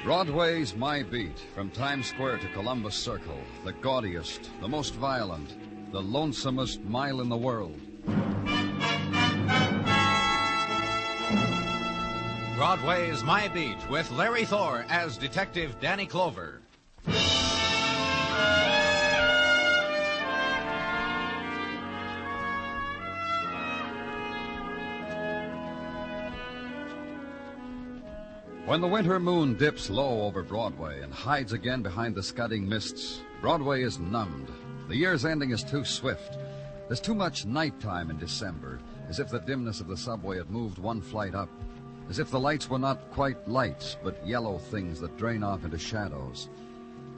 Broadway's my beat, from Times Square to Columbus Circle, the gaudiest, the most violent, the lonesomest mile in the world. Broadway's My Beat, with Larry Thor as Detective Danny Clover. When the winter moon dips low over Broadway and hides again behind the scudding mists, Broadway is numbed. The year's ending is too swift. There's too much nighttime in December, as if the dimness of the subway had moved one flight up, as if the lights were not quite lights, but yellow things that drain off into shadows.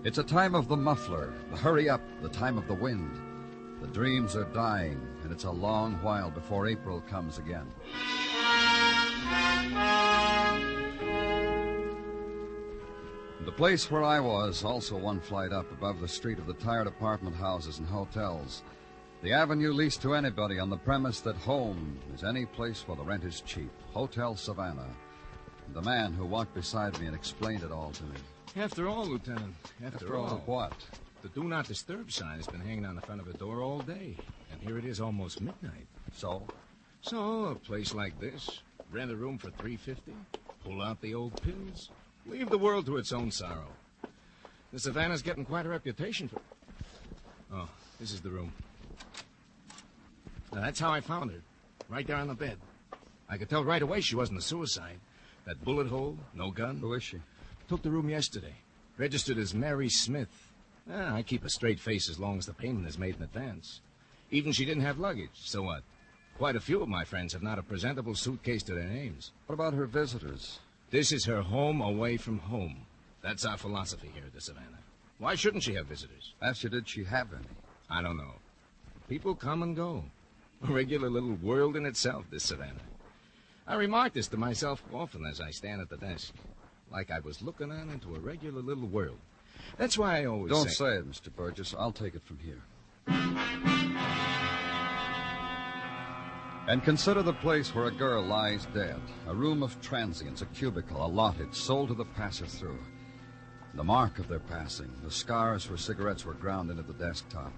It's a time of the muffler, the hurry up, the time of the wind. The dreams are dying, and it's a long while before April comes again. The place where I was, also one flight up above the street of the tired apartment houses and hotels. The avenue leased to anybody on the premise that home is any place where the rent is cheap. Hotel Savannah. And the man who walked beside me and explained it all to me. After all, Lieutenant, after all. What? The Do Not Disturb sign has been hanging on the front of the door all day. And here it is almost midnight. So? So, a place like this, rent a room for $350, pull out the old pills, leave the world to its own sorrow. The Savannah's getting quite a reputation for... Oh, this is the room. Now, that's how I found her, right there on the bed. I could tell right away she wasn't a suicide. That bullet hole, no gun. Who is she? Took the room yesterday. Registered as Mary Smith. I keep a straight face as long as the payment is made in advance. Even she didn't have luggage, so what? Quite a few of my friends have not a presentable suitcase to their names. What about her visitors? This is her home away from home. That's our philosophy here at the Savannah. Why shouldn't she have visitors? Asked you, did she have any? I don't know. People come and go. A regular little world in itself, this Savannah. I remark this to myself often as I stand at the desk. Like I was looking on into a regular little world. That's why I always Don't say it, Mr. Burgess. I'll take it from here. And consider the place where a girl lies dead. A room of transients, a cubicle, allotted, sold to the passer-through. The mark of their passing, the scars where cigarettes were ground into the desktop.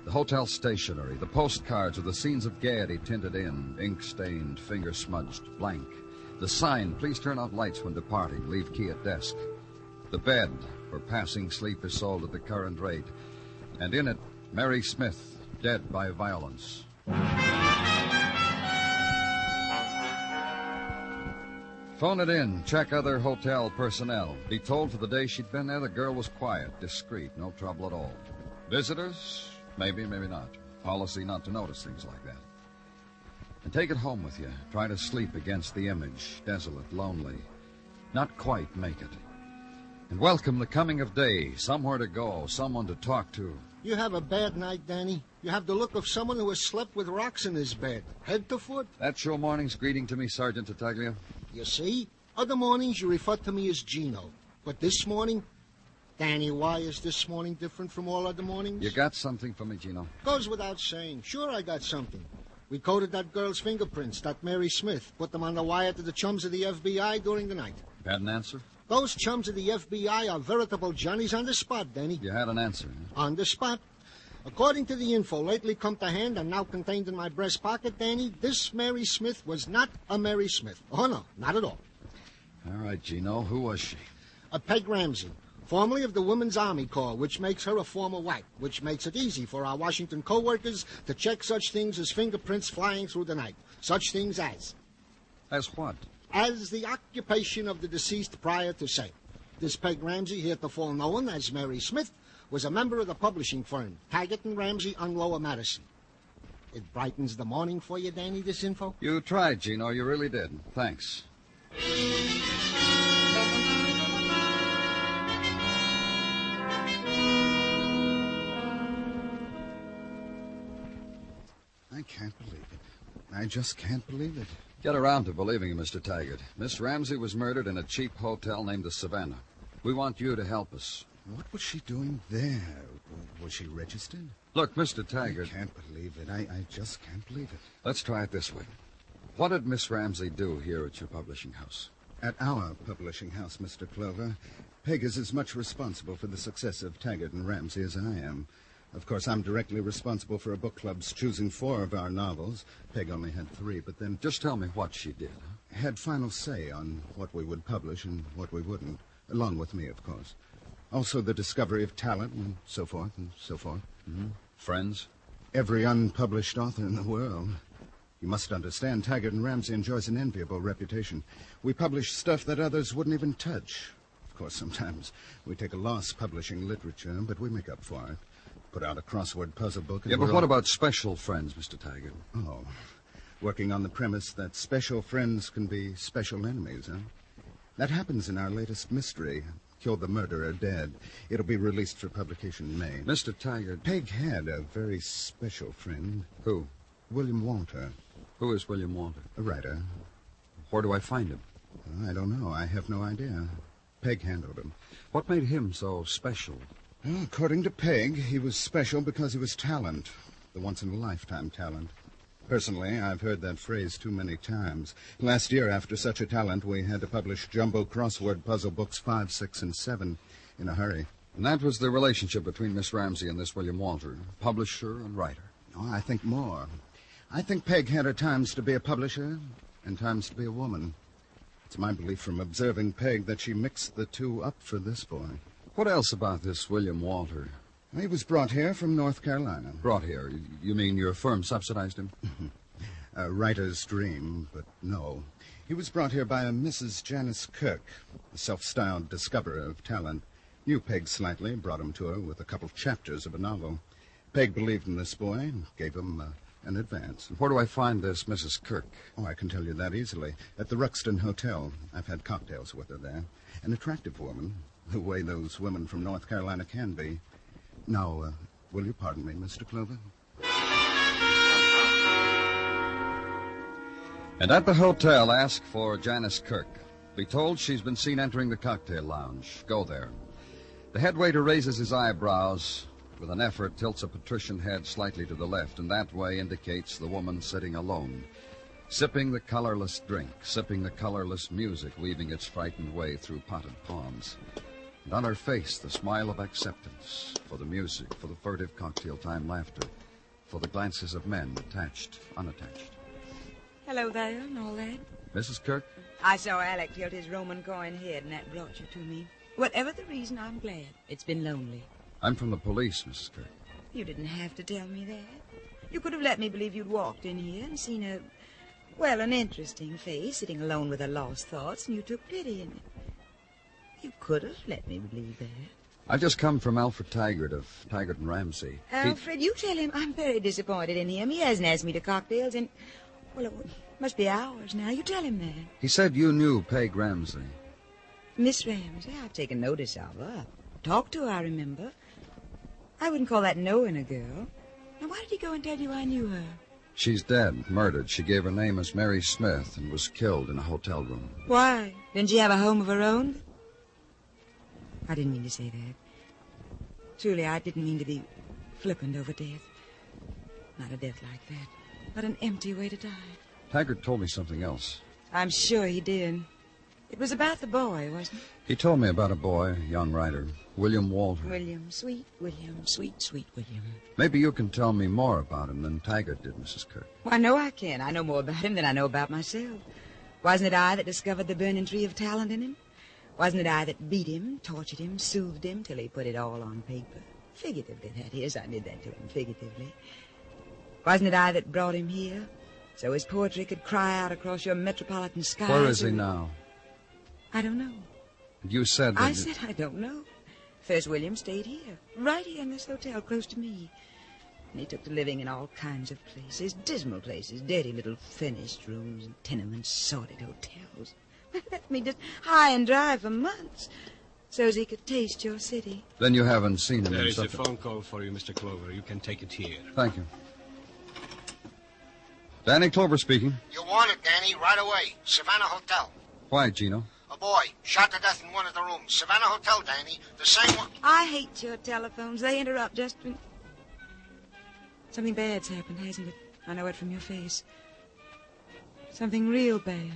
The hotel stationery, the postcards with the scenes of gaiety tinted in, ink-stained, finger-smudged, blank. The sign, please turn off lights when departing, leave key at desk. The bed, where passing sleep is sold at the current rate. And in it, Mary Smith, dead by violence. Phone it in, check other hotel personnel. Be told for the day she'd been there, the girl was quiet, discreet, no trouble at all. Visitors? Maybe, maybe not. Policy not to notice things like that. And take it home with you. Try to sleep against the image, desolate, lonely. Not quite make it. And welcome the coming of day, somewhere to go, someone to talk to. You have a bad night, Danny. You have the look of someone who has slept with rocks in his bed, head to foot. That's your morning's greeting to me, Sergeant Tartaglia? You see? Other mornings you refer to me as Gino. But this morning... Danny, why is this morning different from all other mornings? You got something for me, Gino? Goes without saying. Sure I got something. We coded that girl's fingerprints, that Mary Smith. Put them on the wire to the chums of the FBI during the night. Had an answer? Those chums of the FBI are veritable Johnnies on the spot, Danny. You had an answer, huh? On the spot. According to the info lately come to hand and now contained in my breast pocket, Danny, this Mary Smith was not a Mary Smith. Oh, no, not at all. All right, Gino. Who was she? A Peg Ramsey, formerly of the Women's Army Corps, which makes her a former wife, which makes it easy for our Washington co-workers to check such things as fingerprints flying through the night. Such things as... As what? As the occupation of the deceased prior to sale. This Peg Ramsey, heretofore known as Mary Smith, was a member of the publishing firm, Taggart and Ramsey on Lower Madison. It brightens the morning for you, Danny, this info? You tried, Gino. You really did. Thanks. I can't believe it. I just can't believe it. Get around to believing it, Mr. Taggart. Miss Ramsey was murdered in a cheap hotel named the Savannah. We want you to help us. What was she doing there? Was she registered? Look, Mr. Taggart... I can't believe it. I just can't believe it. Let's try it this way. What did Miss Ramsey do here at your publishing house? At our publishing house, Mr. Clover, Peg is as much responsible for the success of Taggart and Ramsey as I am. Of course, I'm directly responsible for a book club's choosing 4 of our novels. Peg only had 3, but then... Just tell me what she did. Had final say on what we would publish and what we wouldn't, along with me, of course. Also the discovery of talent and so forth and so forth. Mm-hmm. Friends? Every unpublished author in the world. You must understand, Taggart and Ramsey enjoys an enviable reputation. We publish stuff that others wouldn't even touch. Of course, sometimes we take a loss publishing literature, but we make up for it. Put out a crossword puzzle book... Yeah, but what about special friends, Mr. Taggart? Oh, working on the premise that special friends can be special enemies, huh? That happens in our latest mystery, Killed the Murderer Dead. It'll be released for publication in May. Mr. Taggart... Peg had a very special friend. Who? William Walter. Who is William Walter? A writer. Where do I find him? I don't know. I have no idea. Peg handled him. What made him so special? Well, according to Peg, he was special because he was talent. The once-in-a-lifetime talent. Personally, I've heard that phrase too many times. Last year, after such a talent, we had to publish jumbo crossword puzzle books 5, 6, and 7 in a hurry. And that was the relationship between Miss Ramsey and this William Walter, publisher and writer. Oh, I think more. I think Peg had her times to be a publisher and times to be a woman. It's my belief from observing Peg that she mixed the two up for this boy. What else about this William Walter? He was brought here from North Carolina. Brought here? You mean your firm subsidized him? A writer's dream, but no. He was brought here by a Mrs. Janice Kirk, a self-styled discoverer of talent. Knew Peg slightly, brought him to her with a couple of chapters of a novel. Peg believed in this boy and gave him an advance. Where do I find this Mrs. Kirk? Oh, I can tell you that easily. At the Ruxton Hotel. I've had cocktails with her there. An attractive woman, the way those women from North Carolina can be. Now, will you pardon me, Mr. Clover? And at the hotel, ask for Janice Kirk. Be told she's been seen entering the cocktail lounge. Go there. The head waiter raises his eyebrows. With an effort, tilts a patrician head slightly to the left, and that way indicates the woman sitting alone, sipping the colorless drink, sipping the colorless music, weaving its frightened way through potted palms. And on her face, the smile of acceptance for the music, for the furtive cocktail-time laughter, for the glances of men, attached, unattached. Hello there, and all that. Mrs. Kirk? I saw Alec tilt his Roman coin head, and that brought you to me. Whatever the reason, I'm glad. It's been lonely. I'm from the police, Mrs. Kirk. You didn't have to tell me that. You could have let me believe you'd walked in here and seen an interesting face sitting alone with her lost thoughts, and you took pity in it. You could have let me believe that. I've just come from Alfred Taggart of Taggart and Ramsey. Alfred, you tell him I'm very disappointed in him. He hasn't asked me to cocktails in, well, it must be hours now. You tell him that. He said you knew Peg Ramsey. Miss Ramsey, I've taken notice of her. Talked to her, I remember. I wouldn't call that knowing a girl. Now, why did he go and tell you I knew her? She's dead, murdered. She gave her name as Mary Smith and was killed in a hotel room. Why? Didn't she have a home of her own? I didn't mean to say that. Truly, I didn't mean to be flippant over death. Not a death like that, but an empty way to die. Taggart told me something else. I'm sure he did. It was about the boy, wasn't it? He told me about a boy, a young writer, William Walter. William, sweet William, sweet, sweet William. Maybe you can tell me more about him than Taggart did, Mrs. Kirk. Well, I know I can. I know more about him than I know about myself. Wasn't it I that discovered the burning tree of talent in him? Wasn't it I that beat him, tortured him, soothed him till he put it all on paper? Figuratively, that is. I did that to him, figuratively. Wasn't it I that brought him here, so his poetry could cry out across your metropolitan skies? Where is he now? I don't know. You said that... I said I don't know. First William stayed here, right here in this hotel, close to me. And he took to living in all kinds of places, dismal places, dirty little furnished rooms, and tenements, sordid hotels. Left me just high and dry for months, so as he could taste your city. Then you haven't seen him There in is a something. phone call for you, Mr. Clover. You can take it here. Thank you. Danny Clover speaking. You want it, Danny, right away. Savannah Hotel. Why, Gino? A boy shot to death in one of the rooms. Savannah Hotel, Danny. The same one. I hate your telephones. They interrupt just when... Something bad's happened, hasn't it? I know it from your face. Something real bad.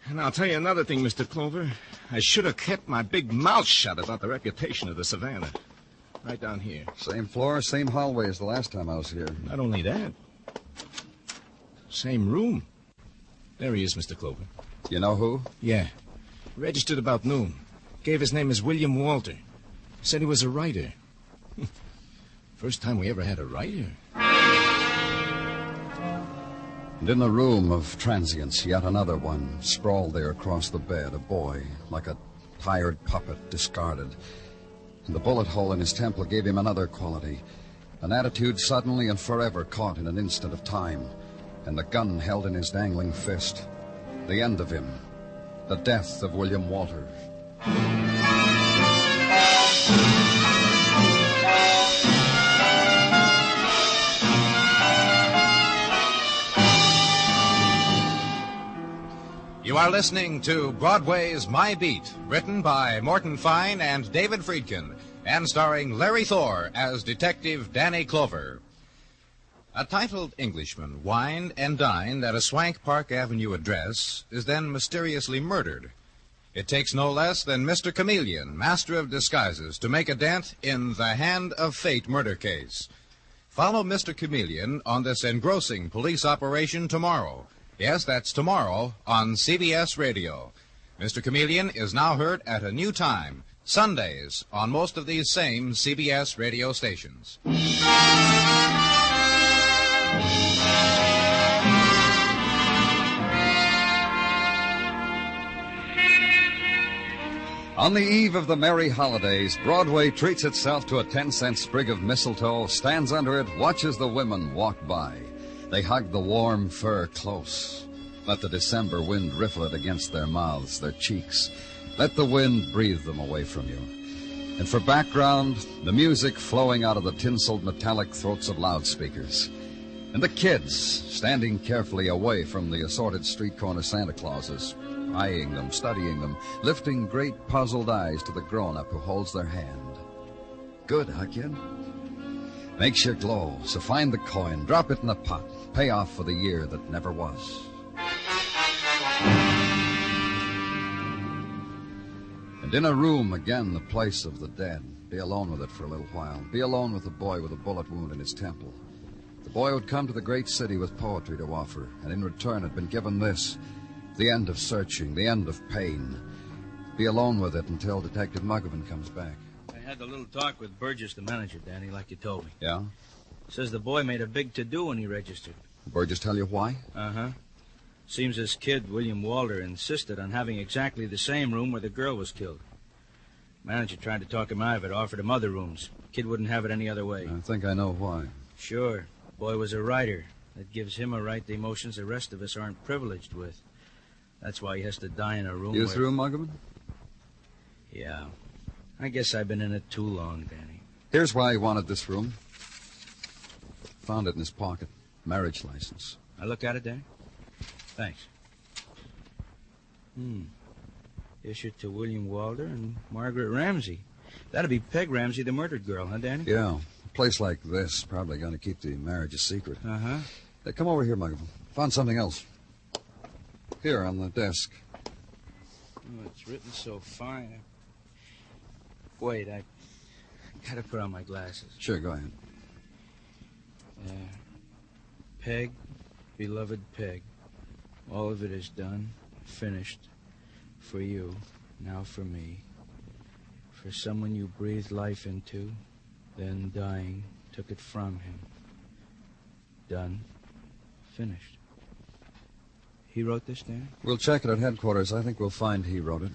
And I'll tell you another thing, Mr. Clover. I should have kept my big mouth shut about the reputation of the Savannah. Right down here. Same floor, same hallway as the last time I was here. Not only that. Same room. There he is, Mr. Clover. You know who? Yeah. Registered about noon. Gave his name as William Walter. Said he was a writer. First time we ever had a writer. And in the room of transients, yet another one, sprawled there across the bed, a boy, like a tired puppet, discarded. And the bullet hole in his temple gave him another quality, an attitude suddenly and forever caught in an instant of time, and the gun held in his dangling fist. The end of him, the death of William Walter. You are listening to Broadway's My Beat, written by Morton Fine and David Friedkin, and starring Larry Thor as Detective Danny Clover. A titled Englishman wined and dined at a swank Park Avenue address is then mysteriously murdered. It takes no less than Mr. Chameleon, master of disguises, to make a dent in the Hand of Fate murder case. Follow Mr. Chameleon on this engrossing police operation tomorrow. Yes, that's tomorrow on CBS Radio. Mr. Chameleon is now heard at a new time, Sundays, on most of these same CBS radio stations. On the eve of the merry holidays, Broadway treats itself to a 10-cent sprig of mistletoe, stands under it, watches the women walk by. They hug the warm fur close. Let the December wind riffle it against their mouths, their cheeks. Let the wind breathe them away from you. And for background, the music flowing out of the tinseled metallic throats of loudspeakers. And the kids standing carefully away from the assorted street corner Santa Clauses, eyeing them, studying them, lifting great puzzled eyes to the grown-up who holds their hand. Good, huh, kid? Makes you glow, so find the coin, drop it in the pot, pay off for the year that never was. And in a room, again, the place of the dead. Be alone with it for a little while. Be alone with the boy with a bullet wound in his temple. The boy who'd come to the great city with poetry to offer, and in return had been given this, the end of searching, the end of pain. Be alone with it until Detective Muggavan comes back. I had a little talk with Burgess, the manager, Danny, like you told me. Yeah? Says the boy made a big to-do when he registered. Burgess tell you why? Uh-huh. Seems this kid, William Walter, insisted on having exactly the same room where the girl was killed. Manager tried to talk him out of it, offered him other rooms. Kid wouldn't have it any other way. I think I know why. Sure. Boy was a writer. That gives him a right to emotions the rest of us aren't privileged with. That's why he has to die in a room You where... through, Muggavan? Yeah. I guess I've been in it too long, Danny. Here's why he wanted this room. Found it in his pocket. Marriage license. I look at it, Danny? Thanks. Issued to William Walter and Margaret Ramsey. That'd be Peg Ramsey, the murdered girl, huh, Danny? Yeah. A place like this probably going to keep the marriage a secret. Uh-huh. Come over here, Muggavan. Found something else. Here on the desk. Oh, it's written so fine. Wait, I gotta put on my glasses. Sure, go ahead. Peg, beloved Peg, all of it is done, finished. For you, now for me. For someone you breathed life into, then dying, took it from him. Done, finished. He wrote this, Dan? We'll check it at headquarters. I think we'll find he wrote it.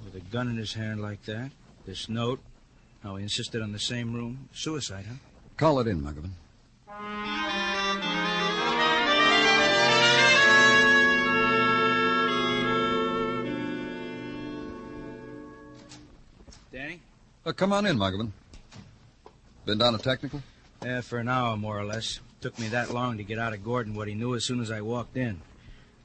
With a gun in his hand like that, this note, how he insisted on the same room. Suicide, huh? Call it in, Muggavan. Danny? Come on in, Muggavan. Been down to technical? Yeah, for an hour, more or less. Took me that long to get out of Gordon what he knew as soon as I walked in.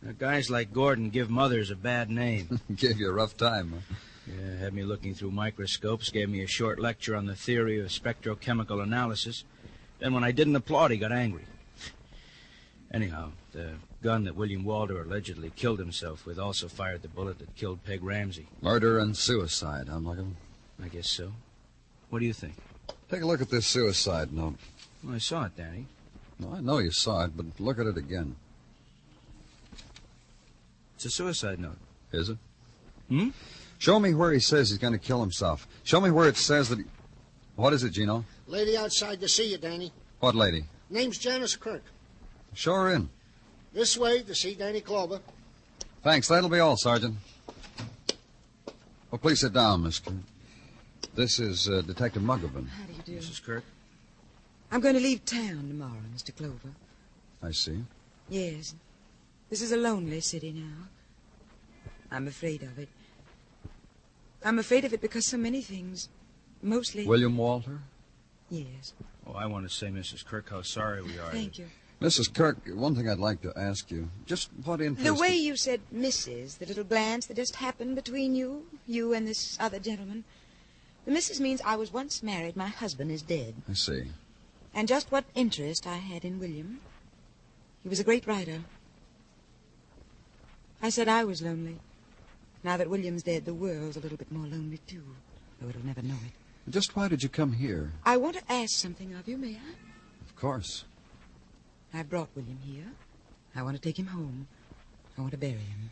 Now, guys like Gordon give mothers a bad name. Gave you a rough time, huh? Yeah, had me looking through microscopes, gave me a short lecture on the theory of spectrochemical analysis. Then when I didn't applaud, he got angry. Anyhow, the gun that William Walter allegedly killed himself with also fired the bullet that killed Peg Ramsey. Murder and suicide, huh, Muggavan? I guess so. What do you think? Take a look at this suicide note. Well, I saw it, Danny. No, I know you saw it, but look at it again. It's a suicide note. Is it? Hmm? Show me where he says he's going to kill himself. Show me where it says that he... What is it, Gino? Lady outside to see you, Danny. What lady? Name's Janice Kirk. Show her in. This way to see Danny Clover. Thanks. That'll be all, Sergeant. Oh, please sit down, mister. This is Detective Muggavan. How do you do? Mrs. Kirk? I'm going to leave town tomorrow, Mr. Clover. I see. Yes. This is a lonely city now. I'm afraid of it. I'm afraid of it because so many things, mostly... William Walter? Yes. Oh, I want to say, Mrs. Kirk, how sorry we are. Thank you. Mrs. Kirk, one thing I'd like to ask you. Just what interest... The way you said Mrs., the little glance that just happened between you and this other gentleman. The Mrs. means I was once married. My husband is dead. I see. And just what interest I had in William. He was a great writer. I said I was lonely. Now that William's dead, the world's a little bit more lonely, too. Though it'll never know it. Just why did you come here? I want to ask something of you, may I? Of course. I brought William here. I want to take him home. I want to bury him.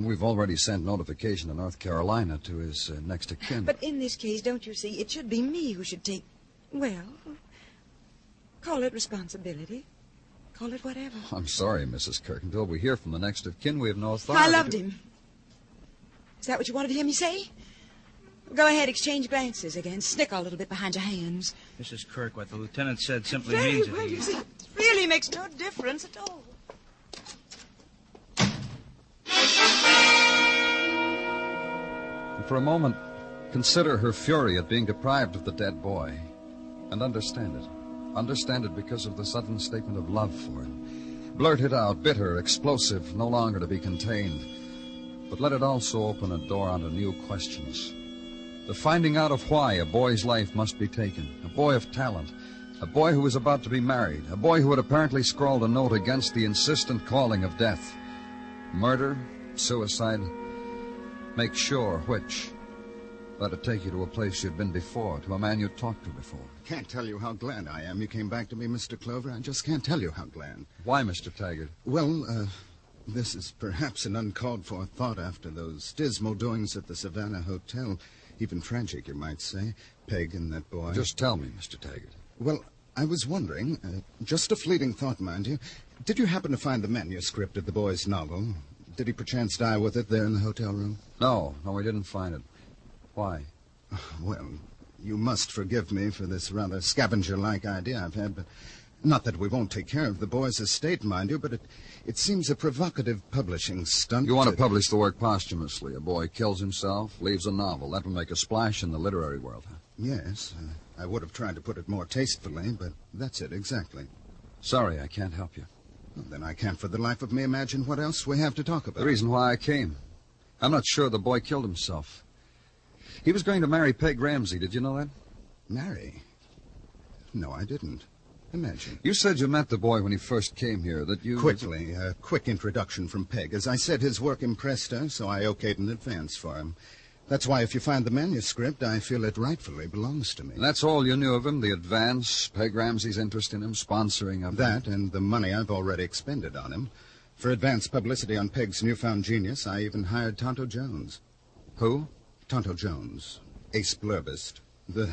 We've already sent notification to North Carolina to his next of kin. But in this case, don't you see, it should be me who should take, well, call it responsibility. Call it whatever. I'm sorry, Mrs. Kirk. Until we hear from the next of kin, we have no authority. I loved him. Is that what you wanted to hear me say? Go ahead, exchange glances again. Snicker a little bit behind your hands. Mrs. Kirk, what the lieutenant said simply Very means well, that you see, it really makes no difference at all. And for a moment, consider her fury at being deprived of the dead boy. And understand it. Understand it because of the sudden statement of love for him. Blurt it out, bitter, explosive, no longer to be contained. But let it also open a door onto new questions. The finding out of why a boy's life must be taken. A boy of talent. A boy who was about to be married. A boy who had apparently scrawled a note against the insistent calling of death. Murder, suicide. Make sure which. Let it take you to a place you'd been before, to a man you'd talked to before. Can't tell you how glad I am you came back to me, Mr. Clover. I just can't tell you how glad. Why, Mr. Taggart? Well, this is perhaps an uncalled-for thought after those dismal doings at the Savannah Hotel. Even tragic, you might say. Peg and that boy. Just tell me, Mr. Taggart. Well, I was wondering, just a fleeting thought, mind you, did you happen to find the manuscript of the boy's novel? Did he perchance die with it there in the hotel room? No, we didn't find it. Why? Well, you must forgive me for this rather scavenger-like idea I've had, but not that we won't take care of the boy's estate, mind you, but it seems a provocative publishing stunt. You want to publish the work posthumously. A boy kills himself, leaves a novel. That will make a splash in the literary world, huh? Yes. I would have tried to put it more tastefully, but that's it exactly. Sorry, I can't help you. Well, then I can't for the life of me imagine what else we have to talk about. The reason why I came. I'm not sure the boy killed himself. He was going to marry Peg Ramsey. Did you know that? Marry? No, I didn't. Imagine. You said you met the boy when he first came here, that you... Quickly, a quick introduction from Peg. As I said, his work impressed her, so I okayed an advance for him. That's why if you find the manuscript, I feel it rightfully belongs to me. And that's all you knew of him, the advance, Peg Ramsey's interest in him, sponsoring of That him. and the money I've already expended on him. For advance publicity on Peg's newfound genius, I even hired Tonto Jones. Who? Tonto Jones, ace blurbist. The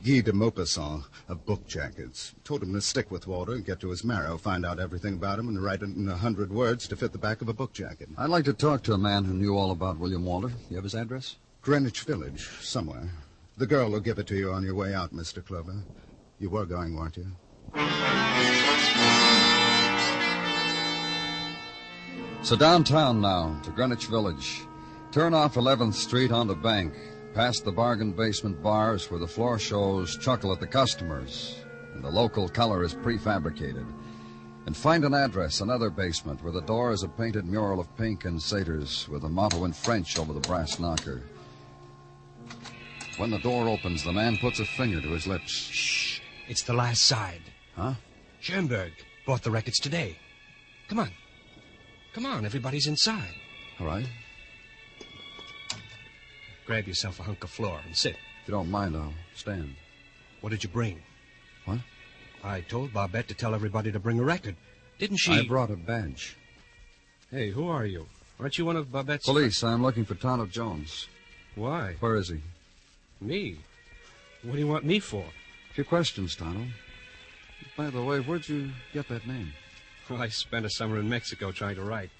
Guy de Maupassant of book jackets. Told him to stick with Walter, get to his marrow, find out everything about him, and write it in 100 words to fit the back of a book jacket. I'd like to talk to a man who knew all about William Walter. You have his address? Greenwich Village, somewhere. The girl will give it to you on your way out, Mr. Clover. You were going, weren't you? So downtown now, to Greenwich Village. Turn off 11th Street onto Bank, past the bargain basement bars where the floor shows chuckle at the customers, and the local color is prefabricated. And find an address, another basement, where the door is a painted mural of pink and satyrs with a motto in French over the brass knocker. When the door opens, the man puts a finger to his lips. Shh. It's the last side. Huh? Schoenberg bought the records today. Come on. Come on, everybody's inside. All right. Grab yourself a hunk of floor and sit. If you don't mind, I'll stand. What did you bring? What? I told Barbette to tell everybody to bring a record. Didn't she? I brought a badge. Hey, who are you? Aren't you one of Barbette's... Police. I'm looking for Tonto Jones. Why? Where is he? Me? What do you want me for? A few questions, Tonto. By the way, where'd you get that name? Well, I spent a summer in Mexico trying to write.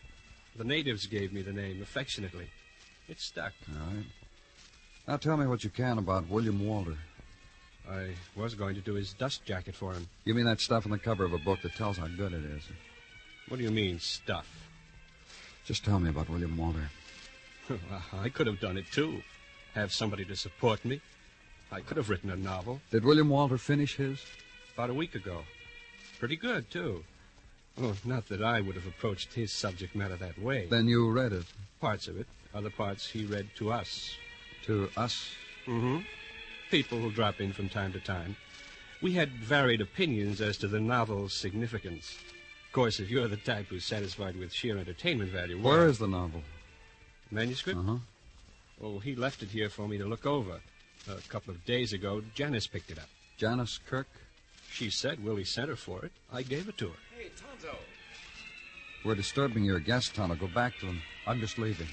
The natives gave me the name affectionately. It stuck. All right. Now tell me what you can about William Walter. I was going to do his dust jacket for him. Give me that stuff on the cover of a book that tells how good it is. What do you mean, stuff? Just tell me about William Walter. I could have done it, too. Have somebody to support me. I could have written a novel. Did William Walter finish his? About a week ago. Pretty good, too. Oh, not that I would have approached his subject matter that way. Then you read it. Parts of it. Other parts he read to us. To us? Mm-hmm. People who drop in from time to time. We had varied opinions as to the novel's significance. Of course, if you're the type who's satisfied with sheer entertainment value... Where is the novel? Manuscript? Uh-huh. Oh, he left it here for me to look over. A couple of days ago, Janice picked it up. Janice Kirk? She said Willie sent her for it. I gave it to her. Hey, Tonto. We're disturbing your guest, Tonto. Go back to him. I'm just leaving.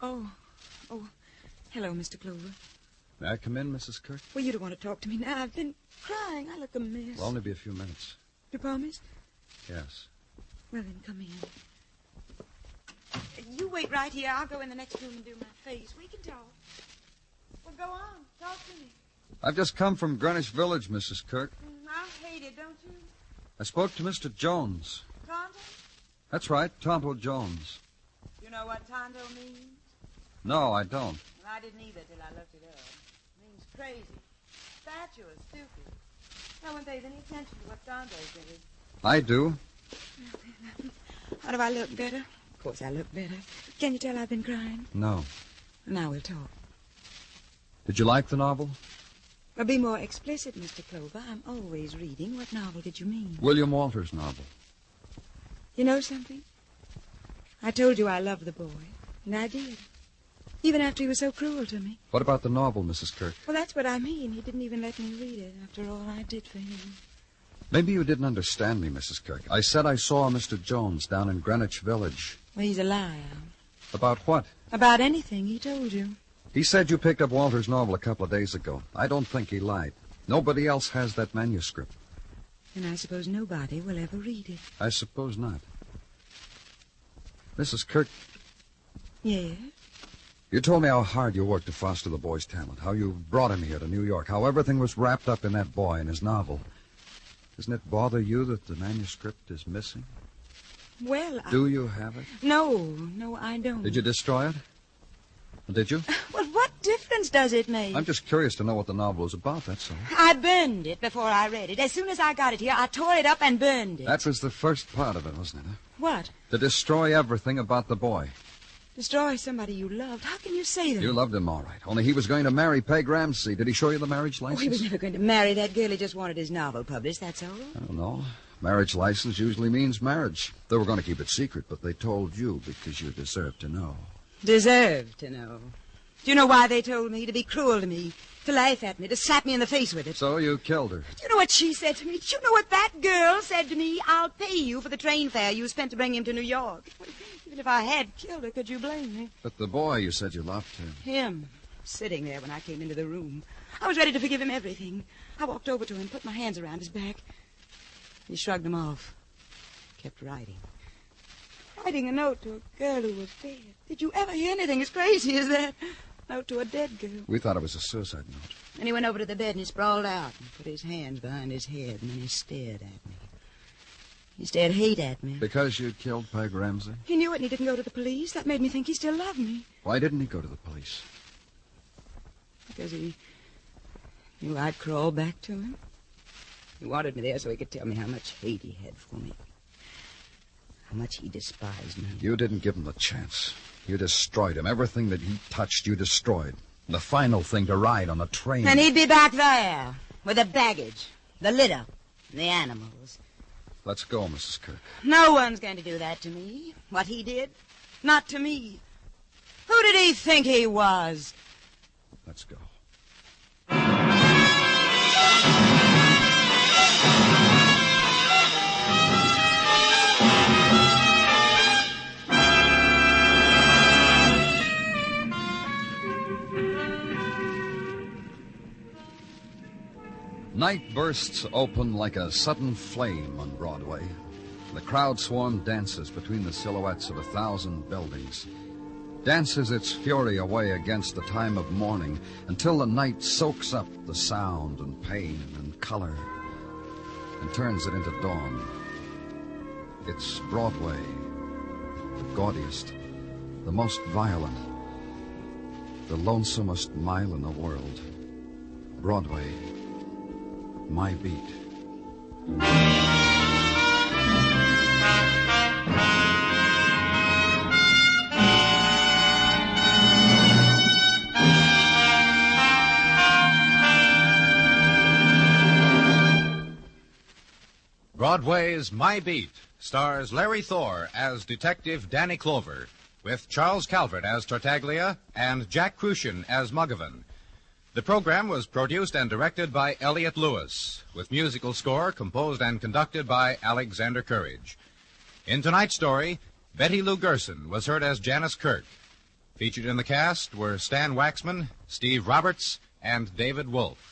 Oh, hello, Mr. Clover. May I come in, Mrs. Kirk? Well, you don't want to talk to me now. I've been crying. I look a mess. It'll only be a few minutes. You promise? Yes. Well, then, come in. You wait right here. I'll go in the next room and do my face. We can talk. Well, go on. Talk to me. I've just come from Greenwich Village, Mrs. Kirk. I hate it, don't you? I spoke to Mr. Jones. Tonto? That's right, Tonto Jones. You know what Tonto means? No, I don't. Well, I didn't either till I looked it up. It means crazy, fatuous, stupid. No one pays any attention to what Tonto says. I do. How do I look better? Of course I look better. Can you tell I've been crying? No. Now we'll talk. Did you like the novel? Well, be more explicit, Mr. Clover. I'm always reading. What novel did you mean? William Walter's novel. You know something? I told you I loved the boy, and I did. Even after he was so cruel to me. What about the novel, Mrs. Kirk? Well, that's what I mean. He didn't even let me read it after all I did for him. Maybe you didn't understand me, Mrs. Kirk. I said I saw Mr. Jones down in Greenwich Village. Well, he's a liar. About what? About anything, he told you. He said you picked up Walter's novel a couple of days ago. I don't think he lied. Nobody else has that manuscript. And I suppose nobody will ever read it. I suppose not. Mrs. Kirk, Yes? you told me how hard you worked to foster the boy's talent, how you brought him here to New York, how everything was wrapped up in that boy and his novel. Doesn't it bother you that the manuscript is missing? Well, Do you have it? No, I don't. Did you destroy it? Did you? Well, what difference does it make? I'm just curious to know what the novel is about, that's all. I burned it before I read it. As soon as I got it here, I tore it up and burned it. That was the first part of it, wasn't it? Huh? What? To destroy everything about the boy. Destroy somebody you loved? How can you say that? You loved him all right. Only he was going to marry Peg Ramsey. Did he show you the marriage Oh, license? he was never going to marry that girl. He just wanted his novel published, that's all. I don't know. Marriage license usually means marriage. They were going to keep it secret, but they told you because you deserved to know. Deserved to know. Do you know why they told me? To be cruel to me. To laugh at me. To slap me in the face with it. So you killed her. Do you know what she said to me? Do you know what that girl said to me? I'll pay you for the train fare you spent to bring him to New York. Even if I had killed her, could you blame me? But the boy, you said you loved him. Him. Sitting there when I came into the room. I was ready to forgive him everything. I walked over to him, put my hands around his back. He shrugged them off. Kept writing. Writing a note to a girl who was dead. Did you ever hear anything as crazy as that? Note to a dead girl. We thought it was a suicide note. And he went over to the bed and he sprawled out and put his hands behind his head, and then he stared at me. He stared hate at me. Because you'd killed Peg Ramsey? He knew it and he didn't go to the police. That made me think he still loved me. Why didn't he go to the police? Because he knew I'd crawl back to him. He wanted me there so he could tell me how much hate he had for me. How much he despised me. You didn't give him the chance. You destroyed him. Everything that he touched, you destroyed. The final thing to ride on the train. And he'd be back there with the baggage, the litter, and the animals. Let's go, Mrs. Kirk. No one's going to do that to me. What he did, not to me. Who did he think he was? Let's go. Night bursts open like a sudden flame on Broadway. The crowd swarm dances between the silhouettes of 1,000 buildings. Dances its fury away against the time of morning until the night soaks up the sound and pain and color and turns it into dawn. It's Broadway, the gaudiest, the most violent, the lonesomest mile in the world. Broadway. My beat. Broadway's My Beat stars Larry Thor as Detective Danny Clover, with Charles Calvert as Tartaglia and Jack Crucian as Muggavan. The program was produced and directed by Elliott Lewis, with musical score composed and conducted by Alexander Courage. In tonight's story, Betty Lou Gerson was heard as Janice Kirk. Featured in the cast were Stan Waxman, Steve Roberts, and David Wolfe.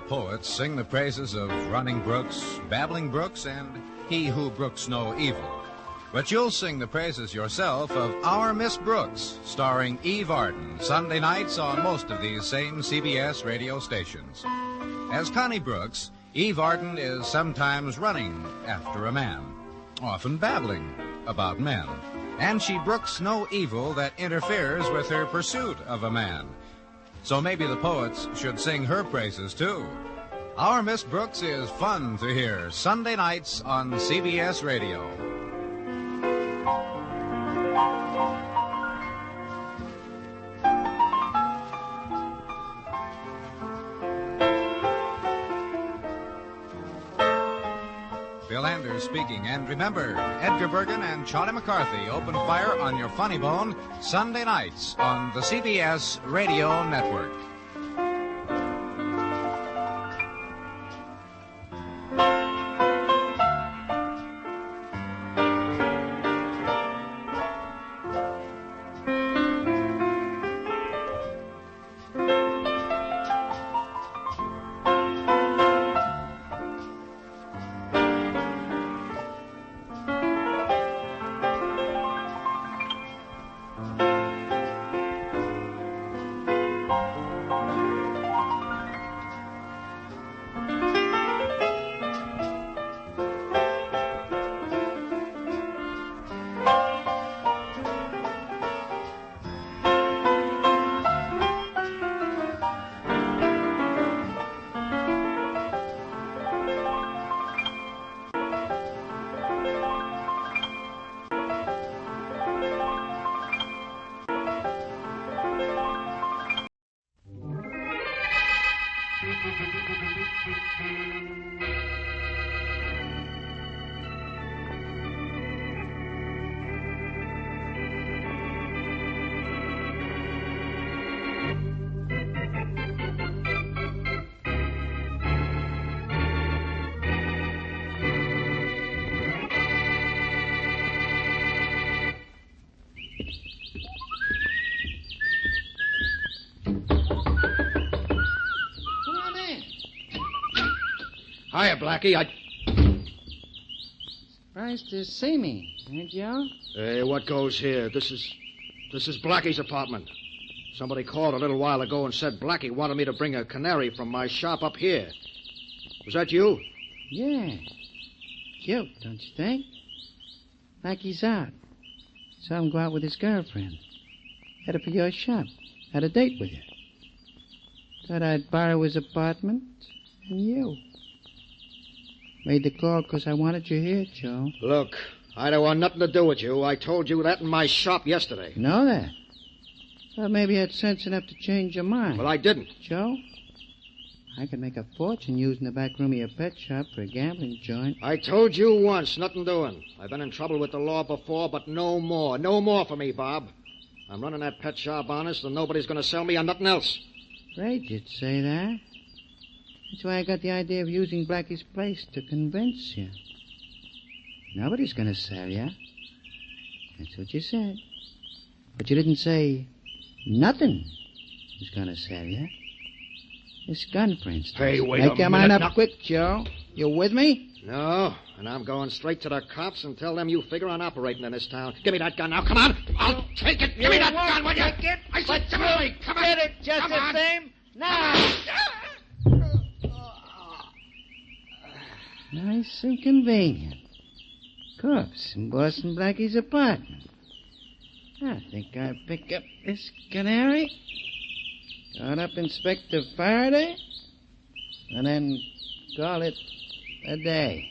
Poets sing the praises of running brooks, babbling brooks, and he who brooks no evil. But you'll sing the praises yourself of Our Miss Brooks, starring Eve Arden, Sunday nights on most of these same CBS radio stations. As Connie Brooks, Eve Arden is sometimes running after a man, often babbling about men, and she brooks no evil that interferes with her pursuit of a man. So maybe the poets should sing her praises, too. Our Miss Brooks is fun to hear Sunday nights on CBS Radio. Bill Anders speaking. And remember, Edgar Bergen and Charlie McCarthy open fire on your funny bone Sunday nights on the CBS Radio Network. Hiya, Blackie. Surprised to see me, ain't you? Hey, what goes here? This is Blackie's apartment. Somebody called a little while ago and said Blackie wanted me to bring a canary from my shop up here. Was that you? Yeah. Cute, don't you think? Blackie's out. Saw him go out with his girlfriend. Headed for your shop. Had a date with you. Thought I'd borrow his apartment and you. Made the call because I wanted you here, Joe. Look, I don't want nothing to do with you. I told you that in my shop yesterday. You know that? Well, maybe you had sense enough to change your mind. Well, I didn't. Joe, I could make a fortune using the back room of your pet shop for a gambling joint. I told you once, nothing doing. I've been in trouble with the law before, but no more. No more for me, Bob. I'm running that pet shop honest, and nobody's going to sell me on nothing else. Afraid you'd say that. That's why I got the idea of using Blackie's place to convince you. Nobody's going to sell you. That's what you said. But you didn't say nothing was going to sell you. This gun, for instance. Hey, wait a minute. Make your mind up quick, Joe. You with me? No, and I'm going straight to the cops and tell them you figure on operating in this town. Give me that gun now. Come on. I'll take it. Give me that gun, will you? Take it. I said, come on. Come on. Get it just come the on. same. Now. Nice and convenient. Cops in Boston Blackie's apartment. I think I'll pick up this canary, call up Inspector Faraday, and then call it a day.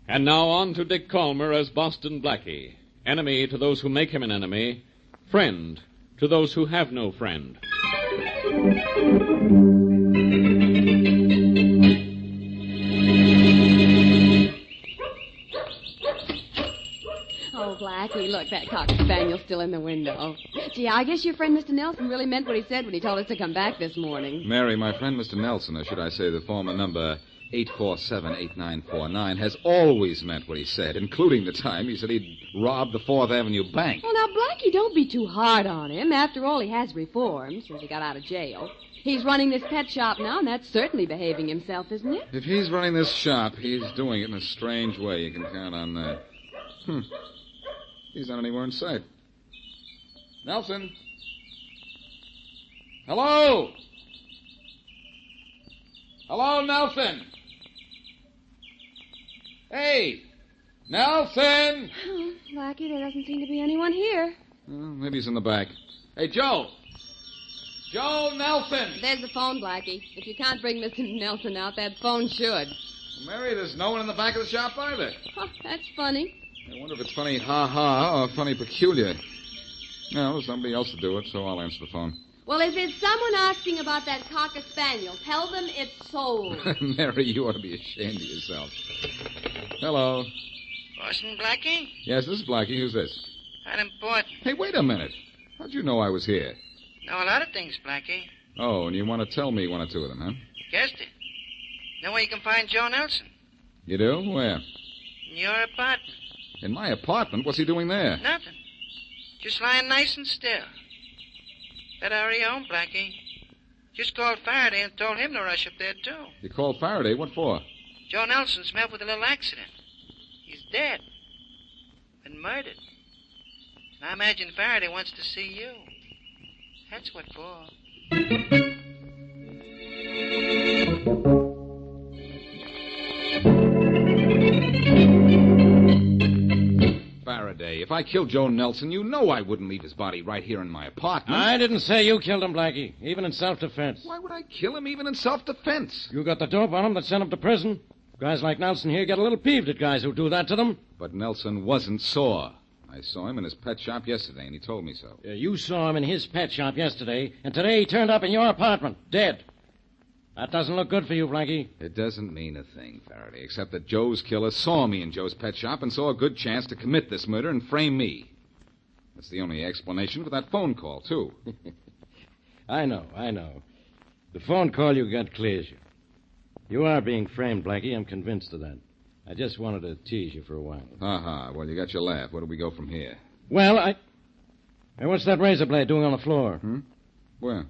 And now on to Dick Calmer as Boston Blackie. Enemy to those who make him an enemy. Friend to those who have no friend. Oh, Blackie, look, that cocker spaniel's still in the window. Gee, I guess your friend Mr. Nelson really meant what he said when he told us to come back this morning. Mary, my friend Mr. Nelson, or should I say the former number 847-8949, has always meant what he said, including the time he said he'd robbed the 4th Avenue Bank. Well, now, Blackie, don't be too hard on him. After all, he has reformed since he got out of jail. He's running this pet shop now, and that's certainly behaving himself, isn't it? If he's running this shop, he's doing it in a strange way. You can count on that. He's not anywhere in sight. Nelson? Hello? Hello, Nelson? Hey, Nelson! Oh, Blackie, there doesn't seem to be anyone here. Well, maybe he's in the back. Hey, Joe! Joe Nelson! There's the phone, Blackie. If you can't bring Mr. Nelson out, that phone should. Mary, there's no one in the back of the shop either. Oh, that's funny. I wonder if it's funny ha-ha or funny peculiar. No, there's somebody else to do it, so I'll answer the phone. Well, if there's someone asking about that cocker spaniel, tell them it's sold. Mary, you ought to be ashamed of yourself. Hello. Boston Blackie? Yes, this is Blackie. Who's this? Not important. Hey, wait a minute. How'd you know I was here? Know a lot of things, Blackie. Oh, and you want to tell me one or two of them, huh? Guessed it. Know where you can find Joe Nelson? You do? Where? In your apartment. In my apartment? What's he doing there? Nothing. Just lying nice and still. Better hurry home, Blackie. Just called Faraday and told him to rush up there, too. You called Faraday? What for? Joe Nelson's met with a little accident. He's dead. Been murdered. And I imagine Faraday wants to see you. That's what for. Faraday, if I killed Joe Nelson, you know I wouldn't leave his body right here in my apartment. I didn't say you killed him, Blackie, even in self-defense. Why would I kill him even in self-defense? You got the dope on him that sent him to prison. Guys like Nelson here get a little peeved at guys who do that to them. But Nelson wasn't sore. I saw him in his pet shop yesterday, and he told me so. You saw him in his pet shop yesterday, and today he turned up in your apartment, dead. That doesn't look good for you, Blackie. It doesn't mean a thing, Faraday, except that Joe's killer saw me in Joe's pet shop and saw a good chance to commit this murder and frame me. That's the only explanation for that phone call, too. I know. The phone call you got clears you. You are being framed, Blackie. I'm convinced of that. I just wanted to tease you for a while. Well, you got your laugh. Where do we go from here? Well, Hey, what's that razor blade doing on the floor? Where?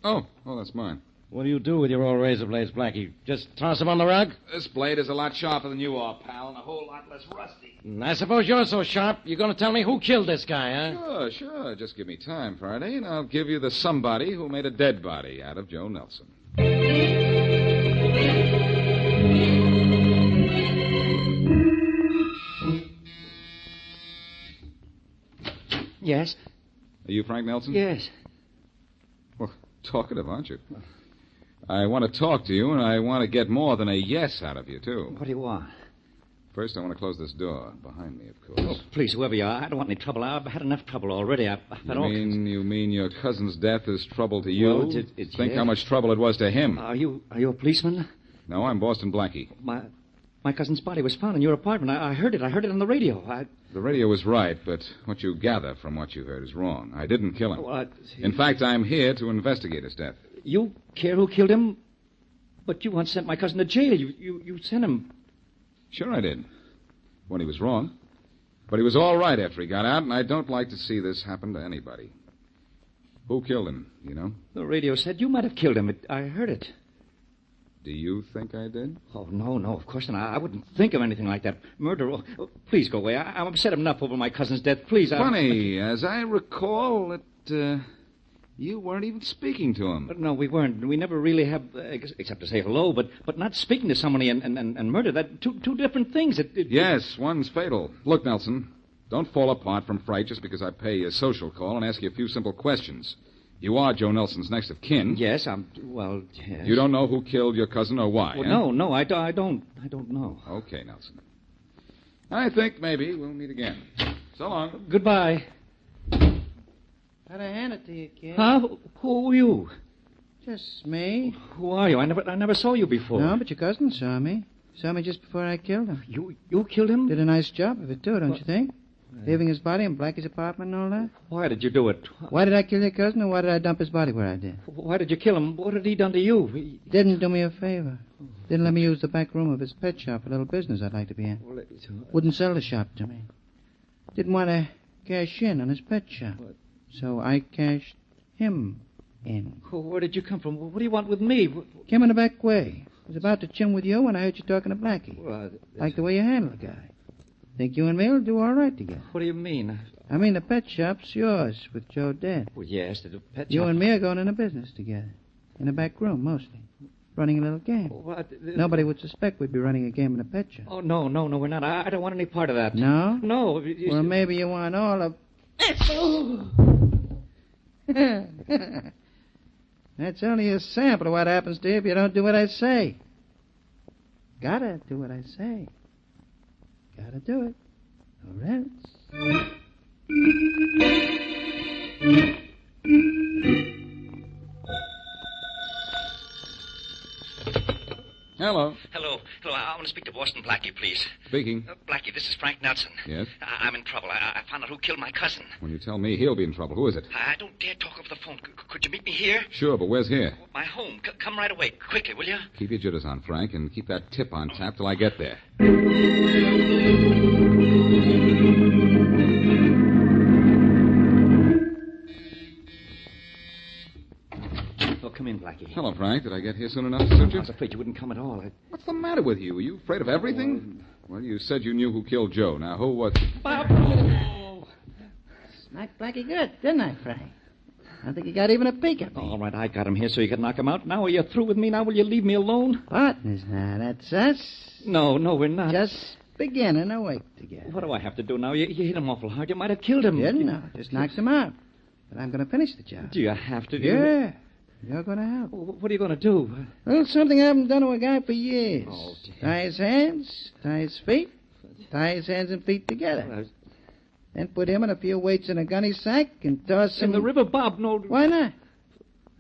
Oh, that's mine. What do you do with your old razor blades, Blackie? Just toss them on the rug? This blade is a lot sharper than you are, pal, and a whole lot less rusty. I suppose you're so sharp, you're going to tell me who killed this guy, huh? Sure. Just give me time, Faraday, and I'll give you the somebody who made a dead body out of Joe Nelson. Yes? Are you Frank Nelson? Yes. Well, talkative, aren't you? I want to talk to you, and I want to get more than a yes out of you, too. What do you want? First, I want to close this door. Behind me, of course. Oh, please, whoever you are, I don't want any trouble. I've had enough trouble already. You mean your cousin's death is trouble to you? Well, Think how much trouble it was to him. Are you a policeman? No, I'm Boston Blackie. My cousin's body was found in your apartment. I heard it. I heard it on the radio. The radio was right, but what you gather from what you heard is wrong. I didn't kill him. In fact, I'm here to investigate his death. You care who killed him? But you once sent my cousin to jail. You sent him. Sure I did. When he was wrong. But he was all right after he got out, and I don't like to see this happen to anybody. Who killed him, you know? The radio said you might have killed him. I heard it. Do you think I did? Oh, no, of course not. I wouldn't think of anything like that. Murder. Oh, please go away. I'm upset enough over my cousin's death. Please, Funny, as I recall, that you weren't even speaking to him. But no, we weren't. We never really have, except to say hello, but not speaking to somebody and murder. That two different things. Yes, one's fatal. Look, Nelson, don't fall apart from fright just because I pay you a social call and ask you a few simple questions. You are Joe Nelson's next of kin. Yes, yes. You don't know who killed your cousin or why, well, No, I don't know. Okay, Nelson. I think maybe we'll meet again. So long. Goodbye. How'd I hand it to you, kid? Huh? Who are you? Just me. Who are you? I never saw you before. No, but your cousin saw me. Saw me just before I killed him. You killed him? Did a nice job of it, too, don't you think? Leaving his body in Blackie's apartment and all that? Why did you do it? Why did I kill your cousin, and why did I dump his body where I did? Why did you kill him? What had he done to you? Didn't do me a favor. Didn't let me use the back room of his pet shop, a little business I'd like to be in. Wouldn't sell the shop to me. Didn't want to cash in on his pet shop. So I cashed him in. Where did you come from? What do you want with me? Came in the back way. Was about to chin with you when I heard you talking to Blackie. Like the way you handle the guy. Think you and me will do all right together. What do you mean? I mean the pet shop's yours with Joe dead. Well, yes, the pet shop. You and me are going into business together. In the back room, mostly. Running a little game. Nobody would suspect we'd be running a game in a pet shop. Oh, no, we're not. I don't want any part of that. No? No. Well, maybe you want all of... That's only a sample of what happens to you if you don't do what I say. Gotta do what I say. Gotta do it. Or else. Hello. Hello. I want to speak to Boston Blackie, please. Speaking. Blackie, this is Frank Nelson. Yes? I'm in trouble. I found out who killed my cousin. When you tell me he'll be in trouble, who is it? I don't dare talk over the phone. Could you meet me here? Sure, but where's here? My home. Come right away. Quickly, will you? Keep your jitters on, Frank, and keep that tip on tap till I get there. Oh, come in, Blackie. Hello, Frank. Did I get here soon enough to suit you? I was afraid you wouldn't come at all. What's the matter with you? Are you afraid of everything? Well, you said you knew who killed Joe. Now, who was... Smacked Blackie good, didn't I, Frank? I think you got even a peek at me. All right, I got him here so you could knock him out. Now are you through with me? Now will you leave me alone? Partners now, that's us. No, we're not. Just beginning to work together. What do I have to do now? You hit him awful hard. You might have killed him. Didn't I? Just knocked him out. But I'm going to finish the job. Do you have to? Yeah. You're going to help. What are you going to do? Well, something I haven't done to a guy for years. Oh, dear. Tie his hands, tie his feet, tie his hands and feet together. Then put him and a few weights in a gunny sack and toss him... In the river, Bob, no... Why not?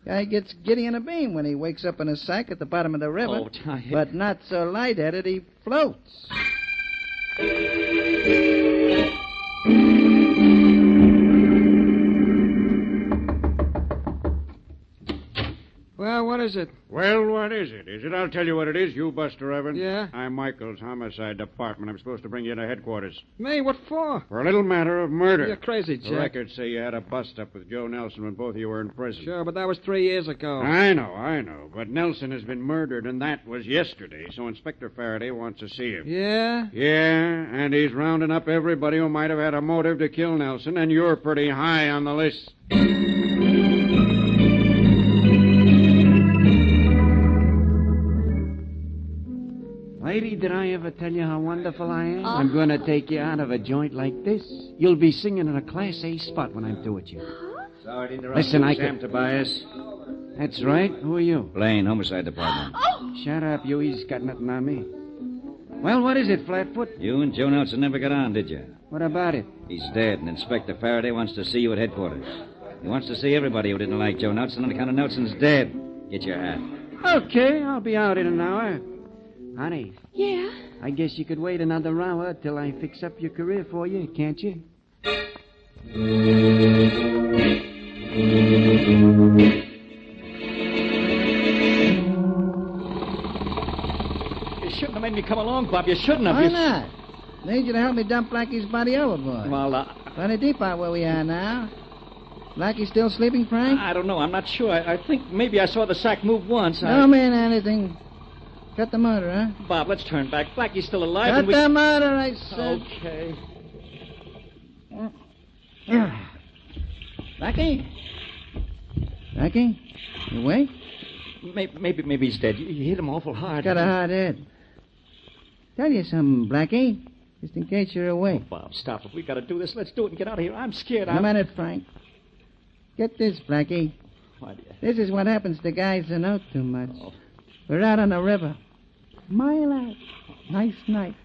Guy gets giddy in a beam when he wakes up in a sack at the bottom of the river. Oh, Ty. But not so light-headed he floats. Well, what is it? Well, what is it? Is it? I'll tell you what it is. You, Buster Evans. Yeah? I'm Michael's homicide department. I'm supposed to bring you to headquarters. Me? What for? For a little matter of murder. You're crazy, The Jack. records say you had a bust-up with Joe Nelson when both of you were in prison. Sure, but that was 3 years ago. I know. But Nelson has been murdered, and that was yesterday, so Inspector Faraday wants to see him. Yeah? Yeah, and he's rounding up everybody who might have had a motive to kill Nelson, and you're pretty high on the list. Lady, did I ever tell you how wonderful I am? I'm going to take you out of a joint like this. You'll be singing in a Class A spot when I'm through with you. Sorry to interrupt. Listen, I Sam can... Tobias. That's right. Who are you? Blaine, homicide department. Shut up, you. He's got nothing on me. Well, what is it, Flatfoot? You and Joe Nelson never got on, did you? What about it? He's dead, and Inspector Faraday wants to see you at headquarters. He wants to see everybody who didn't like Joe Nelson on account of Nelson's dead. Get your hat. Okay, I'll be out in an hour. Honey. Yeah? I guess you could wait another hour till I fix up your career for you, can't you? You shouldn't have made me come along, Bob. You shouldn't have. Why not? Need you to help me dump Blackie's body overboard. Well, Plenty deep out where we are now. Blackie still sleeping, Frank? I don't know. I'm not sure. I think maybe I saw the sack move once. Don't mean anything. Cut the motor, huh? Bob, let's turn back. Blackie's still alive. Cut and we... the motor, I said. Okay. Blackie? Blackie? You awake? Maybe he's dead. You hit him awful hard. Got a hard head. Tell you something, Blackie. Just in case you're awake. Oh, Bob, stop. If we got to do this, let's do it and get out of here. I'm scared. A minute, Frank. Get this, Blackie. What? This is what happens to guys that know too much. We're out on the river. Mile out. Nice night.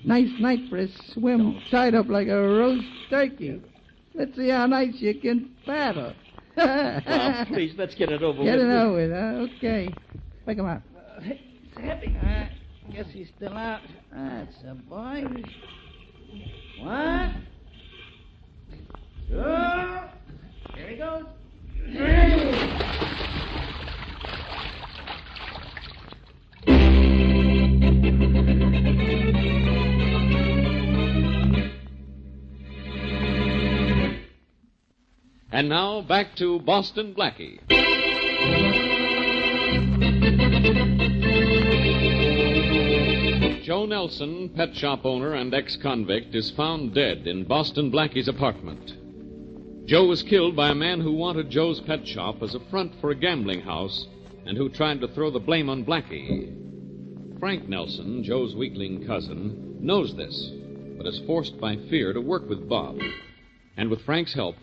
Nice night for a swim. Tied up like a roast turkey. Let's see how nice you can paddle. Bob, please, let's get it over with. Get it over with, huh? Okay. Pick him up. It's heavy. Guess he's still out. That's a boy. One. Two. Here he goes. And now, back to Boston Blackie. Joe Nelson, pet shop owner and ex-convict, is found dead in Boston Blackie's apartment. Joe was killed by a man who wanted Joe's pet shop as a front for a gambling house and who tried to throw the blame on Blackie. Frank Nelson, Joe's weakling cousin, knows this, but is forced by fear to work with Bob. And with Frank's help,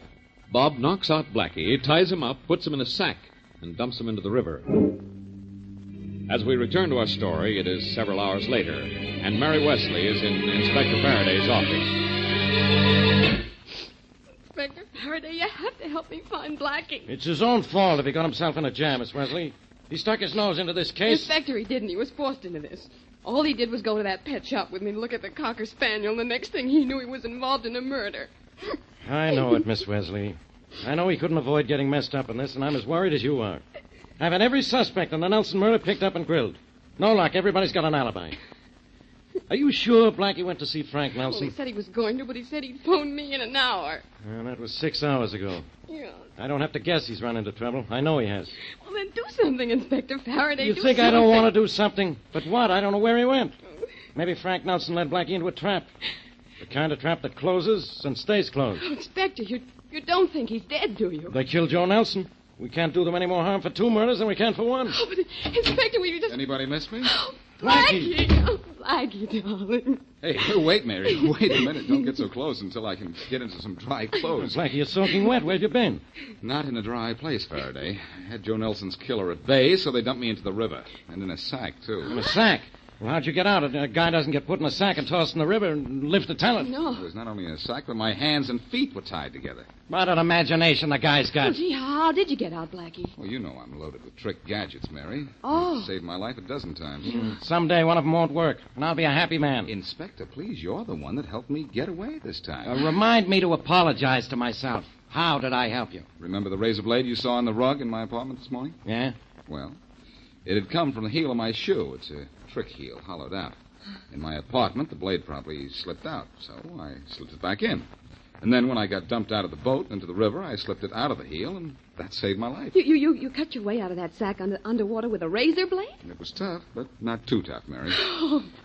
Bob knocks out Blackie, ties him up, puts him in a sack, and dumps him into the river. As we return to our story, it is several hours later, and Mary Wesley is in Inspector Faraday's office. Inspector Faraday, you have to help me find Blackie. It's his own fault if he got himself in a jam, Miss Wesley. He stuck his nose into this case. Inspector, he didn't. He was forced into this. All he did was go to that pet shop with me to look at the Cocker Spaniel, and the next thing he knew, he was involved in a murder. I know it, Miss Wesley. I know he couldn't avoid getting messed up in this, and I'm as worried as you are. I've had every suspect in the Nelson murder picked up and grilled. No luck. Everybody's got an alibi. Are you sure Blackie went to see Frank Nelson? Well, he said he was going to, but he said he'd phone me in an hour. Well, that was 6 hours ago. Yeah. I don't have to guess he's run into trouble. I know he has. Well, then do something, Inspector Faraday. You do think something. I don't want to do something? But what? I don't know where he went. Maybe Frank Nelson led Blackie into a trap. The kind of trap that closes and stays closed. Oh, Inspector, you don't think he's dead, do you? They killed Joe Nelson. We can't do them any more harm for 2 murders than we can for 1. Oh, but Inspector, we just... Anybody miss me? Oh, Blackie! Oh, Blackie, darling. Hey, wait, Mary. Wait a minute. Don't get so close until I can get into some dry clothes. Blackie, you're soaking wet. Where have you been? Not in a dry place, Faraday. I had Joe Nelson's killer at bay, so they dumped me into the river. And in a sack, too. In a sack? Well, how'd you get out? A guy doesn't get put in a sack and tossed in the river and live to tell it. No. It was not only in a sack, but my hands and feet were tied together. What an imagination the guy's got. Oh, gee, how did you get out, Blackie? Well, you know I'm loaded with trick gadgets, Mary. Oh. You've saved my life a dozen times. Someday one of them won't work, and I'll be a happy man. Inspector, please, you're the one that helped me get away this time. Remind me to apologize to myself. How did I help you? Remember the razor blade you saw on the rug in my apartment this morning? Yeah? Well, it had come from the heel of my shoe. It's a trick heel, hollowed out. In my apartment, the blade probably slipped out, so I slipped it back in. And then when I got dumped out of the boat into the river, I slipped it out of the heel, and that saved my life. You cut your way out of that sack underwater with a razor blade? It was tough, but not too tough, Mary.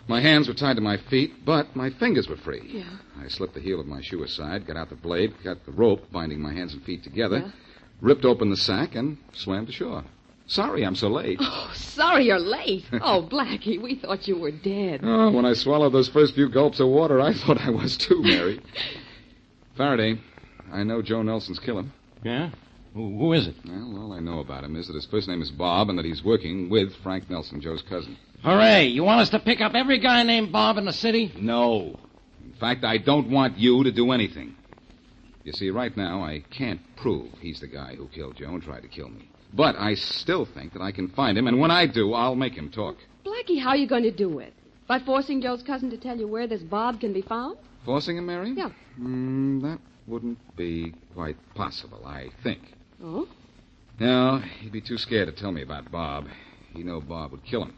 My hands were tied to my feet, but my fingers were free. Yeah. I slipped the heel of my shoe aside, got out the blade, cut the rope binding my hands and feet together, Yeah. ripped open the sack, and swam to shore. Sorry I'm so late. Oh, sorry you're late. Oh, Blackie, we thought you were dead. Oh, when I swallowed those first few gulps of water, I thought I was too, Mary. Faraday, I know Joe Nelson's killer. Yeah? Who is it? Well, all I know about him is that his first name is Bob and that he's working with Frank Nelson, Joe's cousin. Hooray! You want us to pick up every guy named Bob in the city? No. In fact, I don't want you to do anything. You see, right now, I can't prove he's the guy who killed Joe and tried to kill me. But I still think that I can find him, and when I do, I'll make him talk. Blackie, how are you going to do it? By forcing Joe's cousin to tell you where this Bob can be found? Forcing him, Mary? Yeah. That wouldn't be quite possible, I think. Oh? No, he'd be too scared to tell me about Bob. He'd know Bob would kill him.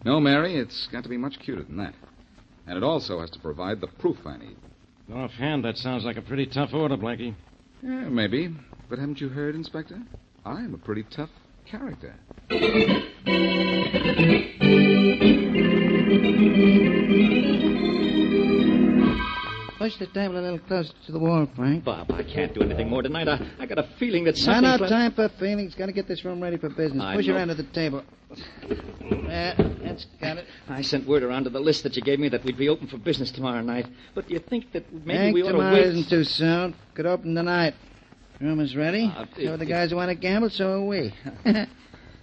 No, Mary, it's got to be much cuter than that. And it also has to provide the proof I need. Offhand, that sounds like a pretty tough order, Blackie. Yeah, maybe. But haven't you heard, Inspector? I'm a pretty tough character. Push the table a little closer to the wall, Frank. Bob, I can't do anything more tonight. I got a feeling that Not something's... enough time for feelings. Got to get this room ready for business. I Push her know. under the table. That's got it. I sent word around to the list that you gave me that we'd be open for business tomorrow night. But do you think that maybe Hank, we ought to tomorrow wait... isn't too soon. Could open tonight. Room is ready. So are the guys who want to gamble, so are we.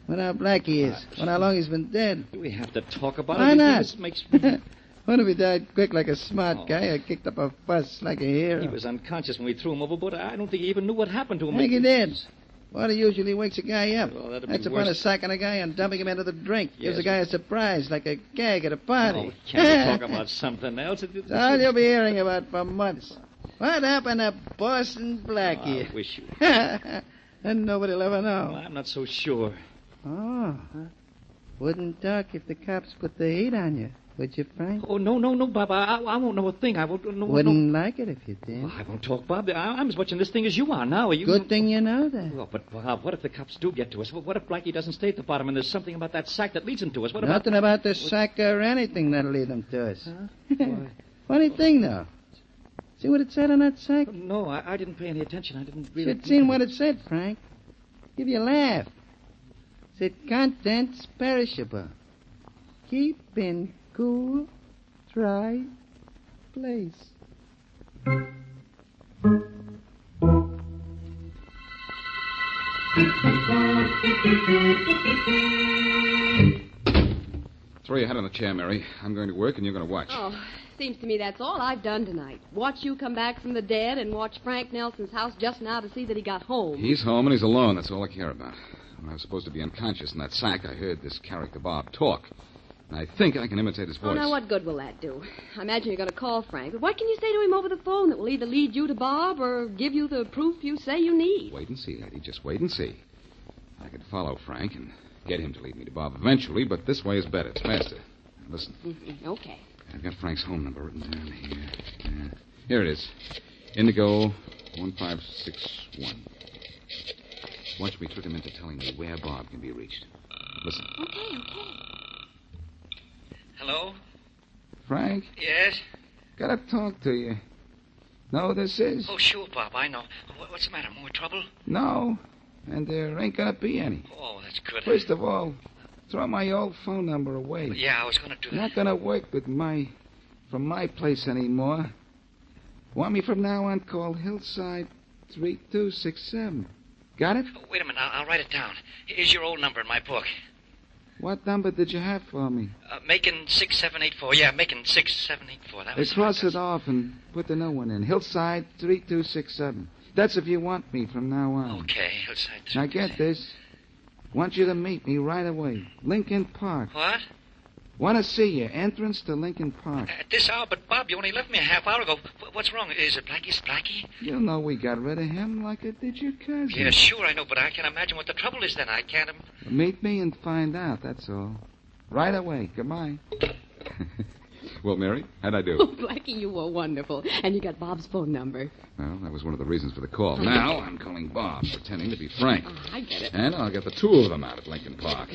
What how Blackie is. What how long he's been dead. Do we have to talk about Why it? not? This makes me... What if he died quick like a smart guy or kicked up a fuss like a hero? He was unconscious when we threw him overboard. I don't think he even knew what happened to him. I think he did. Water usually wakes a guy up. Well, that'd That's be the fun of worse. sacking a guy and dumping him into the drink. Gives Yes. the guy a surprise, like a gag at a party. Oh, can't we talk about something else? It's all you'll be hearing about for months. What happened to Boston Blackie? I wish you... And nobody'll ever know. Well, I'm not so sure. Oh. Wouldn't talk if the cops put the heat on you, would you, Frank? Oh, no, Bob. I won't know a thing. I won't know... Wouldn't like it if you did. Well, I won't talk, Bob. I'm as much in this thing as you are now. Are you... Good thing you know that. Well, but, Bob, what if the cops do get to us? What if Blackie doesn't stay at the bottom and there's something about that sack that leads him to us? What Nothing about the sack or anything that'll lead them to us. Huh? Funny thing, though. See what it said on that sack? No, I didn't pay any attention. I didn't really... Should seen what it said, Frank. Give you a laugh. Said contents perishable. Keep in cool, dry place. Throw your head on the chair, Mary. I'm going to work and you're going to watch. Oh, seems to me that's all I've done tonight. Watch you come back from the dead and watch Frank Nelson's house just now to see that he got home. He's home and he's alone. That's all I care about. When I was supposed to be unconscious in that sack, I heard this character Bob talk. And I think I can imitate his voice. Oh, now what good will that do? I imagine you're going to call Frank. But what can you say to him over the phone that will either lead you to Bob or give you the proof you say you need? Wait and see, Eddie. Just wait and see. I could follow Frank and get him to lead me to Bob eventually, but this way is better. It's faster. Listen. Mm-hmm. Okay. I've got Frank's home number written down here. Here it is. Indigo 1561. Watch me trick him into telling me where Bob can be reached. Listen. Okay. Hello? Frank, Yes? gotta talk to you. Know who this is? Oh, sure, Bob. I know. What's the matter? More trouble? No. And there ain't gonna be any. Oh, that's good. First of all, throw my old phone number away. Yeah, I was going to do that. Not gonna work from my place anymore. Want me from now on? Call Hillside 3267. Got it? Oh, wait a minute. I'll write it down. Here's your old number in my book. What number did you have for me? Making 6784. Yeah, making 6784. That was Cross it off and put the new one in. Hillside 3267. That's if you want me from now on. Okay, Hillside 3267. Now get this. Want you to meet me right away. Lincoln Park. What? Want to see you. Entrance to Lincoln Park. At this hour, but Bob, you only left me a half hour ago. What's wrong? Is it Blackie? Is it Blackie? You know we got rid of him like it did your cousin. Yeah, sure, I know, but I can't imagine what the trouble is then. I can't... Meet me and find out, that's all. Right away. Goodbye. Well, Mary, how'd I do? Oh, Blackie, you were wonderful. And you got Bob's phone number. Well, that was one of the reasons for the call. Now I'm calling Bob, pretending to be Frank. Oh, I get it. And I'll get the two of them out at Lincoln Park.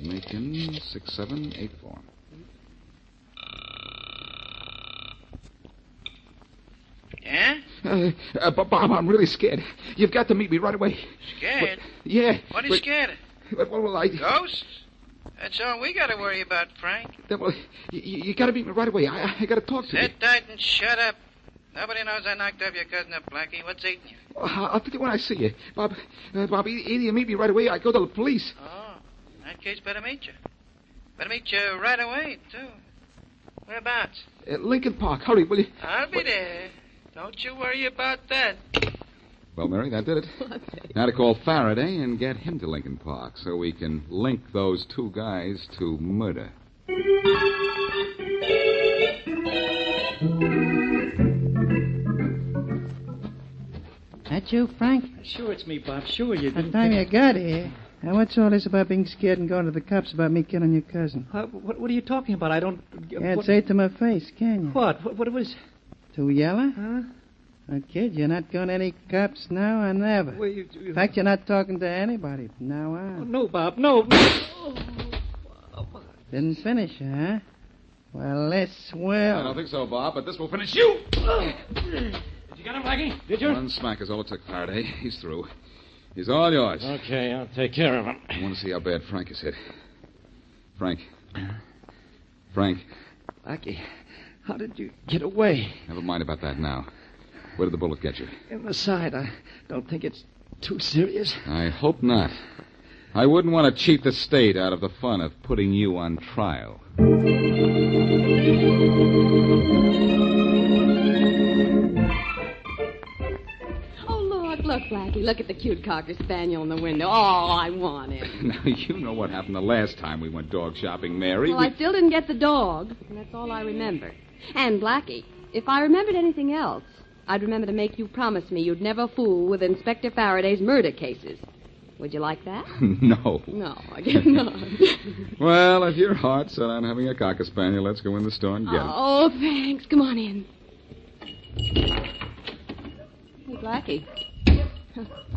Lincoln 6784. Yeah? Bob, I'm really scared. You've got to meet me right away. Scared? Yeah. What are you scared of? Well, Ghosts? That's all we got to worry about, Frank. Well, you got to meet me right away. I got to talk to you. Sit tight and shut up. Nobody knows I knocked up your cousin up, Blackie. What's eating you? I'll tell you when I see you. Bob, either you meet me right away or I go to the police. Oh, in that case, better meet you. Better meet you right away, too. Whereabouts? Lincoln Park. Hurry, will you? I'll be there. Don't you worry about that. Well, Mary, that did it. Now to call Faraday and get him to Lincoln Park so we can link those two guys to murder. That you, Frank? Sure, it's me, Bob. Sure, you By the didn't time think... you got here. Now, what's all this about being scared and going to the cops about me killing your cousin? What are you talking about? I don't... Can't say it to my face, can you? What was... Too yellow? Huh? Oh, kid, you're not going to any cops now or never. Well, In fact, you're not talking to anybody from now on. No, Bob, no. Didn't finish, huh? Well, this will. I don't think so, Bob, but this will finish you. Did you get him, Blackie? Did you? One smack is all it took, Faraday. He's through. He's all yours. Okay, I'll take care of him. I want to see how bad Frank is hit. Frank. Blackie, how did you get away? Never mind about that now. Where did the bullet get you? In the side. I don't think it's too serious. I hope not. I wouldn't want to cheat the state out of the fun of putting you on trial. Look, Blackie, look at the cute Cocker Spaniel in the window. Oh, I want him. Now, you know what happened the last time we went dog shopping, Mary. Well, I still didn't get the dog, and that's all I remember. And, Blackie, if I remembered anything else, I'd remember to make you promise me you'd never fool with Inspector Faraday's murder cases. Would you like that? No. No, I guess not. Well, if your heart's set on having a Cocker Spaniel, let's go in the store and get him. Oh, thanks. Come on in. Hey, Blackie.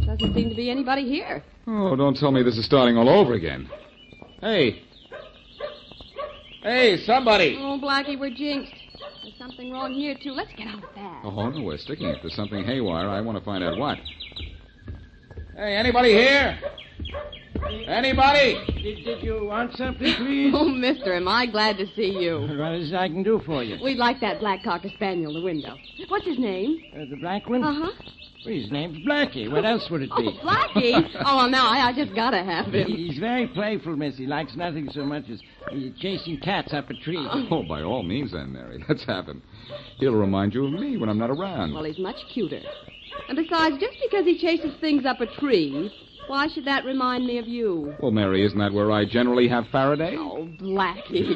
Doesn't seem to be anybody here. Oh, don't tell me this is starting all over again. Hey. Hey, somebody. Oh, Blackie, we're jinxed. There's something wrong here, too. Let's get out fast. Oh, no, we're sticking. If there's something haywire, I want to find out what. Hey, anybody here? Anybody? Did you want something, please? Oh, mister, am I glad to see you. What is it I can do for you? We'd like that black Cocker Spaniel in the window. What's his name? The black one? Uh-huh. Well, his name's Blackie. What else would it be? Oh, Blackie? Oh, no, I just gotta have him. He's very playful, miss. He likes nothing so much as chasing cats up a tree. Oh, by all means, then, Mary. Let's have him. He'll remind you of me when I'm not around. Well, he's much cuter. And besides, just because he chases things up a tree, why should that remind me of you? Well, Mary, isn't that where I generally have Faraday? Oh, Blackie.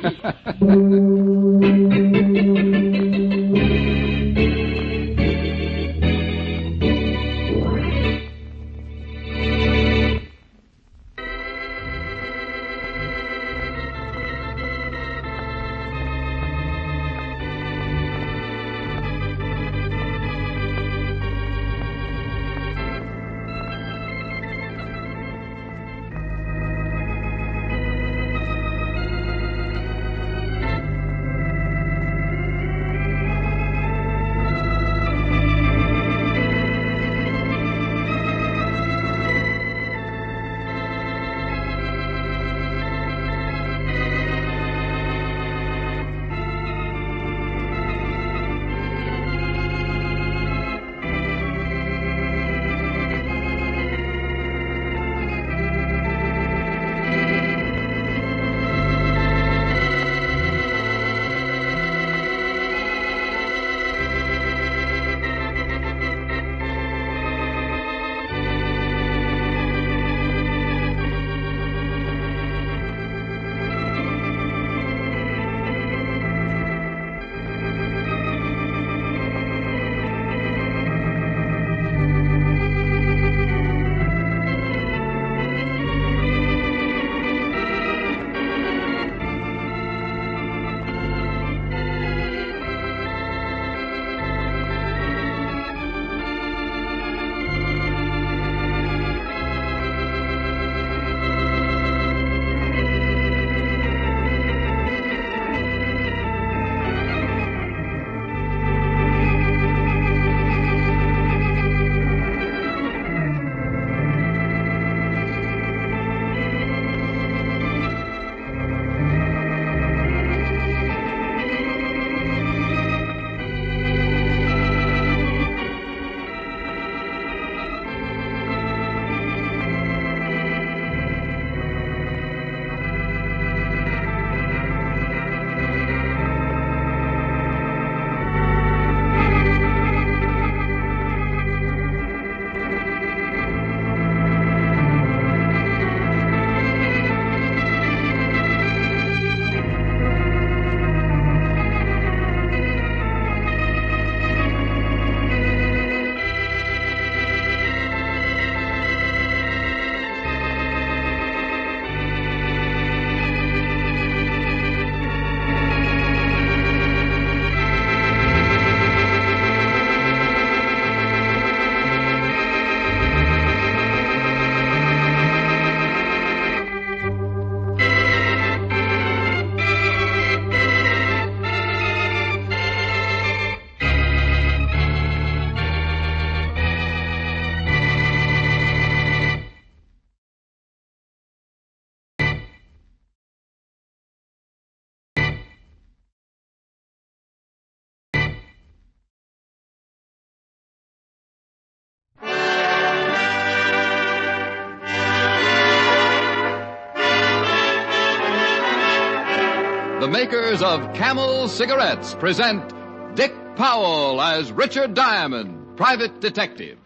makers of Camel cigarettes, present Dick Powell as Richard Diamond, private detective.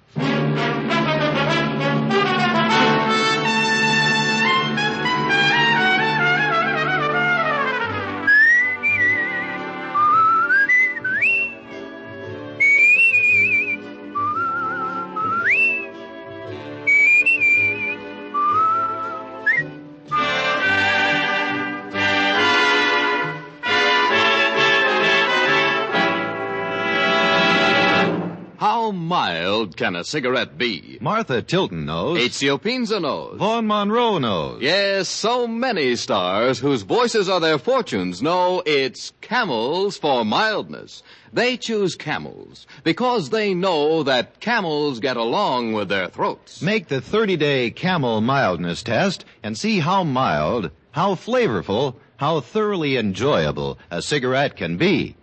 How mild can a cigarette be? Martha Tilton knows. Ezio Pinza knows. Vaughn Monroe knows. Yes, so many stars whose voices are their fortunes know it's Camels for mildness. They choose Camels because they know that camels get along with their throats. Make the 30-day Camel mildness test and see how mild, how flavorful, how thoroughly enjoyable a cigarette can be.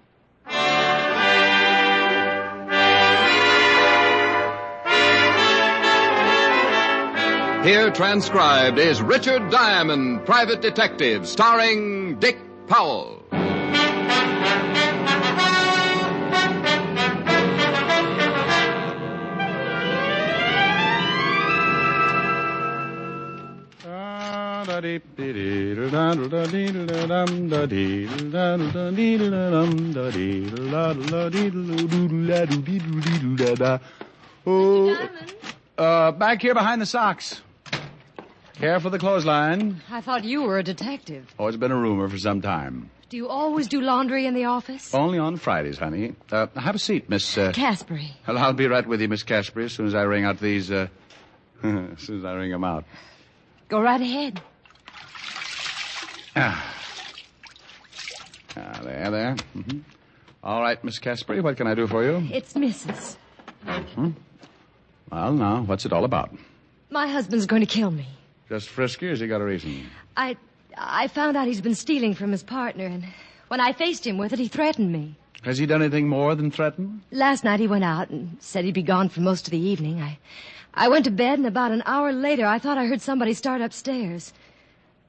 Here transcribed is Richard Diamond, private detective, starring Dick Powell. Back here behind the socks. Care for the clothesline. I thought you were a detective. Oh, it's been a rumor for some time. Do you always do laundry in the office? Only on Fridays, honey. Have a seat, Miss... CASPARY. Well, I'll be right with you, Miss CASPARY, as soon as I ring out these, as soon as I ring them out. Go right ahead. There. Mm-hmm. All right, Miss CASPARY, what can I do for you? It's Mrs. Well, now, what's it all about? My husband's going to kill me. Just frisky, or has he got a reason? I found out he's been stealing from his partner, and when I faced him with it, he threatened me. Has he done anything more than threaten? Last night he went out and said he'd be gone for most of the evening. I went to bed, and about an hour later, I thought I heard somebody start upstairs.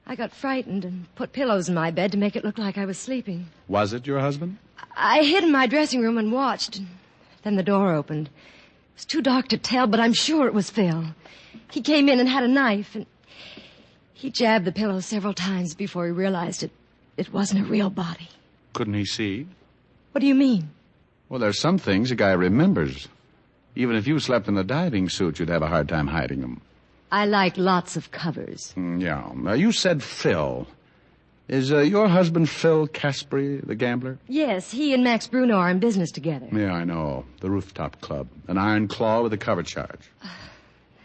I got frightened and put pillows in my bed to make it look like I was sleeping. Was it your husband? I hid in my dressing room and watched, and then the door opened. It was too dark to tell, but I'm sure it was Phil. He came in and had a knife, and he jabbed the pillow several times before he realized it wasn't a real body. Couldn't he see? What do you mean? Well, there's some things a guy remembers. Even if you slept in a diving suit, you'd have a hard time hiding them. I like lots of covers. Yeah. Now, you said Phil. Is your husband Phil CASPARY, the gambler? Yes, he and Max Bruno are in business together. Yeah, I know. The Rooftop Club. An iron claw with a cover charge.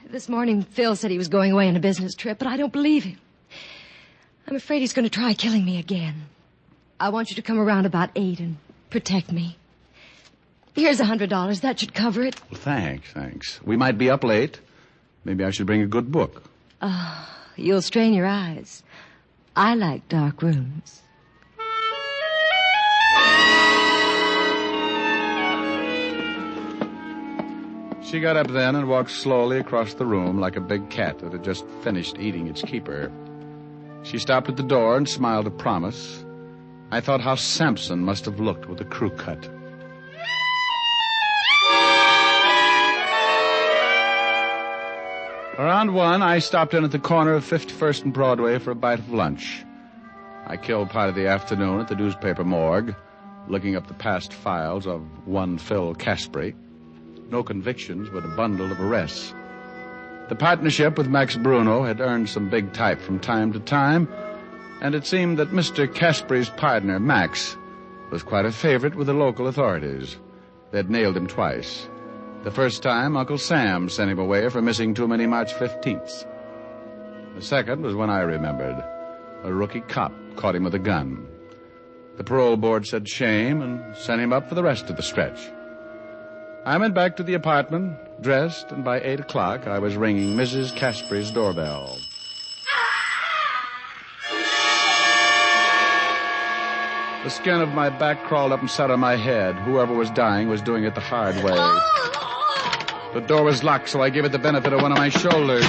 This morning, Phil said he was going away on a business trip, but I don't believe him. I'm afraid he's going to try killing me again. I want you to come around about 8 and protect me. Here's $100. That should cover it. Well, thanks. We might be up late. Maybe I should bring a good book. You'll strain your eyes. I like dark rooms. She got up then and walked slowly across the room like a big cat that had just finished eating its keeper. She stopped at the door and smiled a promise. I thought how Samson must have looked with a crew cut. Around 1, I stopped in at the corner of 51st and Broadway for a bite of lunch. I killed part of the afternoon at the newspaper morgue, looking up the past files of one Phil CASPARY. No convictions, but a bundle of arrests. The partnership with Max Bruno had earned some big type from time to time, and it seemed that Mr. CASPARY's partner, Max, was quite a favorite with the local authorities. They'd nailed him twice. The first time, Uncle Sam sent him away for missing too many March 15th. The second was when I remembered. A rookie cop caught him with a gun. The parole board said shame and sent him up for the rest of the stretch. I went back to the apartment, dressed, and by 8 o'clock I was ringing Mrs. CASPARY's doorbell. The skin of my back crawled up and sat on my head. Whoever was dying was doing it the hard way. The door was locked, so I gave it the benefit of one of my shoulders.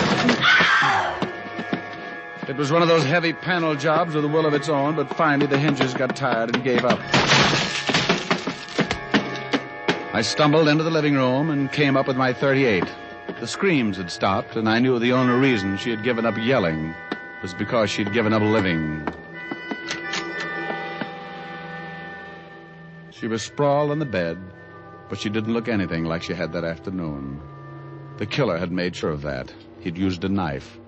It was one of those heavy panel jobs with a will of its own, but finally the hinges got tired and gave up. I stumbled into the living room and came up with my .38. The screams had stopped, and I knew the only reason she had given up yelling was because she'd given up living. She was sprawled on the bed, but she didn't look anything like she had that afternoon. The killer had made sure of that. He'd used a knife.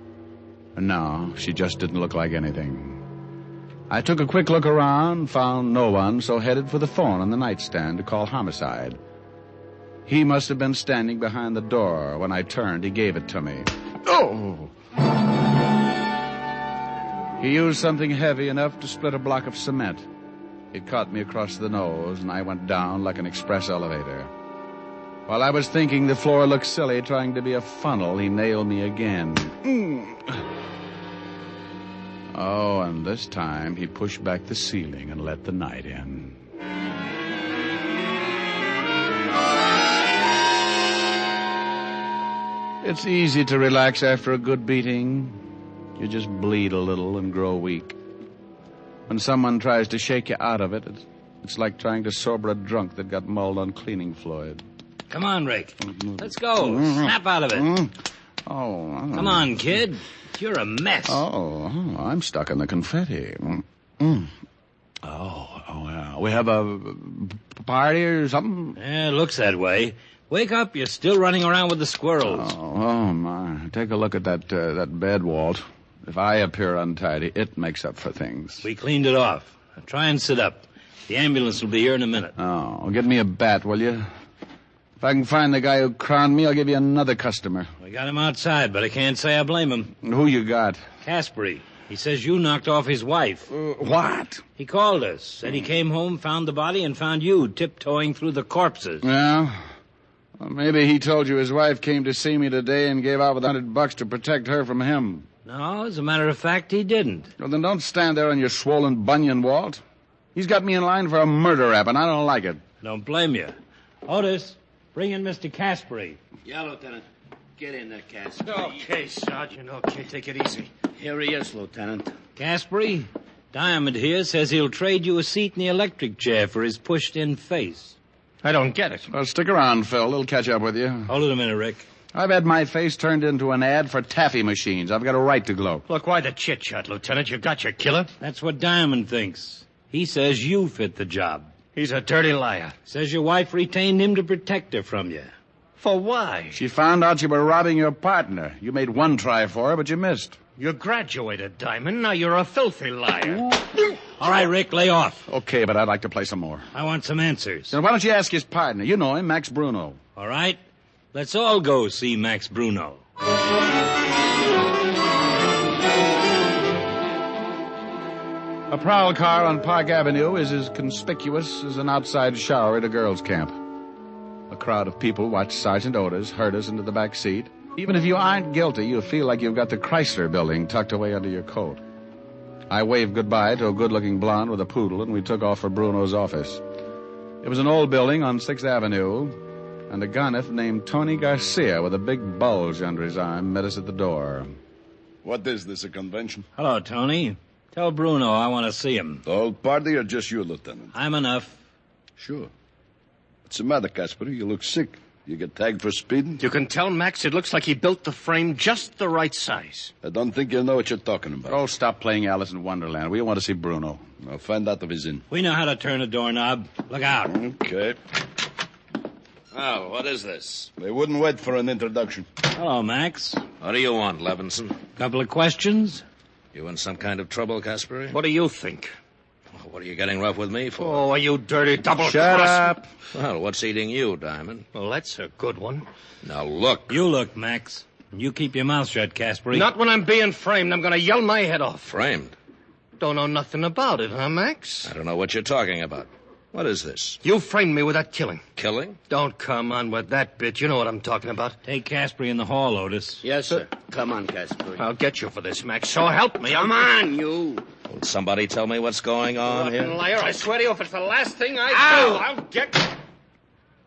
And now she just didn't look like anything. I took a quick look around, found no one, so headed for the phone on the nightstand to call homicide. He must have been standing behind the door. When I turned, he gave it to me. Oh! He used something heavy enough to split a block of cement. It caught me across the nose, and I went down like an express elevator. While I was thinking the floor looked silly trying to be a funnel, he nailed me again. Oh, and this time he pushed back the ceiling and let the night in. It's easy to relax after a good beating. You just bleed a little and grow weak. When someone tries to shake you out of it, it's like trying to sober a drunk that got mulled on cleaning fluid. Come on, Rick. Let's go. Snap out of it. Oh. Come on, kid. You're a mess. Oh, I'm stuck in the confetti. Yeah. We have a party or something? Yeah, it looks that way. Wake up, you're still running around with the squirrels. Oh, my. Take a look at that bed, Walt. If I appear untidy, it makes up for things. We cleaned it off. Now try and sit up. The ambulance will be here in a minute. Oh, get me a bat, will you? If I can find the guy who crowned me, I'll give you another customer. We got him outside, but I can't say I blame him. Who you got? CASPARY. He says you knocked off his wife. What? He called us. Said he came home, found the body, and found you tiptoeing through the corpses. Yeah? Well, maybe he told you his wife came to see me today and gave out with $100 to protect her from him. No, as a matter of fact, he didn't. Well, then don't stand there on your swollen bunion, Walt. He's got me in line for a murder rap, and I don't like it. Don't blame you. Otis, bring in Mr. CASPARY. Yeah, Lieutenant. Get in there, CASPARY. Okay, Sergeant. Okay, take it easy. Here he is, Lieutenant. CASPARY, Diamond here says he'll trade you a seat in the electric chair for his pushed-in face. I don't get it. Well, stick around, Phil. They'll catch up with you. Hold it a minute, Rick. I've had my face turned into an ad for taffy machines. I've got a right to gloat. Look, why the chit-chat, Lieutenant? You got your killer. That's what Diamond thinks. He says you fit the job. He's a dirty liar. Says your wife retained him to protect her from you. For why? She found out you were robbing your partner. You made one try for her, but you missed. You graduated, Diamond. Now you're a filthy liar. All right, Rick, lay off. Okay, but I'd like to play some more. I want some answers. Then why don't you ask his partner? You know him, Max Bruno. All right. Let's all go see Max Bruno. A prowl car on Park Avenue is as conspicuous as an outside shower at a girls' camp. A crowd of people watch Sergeant Otis herd us into the back seat. Even if you aren't guilty, you feel like you've got the Chrysler building tucked away under your coat. I waved goodbye to a good-looking blonde with a poodle, and we took off for Bruno's office. It was an old building on 6th Avenue, and a goneth named Tony Garcia with a big bulge under his arm met us at the door. What is this, a convention? Hello, Tony. Tell Bruno I want to see him. The whole party or just you, Lieutenant? I'm enough. Sure. What's the matter, CASPARY? You look sick. You get tagged for speeding? You can tell, Max, it looks like he built the frame just the right size. I don't think you know what you're talking about. Oh, stop playing Alice in Wonderland. We want to see Bruno. I'll find out if he's in. We know how to turn a doorknob. Look out. Okay. Oh, what is this? They wouldn't wait for an introduction. Hello, Max. What do you want, Levinson? Couple of questions? You in some kind of trouble, CASPARY? What do you think? What are you getting rough with me for? Oh, you dirty double-cross... Shut up. Well, what's eating you, Diamond? Well, that's a good one. Now, look. You look, Max. You keep your mouth shut, CASPARY. Not when I'm being framed. I'm going to yell my head off. Framed? Don't know nothing about it, huh, Max? I don't know what you're talking about. What is this? You framed me with that killing. Killing? Don't come on with that bit. You know what I'm talking about. Take CASPARY in the hall, Otis. Yes, sir. Come on, CASPARY. I'll get you for this, Max. So help me. Come on, you. Will somebody tell me what's going on here? Liar, I swear to you, if it's the last thing I do, I'll get...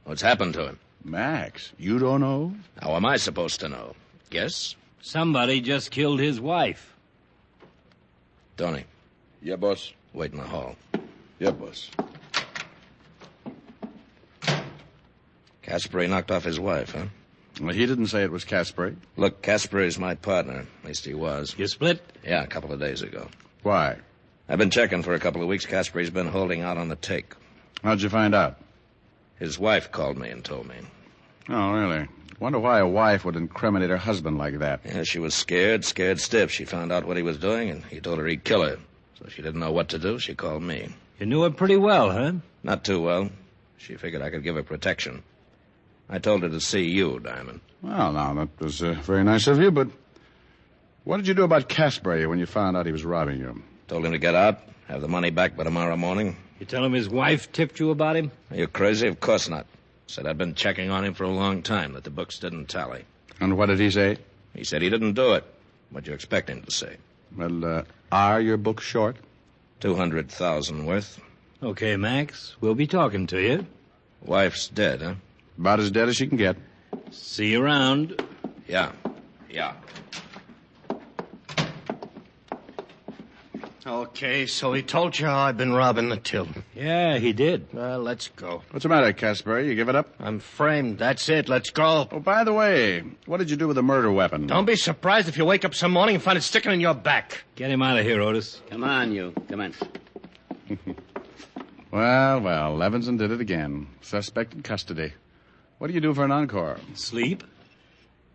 What's happened to him? Max, you don't know? How am I supposed to know? Guess? Somebody just killed his wife. Tony. Yeah, boss. Wait in the hall. Yeah, boss. CASPARY knocked off his wife, huh? Well, he didn't say it was CASPARY. Look, CASPARY's my partner. At least he was. You split? Yeah, a couple of days ago. Why? I've been checking for a couple of weeks. CASPARY's been holding out on the take. How'd you find out? His wife called me and told me. Oh, really? Wonder why a wife would incriminate her husband like that. Yeah, she was scared stiff. She found out what he was doing, and he told her he'd kill her. So she didn't know what to do. She called me. You knew her pretty well, huh? Not too well. She figured I could give her protection. I told her to see you, Diamond. Well, now, that was very nice of you, but what did you do about CASPARY when you found out he was robbing you? Told him to get out, have the money back by tomorrow morning. You tell him his wife tipped you about him? Are you crazy? Of course not. Said I'd been checking on him for a long time, that the books didn't tally. And what did he say? He said he didn't do it. What'd you expect him to say? Well, are your books short? 200,000 worth. Okay, Max. We'll be talking to you. Wife's dead, huh? About as dead as she can get. See you around. Yeah. Okay, so he told you how I've been robbing the till. Yeah, he did. Well, let's go. What's the matter, CASPARY? You give it up? I'm framed. That's it. Let's go. Oh, by the way, what did you do with the murder weapon? Don't be surprised if you wake up some morning and find it sticking in your back. Get him out of here, Otis. Come on, you. Come on. Well, Levinson did it again. Suspect in custody. What do you do for an encore? Sleep?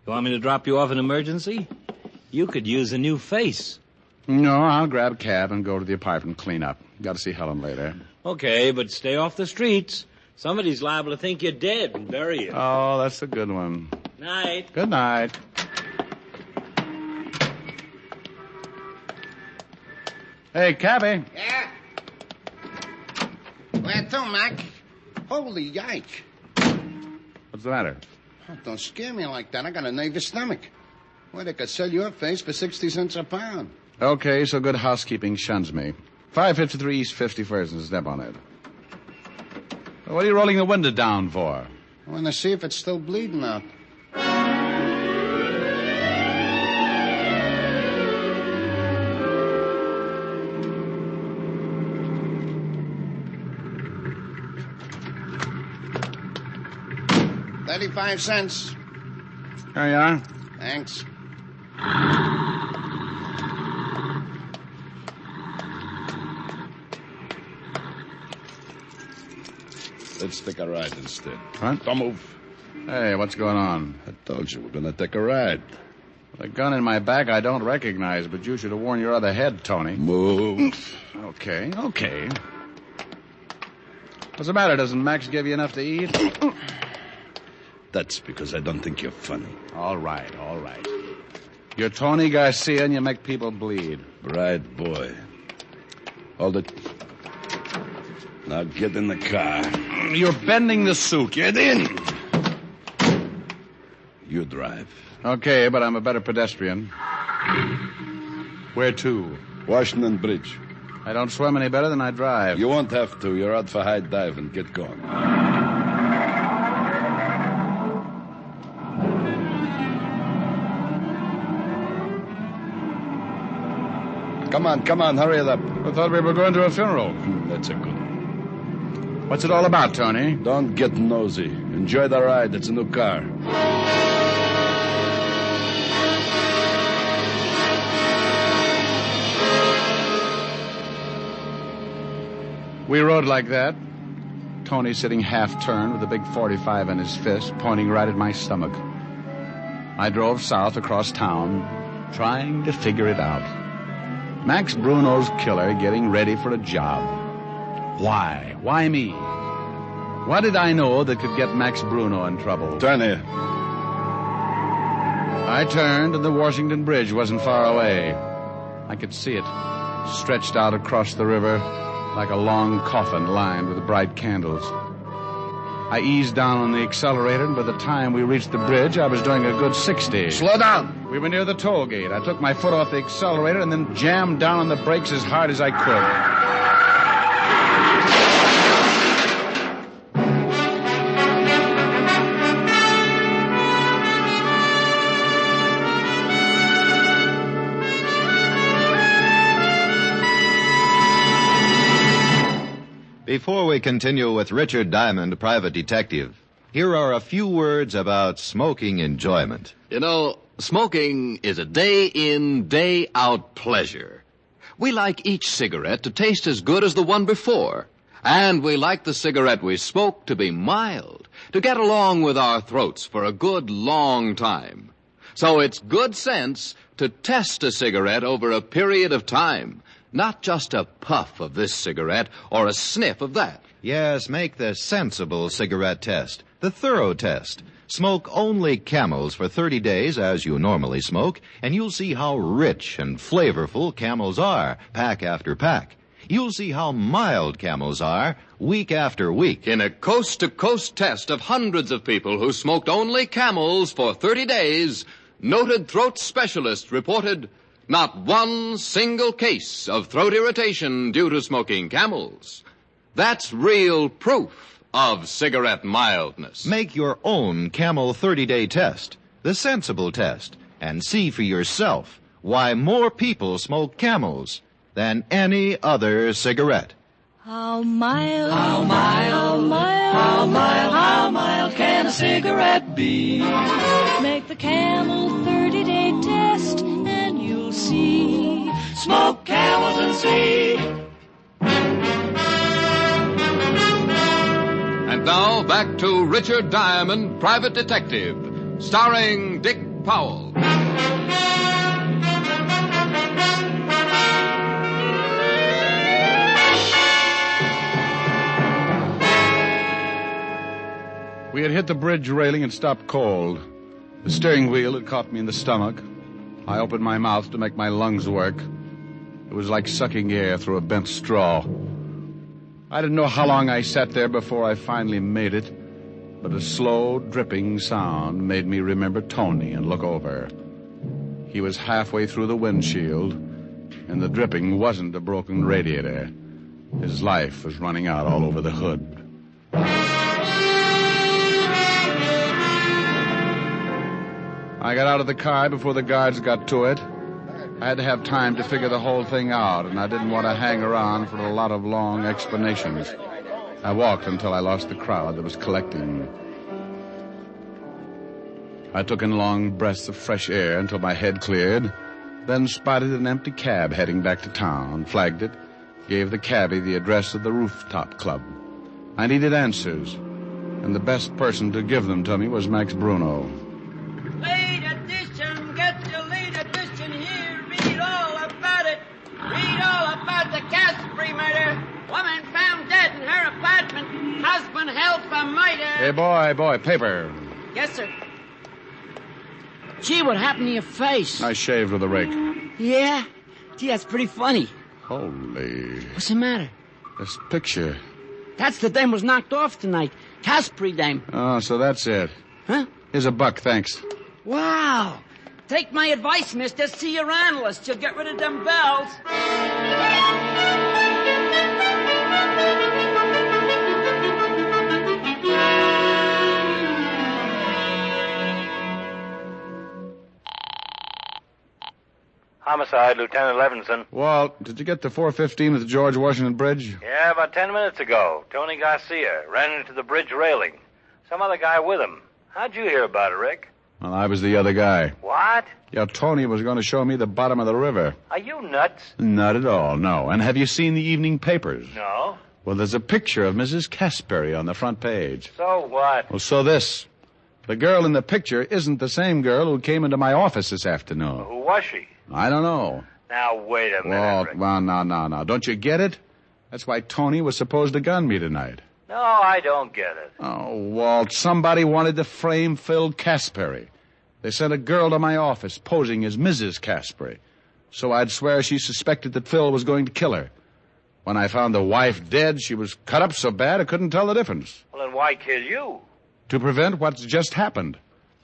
You want me to drop you off in emergency? You could use a new face. No, I'll grab a cab and go to the apartment and clean up. Got to see Helen later. Okay, but stay off the streets. Somebody's liable to think you're dead and bury you. Oh, that's a good one. Night. Good night. Hey, cabby. Yeah? Where to, Mac? Holy yike. What's the matter? Oh, don't scare me like that. I got a nervous stomach. Why, they could sell your face for 60 cents a pound. Okay, so good housekeeping shuns me. 553 East 51st and step on it. What are you rolling the window down for? I want to see if it's still bleeding out. $0.35. There you are. Thanks. Let's take a ride instead. What? Don't move. Hey, what's going on? I told you we're going to take a ride. The gun in my back I don't recognize, but you should have worn your other head, Tony. Move. Okay. What's the matter? Doesn't Max give you enough to eat? That's because I don't think you're funny. All right. You're Tony Garcia and you make people bleed. Right, boy. Hold it. Now get in the car. You're bending the suit. Get in. You drive. Okay, but I'm a better pedestrian. Where to? Washington Bridge. I don't swim any better than I drive. You won't have to. You're out for high diving. Get going. Come on, hurry it up. I thought we were going to a funeral. That's a good one. What's it all about, Tony? Don't get nosy. Enjoy the ride. It's a new car. We rode like that. Tony sitting half-turned with a big .45 in his fist, pointing right at my stomach. I drove south across town, trying to figure it out. Max Bruno's killer getting ready for a job. Why? Why me? What did I know that could get Max Bruno in trouble? Turn here. I turned, and the Washington Bridge wasn't far away. I could see it, stretched out across the river like a long coffin lined with bright candles. I eased down on the accelerator, and by the time we reached the bridge, I was doing a good 60. Slow down. We were near the toll gate. I took my foot off the accelerator and then jammed down on the brakes as hard as I could. we continue with Richard Diamond, private detective, here are a few words about smoking enjoyment. You know, smoking is a day-in, day-out pleasure. We like each cigarette to taste as good as the one before. And we like the cigarette we smoke to be mild, to get along with our throats for a good long time. So it's good sense to test a cigarette over a period of time, not just a puff of this cigarette or a sniff of that. Yes, make the sensible cigarette test, the thorough test. Smoke only Camels for 30 days as you normally smoke, and you'll see how rich and flavorful Camels are, pack after pack. You'll see how mild Camels are, week after week. In a coast-to-coast test of hundreds of people who smoked only Camels for 30 days, noted throat specialists reported not one single case of throat irritation due to smoking Camels. That's real proof of cigarette mildness. Make your own Camel 30-day test, the sensible test, and see for yourself why more people smoke Camels than any other cigarette. How mild, how mild, how mild, how mild can a cigarette be? Make the Camel 30-day test and you'll see. Smoke Camels and see. And now back to Richard Diamond, private detective, starring Dick Powell. We had hit the bridge railing and stopped cold. The steering wheel had caught me in the stomach. I opened my mouth to make my lungs work. It was like sucking air through a bent straw. I didn't know how long I sat there before I finally made it, but a slow, dripping sound made me remember Tony and look over. He was halfway through the windshield, and the dripping wasn't a broken radiator. His life was running out all over the hood. I got out of the car before the guards got to it. I had to have time to figure the whole thing out, and I didn't want to hang around for a lot of long explanations. I walked until I lost the crowd that was collecting. I took in long breaths of fresh air until my head cleared, then spotted an empty cab heading back to town, flagged it, gave the cabbie the address of the rooftop club. I needed answers, and the best person to give them to me was Max Bruno. Late edition, get your late edition here. Read all about it. Read all about the CASPARY murder. Woman found dead in her apartment. Husband held for murder. Hey, boy, paper. Yes, sir. Gee, what happened to your face? I shaved with a rake. Yeah? Gee, that's pretty funny. Holy. What's the matter? This picture. That's the dame was knocked off tonight. CASPARY dame. Oh, so that's it. Huh? Here's $1, thanks. Wow. Take my advice, mister. See your analyst. You'll get rid of them bells. Homicide, Lieutenant Levinson. Walt, did you get to 415 at the George Washington Bridge? Yeah, about 10 minutes ago. Tony Garcia ran into the bridge railing. Some other guy with him. How'd you hear about it, Rick? Well, I was the other guy. What? Yeah, Tony was going to show me the bottom of the river. Are you nuts? Not at all, no. And have you seen the evening papers? No. Well, there's a picture of Mrs. CASPARY on the front page. So what? Well, so this. The girl in the picture isn't the same girl who came into my office this afternoon. Who was she? I don't know. Now, wait a minute, Walt, Rick. well, no. Don't you get it? That's why Tony was supposed to gun me tonight. No, I don't get it. Oh, Walt, somebody wanted to frame Phil CASPARY. They sent a girl to my office posing as Mrs. CASPARY, so I'd swear she suspected that Phil was going to kill her. When I found the wife dead, she was cut up so bad I couldn't tell the difference. Well, then why kill you? To prevent what's just happened.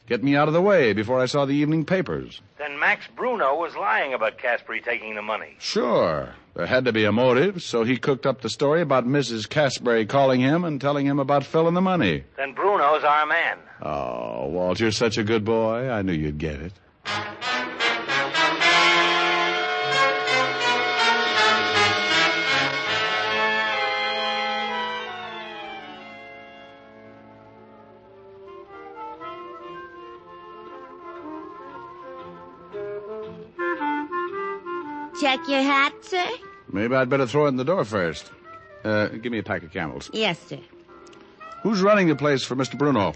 Get me out of the way before I saw the evening papers. Then Max Bruno was lying about CASPARY taking the money. Sure. There had to be a motive, so he cooked up the story about Mrs. CASPARY calling him and telling him about Phil and the money. Then Bruno's our man. Oh, Walt, you're such a good boy. I knew you'd get it. check your hat, sir? Maybe I'd better throw it in the door first. Give me a pack of Camels. Yes, sir. Who's running the place for Mr. Bruno?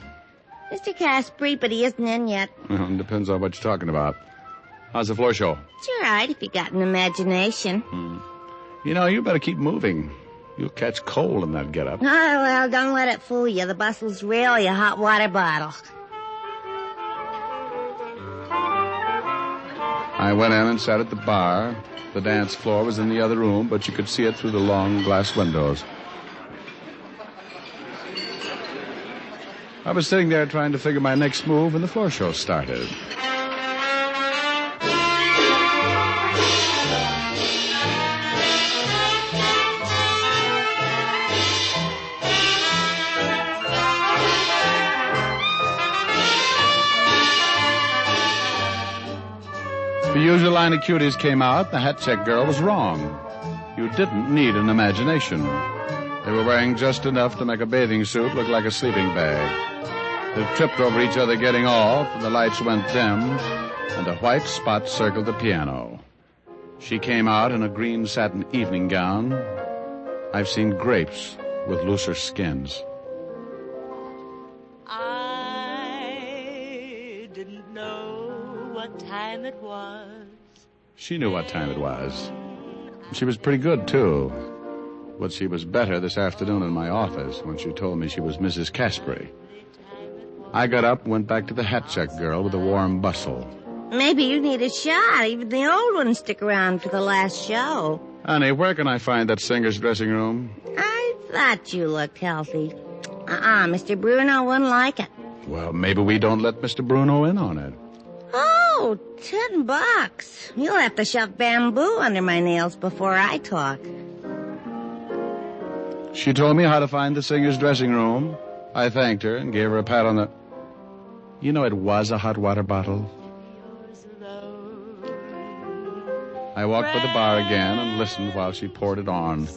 Mr. CASPARY, but he isn't in yet. Depends on what you're talking about. How's the floor show? It's all right if you got an imagination. You know, you better keep moving. You'll catch cold in that getup. Oh, well, don't let it fool you. The bustle's really a hot water bottle. I went in and sat at the bar. The dance floor was in the other room, but you could see it through the long glass windows. I was sitting there trying to figure my next move when the floor show started. The usual line of cuties came out. The hat check girl was wrong. You didn't need an imagination. They were wearing just enough to make a bathing suit look like a sleeping bag. They tripped over each other getting off, and the lights went dim, and a white spot circled the piano. She came out in a green satin evening gown. I've seen grapes with looser skins. I didn't know what time it was. She knew what time it was. She was pretty good, too. But she was better this afternoon in my office when she told me she was Mrs. CASPARY. I got up and went back to the hat check girl with a warm bustle. Maybe you need a shot. Even the old ones stick around for the last show. Honey, where can I find that singer's dressing room? I thought you looked healthy. Mr. Bruno wouldn't like it. Well, maybe we don't let Mr. Bruno in on it. Oh, $10. You'll have to shove bamboo under my nails before I talk. She told me how to find the singer's dressing room. I thanked her and gave her a pat on the... You know, it was a hot water bottle. I walked by the bar again and listened while she poured it on.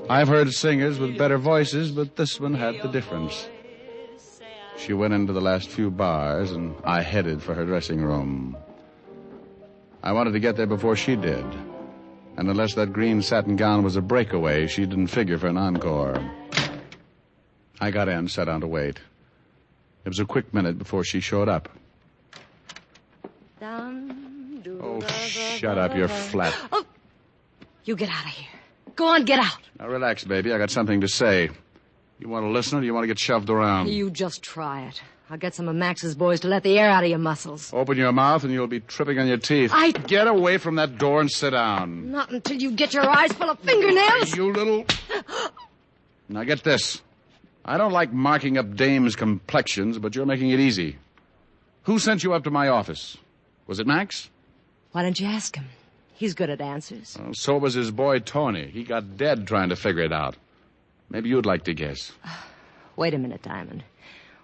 I've heard singers with better voices, but this one had the difference. She went into the last few bars, and I headed for her dressing room. I wanted to get there before she did. And unless that green satin gown was a breakaway, she didn't figure for an encore. I got in, sat down to wait. It was a quick minute before she showed up. Oh, shut up, you're flat. Oh, you get out of here. Go on, get out. Now, relax, baby. I got something to say. You want to listen or do you want to get shoved around? You just try it. I'll get some of Max's boys to let the air out of your muscles. Open your mouth and you'll be tripping on your teeth. Get away from that door and sit down. Not until you get your eyes full of fingernails. You little... Now get this. I don't like marking up dames' complexions, but you're making it easy. Who sent you up to my office? Was it Max? Why don't you ask him? He's good at answers. Oh, so was his boy, Tony. He got dead trying to figure it out. Maybe you'd like to guess. Wait a minute, Diamond.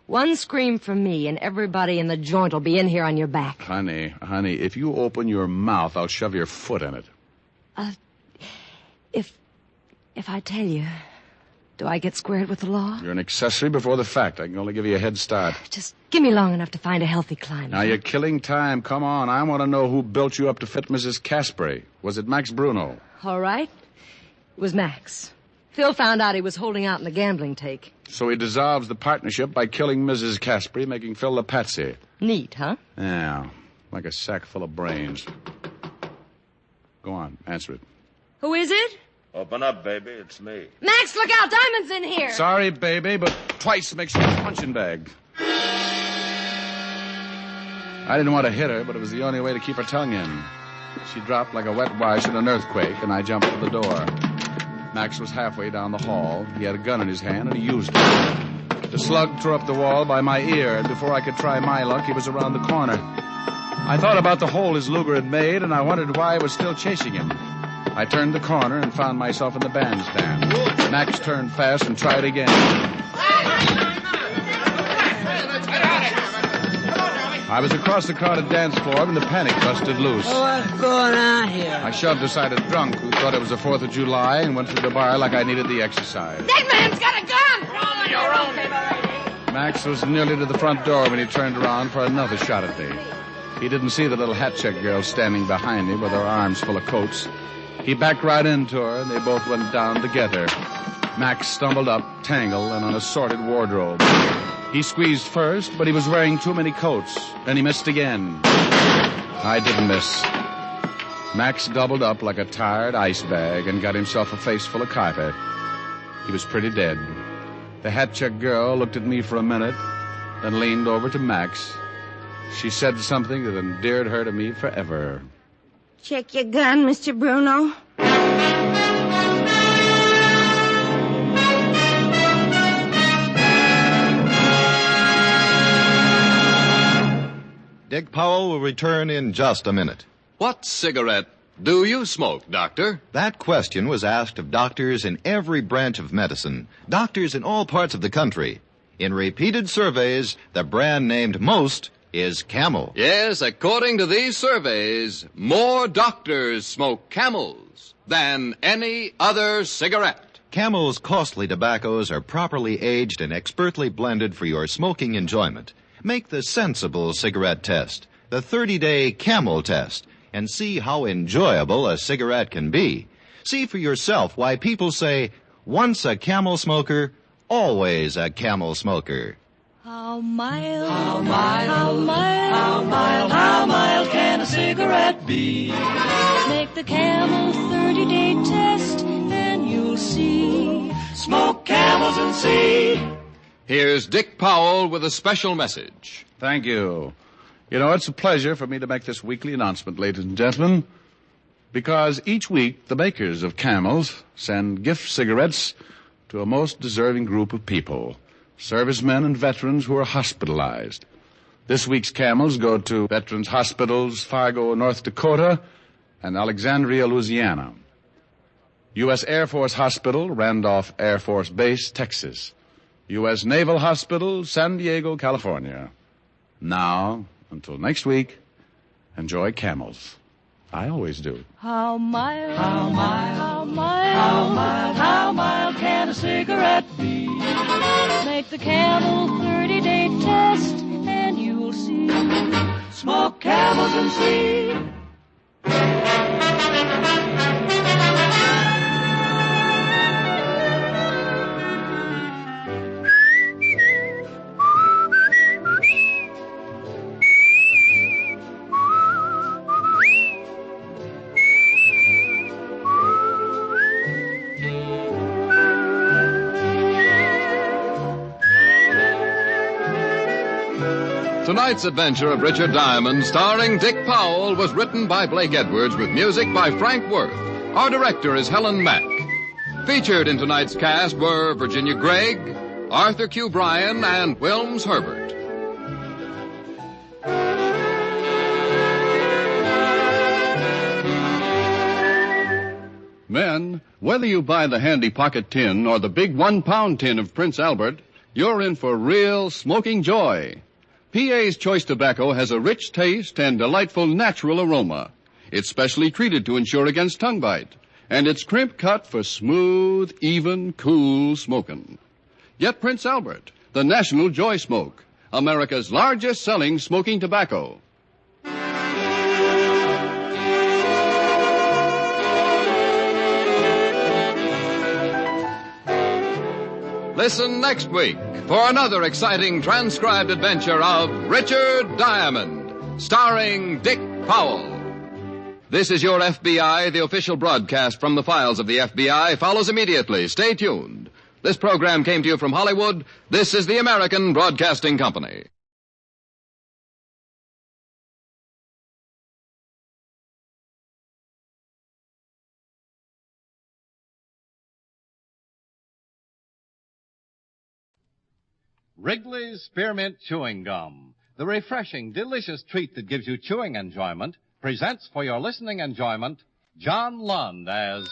One scream from me and everybody in the joint will be in here on your back. Honey, if you open your mouth, I'll shove your foot in it. If I tell you, do I get squared with the law? You're an accessory before the fact. I can only give you a head start. Just give me long enough to find a healthy climate. Now, you're killing time. Come on. I want to know who built you up to fit Mrs. CASPARY. Was it Max Bruno? All right. It was Max. Phil found out he was holding out in the gambling take. So he dissolves the partnership by killing Mrs. CASPARY, making Phil the patsy. Neat, huh? Yeah, like a sack full of brains. Go on, answer it. Who is it? Open up, baby. It's me. Max, look out! Diamond's in here! Sorry, baby, but twice makes you a punching bag. I didn't want to hit her, but it was the only way to keep her tongue in. She dropped like a wet wash in an earthquake, and I jumped for the door. Max was halfway down the hall. He had a gun in his hand, and he used it. The slug tore up the wall by my ear, and before I could try my luck, he was around the corner. I thought about the hole his Luger had made, and I wondered why I was still chasing him. I turned the corner and found myself in the bandstand. Max turned fast and tried again. I was across the crowded dance floor when the panic busted loose. What's going on here? I shoved aside a drunk who thought it was the 4th of July and went through the bar like I needed the exercise. That man's got a gun! Your own, Max was nearly to the front door when he turned around for another shot at me. He didn't see the little hat-check girl standing behind me with her arms full of coats. He backed right into her, and they both went down together. Max stumbled up, tangled, and an assorted wardrobe. He squeezed first, but he was wearing too many coats, and he missed again. I didn't miss. Max doubled up like a tired ice bag and got himself a face full of carpet. He was pretty dead. The hat-check girl looked at me for a minute, then leaned over to Max. She said something that endeared her to me forever. Check your gun, Mr. Bruno. Dick Powell will return in just a minute. What cigarette do you smoke, Doctor? That question was asked of doctors in every branch of medicine, doctors in all parts of the country. In repeated surveys, the brand named most is Camel. Yes, according to these surveys, more doctors smoke Camels than any other cigarette. Camel's costly tobaccos are properly aged and expertly blended for your smoking enjoyment. Make the sensible cigarette test, the 30-day Camel test, and see how enjoyable a cigarette can be. See for yourself why people say, once a Camel smoker, always a Camel smoker. How mild, how mild, how mild, how mild, how mild can a cigarette be? Make the Camel 30-day test, and you'll see. Smoke Camels and see. Here's Dick Powell with a special message. Thank you. You know, it's a pleasure for me to make this weekly announcement, ladies and gentlemen, because each week the makers of Camels send gift cigarettes to a most deserving group of people, servicemen and veterans who are hospitalized. This week's Camels go to Veterans Hospitals, Fargo, North Dakota, and Alexandria, Louisiana. U.S. Air Force Hospital, Randolph Air Force Base, Texas. U.S. Naval Hospital, San Diego, California. Now, until next week, enjoy Camels. I always do. How mild, how mild, how mild, how mild, how mild can a cigarette be? Make the Camel 30-day test, and you'll see. Smoke Camels and see. Tonight's adventure of Richard Diamond, starring Dick Powell, was written by Blake Edwards with music by Frank Worth. Our director is Helen Mack. Featured in tonight's cast were Virginia Gregg, Arthur Q. Bryan, and Wilms Herbert. Men, whether you buy the handy pocket tin or the big 1-pound tin of Prince Albert, you're in for real smoking joy. PA's Choice Tobacco has a rich taste and delightful natural aroma. It's specially treated to ensure against tongue bite, and it's crimp cut for smooth, even, cool smoking. Get Prince Albert, the National Joy Smoke, America's largest selling smoking tobacco. Listen next week for another exciting transcribed adventure of Richard Diamond, starring Dick Powell. This is Your FBI. The official broadcast from the files of the FBI follows immediately. Stay tuned. This program came to you from Hollywood. This is the American Broadcasting Company. Wrigley's Spearmint Chewing Gum, the refreshing, delicious treat that gives you chewing enjoyment, presents for your listening enjoyment John Lund as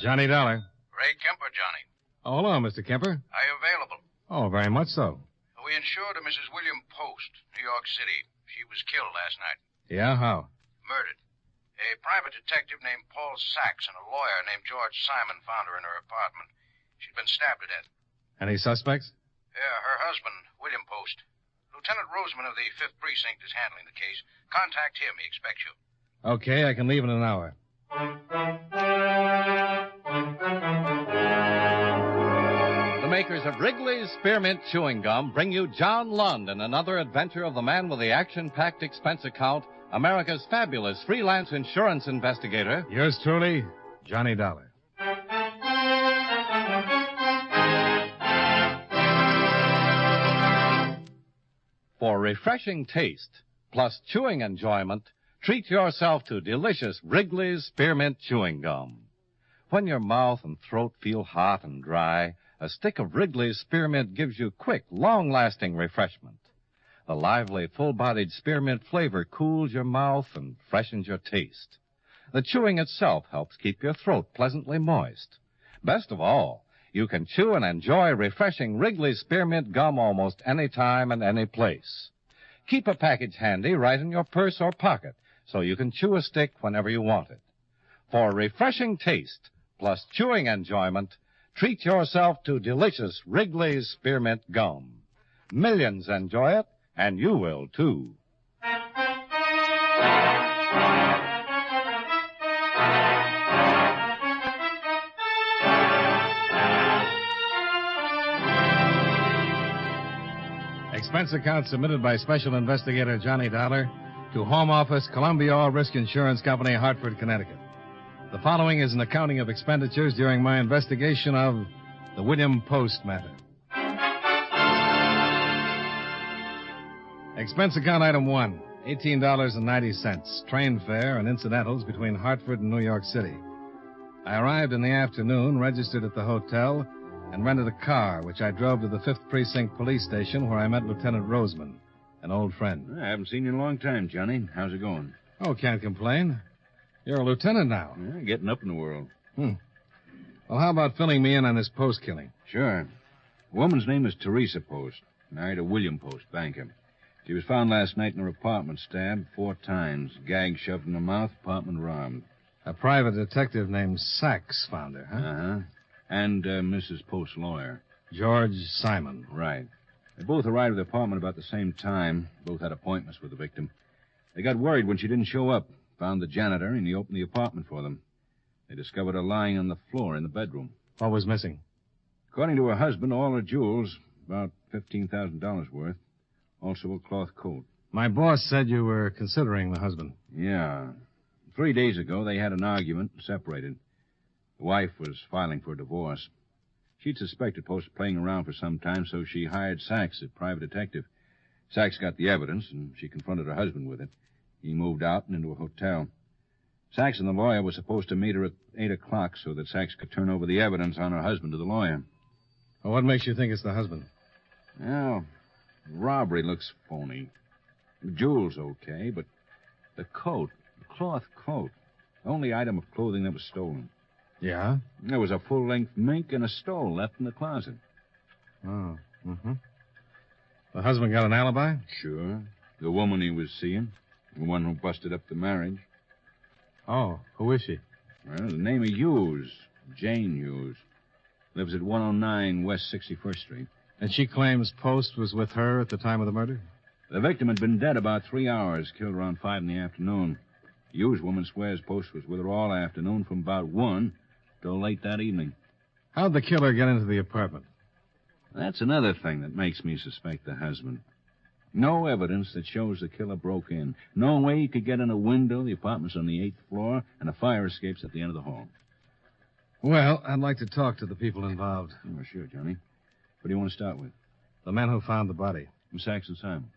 Johnny Dollar. Ray Kemper, Johnny. Oh, hello, Mr. Kemper. Are you available? Oh, very much so. We insured a Mrs. William Post, New York City. She was killed last night. Yeah, how? Murdered. A private detective named Paul Sachs and a lawyer named George Simon found her in her apartment. She'd been stabbed to death. Any suspects? Yeah, her husband, William Post. Lieutenant Roseman of the 5th Precinct is handling the case. Contact him. He expects you. Okay, I can leave in an hour. The makers of Wrigley's Spearmint Chewing Gum bring you John Lund in another adventure of the man with the action-packed expense account, America's fabulous freelance insurance investigator. Yours truly, Johnny Dollar. For refreshing taste, plus chewing enjoyment, treat yourself to delicious Wrigley's Spearmint Chewing Gum. When your mouth and throat feel hot and dry, a stick of Wrigley's Spearmint gives you quick, long-lasting refreshment. The lively, full-bodied spearmint flavor cools your mouth and freshens your taste. The chewing itself helps keep your throat pleasantly moist. Best of all, you can chew and enjoy refreshing Wrigley's Spearmint Gum almost any time and any place. Keep a package handy right in your purse or pocket so you can chew a stick whenever you want it. For refreshing taste plus chewing enjoyment, treat yourself to delicious Wrigley's Spearmint Gum. Millions enjoy it, and you will, too. Expense account submitted by Special Investigator Johnny Dollar to Home Office, Columbia All Risk Insurance Company, Hartford, Connecticut. The following is an accounting of expenditures during my investigation of the William Post matter. Expense account item 1, $18.90, train fare and incidentals between Hartford and New York City. I arrived in the afternoon, registered at the hotel, and rented a car, which I drove to the 5th Precinct Police Station, where I met Lieutenant Roseman, an old friend. I haven't seen you in a long time, Johnny. How's it going? Oh, can't complain. You're a lieutenant now. Yeah, getting up in the world. Well, how about filling me in on this Post killing? Sure. The woman's name is Teresa Post. Married to William Post, banker. She was found last night in her apartment, stabbed 4 times. Gag shoved in the mouth, apartment robbed. A private detective named Sachs found her, huh? Uh-huh. And Mrs. Post's lawyer. George Simon. Right. They both arrived at the apartment about the same time. Both had appointments with the victim. They got worried when she didn't show up. Found the janitor, and he opened the apartment for them. They discovered her lying on the floor in the bedroom. What was missing? According to her husband, all her jewels, about $15,000 worth. Also a cloth coat. My boss said you were considering the husband. Yeah. 3 days ago, they had an argument and separated. The wife was filing for a divorce. She'd suspected Post playing around for some time, so she hired Sachs, a private detective. Sachs got the evidence, and she confronted her husband with it. He moved out and into a hotel. Sachs and the lawyer were supposed to meet her at 8 o'clock so that Sachs could turn over the evidence on her husband to the lawyer. Well, what makes you think it's the husband? Well, the robbery looks phony. The jewels okay, but the coat, the cloth coat, the only item of clothing that was stolen. Yeah? There was a full-length mink and a stole left in the closet. Oh, mm-hmm. The husband got an alibi? Sure. The woman he was seeing. The one who busted up the marriage. Oh, who is she? Well, the name of Hughes. Jane Hughes. Lives at 109 West 61st Street. And she claims Post was with her at the time of the murder? The victim had been dead about 3 hours, killed around 5 in the afternoon. Hughes' woman swears Post was with her all afternoon from about 1 till late that evening. How'd the killer get into the apartment? That's another thing that makes me suspect the husband. No evidence that shows the killer broke in. No way he could get in a window. The apartment's on the 8th floor, and a fire escape's at the end of the hall. Well, I'd like to talk to the people involved. Oh, sure, Johnny. What do you want to start with? The men who found the body. Sachs and Simon.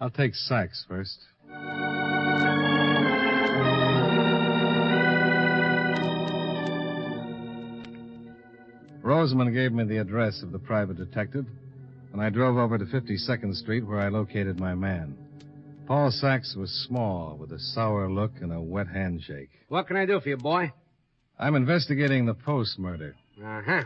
I'll take Sachs first. Roseman gave me the address of the private detective, and I drove over to 52nd Street where I located my man. Paul Sachs was small, with a sour look and a wet handshake. What can I do for you, boy? I'm investigating the Post murder. Uh-huh.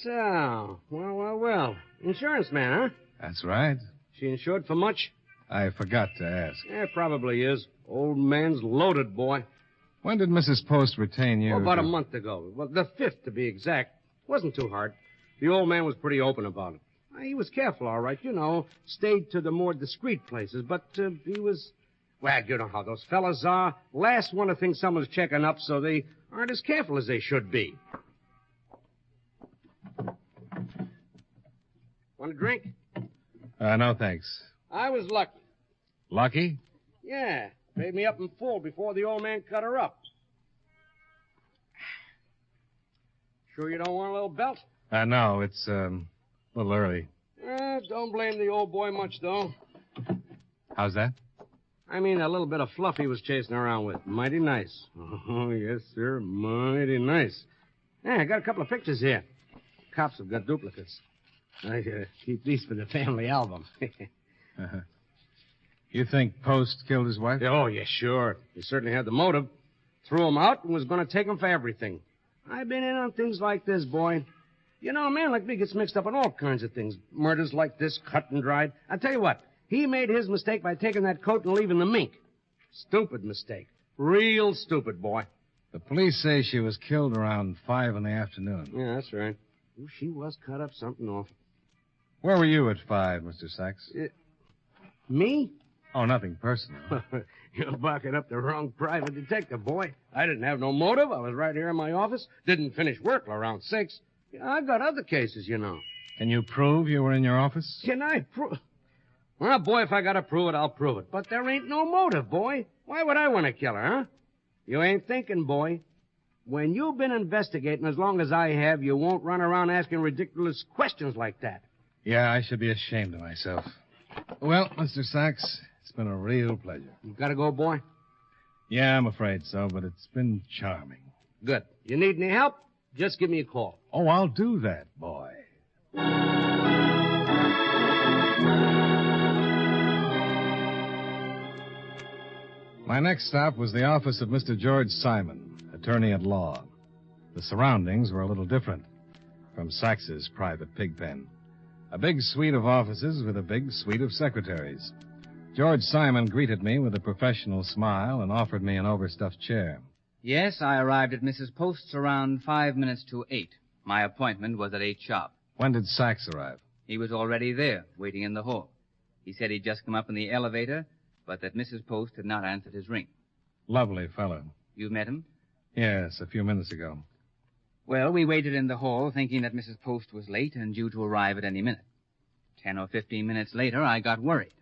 So, well. Insurance man, huh? That's right. She insured for much? I forgot to ask. Yeah, probably is. Old man's loaded, boy. When did Mrs. Post retain you? Oh, about a month ago. Well, the 5th, to be exact. Wasn't too hard. The old man was pretty open about it. He was careful, all right, stayed to the more discreet places, but he was... Well, you know how those fellas are. Last one to think someone's checking up, so they aren't as careful as they should be. Want a drink? No, thanks. I was lucky. Lucky? Yeah. Paid me up in full before the old man cut her up. Sure you don't want a little belt? No, it's a little early. Don't blame the old boy much, though. How's that? I mean, a little bit of fluff he was chasing around with. Mighty nice. Oh, yes, sir. Mighty nice. Yeah, I got a couple of pictures here. Cops have got duplicates. I keep these for the family album. You think Post killed his wife? Oh, yeah, sure. He certainly had the motive. Threw him out and was going to take him for everything. I've been in on things like this, boy. A man like me gets mixed up in all kinds of things. Murders like this, cut and dried. I tell you what. He made his mistake by taking that coat and leaving the mink. Stupid mistake. Real stupid, boy. The police say she was killed around 5 in the afternoon. Yeah, that's right. Oh, she was cut up something awful. Where were you at 5, Mr. Sachs? Me? Oh, nothing personal. You're barking up the wrong private detective, boy. I didn't have no motive. I was right here in my office. Didn't finish work till around 6. I've got other cases, Can you prove you were in your office? Can I prove... Well, boy, if I gotta prove it, I'll prove it. But there ain't no motive, boy. Why would I want to kill her, huh? You ain't thinking, boy. When you've been investigating as long as I have, you won't run around asking ridiculous questions like that. Yeah, I should be ashamed of myself. Well, Mr. Sachs, it's been a real pleasure. You gotta go, boy? Yeah, I'm afraid so, but it's been charming. Good. You need any help? Just give me a call. Oh, I'll do that, boy. My next stop was the office of Mr. George Simon, attorney at law. The surroundings were a little different from Sachs's private pig pen. A big suite of offices with a big suite of secretaries. George Simon greeted me with a professional smile and offered me an overstuffed chair. Yes, I arrived at Mrs. Post's around 5 minutes to 8. My appointment was at 8 sharp. When did Sachs arrive? He was already there, waiting in the hall. He said he'd just come up in the elevator, but that Mrs. Post had not answered his ring. Lovely fellow. You met him? Yes, a few minutes ago. Well, we waited in the hall, thinking that Mrs. Post was late and due to arrive at any minute. 10 or 15 minutes later, I got worried.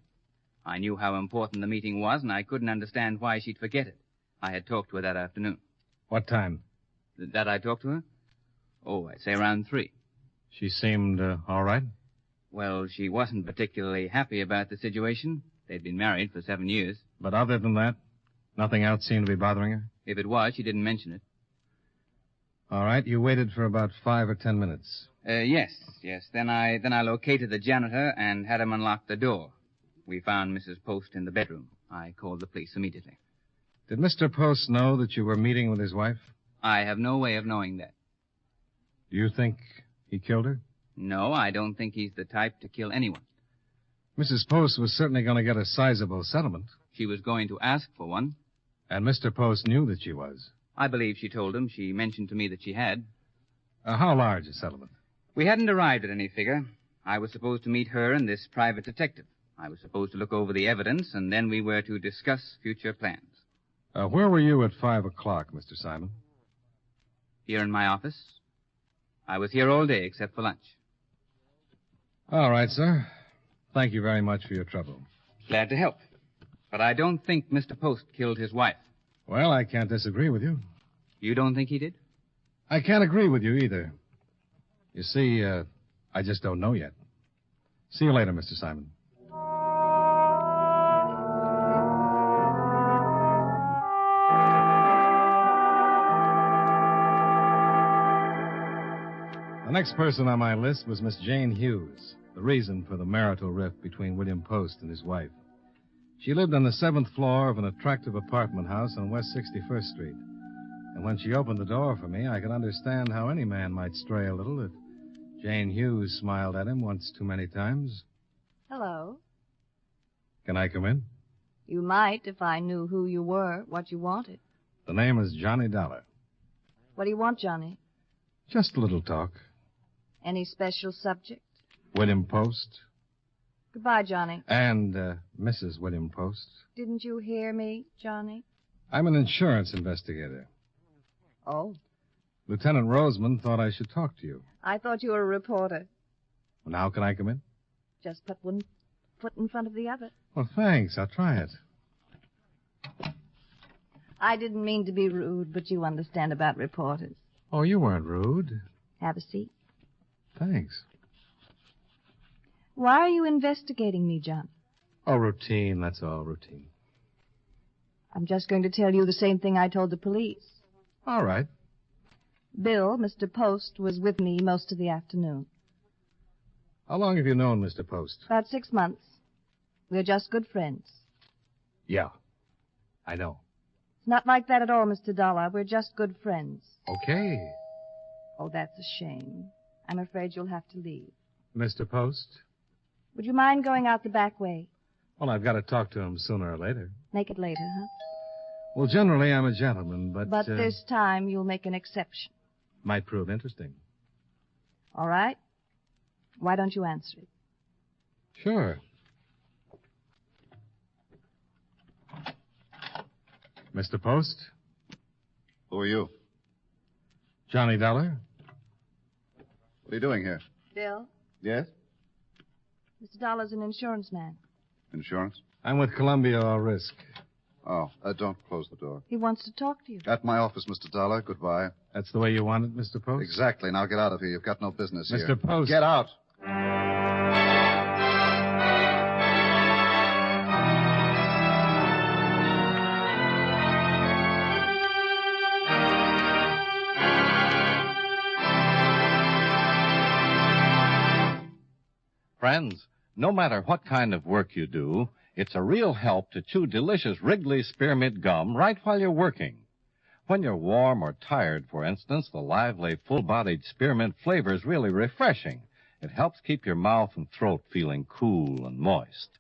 I knew how important the meeting was, and I couldn't understand why she'd forget it. I had talked to her that afternoon. What time? That I talked to her? Oh, I'd say around 3. She seemed all right? Well, she wasn't particularly happy about the situation. They'd been married for 7 years. But other than that, nothing else seemed to be bothering her? If it was, she didn't mention it. All right, you waited for about 5 or 10 minutes. Yes. Then I located the janitor and had him unlock the door. We found Mrs. Post in the bedroom. I called the police immediately. Did Mr. Post know that you were meeting with his wife? I have no way of knowing that. Do you think he killed her? No, I don't think he's the type to kill anyone. Mrs. Post was certainly going to get a sizable settlement. She was going to ask for one. And Mr. Post knew that she was. I believe she told him. She mentioned to me that she had. How large a settlement? We hadn't arrived at any figure. I was supposed to meet her and this private detective. I was supposed to look over the evidence, and then we were to discuss future plans. Where were you at 5 o'clock, Mr. Simon? Here in my office. I was here all day except for lunch. All right, sir. Thank you very much for your trouble. Glad to help. But I don't think Mr. Post killed his wife. Well, I can't disagree with you. You don't think he did? I can't agree with you either. You see, I just don't know yet. See you later, Mr. Simon. The next person on my list was Miss Jane Hughes, the reason for the marital rift between William Post and his wife. She lived on the 7th floor of an attractive apartment house on West 61st Street. And when she opened the door for me, I could understand how any man might stray a little if Jane Hughes smiled at him once too many times. Hello. Can I come in? You might if I knew who you were, what you wanted. The name is Johnny Dollar. What do you want, Johnny? Just a little talk. Any special subject? William Post. Goodbye, Johnny. And Mrs. William Post. Didn't you hear me, Johnny? I'm an insurance investigator. Oh? Lieutenant Roseman thought I should talk to you. I thought you were a reporter. Well, now can I come in? Just put one foot in front of the other. Well, thanks. I'll try it. I didn't mean to be rude, but you understand about reporters. Oh, you weren't rude. Have a seat. Thanks. Why are you investigating me, John? Oh, routine. That's all, routine. I'm just going to tell you the same thing I told the police. All right. Bill, Mr. Post, was with me most of the afternoon. How long have you known Mr. Post? About 6 months. We're just good friends. Yeah, I know. It's not like that at all, Mr. Dollar. We're just good friends. Okay. Oh, that's a shame. I'm afraid you'll have to leave. Mr. Post? Would you mind going out the back way? Well, I've got to talk to him sooner or later. Make it later, huh? Well, generally, I'm a gentleman, but... But this time, you'll make an exception. Might prove interesting. All right. Why don't you answer it? Sure. Mr. Post? Who are you? Johnny Dollar. What are you doing here? Bill, Yes? Mr. Dollar's an insurance man. Insurance? I'm with Columbia All Risk. Oh, don't close the door. He wants to talk to you. At my office, Mr. Dollar. Goodbye. That's the way you want it, Mr. Post? Exactly. Now get out of here. You've got no business here. Mr. Post. Get out. Friends, no matter what kind of work you do, it's a real help to chew delicious Wrigley Spearmint Gum right while you're working. When you're warm or tired, for instance, the lively, full-bodied spearmint flavor is really refreshing. It helps keep your mouth and throat feeling cool and moist.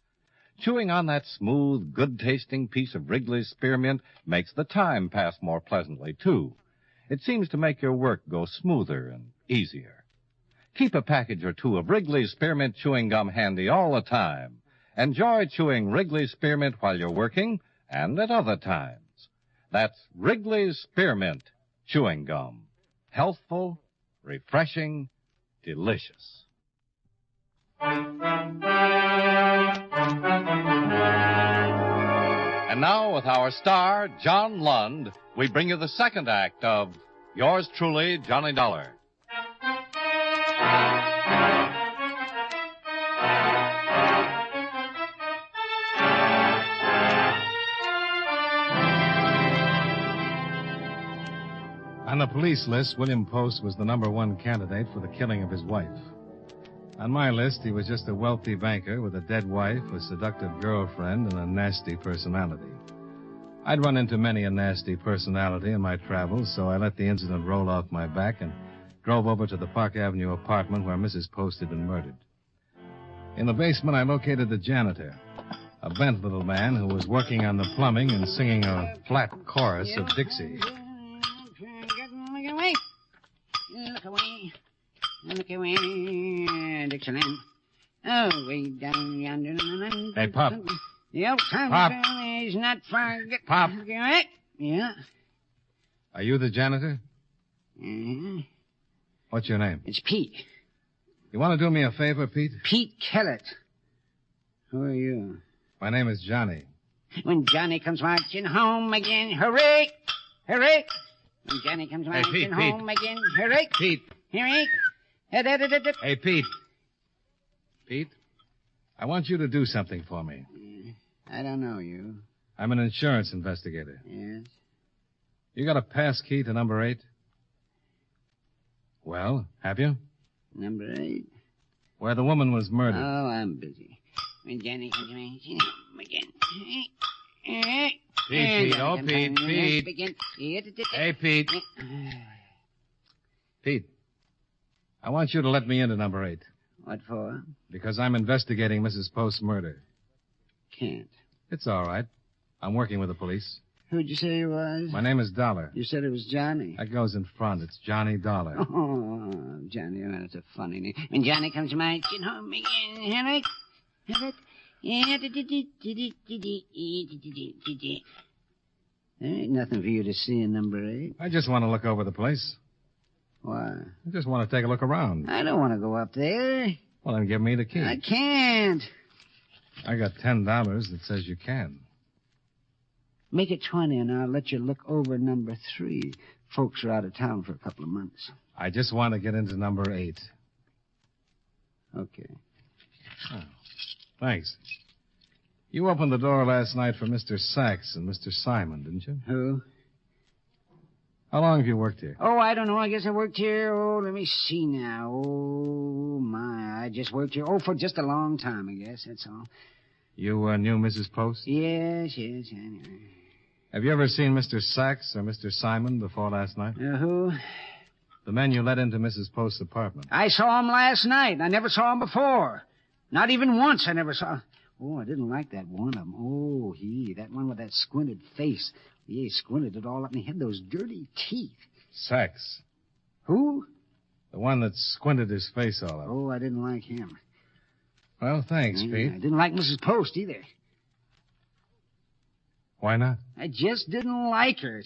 Chewing on that smooth, good-tasting piece of Wrigley's spearmint makes the time pass more pleasantly, too. It seems to make your work go smoother and easier. Keep a package or two of Wrigley's Spearmint Chewing Gum handy all the time. Enjoy chewing Wrigley's Spearmint while you're working and at other times. That's Wrigley's Spearmint Chewing Gum. Healthful, refreshing, delicious. And now, with our star, John Lund, we bring you the second act of Yours Truly, Johnny Dollar. On the police list, William Post was the #1 candidate for the killing of his wife. On my list, he was just a wealthy banker with a dead wife, a seductive girlfriend, and a nasty personality. I'd run into many a nasty personality in my travels, so I let the incident roll off my back and drove over to the Park Avenue apartment where Mrs. Post had been murdered. In the basement, I located the janitor, a bent little man who was working on the plumbing and singing a flat chorus of Dixie. Look away. Look away, Dixieland. Oh, way down yonder. Hey, Pop. The old time Pop. is not far. Pop. Yeah. Are you the janitor? Uh-huh. What's your name? It's Pete. You want to do me a favor, Pete? Pete Kellett. Who are you? My name is Johnny. When Johnny comes marching home again, hooray! Hooray! When Johnny comes marching Pete, home again, hooray! Pete. Hooray! Hey, Pete. Pete, I want you to do something for me. I don't know you. I'm an insurance investigator. Yes? You got a pass key to number 8? Well, have you? Number 8? Where the woman was murdered. Oh, I'm busy. When Johnny comes marching home again. Pete, oh, Pete. Hey, Pete. Pete, I want you to let me into number 8. What for? Because I'm investigating Mrs. Post's murder. Can't. It's all right. I'm working with the police. Who'd you say he was? My name is Dollar. You said it was Johnny. That goes in front. It's Johnny Dollar. Oh, Johnny, that's a funny name. When Johnny comes marching home again, hear it? Hear it? There ain't nothing for you to see in number 8. I just want to look over the place. Why? I just want to take a look around. I don't want to go up there. Well, then give me the key. I can't. I got $10 that says you can. Make it 20, and I'll let you look over number 3. Folks are out of town for a couple of months. I just want to get into number 8. Okay. Oh, thanks. You opened the door last night for Mr. Sachs and Mr. Simon, didn't you? Who? How long have you worked here? Oh, I don't know. I guess I worked here, let me see now. Oh, my. I just worked here, for just a long time, I guess. That's all. You knew Mrs. Post? Yes, anyway. Have you ever seen Mr. Sachs or Mr. Simon before last night? Who? The men you let into Mrs. Post's apartment. I saw him last night. I never saw him before. Not even once I never saw. Oh, I didn't like that one of them. Oh, that one with that squinted face. Yeah, he squinted it all up, and he had those dirty teeth. Sachs. Who? The one that squinted his face all up. Oh, I didn't like him. Well, thanks, Pete. I didn't like Mrs. Post either. Why not? I just didn't like her.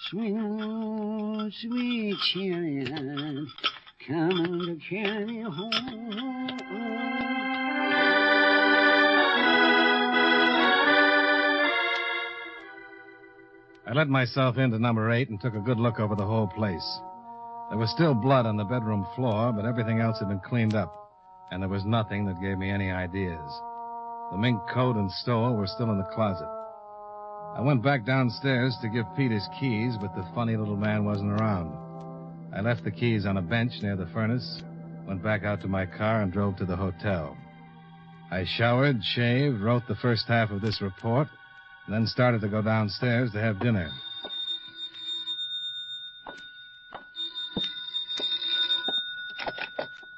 Sweet, oh, sweet chariot, coming to carry me home. I let myself into number 8 and took a good look over the whole place. There was still blood on the bedroom floor, but everything else had been cleaned up, and there was nothing that gave me any ideas. The mink coat and stole were still in the closet. I went back downstairs to give Pete his keys, but the funny little man wasn't around. I left the keys on a bench near the furnace, went back out to my car, and drove to the hotel. I showered, shaved, wrote the first half of this report, and then started to go downstairs to have dinner.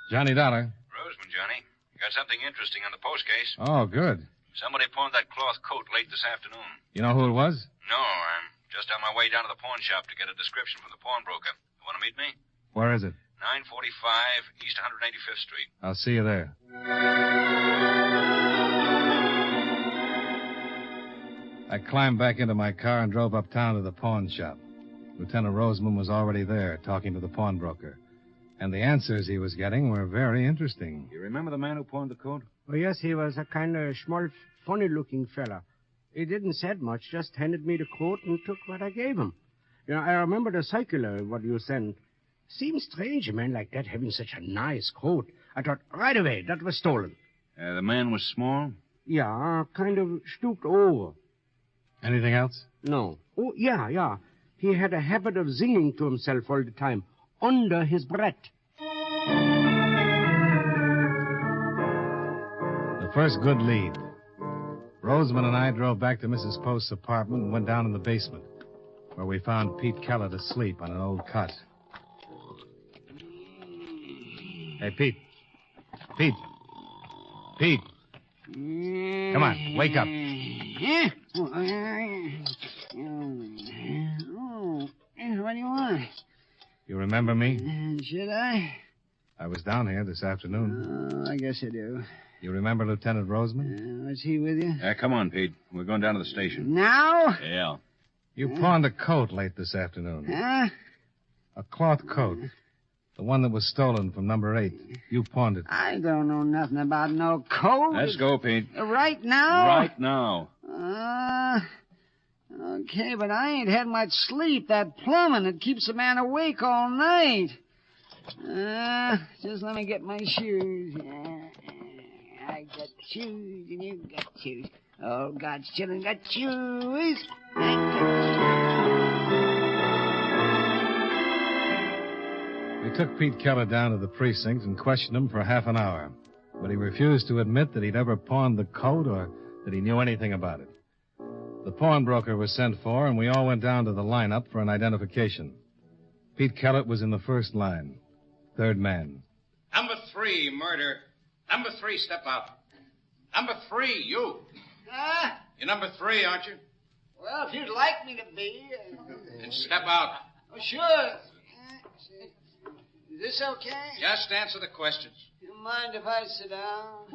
Johnny Dollar. Roseman, Johnny. You got something interesting on the post case. Oh, good. Somebody pawned that cloth coat late this afternoon. You know who it was? No, I'm just on my way down to the pawn shop to get a description from the pawnbroker. You want to meet me? Where is it? 945 East 185th Street. I'll see you there. I climbed back into my car and drove uptown to the pawn shop. Lieutenant Roseman was already there, talking to the pawnbroker. And the answers he was getting were very interesting. You remember the man who pawned the coat? Oh, yes, he was a kind of small, funny-looking fella. He didn't said much, just handed me the coat and took what I gave him. You know, I remember the circular, what you sent. Seems strange, a man like that having such a nice coat. I thought right away that was stolen. The man was small? Yeah, kind of stooped over. Anything else? No. Oh, yeah. He had a habit of singing to himself all the time, under his breath. The first good lead. Roseman and I drove back to Mrs. Post's apartment and went down in the basement, where we found Pete Kellett asleep on an old cot. Hey, Pete. Pete. Come on, wake up. What do you want? You remember me? Should I? I was down here this afternoon. I guess I do. You remember Lieutenant Roseman? Was he with you? Come on, Pete. We're going down to the station. Now? Yeah. You pawned a coat late this afternoon. Huh? A cloth coat. The one that was stolen from number 8. You pawned it. I don't know nothing about no coat. Let's go, Pete. Right now? Right now. Okay, but I ain't had much sleep. That plumbing, it keeps a man awake all night. Just let me get my shoes. I got shoes and you got shoes. Oh, God's children got shoes. We took Pete Keller down to the precinct and questioned him for half an hour. But he refused to admit that he'd ever pawned the coat or that he knew anything about it. The pawnbroker was sent for, and we all went down to the lineup for an identification. Pete Kellett was in the first line. Third man. Number 3, murder. Number 3, step out. Number 3, you. You're number 3, aren't you? Well, if you'd like me to be. Then step out. Oh, sure. Is this okay? Just answer the questions. You mind if I sit down?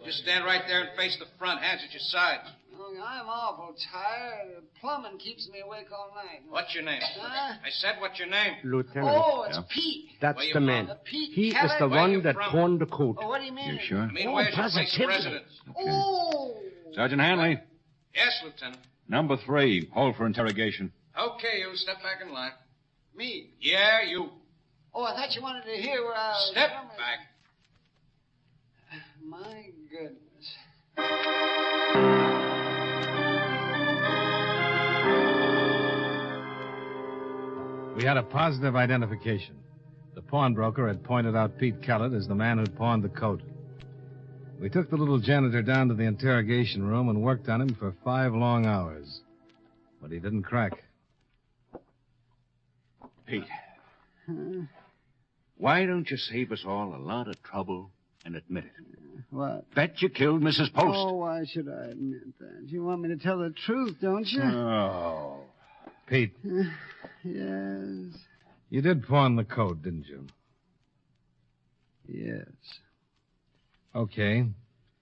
Just stand right there and face the front, hands at your sides. Oh, I'm awful tired. Plumbing keeps me awake all night. What's your name? Huh? I said, what's your name? Lieutenant. Oh, it's Pete. That's Where you the from? man. Pete He is Kellett? the Where one you that from? pawned the coat. Oh, what do you mean? You sure? I mean, Oh, where's your place of positively. residence? Oh. Sergeant Hanley, Yes, Lieutenant. number 3, hold for interrogation. Okay, you step back in line. Me? Yeah, you. Oh, I thought you wanted to hear where I was. Step back. My goodness. We had a positive identification. The pawnbroker had pointed out Pete Kellett as the man who'd pawned the coat. We took the little janitor down to the interrogation room and worked on him for 5 long hours. But he didn't crack. Pete, why don't you save us all a lot of trouble and admit it? What? That you killed Mrs. Post. Oh, why should I admit that? You want me to tell the truth, don't you? Oh. Pete, Yes. you did pawn the coat, didn't you? Yes. Okay.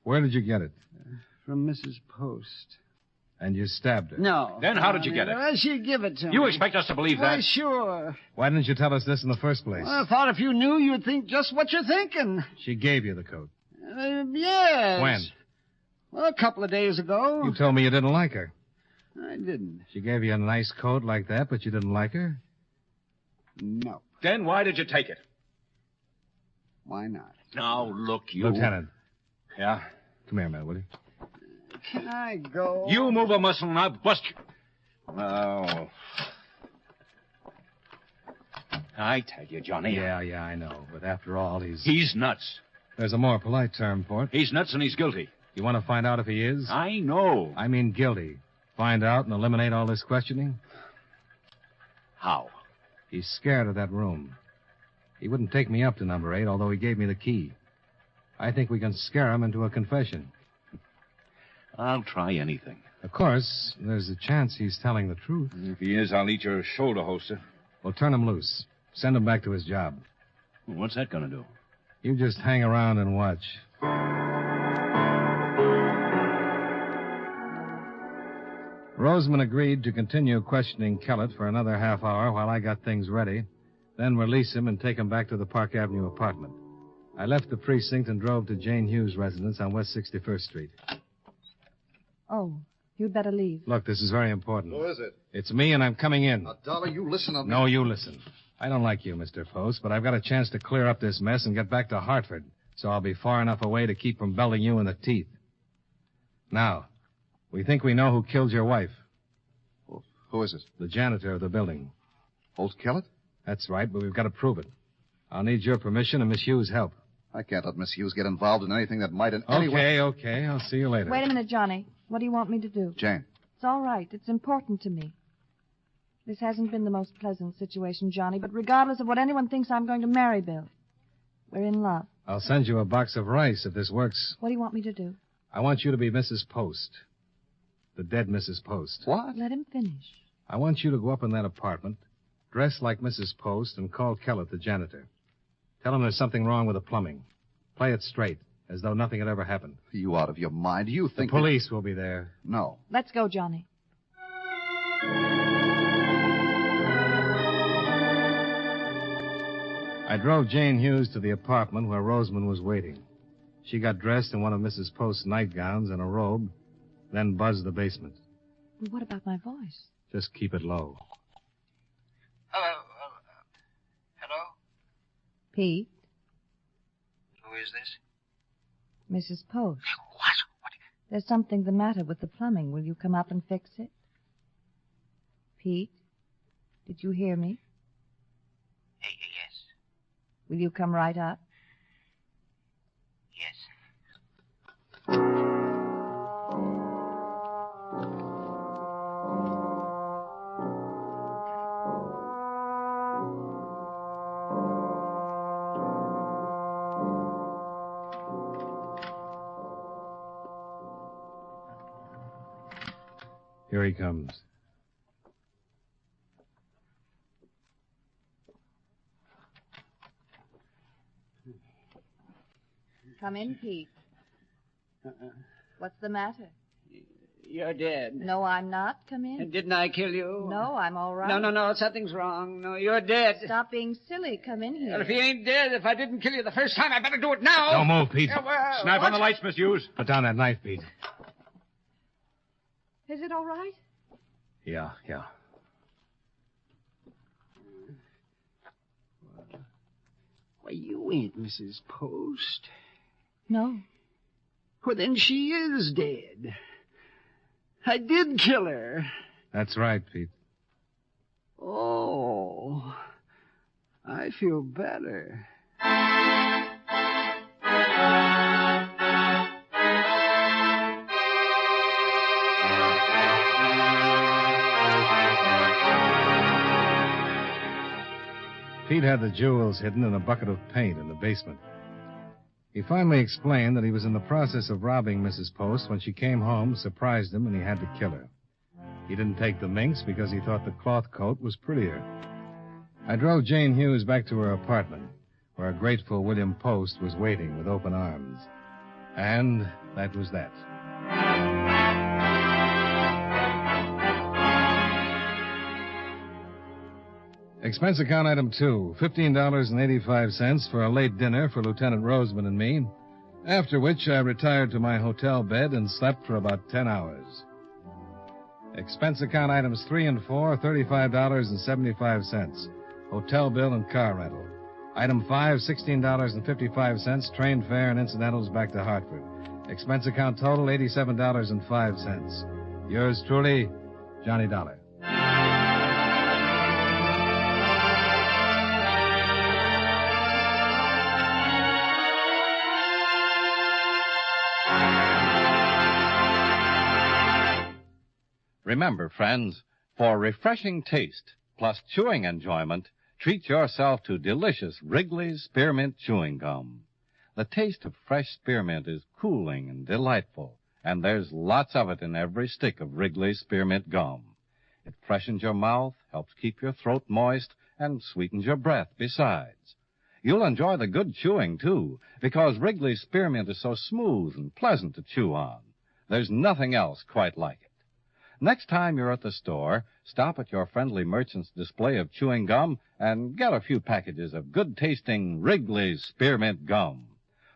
Where did you get it? From Mrs. Post. And you stabbed her. No. Then how did you get it? Well, she'd give it to me. You expect us to believe Why, that? sure. Why didn't you tell us this in the first place? Well, I thought if you knew, you'd think just what you're thinking. She gave you the coat. Yes. When? Well, a couple of days ago. You told me you didn't like her. I didn't. She gave you a nice coat like that, but you didn't like her? No. Then why did you take it? Why not? Now, look, you... Lieutenant. Yeah? Come here a minute, will you? Can I go? You move a muscle and I'll bust you. Oh. I tell you, Johnny. Yeah, I know. But after all, He's nuts. There's a more polite term for it. He's nuts and he's guilty. You want to find out if he is? I know. I mean guilty. Find out and eliminate all this questioning? How? He's scared of that room. He wouldn't take me up to number 8, although he gave me the key. I think we can scare him into a confession. I'll try anything. Of course, there's a chance he's telling the truth. If he is, I'll eat your shoulder holster. Well, turn him loose. Send him back to his job. What's that going to do? You just hang around and watch. Roseman agreed to continue questioning Kellett for another half hour while I got things ready, then release him and take him back to the Park Avenue apartment. I left the precinct and drove to Jane Hughes' residence on West 61st Street. Oh, you'd better leave. Look, this is very important. Who is it? It's me, and I'm coming in. Now, Dollar, you listen up. No, you listen. I don't like you, Mr. Post, but I've got a chance to clear up this mess and get back to Hartford, so I'll be far enough away to keep from belting you in the teeth. Now, we think we know who killed your wife. Who is it? The janitor of the building. Holt Kellett? That's right, but we've got to prove it. I'll need your permission and Miss Hughes' help. I can't let Miss Hughes get involved in anything that might in any way... Okay. I'll see you later. Wait a minute, Johnny. What do you want me to do? Jane. It's all right. It's important to me. This hasn't been the most pleasant situation, Johnny, but regardless of what anyone thinks, I'm going to marry Bill. We're in love. I'll send you a box of rice if this works. What do you want me to do? I want you to be Mrs. Post. The dead Mrs. Post. What? Let him finish. I want you to go up in that apartment, dress like Mrs. Post, and call Kellett, the janitor. Tell him there's something wrong with the plumbing. Play it straight, as though nothing had ever happened. Are you out of your mind? You think... The police will be there. No. Let's go, Johnny. I drove Jane Hughes to the apartment where Roseman was waiting. She got dressed in one of Mrs. Post's nightgowns and a robe, then buzzed the basement. Well, what about my voice? Just keep it low. Hello. Hello? Pete? Who is this? Mrs. Post. What? There's something the matter with the plumbing. Will you come up and fix it? Pete? Did you hear me? Yes. Will you come right up? Yes. Here he comes. Come in, Pete. What's the matter? You're dead. No, I'm not. Come in. Didn't I kill you? No, I'm all right. No, something's wrong. No, you're dead. Stop being silly. Come in here. Well, if he ain't dead, if I didn't kill you the first time, I better do it now. Don't move, Pete. Snap on the lights, Miss Hughes. Put down that knife, Pete. Is it all right? Yeah. Why, you ain't Mrs. Post. No. Well, then she is dead. I did kill her. That's right, Pete. Oh, I feel better. Pete had the jewels hidden in a bucket of paint in the basement. He finally explained that he was in the process of robbing Mrs. Post when she came home, surprised him, and he had to kill her. He didn't take the minx because he thought the cloth coat was prettier. I drove Jane Hughes back to her apartment, where a grateful William Post was waiting with open arms. And that was that. Expense account item 2, $15.85 for a late dinner for Lieutenant Roseman and me, after which I retired to my hotel bed and slept for about 10 hours. Expense account items 3 and 4, $35.75, hotel bill and car rental. Item 5, $16.55, train fare and incidentals back to Hartford. Expense account total, $87.05. Yours truly, Johnny Dollar. Remember, friends, for refreshing taste plus chewing enjoyment, treat yourself to delicious Wrigley's Spearmint Chewing Gum. The taste of fresh spearmint is cooling and delightful, and there's lots of it in every stick of Wrigley's Spearmint Gum. It freshens your mouth, helps keep your throat moist, and sweetens your breath besides. You'll enjoy the good chewing, too, because Wrigley's Spearmint is so smooth and pleasant to chew on. There's nothing else quite like it. Next time you're at the store, stop at your friendly merchant's display of chewing gum and get a few packages of good-tasting Wrigley's Spearmint Gum.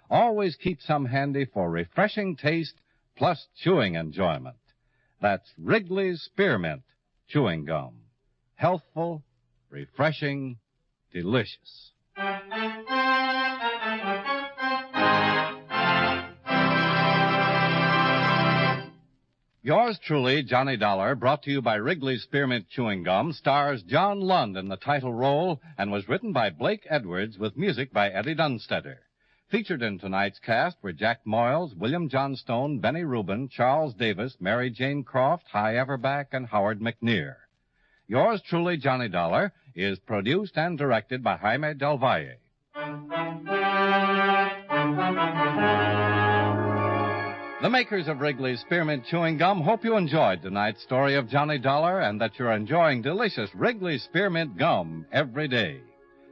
Always keep some handy for refreshing taste plus chewing enjoyment. That's Wrigley's Spearmint Chewing Gum. Healthful, refreshing, delicious. Yours truly, Johnny Dollar, brought to you by Wrigley's Spearmint Chewing Gum, stars John Lund in the title role and was written by Blake Edwards with music by Eddie Dunstetter. Featured in tonight's cast were Jack Moyles, William Johnstone, Benny Rubin, Charles Davis, Mary Jane Croft, Hy Everback, and Howard McNear. Yours truly, Johnny Dollar, is produced and directed by Jaime Del Valle. The makers of Wrigley's Spearmint Chewing Gum hope you enjoyed tonight's story of Johnny Dollar and that you're enjoying delicious Wrigley's Spearmint Gum every day.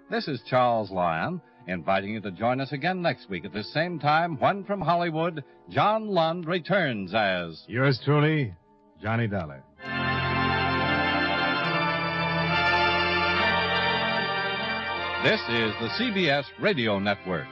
This is Charles Lyon, inviting you to join us again next week at the same time when from Hollywood, John Lund returns as... Yours truly, Johnny Dollar. This is the CBS Radio Network.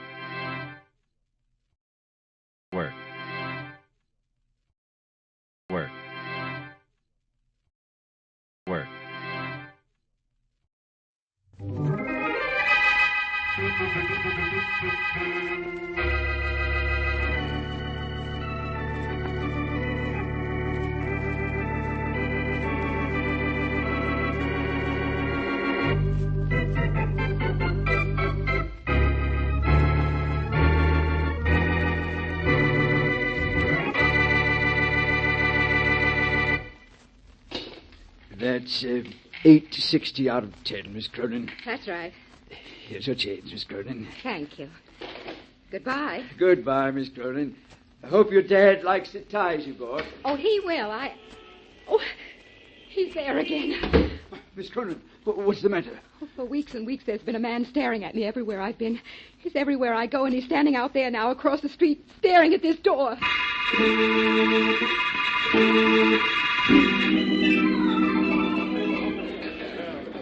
That's 860 out of 10, Miss Cronin. That's right. Here's your change, Miss Cronin. Thank you. Goodbye. Goodbye, Miss Cronin. I hope your dad likes the ties you bought. Oh, he will. Oh, He's there again. Miss Cronin, what's the matter? For weeks and weeks, there's been a man staring at me everywhere I've been. He's everywhere I go, and he's standing out there now across the street, staring at this door.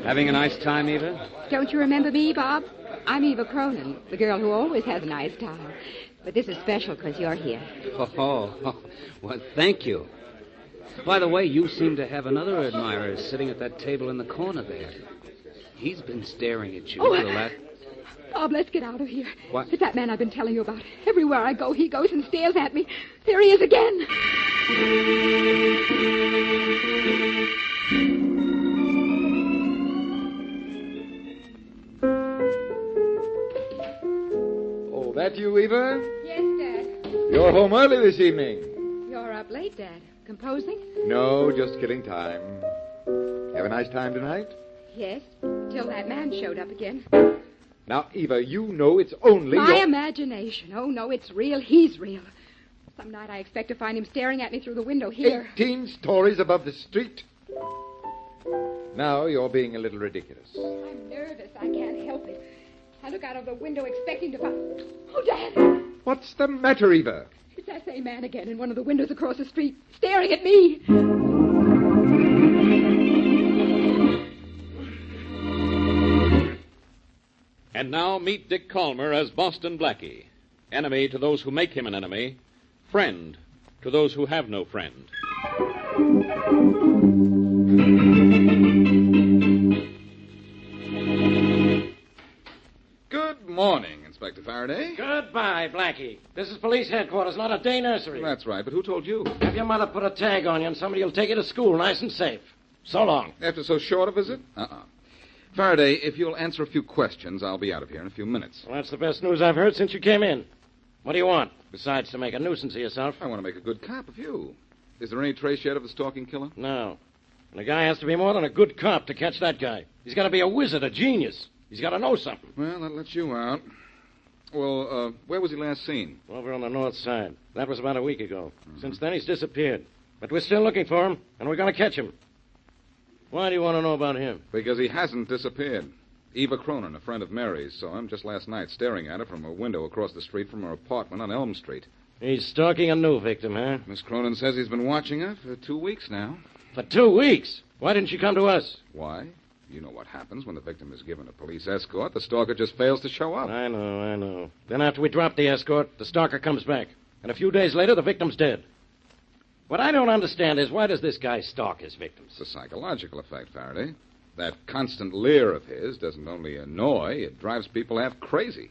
Having a nice time, Eva? Don't you remember me, Bob? I'm Eva Cronin, the girl who always has a nice time. But this is special because you're here. Oh, well, thank you. By the way, you seem to have another admirer sitting at that table in the corner there. He's been staring at you for the last... Bob, let's get out of here. What? It's that man I've been telling you about. Everywhere I go, he goes and stares at me. There he is again. Oh, that you, Eva? Yes, Dad. You're home early this evening. You're up late, Dad. Composing? No, just killing time. Have a nice time tonight? Yes, till that man showed up again. Now, Eva, you know it's only My your... imagination. Oh, no, it's real. He's real. Some night I expect to find him staring at me through the window here. 18 stories above the street. Now you're being a little ridiculous. I'm nervous. I can't help it. I look out of the window expecting to find... Oh, Dad! What's the matter, Eva? It's that same man again in one of the windows across the street, staring at me. And now meet Dick Calmer as Boston Blackie. Enemy to those who make him an enemy. Friend to those who have no friend. Good morning, Inspector Faraday. Goodbye, Blackie. This is police headquarters, not a day nursery. That's right, but who told you? Have your mother put a tag on you and somebody will take you to school nice and safe. So long. After so short a visit? Faraday, if you'll answer a few questions, I'll be out of here in a few minutes. Well, that's the best news I've heard since you came in. What do you want, besides to make a nuisance of yourself? I want to make a good cop of you. Is there any trace yet of the stalking killer? No. And a guy has to be more than a good cop to catch that guy. He's got to be a wizard, a genius. He's got to know something. Well, that lets you out. Well, where was he last seen? Over on the north side. That was about a week ago. Since then, he's disappeared. But we're still looking for him, and we're going to catch him. Why do you want to know about him? Because he hasn't disappeared. Eva Cronin, a friend of Mary's, saw him just last night staring at her from a window across the street from her apartment on Elm Street. He's stalking a new victim, huh? Miss Cronin says he's been watching her for 2 weeks now. For 2 weeks? Why didn't she come to us? Why? You know what happens when the victim is given a police escort. The stalker just fails to show up. I know. Then after we drop the escort, the stalker comes back. And a few days later, the victim's dead. What I don't understand is why does this guy stalk his victims? It's a psychological effect, Faraday. That constant leer of his doesn't only annoy, it drives people half crazy.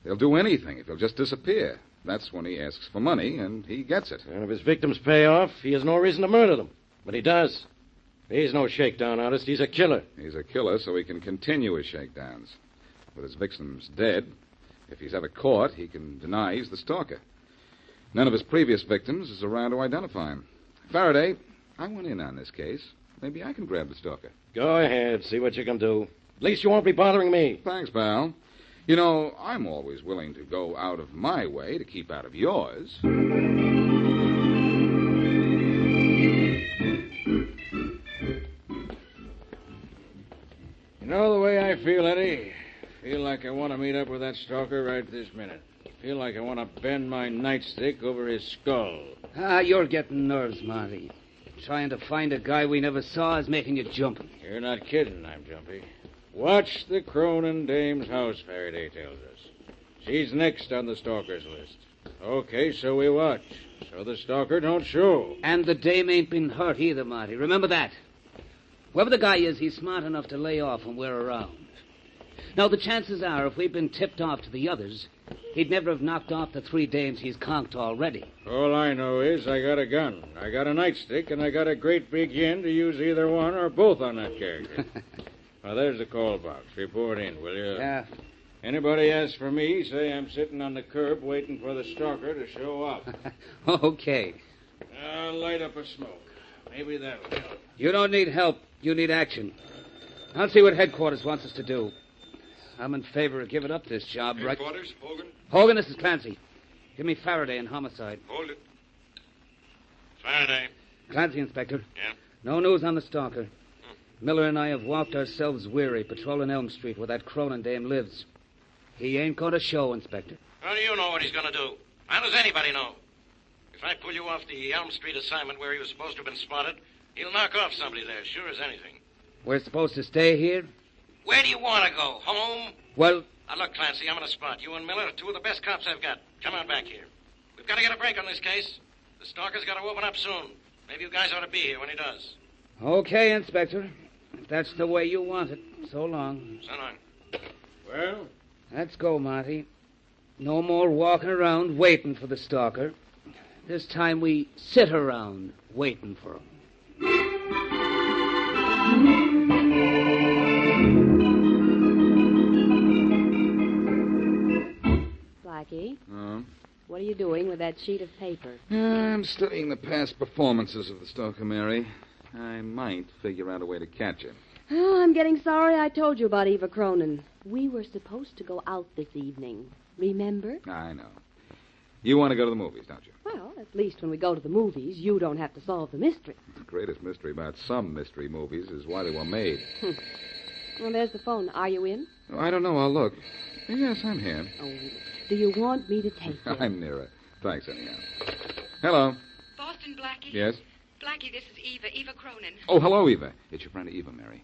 They'll do anything if he'll just disappear. That's when he asks for money, and he gets it. And if his victims pay off, he has no reason to murder them. But he does. He's no shakedown artist. He's a killer. He's a killer so he can continue his shakedowns. With his victims dead, if he's ever caught, he can deny he's the stalker. None of his previous victims is around to identify him. Faraday, I went in on this case. Maybe I can grab the stalker. Go ahead. See what you can do. At least you won't be bothering me. Thanks, pal. You know, I'm always willing to go out of my way to keep out of yours. You know the way I feel, Eddie? Feel like I want to meet up with that stalker right this minute. Feel like I want to bend my nightstick over his skull. You're getting nerves, Marty. Trying to find a guy we never saw is making you jumpy. You're not kidding, I'm jumpy. Watch the Cronin dame's house, Faraday tells us. She's next on the stalker's list. Okay, so we watch. So the stalker don't show. And the dame ain't been hurt either, Marty. Remember that. Whoever the guy is, he's smart enough to lay off when we're around. Now, the chances are, if we'd been tipped off to the others, he'd never have knocked off the 3 dames he's conked already. All I know is I got a gun, I got a nightstick, and I got a great big yen to use either one or both on that character. Now, there's the call box. Report in, will you? Yeah. Anybody asks for me, say I'm sitting on the curb waiting for the stalker to show up. Okay. I'll light up a smoke. Maybe that'll help. You don't need help. You need action. I'll see what headquarters wants us to do. I'm in favor of giving up this job, right? Headquarters, Hogan? Hogan, this is Clancy. Give me Faraday in homicide. Hold it. Faraday. Clancy, Inspector. Yeah? No news on the stalker. Miller and I have walked ourselves weary patrolling Elm Street where that Cronin dame lives. He ain't going to show, Inspector. How do you know what he's going to do? How does anybody know? If I pull you off the Elm Street assignment where he was supposed to have been spotted, he'll knock off somebody there, sure as anything. We're supposed to stay here? Where do you want to go? Home? Well... Now, look, Clancy, I'm on a spot. You and Miller are two of the best cops I've got. Come on back here. We've got to get a break on this case. The stalker's got to open up soon. Maybe you guys ought to be here when he does. Okay, Inspector. If that's the way you want it. So long. So long. Well? Let's go, Marty. No more walking around waiting for the stalker. This time we sit around waiting for him. Blackie, what are you doing with that sheet of paper? I'm studying the past performances of the stalker, Mary. I might figure out a way to catch him. Oh, I'm getting sorry I told you about Eva Cronin. We were supposed to go out this evening. Remember? I know. You want to go to the movies, don't you? Well, at least when we go to the movies, you don't have to solve the mystery. The greatest mystery about some mystery movies is why they were made. Well, there's the phone. Are you in? Oh, I don't know. I'll look. Yes, I'm here. Oh, do you want me to take you? I'm near it. Thanks, anyhow. Hello. Boston, Blackie? Yes? Blackie, this is Eva Cronin. Oh, hello, Eva. It's your friend Eva, Mary.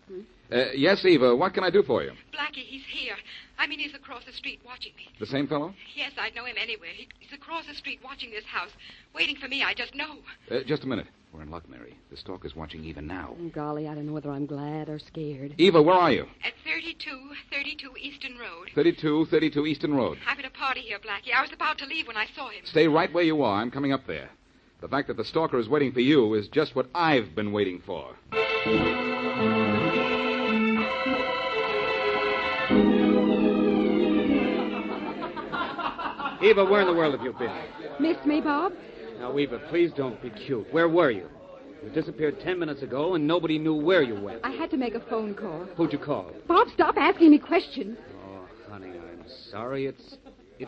Yes, Eva, what can I do for you? Blackie, he's here. I mean, he's across the street watching me. The same fellow? Yes, I'd know him anywhere. He's across the street watching this house, waiting for me. I just know. Just a minute. We're in luck, Mary. The stalker's watching Eva now. Oh, golly, I don't know whether I'm glad or scared. Eva, where are you? At 3232 Easton Road. 3232 Easton Road. I'm at a party here, Blackie. I was about to leave when I saw him. Stay right where you are. I'm coming up there. The fact that the stalker is waiting for you is just what I've been waiting for. Eva, where in the world have you been? Missed me, Bob? Now, Eva, please don't be cute. Where were you? You disappeared 10 minutes ago, and nobody knew where you went. I had to make a phone call. Who'd you call? Bob, stop asking me questions. Oh, honey, I'm sorry. It's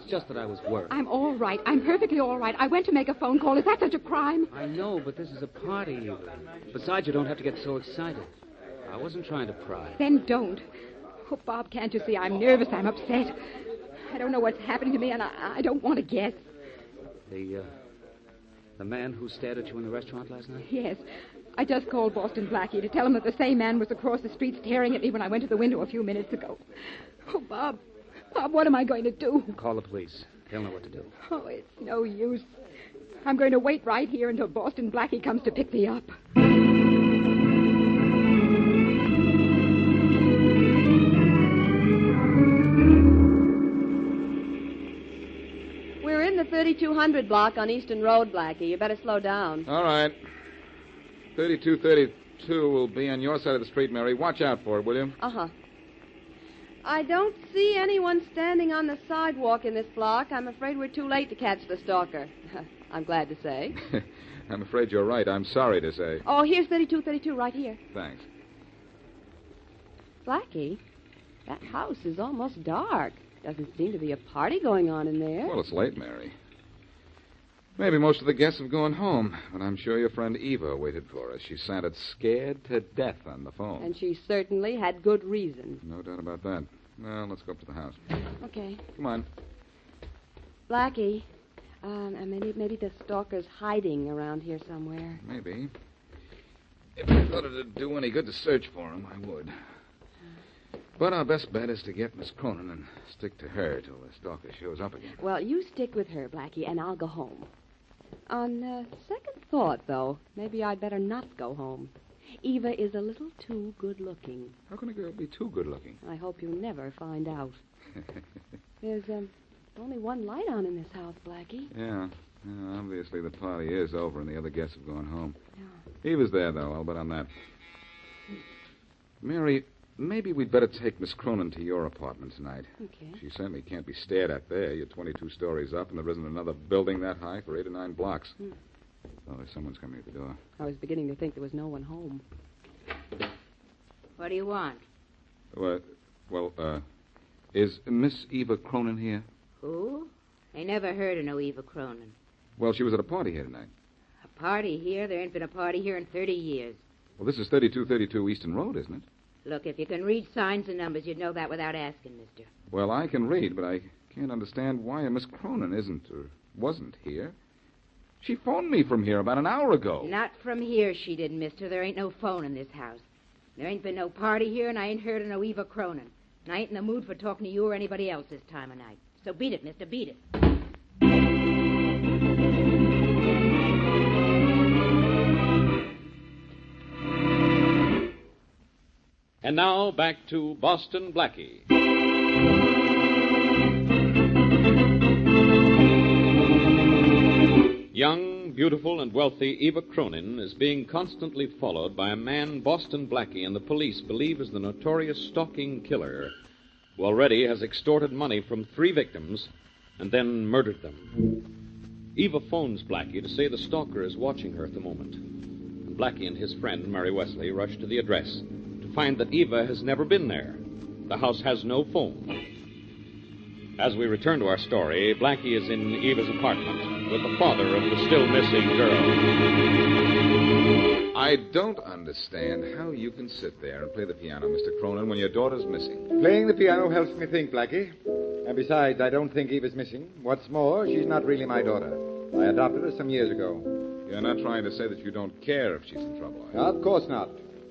just that I was worried. I'm all right. I'm perfectly all right. I went to make a phone call. Is that such a crime? I know, but this is a party, Eva. Besides, you don't have to get so excited. I wasn't trying to pry. Then don't. Oh, Bob, can't you see I'm nervous? I'm upset. I don't know what's happening to me, and I don't want to guess. The man who stared at you in the restaurant last night? Yes. I just called Boston Blackie to tell him that the same man was across the street staring at me when I went to the window a few minutes ago. Oh, Bob, what am I going to do? Call the police. They'll know what to do. Oh, it's no use. I'm going to wait right here until Boston Blackie comes to pick me up. We're in the 3200 block on Easton Road, Blackie. You better slow down. All right. 3232 will be on your side of the street, Mary. Watch out for it, will you? Uh-huh. I don't see anyone standing on the sidewalk in this block. I'm afraid we're too late to catch the stalker. I'm glad to say. I'm afraid you're right. I'm sorry to say. Oh, here's 3232 right here. Thanks. Blackie, that house is almost dark. Doesn't seem to be a party going on in there. Well, it's late, Mary. Maybe most of the guests have gone home, but I'm sure your friend Eva waited for us. She sounded scared to death on the phone. And she certainly had good reason. No doubt about that. Well, let's go up to the house. Okay. Come on. Blackie, maybe the stalker's hiding around here somewhere. Maybe. If I thought it'd do any good to search for him, I would. But our best bet is to get Miss Cronin and stick to her till the stalker shows up again. Well, you stick with her, Blackie, and I'll go home. On second thought, though, maybe I'd better not go home. Eva is a little too good-looking. How can a girl be too good-looking? I hope you never find out. There's only one light on in this house, Blackie. Yeah, obviously the party is over and the other guests have gone home. Yeah. Eva's there, though. I'll bet on that. Mary, maybe we'd better take Miss Cronin to your apartment tonight. Okay. She certainly can't be stared at there. You're 22 stories up, and there isn't another building that high for 8 or 9 blocks. Oh, there's someone's coming at the door. I was beginning to think there was no one home. What do you want? Is Miss Eva Cronin here? Who? I never heard of no Eva Cronin. Well, she was at a party here tonight. A party here? There ain't been a party here in 30 years. Well, this is 3232 Eastern Road, isn't it? Look, if you can read signs and numbers, you'd know that without asking, mister. Well, I can read, but I can't understand why a Miss Cronin isn't or wasn't here. She phoned me from here about an hour ago. Not from here, she didn't, mister. There ain't no phone in this house. There ain't been no party here, and I ain't heard of no Eva Cronin. And I ain't in the mood for talking to you or anybody else this time of night. So beat it, mister, beat it. And now, back to Boston Blackie. Young, beautiful, and wealthy Eva Cronin is being constantly followed by a man Boston Blackie and the police believe is the notorious stalking killer who already has extorted money from 3 victims and then murdered them. Eva phones Blackie to say the stalker is watching her at the moment. And Blackie and his friend, Mary Wesley, rush to the address to find that Eva has never been there. The house has no phone. As we return to our story, Blackie is in Eva's apartment with the father of the still missing girl. I don't understand how you can sit there and play the piano, Mr. Cronin, when your daughter's missing. Playing the piano helps me think, Blackie. And besides, I don't think Eva's missing. What's more, she's not really my daughter. I adopted her some years ago. You're not trying to say that you don't care if she's in trouble, are you? Of course not.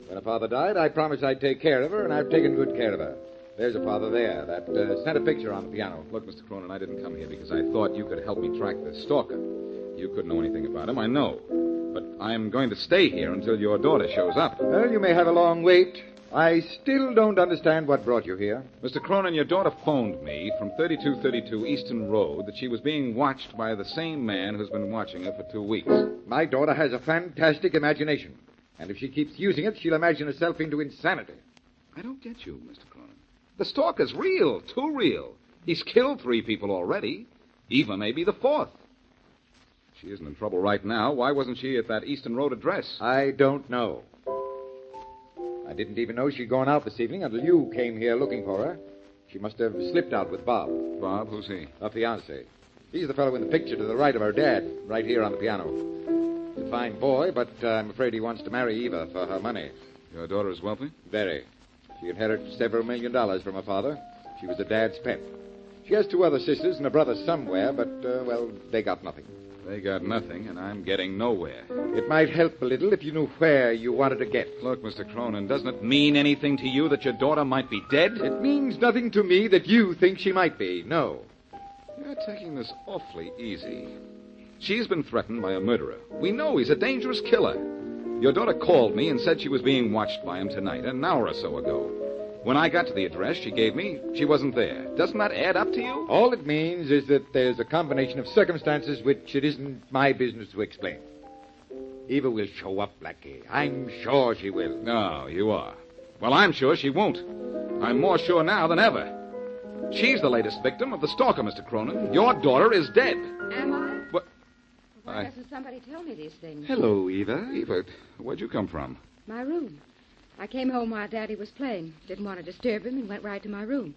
When her father died, I promised I'd take care of her, and I've taken good care of her. There's her father there, that sent a picture on the piano. Look, Mr. Cronin, I didn't come here because I thought you could help me track the stalker. You couldn't know anything about him, I know. But I'm going to stay here until your daughter shows up. Well, you may have a long wait. I still don't understand what brought you here. Mr. Cronin, your daughter phoned me from 3232 Eastern Road that she was being watched by the same man who's been watching her for 2 weeks. My daughter has a fantastic imagination. And if she keeps using it, she'll imagine herself into insanity. I don't get you, Mr. Cronin. The stalker's real, too real. He's killed 3 people already. Eva may be the 4th. She isn't in trouble right now. Why wasn't she at that Eastern Road address? I don't know. I didn't even know she'd gone out this evening until you came here looking for her. She must have slipped out with Bob. Bob? Who's he? Her fiancé. He's the fellow in the picture to the right of her dad, right here on the piano. He's a fine boy, but I'm afraid he wants to marry Eva for her money. Your daughter is wealthy? Very. She inherited several $1 million from her father. She was the dad's pet. She has 2 other sisters and a brother somewhere, but, well, they got nothing. They got nothing, and I'm getting nowhere. It might help a little if you knew where you wanted to get. Look, Mr. Cronin, doesn't it mean anything to you that your daughter might be dead? It means nothing to me that you think she might be, no. You're taking this awfully easy. She's been threatened by a murderer. We know he's a dangerous killer. Your daughter called me and said she was being watched by him tonight, an hour or so ago. When I got to the address she gave me, she wasn't there. Doesn't that add up to you? All it means is that there's a combination of circumstances which it isn't my business to explain. Eva will show up, Blackie. I'm sure she will. No, you are. Well, I'm sure she won't. I'm more sure now than ever. She's the latest victim of the stalker, Mr. Cronin. Your daughter is dead. Am I? What? Why doesn't somebody tell me these things? Hello, Eva. Eva, where'd you come from? My room. I came home while Daddy was playing. Didn't want to disturb him and went right to my room.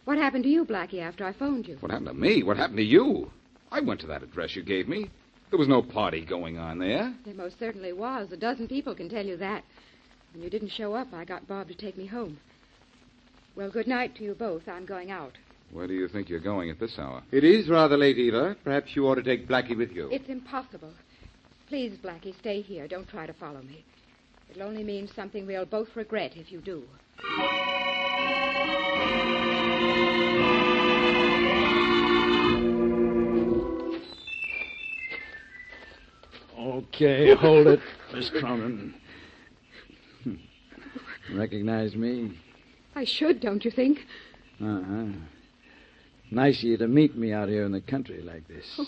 What happened to you, Blackie, after I phoned you? What happened to me? What happened to you? I went to that address you gave me. There was no party going on there. There most certainly was. A dozen people can tell you that. When you didn't show up, I got Bob to take me home. Well, good night to you both. I'm going out. Where do you think you're going at this hour? It is rather late, Eva. Perhaps you ought to take Blackie with you. It's impossible. Please, Blackie, stay here. Don't try to follow me. It'll only mean something we'll both regret if you do. Okay, hold it, Miss Cronin. Recognize me? I should, don't you think? Uh-huh. Nice of you to meet me out here in the country like this. Oh.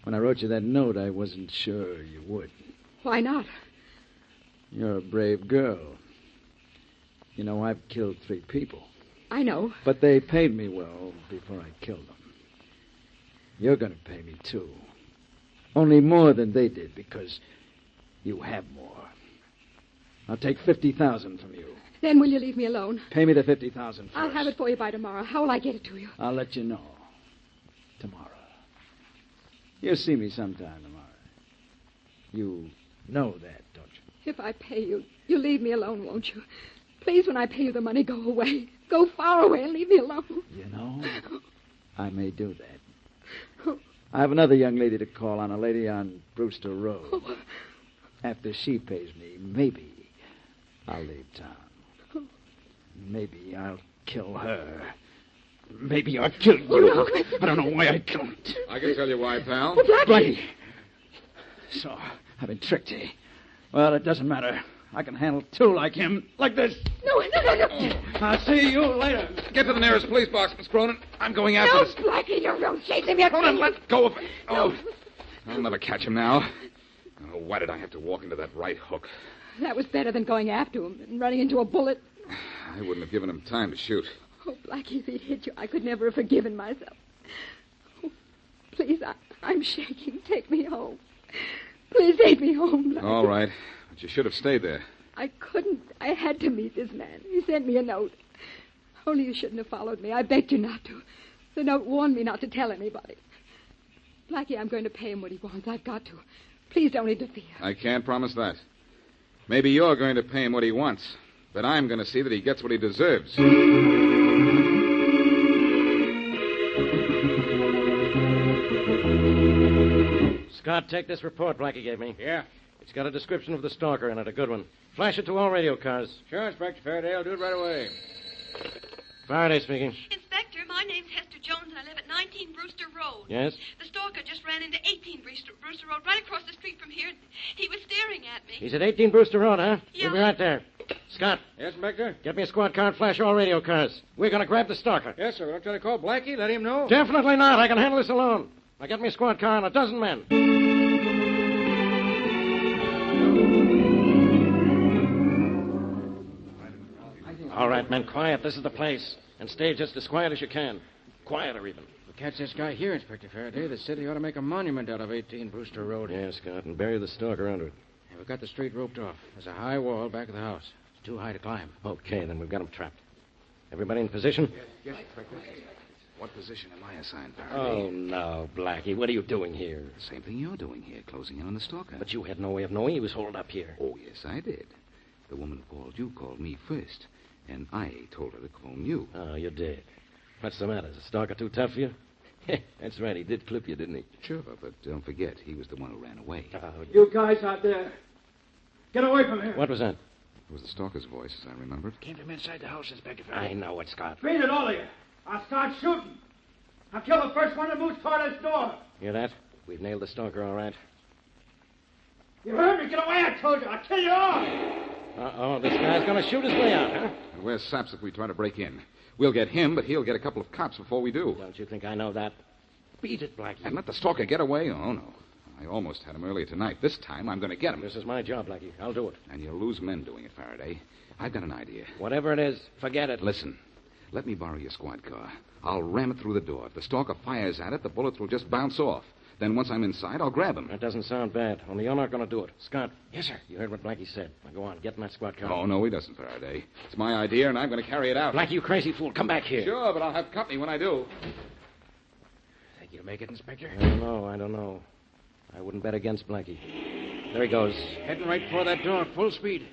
When I wrote you that note, I wasn't sure you would. Why not? You're a brave girl. You know, I've killed 3 people. I know. But they paid me well before I killed them. You're going to pay me, too. Only more than they did, because you have more. I'll take $50,000 from you. Then will you leave me alone? Pay me the $50,000 first. I'll have it for you by tomorrow. How will I get it to you? I'll let you know. Tomorrow. You'll see me sometime tomorrow. You know that, don't you? If I pay you, you'll leave me alone, won't you? Please, when I pay you the money, go away. Go far away and leave me alone. You know, I may do that. I have another young lady to call on, a lady on Brewster Road. After she pays me, maybe I'll leave town. Maybe I'll kill her. Maybe I'll kill you. I don't know why I'd kill him. I can tell you why, pal. Blackie. So, I've been tricked, eh? Well, it doesn't matter. I can handle two like him. Like this. No. I'll see you later. Get to the nearest police box, Miss Cronin. I'm going after this. Blackie, don't chase him yet. Cronin, let go of it. Oh, I'll never catch him now. Oh, why did I have to walk into that right hook? That was better than going after him and running into a bullet. I wouldn't have given him time to shoot. Oh, Blackie, if he'd hit you, I could never have forgiven myself. Oh, please, I'm shaking. Take me home. Please take me home, Blackie. All right. But you should have stayed there. I couldn't. I had to meet this man. He sent me a note. Only you shouldn't have followed me. I begged you not to. The note warned me not to tell anybody. Blackie, I'm going to pay him what he wants. I've got to. Please don't interfere. I can't promise that. Maybe you're going to pay him what he wants, but I'm going to see that he gets what he deserves. Scott, take this report Blackie gave me. Yeah? It's got a description of the stalker in it, a good one. Flash it to all radio cars. Sure, Inspector Faraday. I'll do it right away. Faraday speaking. Inspector, my name's Hester Jones, and I live at 19 Brewster Road. Yes? The stalker just ran into 18 Brewster Road, right across the street from here. He was staring at me. He's at 18 Brewster Road, huh? Yeah. We'll be right there. Scott. Yes, Inspector? Get me a squad car and flash all radio cars. We're going to grab the stalker. Yes, sir. Don't try to call Blackie. Let him know. Definitely not. I can handle this alone. Now get me a squad car and a dozen men. All right, men, quiet. This is the place. And stay just as quiet as you can. Quieter, even. We'll catch this guy here, Inspector Faraday. The city ought to make a monument out of 18 Brewster Road. Yes, Scott, and bury the stalker under it. Yeah, we've got the street roped off. There's a high wall back of the house. It's too high to climb. Okay, then we've got him trapped. Everybody in position? Yes, Inspector. What position am I assigned, Faraday? Oh, no, Blackie. What are you doing here? The same thing you're doing here, closing in on the stalker. But you had no way of knowing he was holed up here. Oh, yes, I did. The woman who called you called me first, and I told her to phone you. Oh, you did. What's the matter? Is the stalker too tough for you? That's right. He did clip you, didn't he? Sure, but don't forget, he was the one who ran away. You guys out there, get away from here. What was that? It was the stalker's voice, as I remembered. Came from inside the house, Inspector Faraday. I know it, Scott. Beat it, all of you. I'll start shooting. I'll kill the first one that moves toward this door. Hear that? We've nailed the stalker, all right. You heard me. Get away, I told you. I'll kill you all. Uh-oh, this guy's going to shoot his way out, huh? And we're saps if we try to break in. We'll get him, but he'll get a couple of cops before we do. Don't you think I know that? Beat it, Blackie. And let the stalker get away? Oh, no. I almost had him earlier tonight. This time, I'm going to get him. This is my job, Blackie. I'll do it. And you'll lose men doing it, Faraday. I've got an idea. Whatever it is, forget it. Listen. Let me borrow your squad car. I'll ram it through the door. If the stalker fires at it, the bullets will just bounce off. Then once I'm inside, I'll grab him. That doesn't sound bad. Only you're not going to do it. Scott. Yes, sir. You heard what Blackie said. Now go on. Get in that squad car. Oh, no, he doesn't, Faraday. It's my idea, and I'm going to carry it out. Blackie, you crazy fool. Come back here. Sure, but I'll have company when I do. Think you'll make it, Inspector? I don't know. I wouldn't bet against Blackie. There he goes. Heading right for that door, full speed.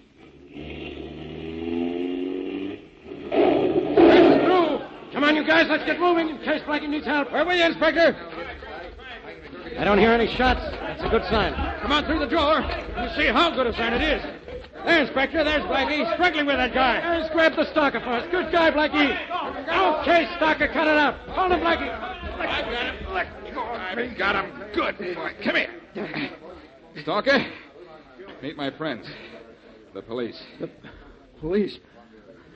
Come on, you guys, let's get moving in case Blackie needs help. Where were you, Inspector? I don't hear any shots. That's a good sign. Come on through the door. You see how good a sign it is. There, Inspector, there's Blackie, struggling with that guy. Let's grab the stalker first. Good guy, Blackie. Okay, stalker, cut it out. Hold him, Blackie. I got him. Let go. I got him. Good boy. Come here. Stalker, meet my friends. The police. The police?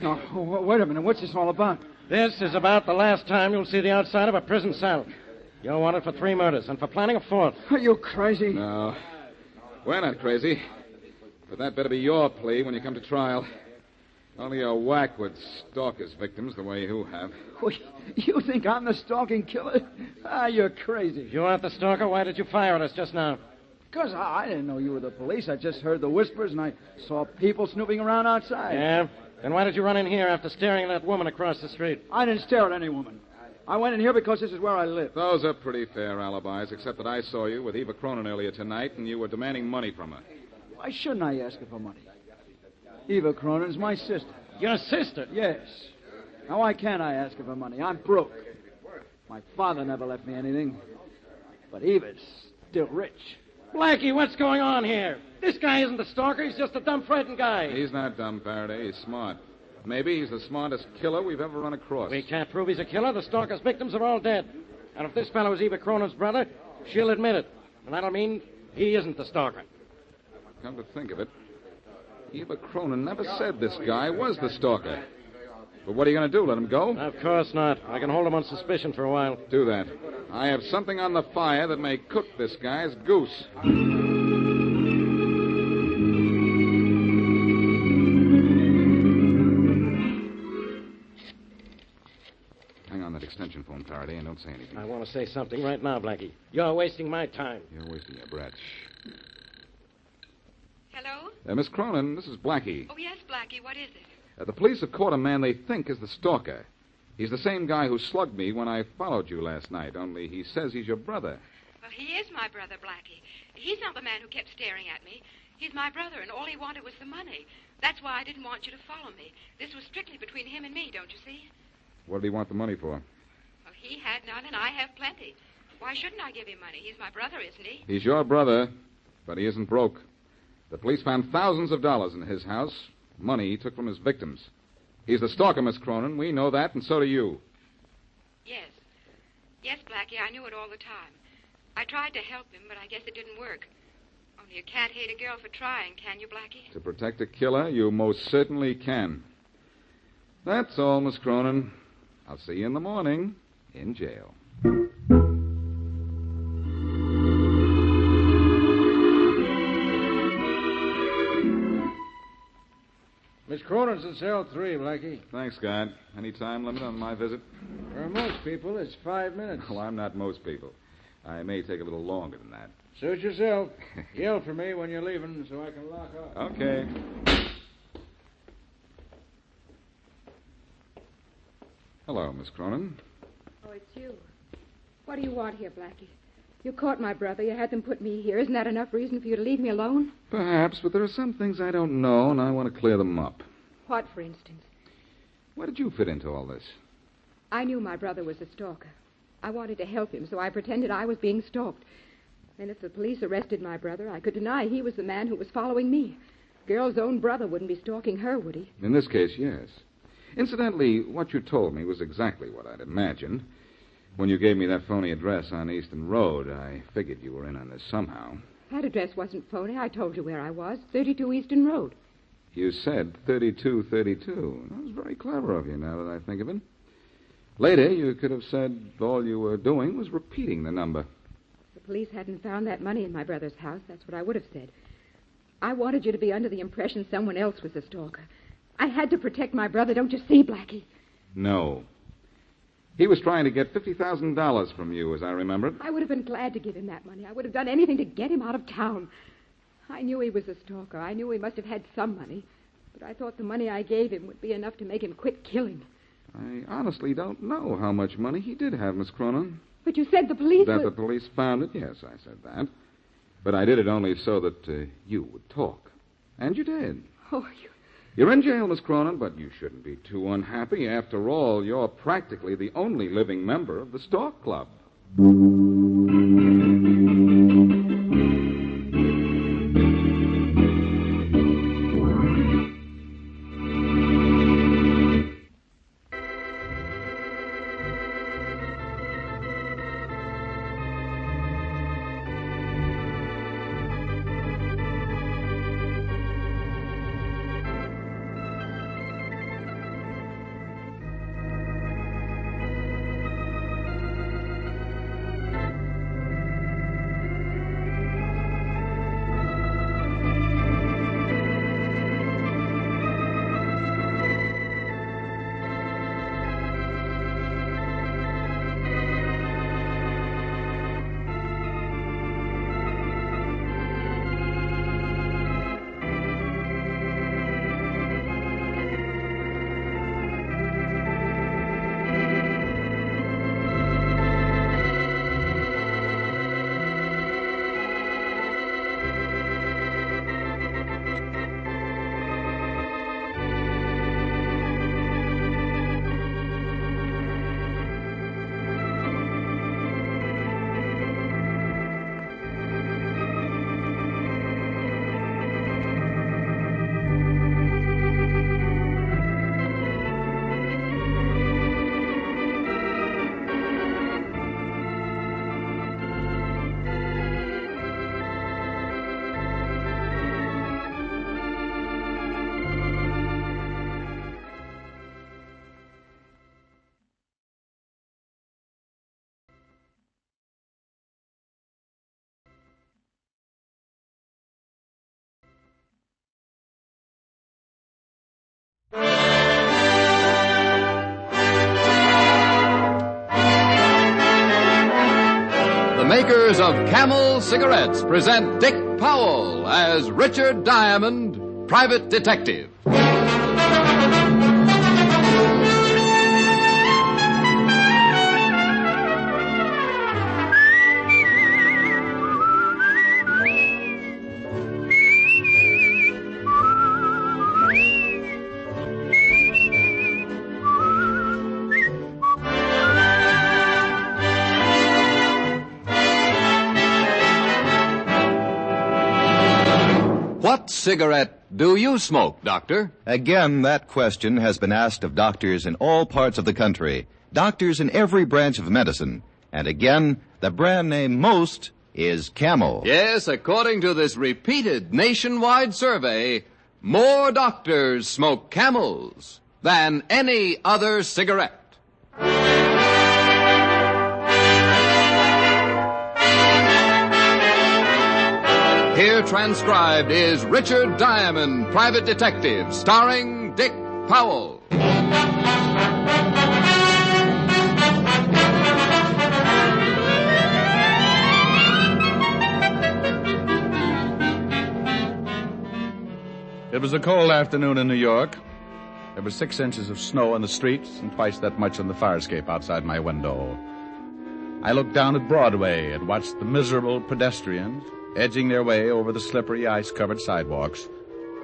No, wait a minute. What's this all about? This is about the last time you'll see the outside of a prison cell. You're wanted for 3 murders and for planning a 4th. Are you crazy? No. We're not crazy. But that better be your plea when you come to trial. Only a whack would stalk his victims the way you have. You think I'm the stalking killer? You're crazy. If you aren't the stalker, why did you fire at us just now? Because I didn't know you were the police. I just heard the whispers, and I saw people snooping around outside. Yeah? Then why did you run in here after staring at that woman across the street? I didn't stare at any woman. I went in here because this is where I live. Those are pretty fair alibis, except that I saw you with Eva Cronin earlier tonight, and you were demanding money from her. Why shouldn't I ask her for money? Eva Cronin's my sister. Your sister? Yes. Now, why can't I ask her for money? I'm broke. My father never left me anything. But Eva's still rich. Blackie, what's going on here? This guy isn't a stalker. He's just a dumb, frightened guy. He's not dumb, Faraday. He's smart. Maybe he's the smartest killer we've ever run across. We can't prove he's a killer. The stalker's victims are all dead. And if this fellow is Eva Cronin's brother, she'll admit it. And that'll mean he isn't the stalker. Come to think of it, Eva Cronin never said this guy was the stalker. But what are you going to do, let him go? Of course not. I can hold him on suspicion for a while. Do that. I have something on the fire that may cook this guy's goose. Hang on that extension phone, Faraday, and don't say anything. I want to say something right now, Blackie. You're wasting my time. You're wasting your breath. Shh. Hello? Miss Cronin, this is Blackie. Oh, yes, Blackie. What is it? The police have caught a man they think is the stalker. He's the same guy who slugged me when I followed you last night, only he says he's your brother. Well, he is my brother, Blackie. He's not the man who kept staring at me. He's my brother, and all he wanted was the money. That's why I didn't want you to follow me. This was strictly between him and me, don't you see? What did he want the money for? Well, he had none, and I have plenty. Why shouldn't I give him money? He's my brother, isn't he? He's your brother, but he isn't broke. The police found thousands of dollars in his house, money he took from his victims. He's the stalker, Miss Cronin. We know that, and so do you. Yes. Yes, Blackie, I knew it all the time. I tried to help him, but I guess it didn't work. Only you can't hate a girl for trying, can you, Blackie? To protect a killer, you most certainly can. That's all, Miss Cronin. I'll see you in the morning in jail. Miss Cronin's in cell 3, Blackie. Thanks, guard. Any time limit on my visit? For most people, it's 5 minutes. Well, I'm not most people. I may take a little longer than that. Suit yourself. Yell for me when you're leaving so I can lock up. Okay. Hello, Miss Cronin. Oh, it's you. What do you want here, Blackie? You caught my brother. You had them put me here. Isn't that enough reason for you to leave me alone? Perhaps, but there are some things I don't know, and I want to clear them up. What, for instance? Where did you fit into all this? I knew my brother was a stalker. I wanted to help him, so I pretended I was being stalked. Then if the police arrested my brother, I could deny he was the man who was following me. Girl's own brother wouldn't be stalking her, would he? In this case, yes. Incidentally, what you told me was exactly what I'd imagined. When you gave me that phony address on Easton Road, I figured you were in on this somehow. That address wasn't phony. I told you where I was, 32 Easton Road. You said 3232. That was very clever of you, now that I think of it. Later, you could have said all you were doing was repeating the number. If the police hadn't found that money in my brother's house, that's what I would have said. I wanted you to be under the impression someone else was a stalker. I had to protect my brother, don't you see, Blackie? No. He was trying to get $50,000 from you, as I remember. I would have been glad to give him that money. I would have done anything to get him out of town. I knew he was a stalker. I knew he must have had some money. But I thought the money I gave him would be enough to make him quit killing. I honestly don't know how much money he did have, Miss Cronin. But you said the police That the police found it? Yes, I said that. But I did it only so that you would talk. And you did. Oh, You're in jail, Miss Cronin, but you shouldn't be too unhappy. After all, you're practically the only living member of the Stalk Club. makers of Camel cigarettes present Dick Powell as Richard Diamond, private detective. What cigarette do you smoke, Doctor? Again, that question has been asked of doctors in all parts of the country, doctors in every branch of medicine. And again, the brand name most is Camel. Yes, according to this repeated nationwide survey, more doctors smoke Camels than any other cigarette. Here transcribed is Richard Diamond, Private Detective, starring Dick Powell. It was a cold afternoon in New York. There were 6 inches of snow on the streets and twice that much on the fire escape outside my window. I looked down at Broadway and watched the miserable pedestrians edging their way over the slippery, ice-covered sidewalks,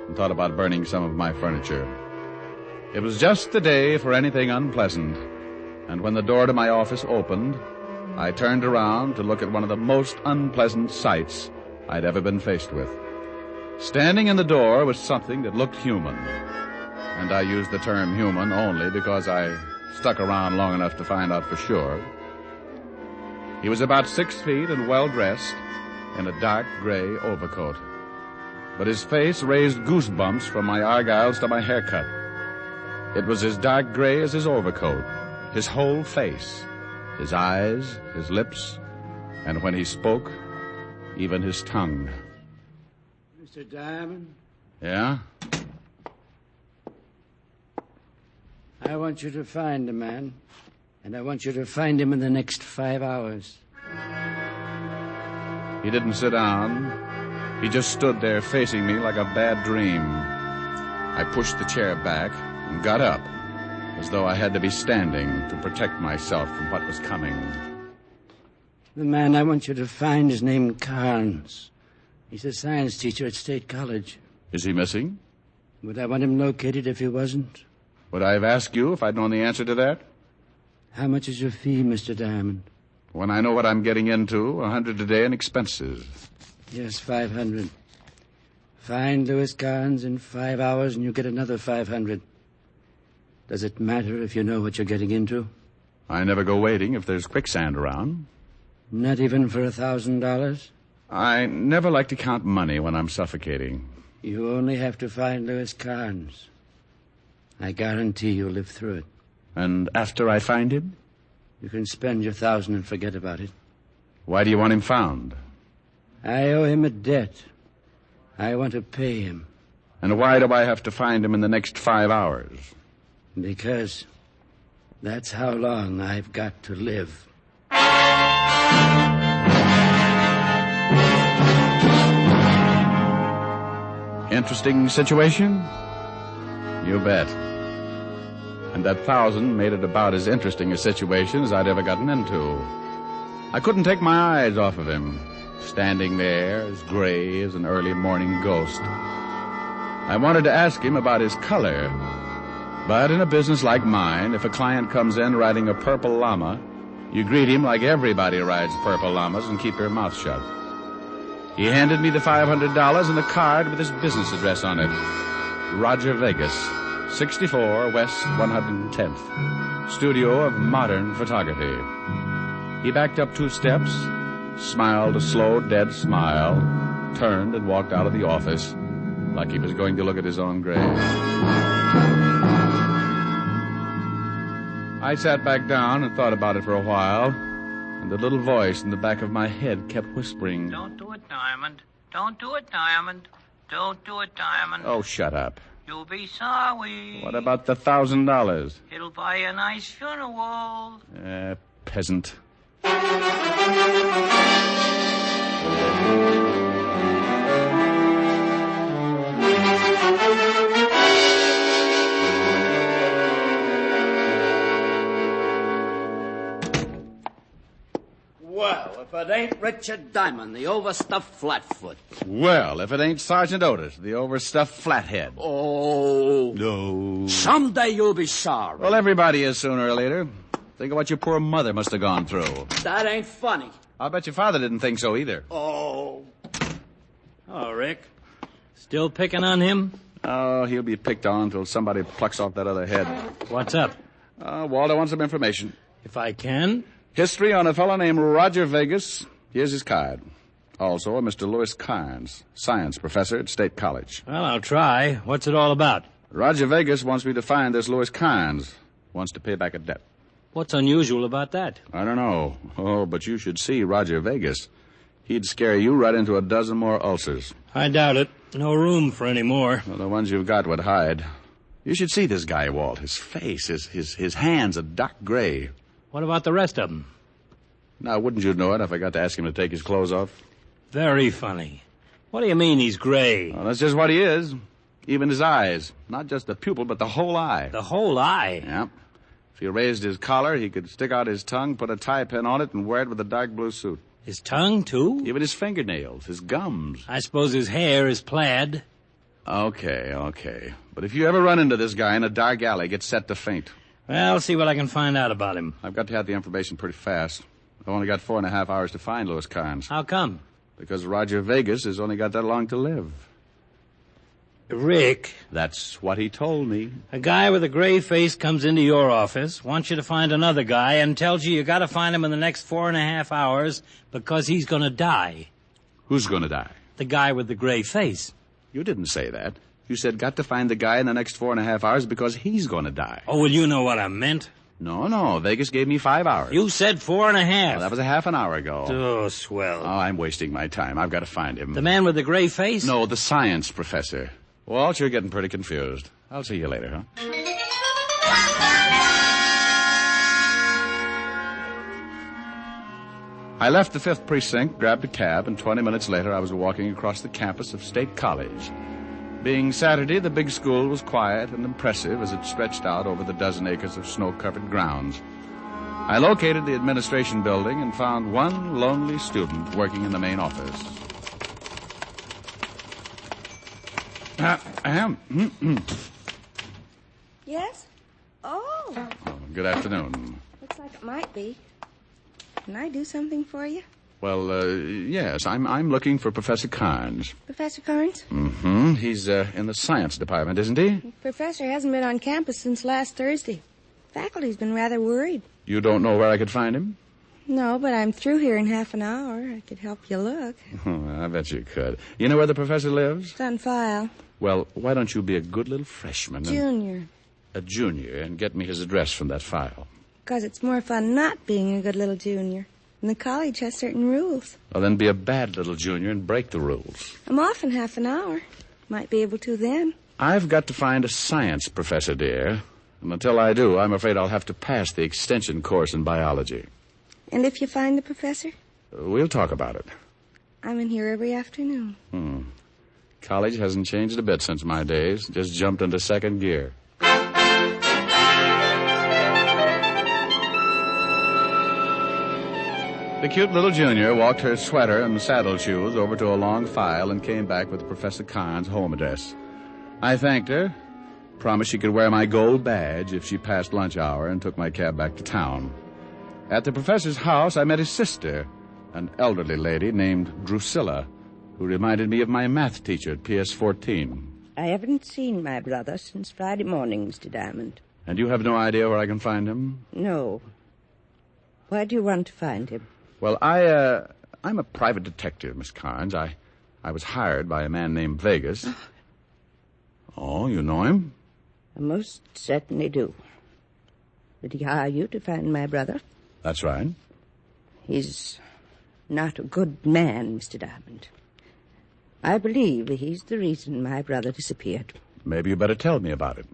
and thought about burning some of my furniture. It was just the day for anything unpleasant, and when the door to my office opened, I turned around to look at one of the most unpleasant sights I'd ever been faced with. Standing in the door was something that looked human, and I use the term human only because I stuck around long enough to find out for sure. He was about 6 feet and well-dressed, in a dark gray overcoat. But his face raised goosebumps from my argyles to my haircut. It was as dark gray as his overcoat, his whole face, his eyes, his lips, and when he spoke, even his tongue. Mr. Diamond? Yeah? I want you to find the man, and I want you to find him in the next 5 hours. He didn't sit down. He just stood there facing me like a bad dream. I pushed the chair back and got up, as though I had to be standing to protect myself from what was coming. The man I want you to find is named Carnes. He's a science teacher at State College. Is he missing? Would I want him located if he wasn't? Would I have asked you if I'd known the answer to that? How much is your fee, Mr. Diamond? When I know what I'm getting into, $100 a day in expenses. Yes, 500. Find Louis Carnes in 5 hours and you get another 500. Does it matter if you know what you're getting into? I never go waiting if there's quicksand around. Not even for $1,000? I never like to count money when I'm suffocating. You only have to find Louis Carnes. I guarantee you'll live through it. And after I find him? You can spend your 1,000 and forget about it. Why do you want him found? I owe him a debt. I want to pay him. And why do I have to find him in the next 5 hours? Because that's how long I've got to live. Interesting situation? You bet. And that 1,000 made it about as interesting a situation as I'd ever gotten into. I couldn't take my eyes off of him, standing there as gray as an early morning ghost. I wanted to ask him about his color, but in a business like mine, if a client comes in riding a purple llama, you greet him like everybody rides purple llamas and keep your mouth shut. He handed me the $500 and a card with his business address on it. Roger Vegas, 64 West 110th, studio of modern photography. He backed up 2 steps, smiled a slow, dead smile, turned and walked out of the office like he was going to look at his own grave. I sat back down and thought about it for a while, and the little voice in the back of my head kept whispering, "Don't do it, Diamond. Don't do it, Diamond. Don't do it, Diamond. "Oh, shut up. You'll be sorry. What about the $1,000? It'll buy you a nice funeral." Peasant. Well, if it ain't Richard Diamond, the overstuffed flatfoot. Well, if it ain't Sergeant Otis, the overstuffed flathead. Oh. No. Someday you'll be sorry. Well, everybody is sooner or later. Think of what your poor mother must have gone through. That ain't funny. I'll bet your father didn't think so either. Oh. Oh, Rick. Still picking on him? Oh, he'll be picked on until somebody plucks off that other head. What's up? Walter wants some information. If I can. History on a fellow named Roger Vegas. Here's his card. Also, a Mr. Louis Carnes, science professor at State College. Well, I'll try. What's it all about? Roger Vegas wants me to find this Louis Carnes. Wants to pay back a debt. What's unusual about that? I don't know. Oh, but you should see Roger Vegas. He'd scare you right into a dozen more ulcers. I doubt it. No room for any more. Well, the ones you've got would hide. You should see this guy, Walt. His face, his hands are dark gray. What about the rest of them? Now, wouldn't you know it if I got to ask him to take his clothes off? Very funny. What do you mean he's gray? Well, that's just what he is. Even his eyes. Not just the pupil, but the whole eye. The whole eye? Yeah. If he raised his collar, he could stick out his tongue, put a tie pin on it, and wear it with a dark blue suit. His tongue, too? Even his fingernails, his gums. I suppose his hair is plaid. Okay. But if you ever run into this guy in a dark alley, get set to faint. Well, I'll see what I can find out about him. I've got to have the information pretty fast. I've only got 4.5 hours to find Louis Carnes. How come? Because Roger Vegas has only got that long to live. Rick. That's what he told me. A guy with a gray face comes into your office, wants you to find another guy, and tells you got to find him in the next 4.5 hours because he's going to die. Who's going to die? The guy with the gray face. You didn't say that. You said got to find the guy in the next 4.5 hours because he's going to die. Oh, well, you know what I meant. No. Vegas gave me 5 hours. You said 4.5. Well, that was a half an hour ago. Oh, swell. Oh, I'm wasting my time. I've got to find him. The man with the gray face? No, the science professor. Walt, you're getting pretty confused. I'll see you later, huh? I left the 5th Precinct, grabbed a cab, and 20 minutes later I was walking across the campus of State College. Being Saturday, the big school was quiet and impressive as it stretched out over the dozen acres of snow-covered grounds. I located the administration building and found one lonely student working in the main office. Yes? Oh. Good afternoon. Looks like it might be. Can I do something for you? Well, yes, I'm looking for Professor Carnes. Professor Carnes? Mm-hmm. He's in the science department, isn't he? The professor hasn't been on campus since last Thursday. Faculty's been rather worried. You don't know where I could find him? No, but I'm through here in half an hour. I could help you look. I bet you could. You know where the professor lives? It's on file. Well, why don't you be a good little freshman? Junior. A junior, and get me his address from that file. Because it's more fun not being a good little junior. And the college has certain rules. Well, then be a bad little junior and break the rules. I'm off in half an hour. Might be able to then. I've got to find a science professor, dear. And until I do, I'm afraid I'll have to pass the extension course in biology. And if you find the professor? We'll talk about it. I'm in here every afternoon. College hasn't changed a bit since my days. Just jumped into second gear. The cute little junior walked her sweater and saddle shoes over to a long file and came back with Professor Carnes' home address. I thanked her, promised she could wear my gold badge if she passed lunch hour, and took my cab back to town. At the professor's house, I met his sister, an elderly lady named Drusilla, who reminded me of my math teacher at PS-14. I haven't seen my brother since Friday morning, Mr. Diamond. And you have no idea where I can find him? No. Why do you want to find him? Well, I'm a private detective, Miss Carnes. I was hired by a man named Vegas. Oh, you know him? I most certainly do. Did he hire you to find my brother? That's right. He's not a good man, Mr. Diamond. I believe he's the reason my brother disappeared. Maybe you better tell me about it.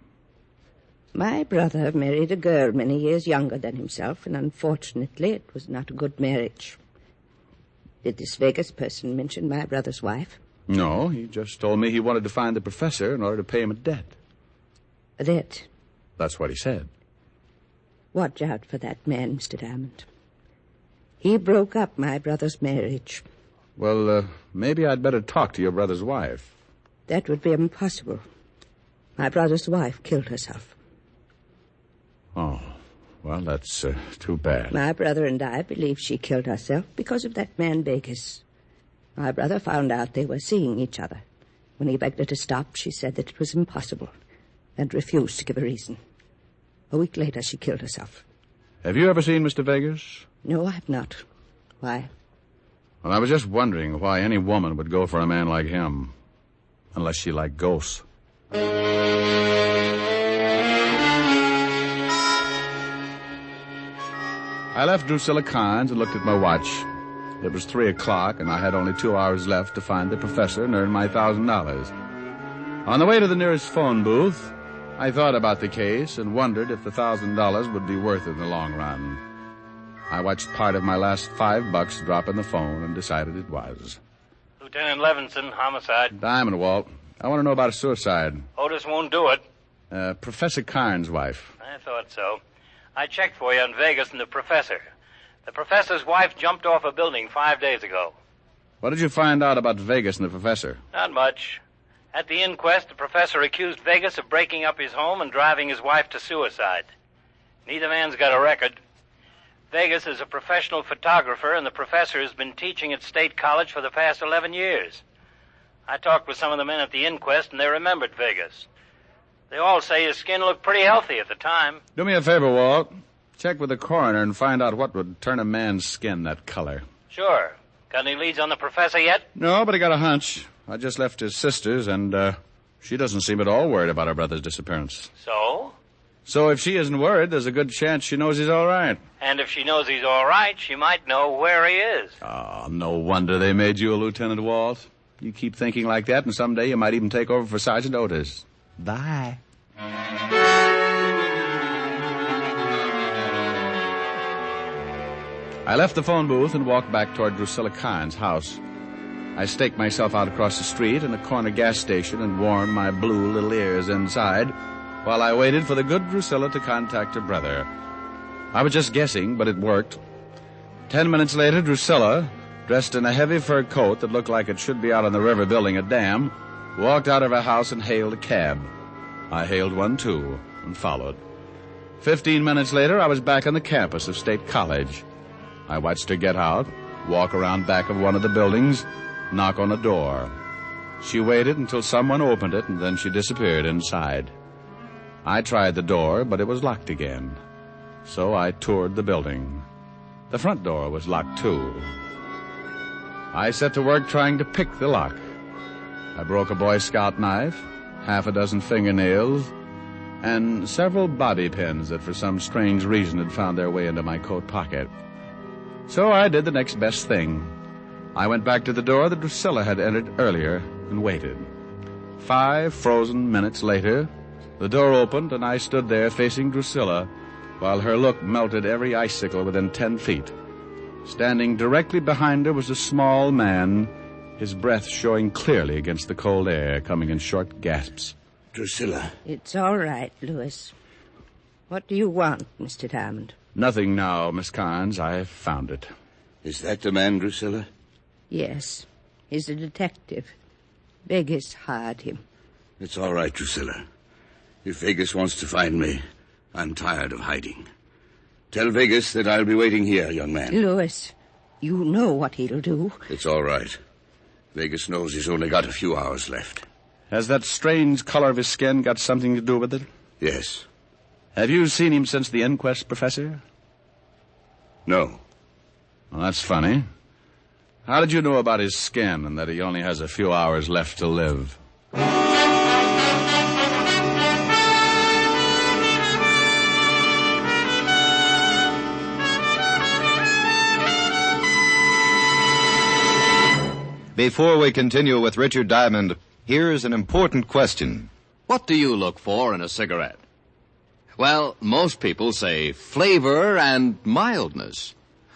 My brother married a girl many years younger than himself, and unfortunately it was not a good marriage. Did this Vegas person mention my brother's wife? No, he just told me he wanted to find the professor in order to pay him a debt. A debt? That's what he said. Watch out for that man, Mr. Diamond. He broke up my brother's marriage. Well, maybe I'd better talk to your brother's wife. That would be impossible. My brother's wife killed herself. Oh, well, that's too bad. My brother and I believe she killed herself because of that man Vegas. My brother found out they were seeing each other. When he begged her to stop, she said that it was impossible and refused to give a reason. A week later, she killed herself. Have you ever seen Mr. Vegas? No, I have not. Why? Well, I was just wondering why any woman would go for a man like him. Unless she liked ghosts. I left Drusilla Carnes and looked at my watch. It was 3 o'clock, and I had only 2 hours left to find the professor and earn my $1,000. On the way to the nearest phone booth, I thought about the case and wondered if the $1,000 would be worth it in the long run. I watched part of my last $5 drop in the phone and decided it was. Lieutenant Levinson, homicide. Diamond, Walt. I want to know about a suicide. Otis won't do it. Professor Carnes' wife. I thought so. I checked for you on Vegas and the professor. The professor's wife jumped off a building 5 days ago. What did you find out about Vegas and the professor? Not much. At the inquest, the professor accused Vegas of breaking up his home and driving his wife to suicide. Neither man's got a record. Vegas is a professional photographer, and the professor has been teaching at State College for the past 11 years. I talked with some of the men at the inquest, and they remembered Vegas. They all say his skin looked pretty healthy at the time. Do me a favor, Walt. Check with the coroner and find out what would turn a man's skin that color. Sure. Got any leads on the professor yet? No, but I got a hunch. I just left his sister's, and she doesn't seem at all worried about her brother's disappearance. So? So if she isn't worried, there's a good chance she knows he's all right. And if she knows he's all right, she might know where he is. Oh, no wonder they made you a Lieutenant Walt. You keep thinking like that, and someday you might even take over for Sergeant Otis. Bye. I left the phone booth and walked back toward Drusilla Carnes' house. I staked myself out across the street in a corner gas station and warmed my blue little ears inside while I waited for the good Drusilla to contact her brother. I was just guessing, but it worked. 10 minutes later, Drusilla, dressed in a heavy fur coat that looked like it should be out on the river building a dam, walked out of her house and hailed a cab. I hailed one, too, and followed. 15 minutes later, I was back on the campus of State College. I watched her get out, walk around back of one of the buildings, knock on a door. She waited until someone opened it, and then she disappeared inside. I tried the door, but it was locked again. So I toured the building. The front door was locked, too. I set to work trying to pick the lock. I broke a Boy Scout knife, half a dozen fingernails, and several bobby pins that for some strange reason had found their way into my coat pocket. So I did the next best thing. I went back to the door that Drusilla had entered earlier and waited. 5 frozen minutes later, the door opened and I stood there facing Drusilla while her look melted every icicle within 10 feet. Standing directly behind her was a small man, his breath showing clearly against the cold air, coming in short gasps. Drusilla. It's all right, Louis. What do you want, Mr. Diamond? Nothing now, Miss Carnes. I've found it. Is that the man, Drusilla? Yes. He's a detective. Vegas hired him. It's all right, Drusilla. If Vegas wants to find me, I'm tired of hiding. Tell Vegas that I'll be waiting here, young man. Louis, you know what he'll do. It's all right. Vegas knows he's only got a few hours left. Has that strange color of his skin got something to do with it? Yes. Have you seen him since the inquest, Professor? No. Well, that's funny. How did you know about his skin and that he only has a few hours left to live? Before we continue with Richard Diamond, here's an important question. What do you look for in a cigarette? Well, most people say flavor and mildness.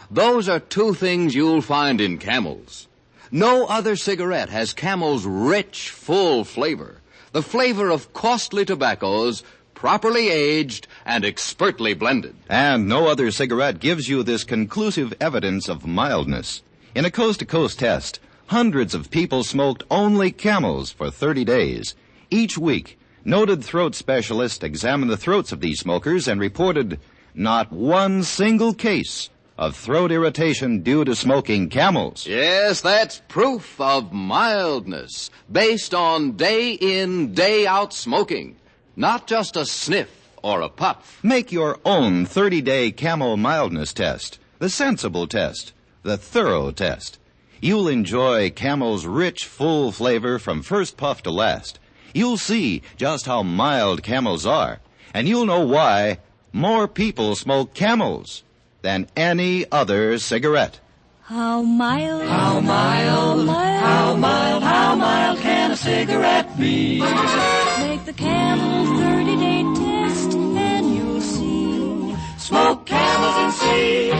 Those are two things you'll find in Camels. No other cigarette has Camel's rich, full flavor. The flavor of costly tobaccos, properly aged and expertly blended. And no other cigarette gives you this conclusive evidence of mildness. In a coast-to-coast test, hundreds of people smoked only Camels for 30 days. Each week, noted throat specialists examined the throats of these smokers and reported not one single case of throat irritation due to smoking Camels. Yes, that's proof of mildness, based on day-in, day-out smoking. Not just a sniff or a puff. Make your own 30-day Camel mildness test, the sensible test, the thorough test. You'll enjoy Camel's rich, full flavor from first puff to last. You'll see just how mild Camels are, and you'll know why more people smoke Camels than any other cigarette. How mild, how mild, how mild, how mild can a cigarette be? Make the Camel 30-day test and you'll see. Smoke Camels and see.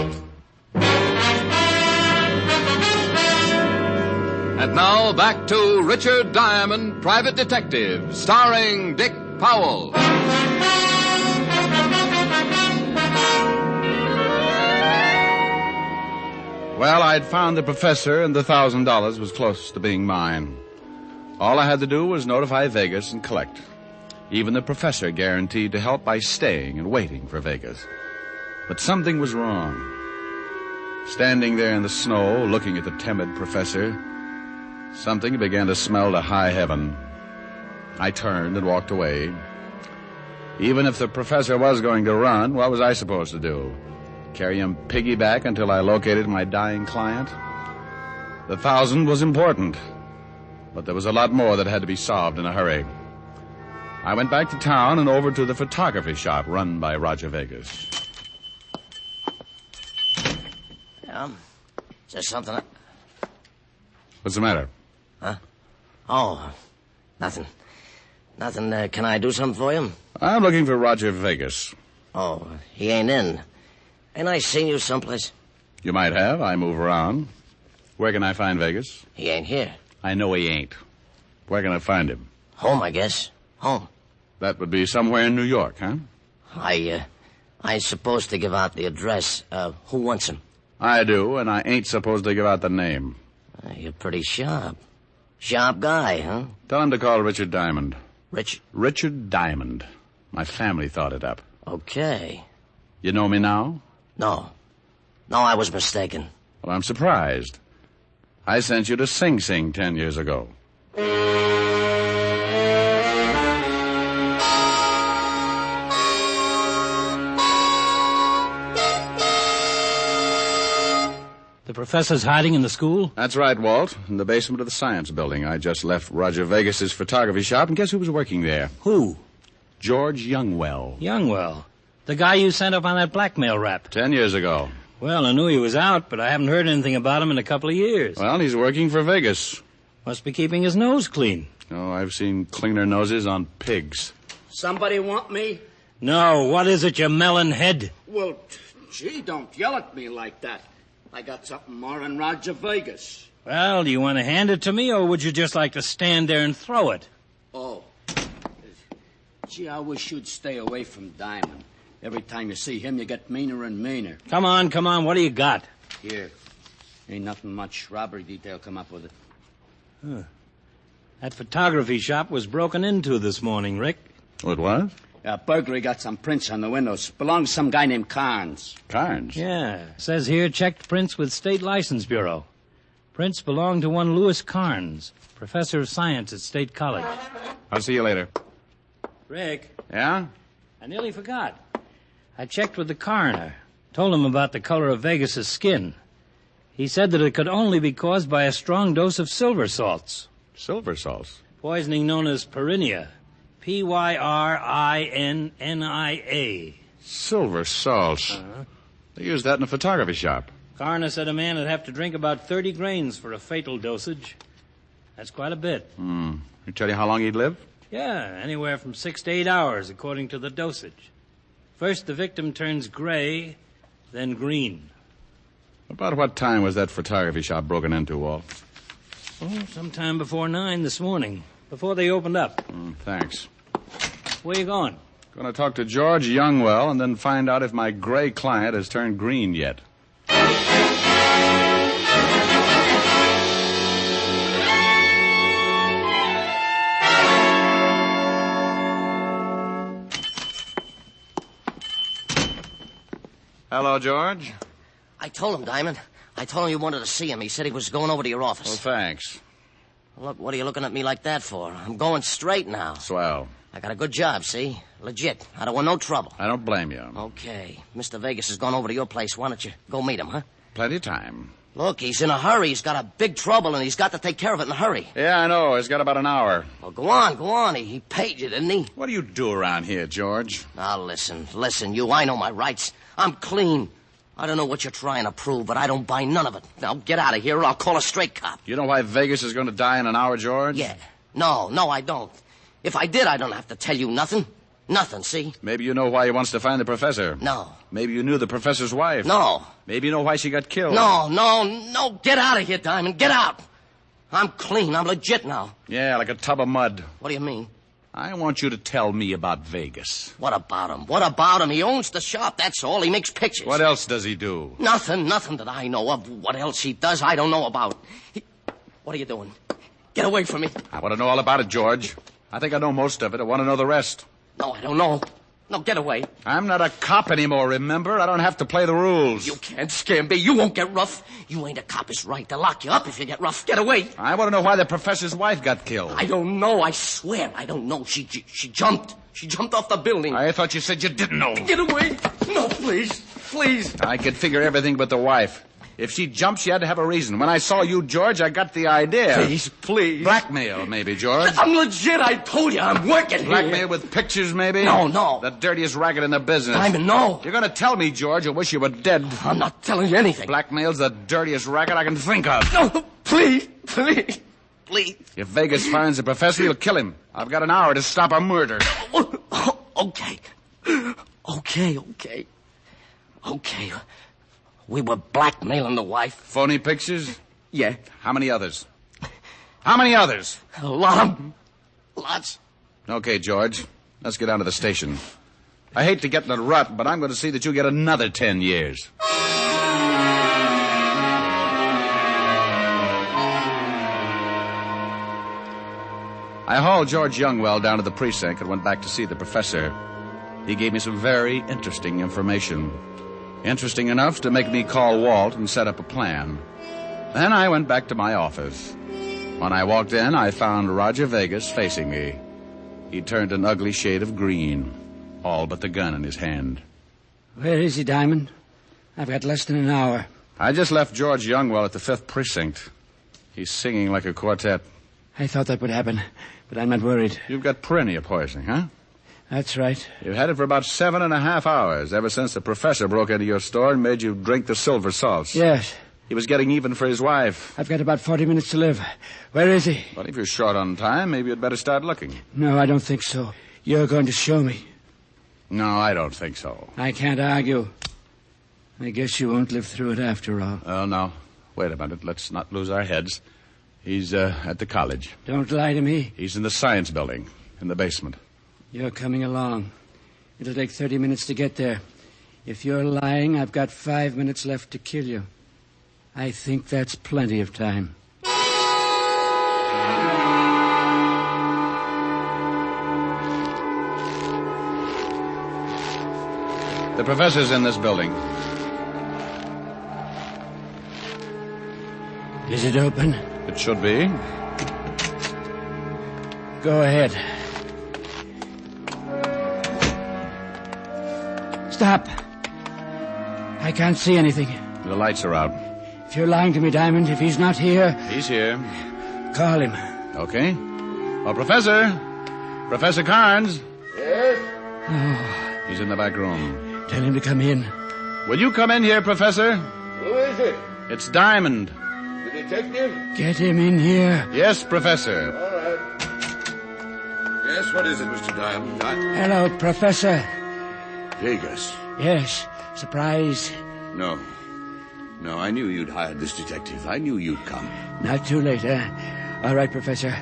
And now back to Richard Diamond, Private Detective, starring Dick Powell. Well, I'd found the professor, and the $1,000 was close to being mine. All I had to do was notify Vegas and collect. Even the professor guaranteed to help by staying and waiting for Vegas. But something was wrong. Standing there in the snow, looking at the timid professor, something began to smell to high heaven. I turned and walked away. Even if the professor was going to run, what was I supposed to do? Carry him piggyback until I located my dying client? The 1,000 was important, but there was a lot more that had to be solved in a hurry. I went back to town and over to the photography shop run by Roger Vegas. Yeah? Is there something? What's the matter? Huh? Oh, nothing. Nothing. Can I do something for you? I'm looking for Roger Vegas. Oh, he ain't in. Ain't I seen you someplace? You might have. I move around. Where can I find Vegas? He ain't here. I know he ain't. Where can I find him? Home, I guess. Home. That would be somewhere in New York, huh? I ain't supposed to give out the address. Who wants him? I do, and I ain't supposed to give out the name. You're pretty sharp. Sharp guy, huh? Tell him to call Richard Diamond. Richard Diamond. My family thought it up. Okay. You know me now? No, I was mistaken. Well, I'm surprised. I sent you to Sing Sing 10 years ago. The professor's hiding in the school? That's right, Walt. In the basement of the science building. I just left Roger Vegas's photography shop, and guess who was working there? Who? George Youngwell. Youngwell? The guy you sent up on that blackmail rap? 10 years ago. Well, I knew he was out, but I haven't heard anything about him in a couple of years. Well, he's working for Vegas. Must be keeping his nose clean. Oh, I've seen cleaner noses on pigs. Somebody want me? No, what is it, you melon head? Well, gee, don't yell at me like that. I got something more than Roger Vegas. Well, do you want to hand it to me, or would you just like to stand there and throw it? Oh. Gee, I wish you'd stay away from Diamond. Every time you see him, you get meaner and meaner. Come on, what do you got? Here. Ain't nothing much. Robbery detail come up with it. Huh. That photography shop was broken into this morning, Rick. Oh, it was? Burglary got some prints on the windows. Belongs to some guy named Carnes. Carnes? Yeah. Says here, checked prints with State License Bureau. Prints belong to one Louis Carnes, professor of science at State College. I'll see you later. Rick? Yeah? I nearly forgot. I checked with the coroner. Told him about the color of Vegas's skin. He said that it could only be caused by a strong dose of silver salts. Silver salts? Poisoning known as pyrinia. Pyrinnia. Silver salts. Uh-huh. They use that in a photography shop. Coroner said a man would have to drink about 30 grains for a fatal dosage. That's quite a bit. He tell you how long he'd live? Yeah, anywhere from 6 to 8 hours, according to the dosage. First, the victim turns gray, then green. About what time was that photography shop broken into, Walt? Oh, sometime before 9 this morning, before they opened up. Thanks. Where you going? Going to talk to George Youngwell and then find out if my gray client has turned green yet. Hello, George. I told him, Diamond. I told him you wanted to see him. He said he was going over to your office. Well, thanks. Look, what are you looking at me like that for? I'm going straight now. Swell. I got a good job, see? Legit. I don't want no trouble. I don't blame you. Okay. Mr. Vegas has gone over to your place. Why don't you go meet him, huh? Plenty of time. Look, he's in a hurry. He's got a big trouble, and he's got to take care of it in a hurry. Yeah, I know. He's got about an hour. Well, go on. He paid you, didn't he? What do you do around here, George? Now, listen, you. I know my rights. I'm clean. I don't know what you're trying to prove, but I don't buy none of it. Now, get out of here, or I'll call a straight cop. You know why Vegas is going to die in an hour, George? Yeah. No, I don't. If I did, I don't have to tell you nothing. Nothing, see? Maybe you know why he wants to find the professor. No. Maybe you knew the professor's wife. No. Maybe you know why she got killed. No. Get out of here, Diamond. Get out. I'm clean. I'm legit now. Yeah, like a tub of mud. What do you mean? I want you to tell me about Vegas. What about him? He owns the shop, that's all. He makes pictures. What else does he do? Nothing that I know of. What else he does, I don't know about. What are you doing? Get away from me. I want to know all about it, George. I think I know most of it. I want to know the rest. No, I don't know. No, get away. I'm not a cop anymore, remember? I don't have to play the rules. You can't scare me. You won't get rough. You ain't a cop. It's right to lock you up if you get rough. Get away. I want to know why the professor's wife got killed. I don't know. I swear I don't know. She jumped. She jumped off the building. I thought you said you didn't know. Get away. No, please. I could figure everything but the wife. If she jumped, she had to have a reason. When I saw you, George, I got the idea. Please. Blackmail, maybe, George. I'm legit. I told you. I'm working here. Blackmail with pictures, maybe? No. The dirtiest racket in the business. Simon, no. You're going to tell me, George. I wish you were dead. I'm not telling you anything. Blackmail's the dirtiest racket I can think of. No, please. If Vegas finds the professor, he'll kill him. I've got an hour to stop a murder. Okay. We were blackmailing the wife. Phony pictures? Yeah. How many others? A lot of them. Lots. Okay, George. Let's get down to the station. I hate to get in a rut, but I'm going to see that you get another 10 years. I hauled George Youngwell down to the precinct and went back to see the professor. He gave me some very interesting information. Interesting enough to make me call Walt and set up a plan. Then I went back to my office. When I walked in, I found Roger Vegas facing me. He turned an ugly shade of green, all but the gun in his hand. Where is he, Diamond? I've got less than an hour. I just left George Youngwell at the 5th Precinct. He's singing like a quartet. I thought that would happen, but I'm not worried. You've got perennial poisoning, huh? That's right. You've had it for about 7.5 hours, ever since the professor broke into your store and made you drink the silver salts. Yes. He was getting even for his wife. I've got about 40 minutes to live. Where is he? Well, if you're short on time, maybe you'd better start looking. No, I don't think so. You're going to show me. No, I don't think so. I can't argue. I guess you won't live through it after all. Oh, no. Wait a minute. Let's not lose our heads. He's at the college. Don't lie to me. He's in the science building, in the basement. You're coming along. It'll take 30 minutes to get there. If you're lying, I've got 5 minutes left to kill you. I think that's plenty of time. The professor's in this building. Is it open? It should be. Go ahead. Stop. I can't see anything. The lights are out. If you're lying to me, Diamond, if he's not here... He's here. Call him. Okay. Oh, Professor. Professor Carnes. Yes? Oh. He's in the back room. Tell him to come in. Will you come in here, Professor? Who is it? It's Diamond. The detective? Get him in here. Yes, Professor. All right. Yes, what is it, Mr. Diamond? Hello, Professor. Vegas. Yes. Surprise. No. No, I knew you'd hired this detective. I knew you'd come. Not too late, huh? All right, Professor.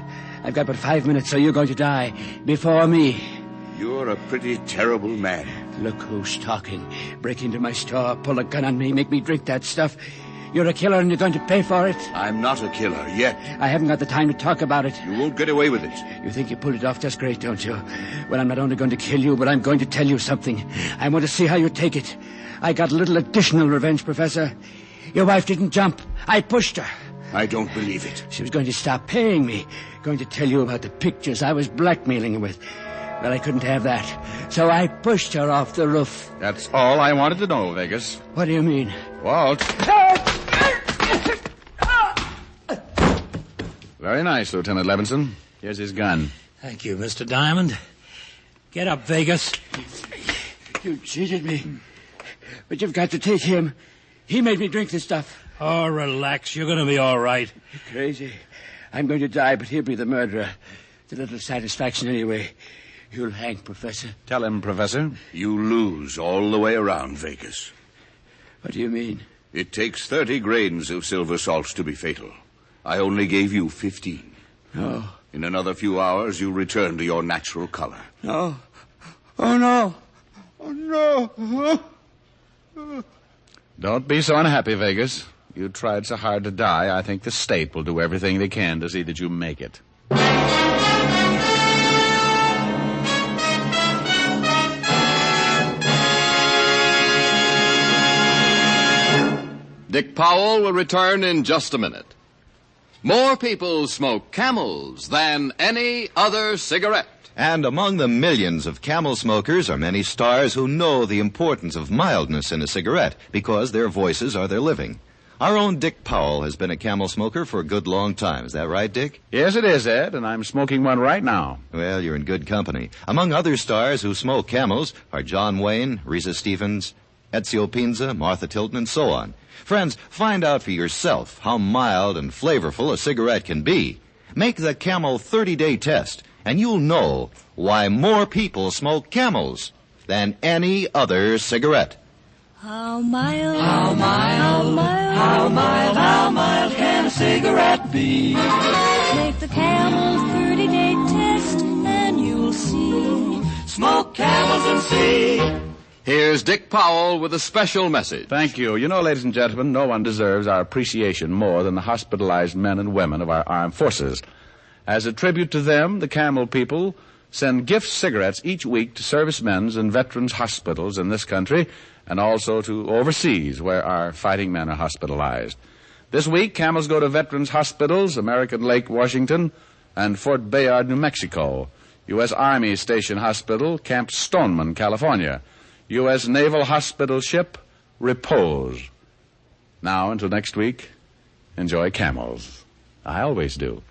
I've got but 5 minutes, so you're going to die before me. You're a pretty terrible man. Look who's talking. Break into my store, pull a gun on me, make me drink that stuff. You're a killer and you're going to pay for it. I'm not a killer, yet. I haven't got the time to talk about it. You won't get away with it. You think you pulled it off just great, don't you? Well, I'm not only going to kill you, but I'm going to tell you something. I want to see how you take it. I got a little additional revenge, Professor. Your wife didn't jump. I pushed her. I don't believe it. She was going to stop paying me. Going to tell you about the pictures I was blackmailing her with. Well, I couldn't have that. So I pushed her off the roof. That's all I wanted to know, Vegas. What do you mean? Walt. Very nice, Lieutenant Levinson. Here's his gun. Thank you, Mr. Diamond. Get up, Vegas. You cheated me. But you've got to take him. He made me drink this stuff. Oh, relax. You're going to be all right. You're crazy. I'm going to die, but he'll be the murderer. It's a little satisfaction anyway. You'll hang, Professor. Tell him, Professor. You lose all the way around, Vegas. What do you mean? It takes 30 grains of silver salts to be fatal. I only gave you 15. No. In another few hours, you'll return to your natural color. No. Oh, no. Oh, no. Don't be so unhappy, Vegas. You tried so hard to die, I think the state will do everything they can to see that you make it. Dick Powell will return in just a minute. More people smoke Camels than any other cigarette. And among the millions of Camel smokers are many stars who know the importance of mildness in a cigarette because their voices are their living. Our own Dick Powell has been a Camel smoker for a good long time. Is that right, Dick? Yes, it is, Ed, and I'm smoking one right now. Well, you're in good company. Among other stars who smoke Camels are John Wayne, Risa Stevens, Ezio Pinza, Martha Tilton, and so on. Friends, find out for yourself how mild and flavorful a cigarette can be. Make the Camel 30-day test, and you'll know why more people smoke Camels than any other cigarette. How mild, how mild, how mild, how mild can a cigarette be? Make the Camel 30-day test, and you'll see. Smoke Camels and see. Here's Dick Powell with a special message. Thank you. You know, ladies and gentlemen, no one deserves our appreciation more than the hospitalized men and women of our armed forces. As a tribute to them, the Camel people send gift cigarettes each week to servicemen's and veterans' hospitals in this country and also to overseas where our fighting men are hospitalized. This week, Camels go to veterans' hospitals, American Lake, Washington, and Fort Bayard, New Mexico, U.S. Army Station Hospital, Camp Stoneman, California, U.S. Naval Hospital Ship, Repose. Now, until next week, enjoy Camels. I always do.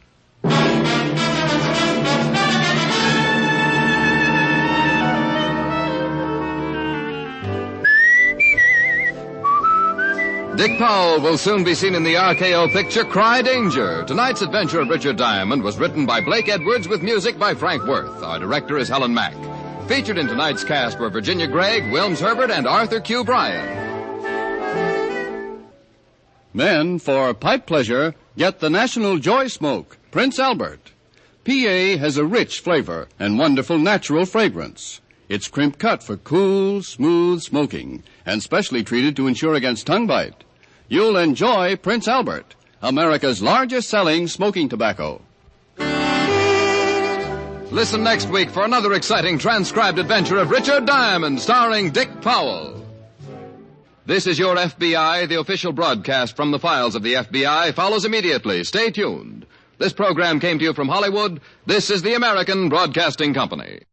Dick Powell will soon be seen in the RKO picture Cry Danger. Tonight's adventure of Richard Diamond was written by Blake Edwards with music by Frank Worth. Our director is Helen Mack. Featured in tonight's cast were Virginia Gregg, Wilms Herbert, and Arthur Q. Bryan. Men, for pipe pleasure, get the National Joy Smoke, Prince Albert. PA has a rich flavor and wonderful natural fragrance. It's crimp cut for cool, smooth smoking and specially treated to ensure against tongue bite. You'll enjoy Prince Albert, America's largest selling smoking tobacco. Listen next week for another exciting transcribed adventure of Richard Diamond, starring Dick Powell. This is Your FBI. The official broadcast from the files of the FBI follows immediately. Stay tuned. This program came to you from Hollywood. This is the American Broadcasting Company.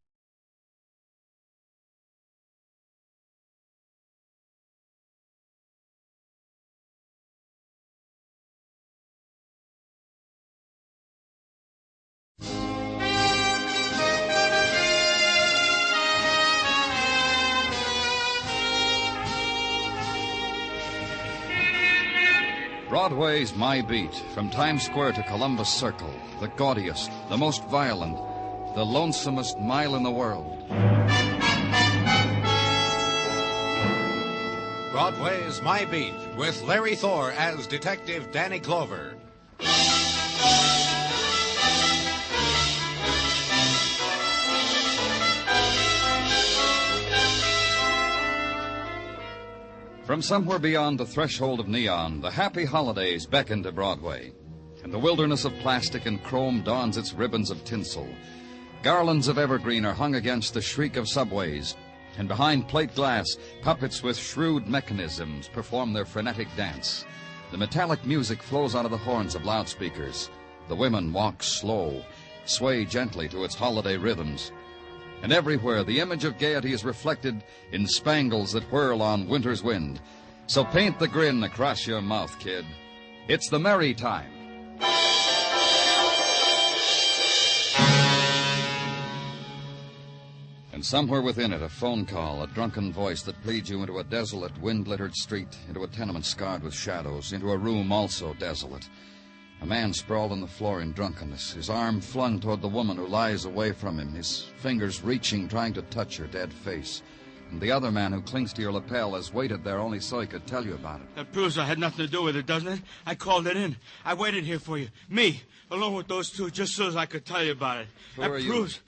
Broadway's my beat, from Times Square to Columbus Circle, the gaudiest, the most violent, the lonesomest mile in the world. Broadway's My Beat, with Larry Thor as Detective Danny Clover. From somewhere beyond the threshold of neon, the happy holidays beckon to Broadway. And the wilderness of plastic and chrome dons its ribbons of tinsel. Garlands of evergreen are hung against the shriek of subways. And behind plate glass, puppets with shrewd mechanisms perform their frenetic dance. The metallic music flows out of the horns of loudspeakers. The women walk slow, sway gently to its holiday rhythms. And everywhere the image of gaiety is reflected in spangles that whirl on winter's wind. So paint the grin across your mouth, kid. It's the merry time. And somewhere within it, a phone call, a drunken voice that leads you into a desolate, wind-littered street, into a tenement scarred with shadows, into a room also desolate. A man sprawled on the floor in drunkenness, his arm flung toward the woman who lies away from him, his fingers reaching, trying to touch her dead face. And the other man who clings to your lapel has waited there only so he could tell you about it. That proves I had nothing to do with it, doesn't it? I called it in. I waited here for you. Me, along with those two, just so as I could tell you about it. Who that are proves...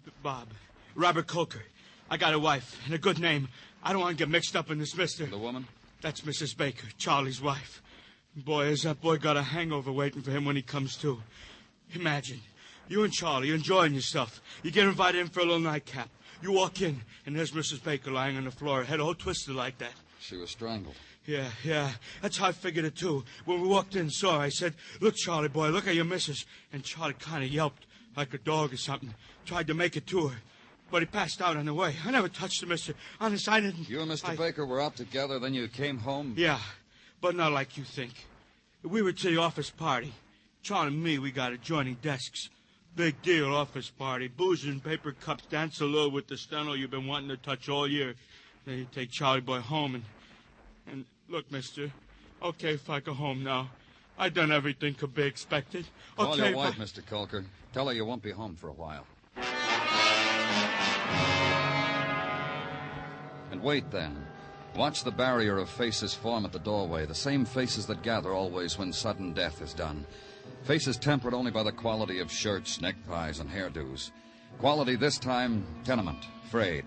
you? Bob. Robert Coker. I got a wife and a good name. I don't want to get mixed up in this, mister. The woman? That's Mrs. Baker, Charlie's wife. Boy, has that boy got a hangover waiting for him when he comes to. Imagine, you and Charlie enjoying yourself. You get invited in for a little nightcap. You walk in, and there's Mrs. Baker lying on the floor, her head all twisted like that. She was strangled. Yeah. That's how I figured it, too. When we walked in and saw her, I said, "Look, Charlie boy, look at your missus." And Charlie kind of yelped like a dog or something. Tried to make it to her. But he passed out on the way. I never touched her, mister. Honest, I didn't... You and Mr. Baker were out together, then you came home? Yeah, but not like you think. We were to the office party. Charlie and me, we got adjoining desks. Big deal, office party. Booze and paper cups, dance a little with the steno you've been wanting to touch all year. Then you take Charlie boy home and look, mister, okay if I go home now. I done everything could be expected. Call Okay, your wife, Mr. Colker. Tell her you won't be home for a while. And wait then. Watch the barrier of faces form at the doorway, the same faces that gather always when sudden death is done. Faces tempered only by the quality of shirts, neckties, and hairdos. Quality this time, tenement, frayed.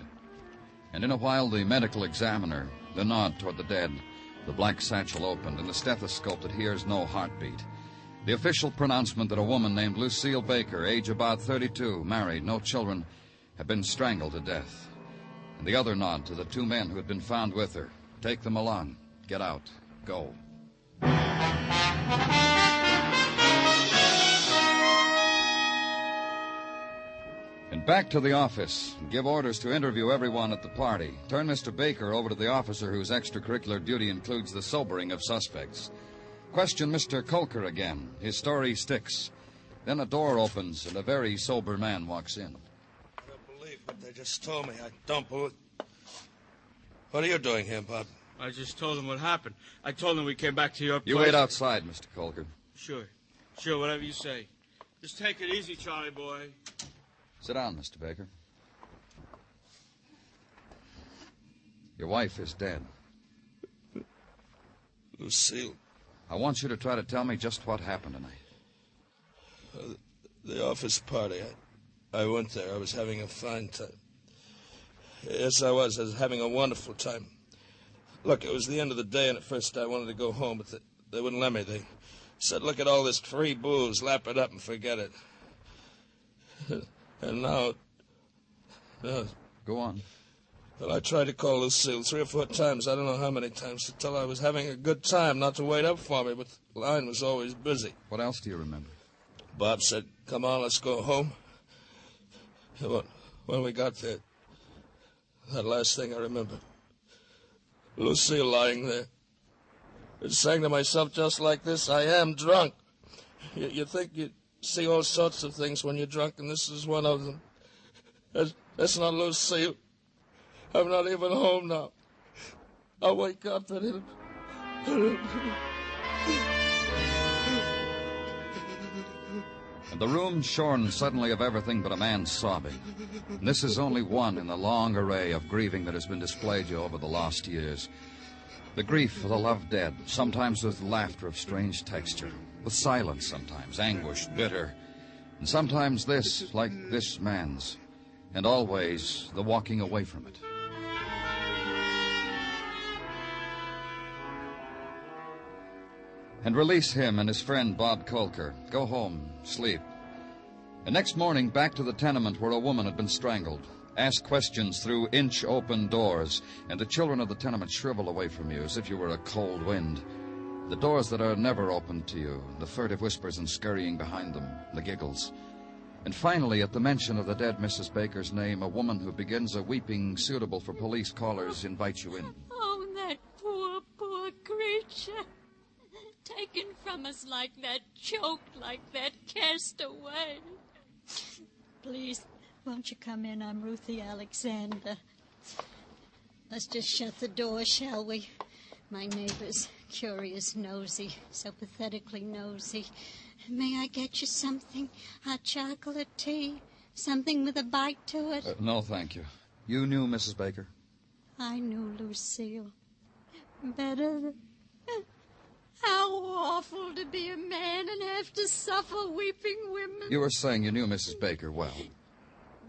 And in a while, the medical examiner, the nod toward the dead, the black satchel opened, and the stethoscope that hears no heartbeat. The official pronouncement that a woman named Lucille Baker, age about 32, married, no children, had been strangled to death. And the other nod to the two men who had been found with her. Take them along. Get out. Go. And back to the office. Give orders to interview everyone at the party. Turn Mr. Baker over to the officer whose extracurricular duty includes the sobering of suspects. Question Mr. Colker again. His story sticks. Then a door opens and a very sober man walks in. What they just told me. I don't believe... What are you doing here, Bob? I just told them what happened. I told them we came back to your place. You wait outside, Mr. Colker. Sure, whatever you say. Just take it easy, Charlie boy. Sit down, Mr. Baker. Your wife is dead. Lucille. I want you to try to tell me just what happened tonight. The office party. I went there. I was having a fine time. Yes, I was. I was having a wonderful time. Look, it was the end of the day, and at first I wanted to go home, but they wouldn't let me. They said, "Look at all this free booze. Lap it up and forget it." And now... Go on. Well, I tried to call Lucille 3 or 4 times. I don't know how many times, to tell her I was having a good time, not to wait up for me, but the line was always busy. What else do you remember? Bob said, "Come on, let's go home." When we got there, that last thing I remember, Lucille lying there. I sang to myself just like this, "I am drunk." You think you see all sorts of things when you're drunk, and this is one of them. That's not Lucille. I'm not even home now. I'll wake up and it'll... And the room shorn suddenly of everything but a man sobbing. And this is only one in the long array of grieving that has been displayed you over the last years. The grief of the loved dead, sometimes with laughter of strange texture, with silence sometimes, anguished, bitter, and sometimes this, like this man's, and always the walking away from it. And release him and his friend Bob Colker. Go home, sleep. And next morning, back to the tenement where a woman had been strangled. Ask questions through inch-open doors, and the children of the tenement shrivel away from you as if you were a cold wind. The doors that are never opened to you, the furtive whispers and scurrying behind them, the giggles. And finally, at the mention of the dead Mrs. Baker's name, a woman who begins a weeping suitable for police callers invites you in. Oh, that poor, poor creature. Taken from us like that, choked like that, cast away. Please, won't you come in? I'm Ruthie Alexander. Let's just shut the door, shall we? My neighbor's curious, nosy, so pathetically nosy. May I get you something? Hot chocolate, tea, something with a bite to it? No, thank you. You knew Mrs. Baker? I knew Lucille. Better than... How awful to be a man and have to suffer weeping women. You were saying you knew Mrs. Baker well.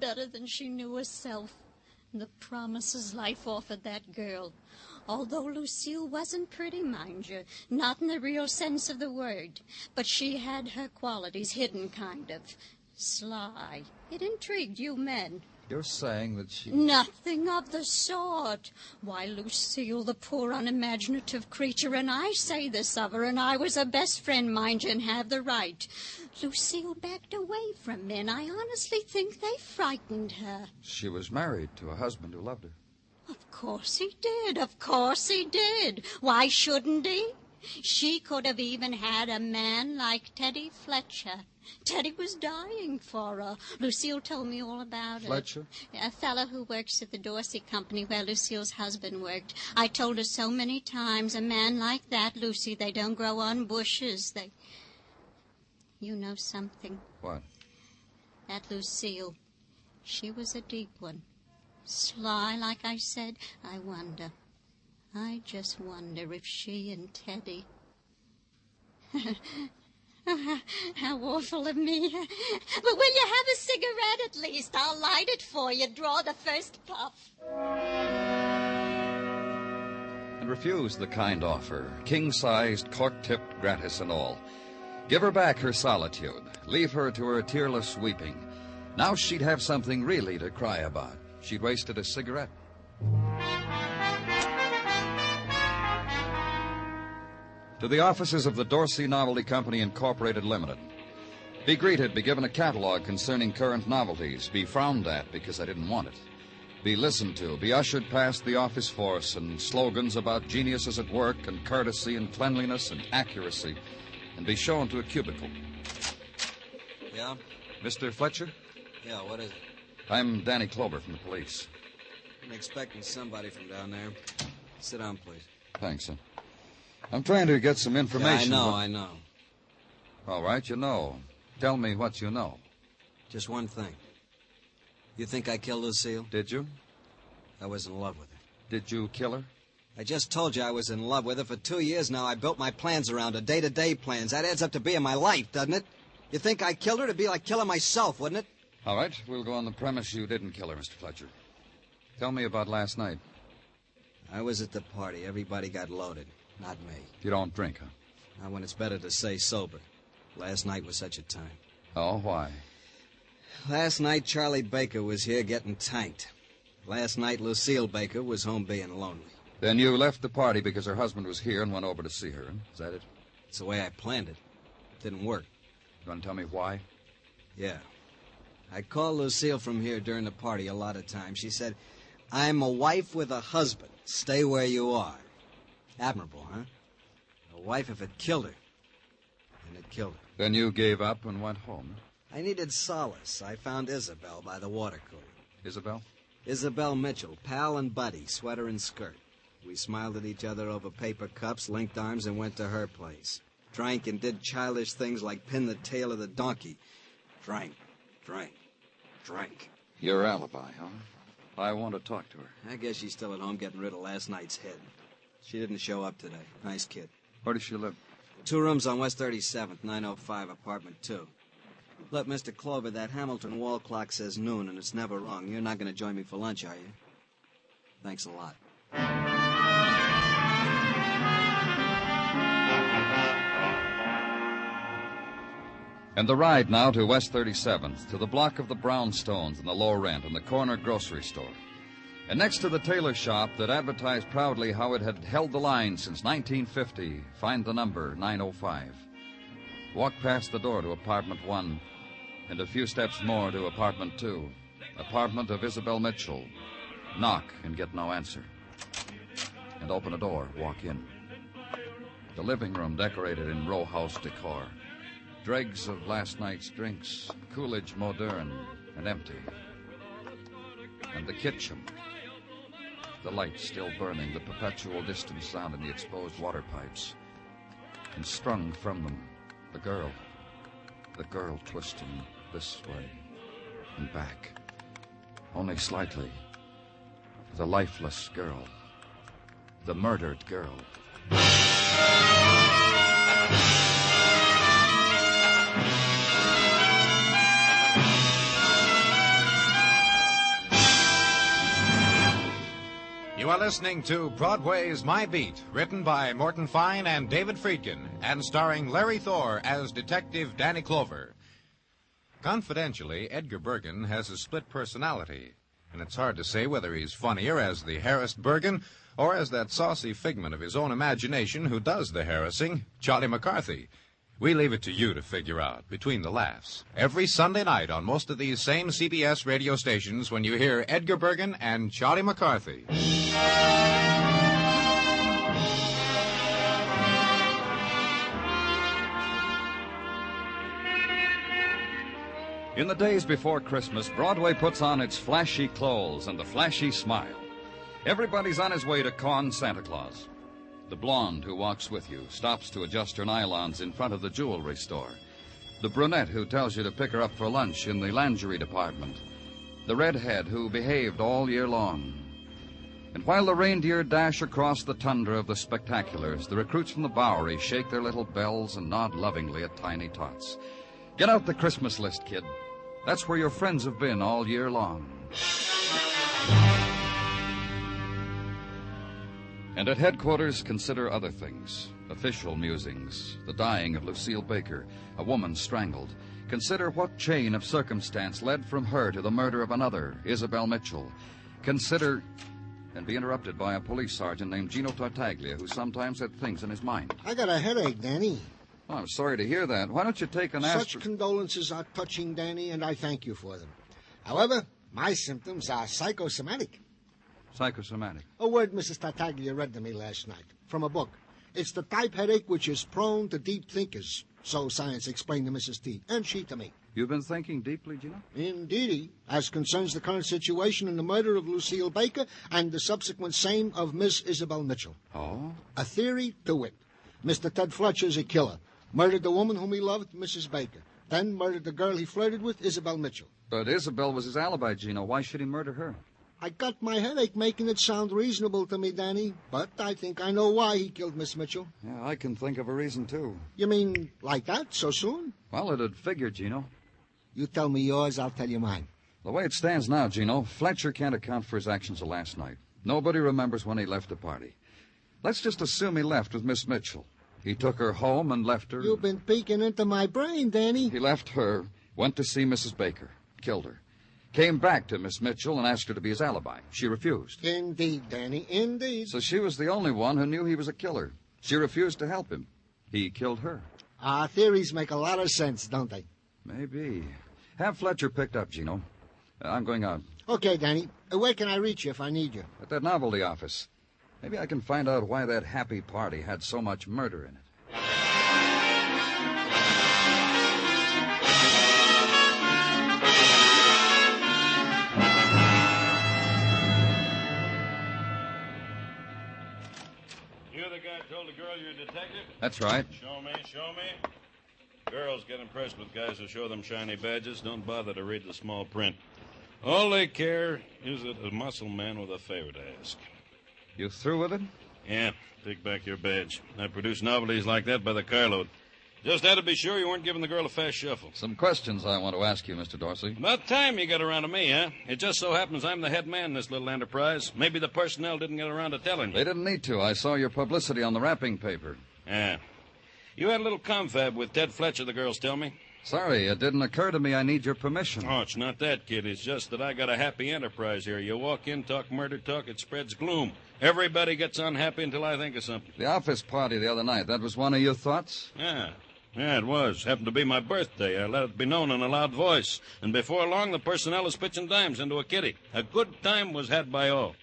Better than she knew herself. The promises life offered that girl. Although Lucille wasn't pretty, mind you, not in the real sense of the word. But she had her qualities hidden, kind of. Sly. It intrigued you men. You're saying that she... Nothing of the sort. Why, Lucille, the poor unimaginative creature, and I say this of her, and I was her best friend, mind you, and have the right. Lucille backed away from men. I honestly think they frightened her. She was married to a husband who loved her. Of course he did. Of course he did. Why shouldn't he? She could have even had a man like Teddy Fletcher. Teddy was dying for her. Lucille told me all about it. Fletcher? A fellow who works at the Dorsey Company where Lucille's husband worked. I told her so many times, a man like that, Lucy, they don't grow on bushes. They... You know something? What? That Lucille, she was a deep one. Sly, like I said. I just wonder if she and Teddy... How awful of me. But will you have a cigarette at least? I'll light it for you. Draw the first puff. And refuse the kind offer, king-sized, cork-tipped gratis and all. Give her back her solitude. Leave her to her tearless weeping. Now she'd have something really to cry about. She'd wasted a cigarette. To the offices of the Dorsey Novelty Company, Incorporated, Limited. Be greeted, be given a catalog concerning current novelties, be frowned at because I didn't want it. Be listened to, be ushered past the office force and slogans about geniuses at work and courtesy and cleanliness and accuracy, and be shown to a cubicle. Yeah? Mr. Fletcher? Yeah, what is it? I'm Danny Clover from the police. I'm expecting somebody from down there. Sit down, please. Thanks, sir. I'm trying to get some information. Yeah, I know. All right, you know. Tell me what you know. Just one thing. You think I killed Lucille? Did you? I was in love with her. Did you kill her? I just told you I was in love with her. For 2 years now, I built my plans around her, day-to-day plans. That adds up to being my life, doesn't it? You think I killed her? It'd be like killing myself, wouldn't it? All right, we'll go on the premise you didn't kill her, Mr. Fletcher. Tell me about last night. I was at the party. Everybody got loaded. Not me. You don't drink, huh? Not when it's better to stay sober. Last night was such a time. Oh, why? Last night, Charlie Baker was here getting tanked. Last night, Lucille Baker was home being lonely. Then you left the party because her husband was here and went over to see her. Is that it? It's the way I planned it. It didn't work. You want to tell me why? Yeah. I called Lucille from here during the party a lot of times. She said, I'm a wife with a husband. Stay where you are. Admirable, huh? A wife if it killed her. And it killed her. Then you gave up and went home. I needed solace. I found Isabel by the water cooler. Isabel? Isabel Mitchell, pal and buddy, sweater and skirt. We smiled at each other over paper cups, linked arms, and went to her place. Drank and did childish things like pin the tail of the donkey. Drank. Your alibi, huh? I want to talk to her. I guess she's still at home getting rid of last night's head. She didn't show up today. Nice kid. Where does she live? 2 rooms on West 37th, 905, apartment 2. Look, Mr. Clover, that Hamilton wall clock says noon, and it's never wrong. You're not going to join me for lunch, are you? Thanks a lot. And the ride now to West 37th, to the block of the brownstones and the low rent and the corner grocery store. And next to the tailor shop that advertised proudly how it had held the line since 1950, find the number 905. Walk past the door to apartment 1, and a few steps more to apartment 2, apartment of Isabel Mitchell. Knock and get no answer. And open a door, walk in. The living room decorated in row house decor. Dregs of last night's drinks, Coolidge modern and empty. And the kitchen. The light still burning, the perpetual distant sound in the exposed water pipes. And strung from them, the girl twisting this way and back. Only slightly. The lifeless girl. The murdered girl. You are listening to Broadway's My Beat, written by Morton Fine and David Friedkin, and starring Larry Thor as Detective Danny Clover. Confidentially, Edgar Bergen has a split personality, and it's hard to say whether he's funnier as the harassed Bergen or as that saucy figment of his own imagination who does the harassing, Charlie McCarthy. We leave it to you to figure out, between the laughs. Every Sunday night on most of these same CBS radio stations when you hear Edgar Bergen and Charlie McCarthy. In the days before Christmas, Broadway puts on its flashy clothes and the flashy smile. Everybody's on his way to con Santa Claus. The blonde who walks with you stops to adjust her nylons in front of the jewelry store. The brunette who tells you to pick her up for lunch in the lingerie department. The redhead who behaved all year long. And while the reindeer dash across the tundra of the spectaculars, the recruits from the Bowery shake their little bells and nod lovingly at Tiny Tots. Get out the Christmas list, kid. That's where your friends have been all year long. And at headquarters, consider other things. Official musings, the dying of Lucille Baker, a woman strangled. Consider what chain of circumstance led from her to the murder of another, Isabel Mitchell. Consider... and be interrupted by a police sergeant named Gino Tartaglia, who sometimes had things in his mind. I got a headache, Danny. Oh, I'm sorry to hear that. Why don't you take an Such condolences are touching, Danny, and I thank you for them. However, my symptoms are psychosomatic. Psychosomatic? A word Mrs. Tartaglia read to me last night from a book. It's the type headache which is prone to deep thinkers, so science explained to Mrs. T, and she to me. You've been thinking deeply, Gino? Indeedy, as concerns the current situation in the murder of Lucille Baker and the subsequent same of Miss Isabel Mitchell. Oh? A theory to wit. Mr. Ted Fletcher's a killer. Murdered the woman whom he loved, Mrs. Baker. Then murdered the girl he flirted with, Isabel Mitchell. But Isabel was his alibi, Gino. Why should he murder her? I got my headache making it sound reasonable to me, Danny. But I think I know why he killed Miss Mitchell. Yeah, I can think of a reason, too. You mean like that, so soon? Well, it'd figure, Gino. You tell me yours, I'll tell you mine. The way it stands now, Gino, Fletcher can't account for his actions of last night. Nobody remembers when he left the party. Let's just assume he left with Miss Mitchell. He took her home and left her. You've been peeking into my brain, Danny. He left her, went to see Mrs. Baker, killed her. Came back to Miss Mitchell and asked her to be his alibi. She refused. Indeed, Danny, indeed. So she was the only one who knew he was a killer. She refused to help him. He killed her. Our theories make a lot of sense, don't they? Maybe. Have Fletcher picked up, Gino. I'm going out. Okay, Danny. Where can I reach you if I need you? At that novelty office. Maybe I can find out why that happy party had so much murder in it. You're the guy who told the girl you're a detective? That's right. Show me. Girls get impressed with guys who show them shiny badges. Don't bother to read the small print. All they care is that a muscle man with a favor to ask. You through with it? Yeah, take back your badge. I produce novelties like that by the carload. Just had to be sure you weren't giving the girl a fast shuffle. Some questions I want to ask you, Mr. Dorsey. About time you got around to me, huh? It just so happens I'm the head man in this little enterprise. Maybe the personnel didn't get around to telling you. They didn't need to. I saw your publicity on the wrapping paper. Yeah. You had a little confab with Ted Fletcher, the girls tell me. Sorry, it didn't occur to me I need your permission. Oh, it's not that, kid. It's just that I got a happy enterprise here. You walk in, talk murder talk, it spreads gloom. Everybody gets unhappy until I think of something. The office party the other night, that was one of your thoughts? Yeah, it was. Happened to be my birthday. I let it be known in a loud voice. And before long, the personnel is pitching dimes into a kitty. A good time was had by all.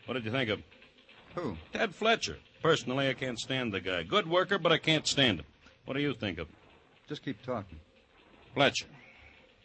What did you think of him? Who? Ted Fletcher. Personally, I can't stand the guy. Good worker, but I can't stand him. What do you think of him? Just keep talking. Fletcher.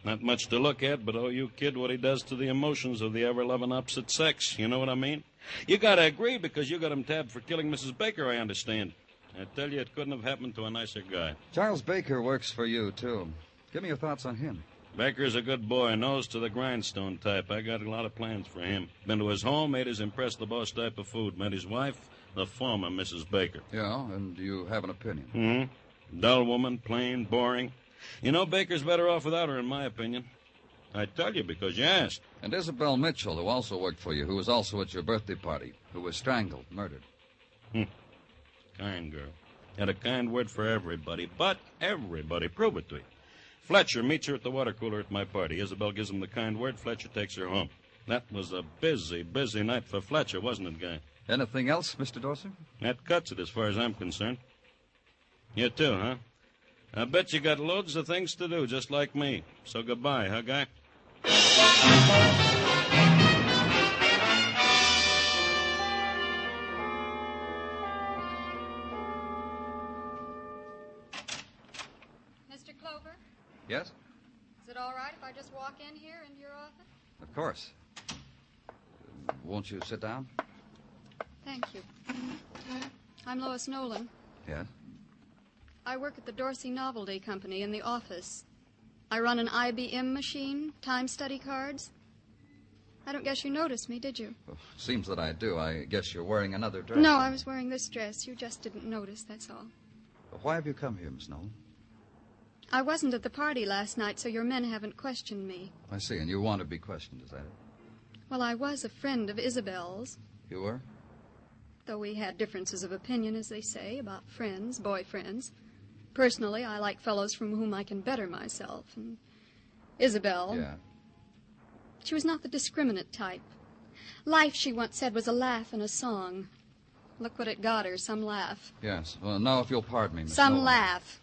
Not much to look at, but oh, you kid, what he does to the emotions of the ever-loving opposite sex. You know what I mean? You gotta agree because you got him tabbed for killing Mrs. Baker, I understand. I tell you, it couldn't have happened to a nicer guy. Charles Baker works for you, too. Give me your thoughts on him. Baker's a good boy, nose to the grindstone type. I got a lot of plans for him. Been to his home, ate his impress-the-boss type of food. Met his wife, the former Mrs. Baker. Yeah, and you have an opinion? Mm-hmm. Dull woman, plain, boring. You know, Baker's better off without her, in my opinion. I tell you because you asked. And Isabel Mitchell, who also worked for you, who was also at your birthday party, who was strangled, murdered. Kind girl. Had a kind word for everybody, but everybody. Prove it to you. Fletcher meets her at the water cooler at my party. Isabel gives him the kind word. Fletcher takes her home. That was a busy, busy night for Fletcher, wasn't it, Guy? Anything else, Mr. Dorsey? That cuts it as far as I'm concerned. You too, huh? I bet you got loads of things to do, just like me. So goodbye, huh, Guy? Mr. Clover, Yes? is it all right if I just walk in here into your office? Of course. Won't you sit down? Thank you. I'm Lois Nolan. Yes? I work at the Dorsey Novelty Company in the office. I run an IBM machine, time study cards. I don't guess you noticed me, did you? Well, seems that I do. I guess you're wearing another dress. No, I was wearing this dress. You just didn't notice, that's all. Why have you come here, Miss Nolan? I wasn't at the party last night, so your men haven't questioned me. I see, and you want to be questioned, is that it? Well, I was a friend of Isabel's. You were? Though we had differences of opinion, as they say, about friends, boyfriends. Personally, I like fellows from whom I can better myself. And Isabel... Yeah. She was not the discriminate type. Life, she once said, was a laugh and a song. Look what it got her, some laugh. Yes. Well, now, if you'll pardon me, Miss Some Nolan. laugh.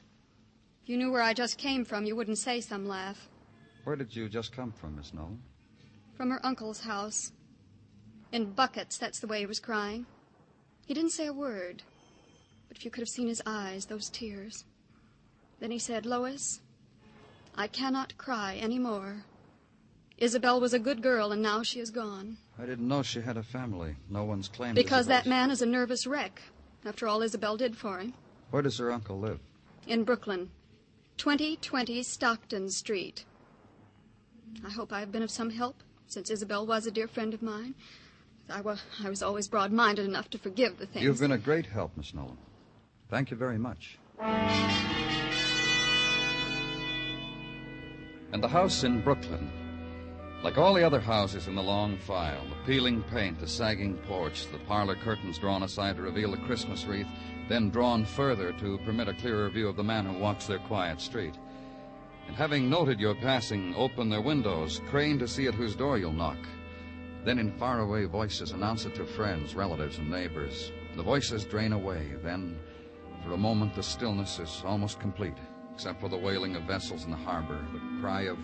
If you knew where I just came from, you wouldn't say some laugh. Where did you just come from, Miss Nolan? From her uncle's house. In buckets, that's the way he was crying. He didn't say a word. But if you could have seen his eyes, those tears. Then he said, Lois, I cannot cry any more. Isabel was a good girl, and now she is gone. I didn't know she had a family. No one's claimed Because Isabel's. that man is a nervous wreck, after all Isabel did for him. Where does her uncle live? In Brooklyn. 2020 Stockton Street. I hope I have been of some help, since Isabel was a dear friend of mine. I was always broad-minded enough to forgive the things. You've been a great help, Miss Nolan. Thank you very much. And the house in Brooklyn, like all the other houses in the long file, the peeling paint, the sagging porch, the parlor curtains drawn aside to reveal the Christmas wreath, then drawn further to permit a clearer view of the man who walks their quiet street. And having noted your passing, open their windows, crane to see at whose door you'll knock. Then in faraway voices announce it to friends, relatives, and neighbors. The voices drain away. Then, for a moment, the stillness is almost complete, except for the wailing of vessels in the harbor, the cry of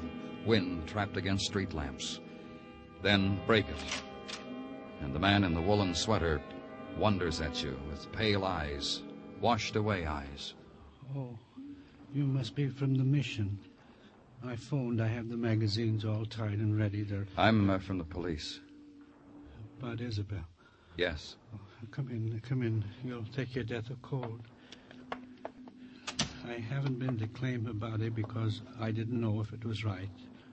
wind trapped against street lamps. Then break it, and the man in the woolen sweater wonders at you with pale eyes, washed-away eyes. Oh, you must be from the mission. I phoned. I have the magazines all tied and ready. They're... I'm from the police. About Isabel. Yes. Oh, come in. You'll take your death of cold. I haven't been to claim her body because I didn't know if it was right.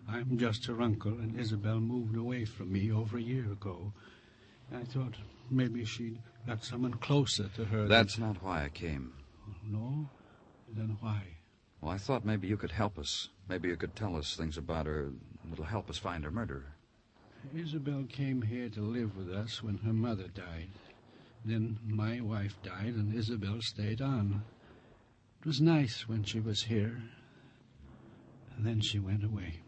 I'm just her uncle, and Isabel moved away from me over a year ago. I thought maybe she'd got someone closer to her. That's not why I came. No? Then why? Well, I thought maybe you could help us. Maybe you could tell us things about her that'll help us find her murderer. Isabel came here to live with us when her mother died. Then my wife died, and Isabel stayed on. It was nice when she was here. And then she went away.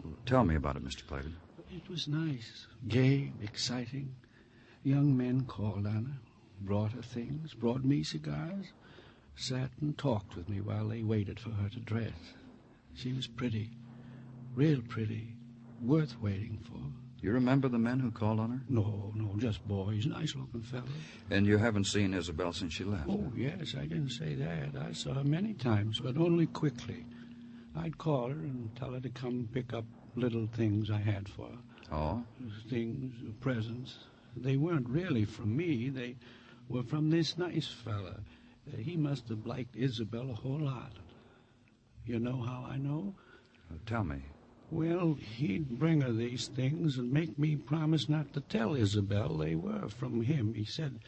Well, tell me about it, Mr. Clayton. It was nice, gay, exciting. Young men called on her, brought her things, brought me cigars, sat and talked with me while they waited for her to dress. She was pretty, real pretty, worth waiting for. You remember the men who called on her? No, just boys, nice-looking fellows. And you haven't seen Isabel since she left? Oh, yes, I didn't say that. I saw her many times, but only quickly. I'd call her and tell her to come pick up little things I had for her. Oh? Things, presents. They weren't really from me. They were from this nice fella. He must have liked Isabel a whole lot. You know how I know? Tell me. Well, he'd bring her these things and make me promise not to tell Isabel they were from him. He said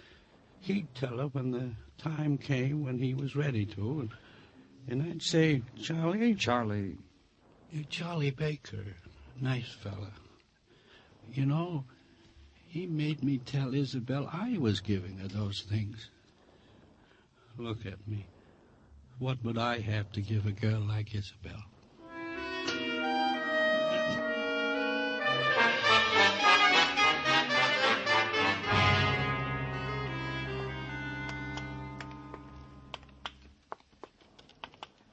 he'd tell her when the time came when he was ready to. And I'd say, Charlie? Charlie? Charlie Baker. Nice fella. You know, he made me tell Isabel I was giving her those things. Look at me. What would I have to give a girl like Isabel?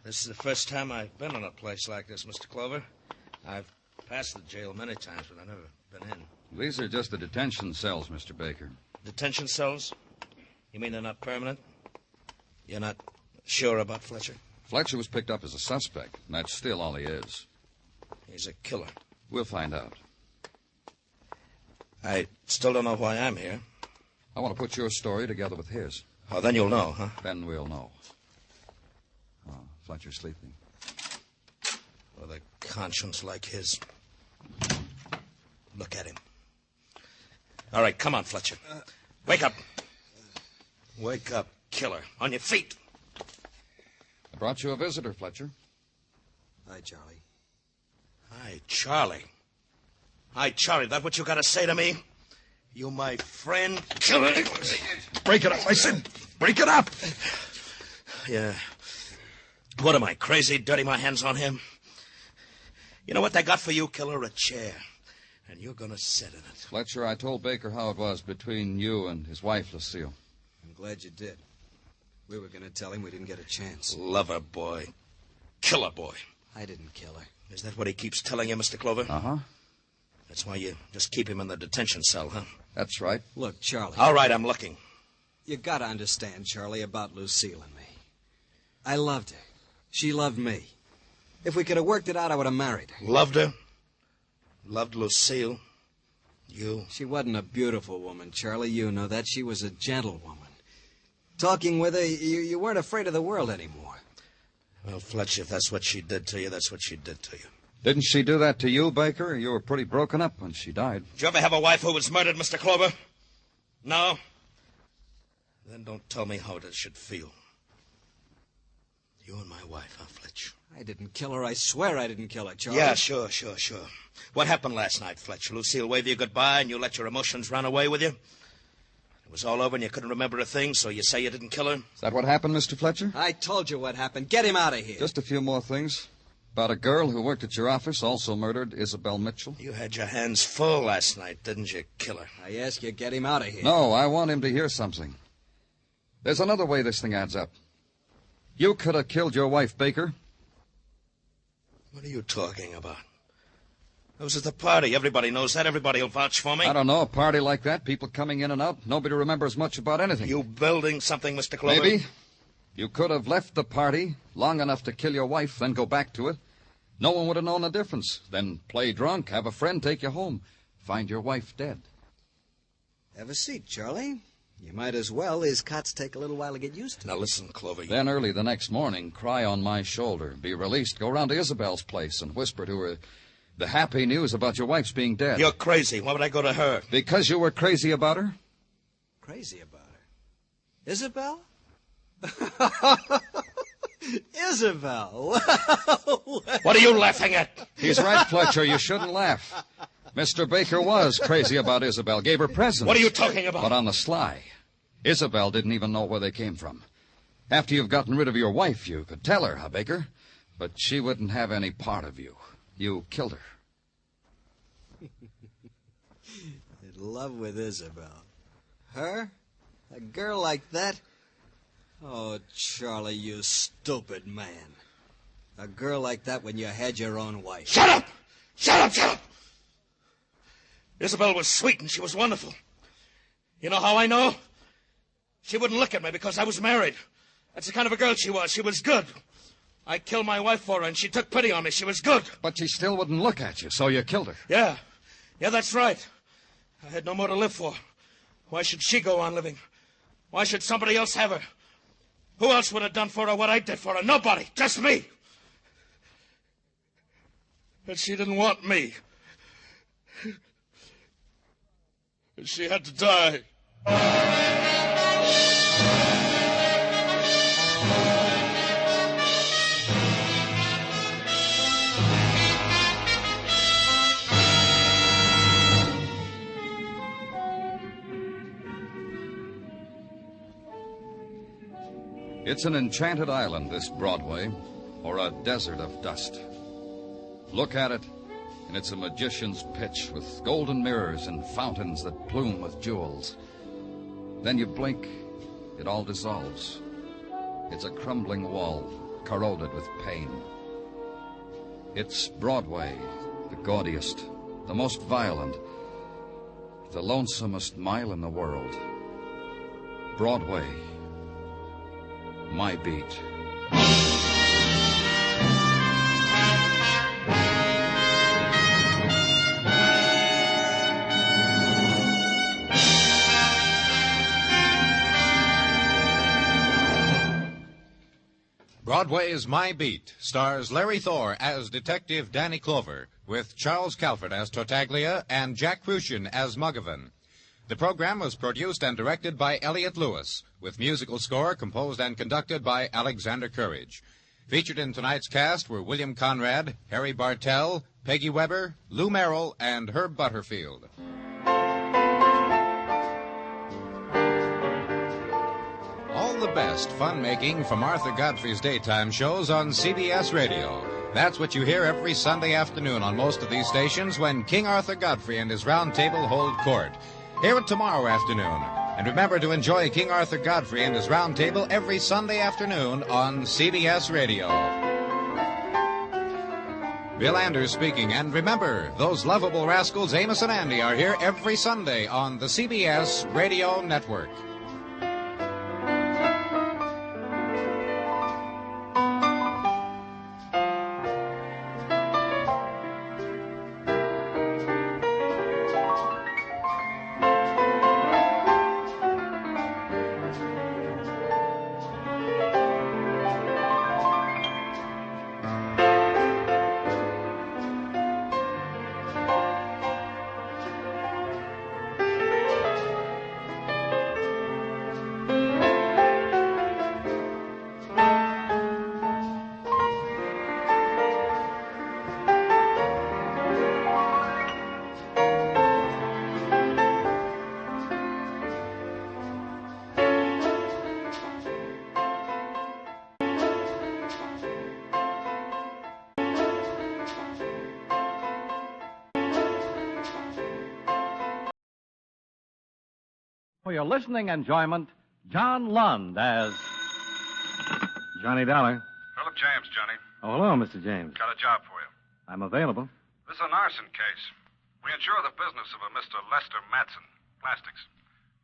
This is the first time I've been in a place like this, Mr. Clover. I've passed the jail many times, but I've never been in. These are just the detention cells, Mr. Baker. Detention cells? You mean they're not permanent? You're not sure about Fletcher? Fletcher was picked up as a suspect, and that's still all he is. He's a killer. We'll find out. I still don't know why I'm here. I want to put your story together with his. Oh, then you'll know, huh? Then we'll know. Oh, Fletcher's sleeping. With a conscience like his. Look at him. All right, come on, Fletcher. Wake up. Wake up, killer. On your feet. I brought you a visitor, Fletcher. Hi, Charlie. Hi, Charlie. Hi, Charlie. That what you got to say to me? You my friend? Killer. Break it up, I said. Break it up. Yeah. What am I, crazy, dirty my hands on him? You know what they got for you, killer? A chair. And you're going to sit in it. Fletcher, I told Baker how it was between you and his wife, Lucille. I'm glad you did. We were going to tell him we didn't get a chance. Lover boy. Killer boy. I didn't kill her. Is that what he keeps telling you, Mr. Clover? Uh-huh. That's why you just keep him in the detention cell, huh? That's right. Look, Charlie. All right, I'm looking. You got to understand, Charlie, about Lucille and me. I loved her. She loved me. If we could have worked it out, I would have married her. Loved her? Loved Lucille? You? She wasn't a beautiful woman, Charlie. You know that. She was a gentlewoman. Talking with her, you weren't afraid of the world anymore. Well, Fletcher, if that's what she did to you, that's what she did to you. Didn't she do that to you, Baker? You were pretty broken up when she died. Did you ever have a wife who was murdered, Mr. Clover? No? Then don't tell me how it should feel. You and my wife, huh, Fletch? I didn't kill her. I swear I didn't kill her, Charlie. Yeah, sure. What happened last night, Fletcher? Lucille waved you goodbye and you let your emotions run away with you? It was all over and you couldn't remember a thing, so you say you didn't kill her? Is that what happened, Mr. Fletcher? I told you what happened. Get him out of here. Just a few more things. About a girl who worked at your office, also murdered, Isabel Mitchell. You had your hands full last night, didn't you, killer? I ask you, get him out of here. No, I want him to hear something. There's another way this thing adds up. You could have killed your wife, Baker. What are you talking about? I was at the party. Everybody knows that. Everybody will vouch for me. I don't know. A party like that, people coming in and out, nobody remembers much about anything. You building something, Mr. Clover? Maybe. You could have left the party long enough to kill your wife, then go back to it. No one would have known the difference. Then play drunk, have a friend take you home, find your wife dead. Have a seat, Charlie. You might as well. His cots take a little while to get used to. Now listen, Clover. Then early the next morning, cry on my shoulder, be released, go round to Isabel's place and whisper to her, The happy news about your wife's being dead. You're crazy. Why would I go to her? Because you were crazy about her? Crazy about her? Isabel? Isabel! What are you laughing at? He's right, Fletcher. You shouldn't laugh. Mr. Baker was crazy about Isabel, gave her presents. What are you talking about? But on the sly. Isabel didn't even know where they came from. After you've gotten rid of your wife, you could tell her, huh, Baker? But she wouldn't have any part of you. You killed her. In love with Isabel. Her? A girl like that? Oh, Charlie, you stupid man. A girl like that when you had your own wife. Shut up! Shut up! Shut up! Isabel was sweet and she was wonderful. You know how I know? She wouldn't look at me because I was married. That's the kind of a girl she was. She was good. I killed my wife for her and she took pity on me. She was good. But she still wouldn't look at you, so you killed her. Yeah. Yeah, that's right. I had no more to live for. Why should she go on living? Why should somebody else have her? Who else would have done for her what I did for her? Nobody. Just me. But she didn't want me. She had to die. It's an enchanted island, this Broadway, or a desert of dust. Look at it, and it's a magician's pitch with golden mirrors and fountains that plume with jewels. Then you blink, it all dissolves. It's a crumbling wall, corroded with pain. It's Broadway, the gaudiest, the most violent, the lonesomest mile in the world. Broadway, my beat. Broadway's My Beat stars Larry Thor as Detective Danny Clover, with Charles Calvert as Tartaglia and Jack Crucian as Muggavan. The program was produced and directed by Elliott Lewis, with musical score composed and conducted by Alexander Courage. Featured in tonight's cast were William Conrad, Harry Bartell, Peggy Weber, Lou Merrill, and Herb Butterfield. All the best fun-making from Arthur Godfrey's daytime shows on CBS Radio. That's what you hear every Sunday afternoon on most of these stations when King Arthur Godfrey and his round table hold court. Hear it tomorrow afternoon. And remember to enjoy King Arthur Godfrey and his round table every Sunday afternoon on CBS Radio. Bill Anders speaking. And remember, those lovable rascals Amos and Andy are here every Sunday on the CBS Radio Network. For your listening enjoyment, John Lund as Johnny Dollar. Philip James, Johnny. Oh, hello, Mr. James. Got a job for you. I'm available. This is an arson case. We insure the business of a Mr. Lester Matson, plastics.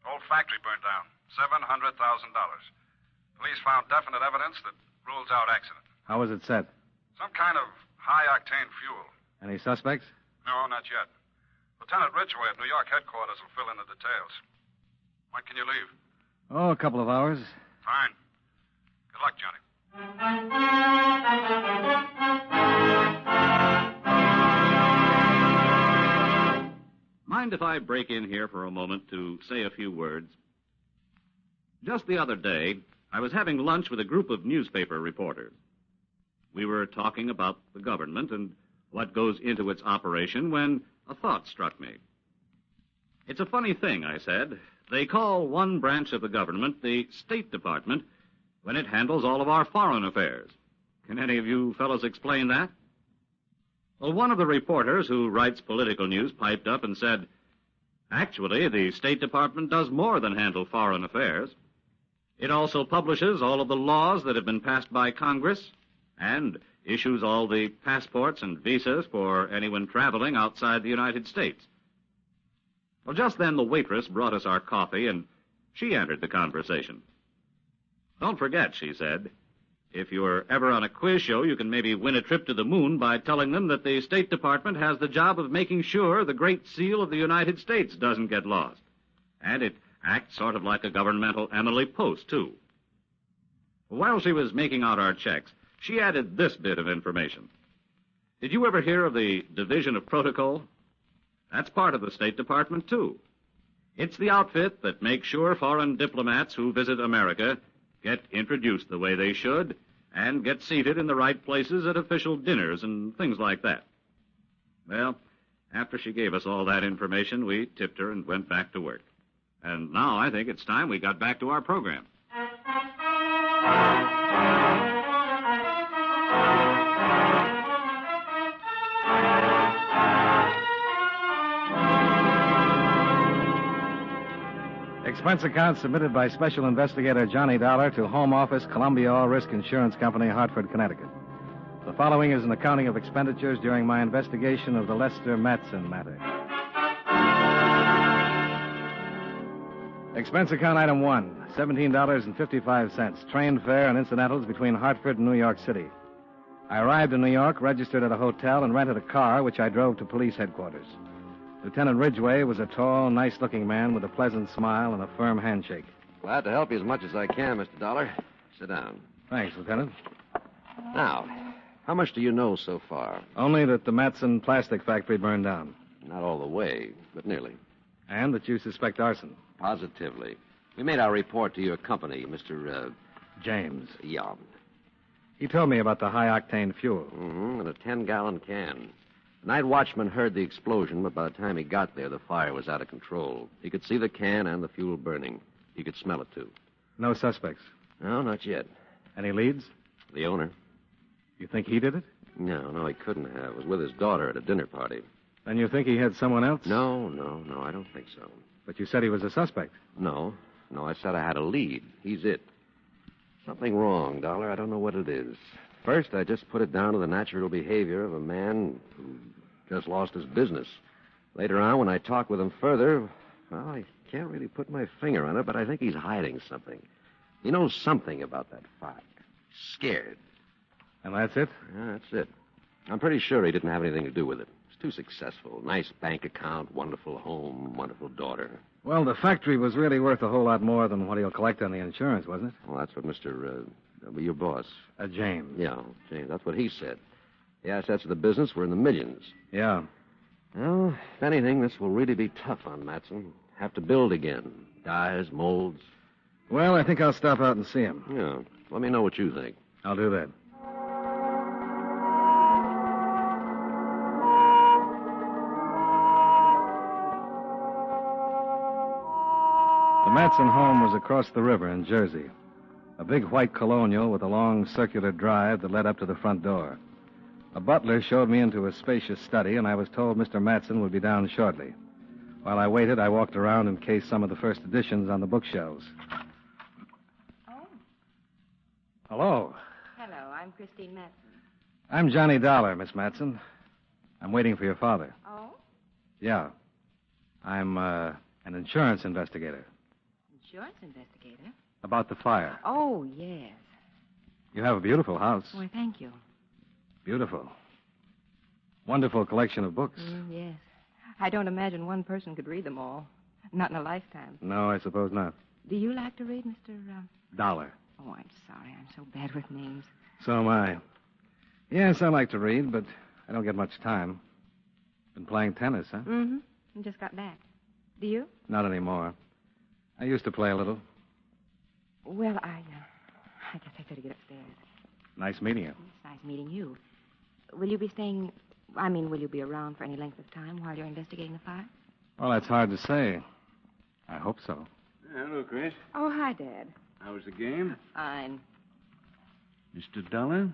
Old factory burnt down. $700,000. Police found definite evidence that rules out accident. How was it set? Some kind of high-octane fuel. Any suspects? No, not yet. Lieutenant Ridgway at New York headquarters will fill in the details. When can you leave? Oh, a couple of hours. Fine. Good luck, Johnny. mind if I break in here for a moment to say a few words? Just the other day, I was having lunch with a group of newspaper reporters. We were talking about the government and what goes into its operation when a thought struck me. It's a funny thing, I said. They call one branch of the government the State Department when it handles all of our foreign affairs. Can any of you fellows explain that? Well, one of the reporters who writes political news piped up and said, actually, the State Department does more than handle foreign affairs. It also publishes all of the laws that have been passed by Congress and issues all the passports and visas for anyone traveling outside the United States. Well, just then the waitress brought us our coffee, and she entered the conversation. Don't forget, she said, if you're ever on a quiz show, you can maybe win a trip to the moon by telling them that the State Department has the job of making sure the Great Seal of the United States doesn't get lost. And it acts sort of like a governmental Emily Post, too. While she was making out our checks, she added this bit of information. Did you ever hear of the Division of Protocol? That's part of the State Department, too. It's the outfit that makes sure foreign diplomats who visit America get introduced the way they should and get seated in the right places at official dinners and things like that. Well, after she gave us all that information, we tipped her and went back to work. And now I think it's time we got back to our program. Expense account submitted by Special Investigator Johnny Dollar to Home Office, Columbia All Risk Insurance Company, Hartford, Connecticut. The following is an accounting of expenditures during my investigation of the Lester Matson matter. Expense account item 1, $17.55, train fare and incidentals between Hartford and New York City. I arrived in New York, registered at a hotel, and rented a car, which I drove to police headquarters. Lieutenant Ridgway was a tall, nice-looking man with a pleasant smile and a firm handshake. Glad to help you as much as I can, Mr. Dollar. Sit down. Thanks, Lieutenant. Now, how much do you know so far? Only that the Matson plastic factory burned down. Not all the way, but nearly. And that you suspect arson. Positively. We made our report to your company, Mr. James. Yeah. He told me about the high-octane fuel. Mm-hmm, in a 10-gallon can. The night watchman heard the explosion, but by the time he got there, the fire was out of control. He could see the can and the fuel burning. He could smell it, too. No suspects? No, not yet. Any leads? The owner. You think he did it? No, he couldn't have. It was with his daughter at a dinner party. Then you think he had someone else? No, I don't think so. But you said he was a suspect. No, I said I had a lead. He's it. Something wrong, Dollar. I don't know what it is. First, I just put it down to the natural behavior of a man who just lost his business. Later on, when I talked with him further, well, I can't really put my finger on it, but I think he's hiding something. He knows something about that fire. He's scared. And that's it? Yeah, that's it. I'm pretty sure he didn't have anything to do with it. He's too successful. Nice bank account, wonderful home, wonderful daughter. Well, the factory was really worth a whole lot more than what he'll collect on the insurance, wasn't it? Well, that's what Mr. Your boss. James. Yeah, James. That's what he said. The assets of the business were in the millions. Yeah. Well, if anything, this will really be tough on Matson. Have to build again. Dyes, molds. Well, I think I'll stop out and see him. Yeah. Let me know what you think. I'll do that. The Matson home was across the river in Jersey. A big white colonial with a long circular drive that led up to the front door. A butler showed me into a spacious study, and I was told Mr. Matson would be down shortly. While I waited, I walked around and cased some of the first editions on the bookshelves. Oh. Hello. Hello, I'm Christine Matson. I'm Johnny Dollar, Miss Matson. I'm waiting for your father. Oh? Yeah. I'm an insurance investigator. Insurance investigator? About the fire. Oh, yes. You have a beautiful house. Well, thank you. Beautiful. Wonderful collection of books. Yes. I don't imagine one person could read them all. Not in a lifetime. No, I suppose not. Do you like to read, Mr. Dollar. Oh, I'm sorry. I'm so bad with names. So am I. Yes, I like to read, but I don't get much time. Been playing tennis, huh? Mm-hmm. I just got back. Do you? Not anymore. I used to play a little. Well, I guess I better get upstairs. Nice meeting you. It's nice meeting you. Will you be staying... will you be around for any length of time while you're investigating the fire? Well, that's hard to say. I hope so. Hello, Chris. Oh, hi, Dad. How was the game? Fine. Mr. Dollar?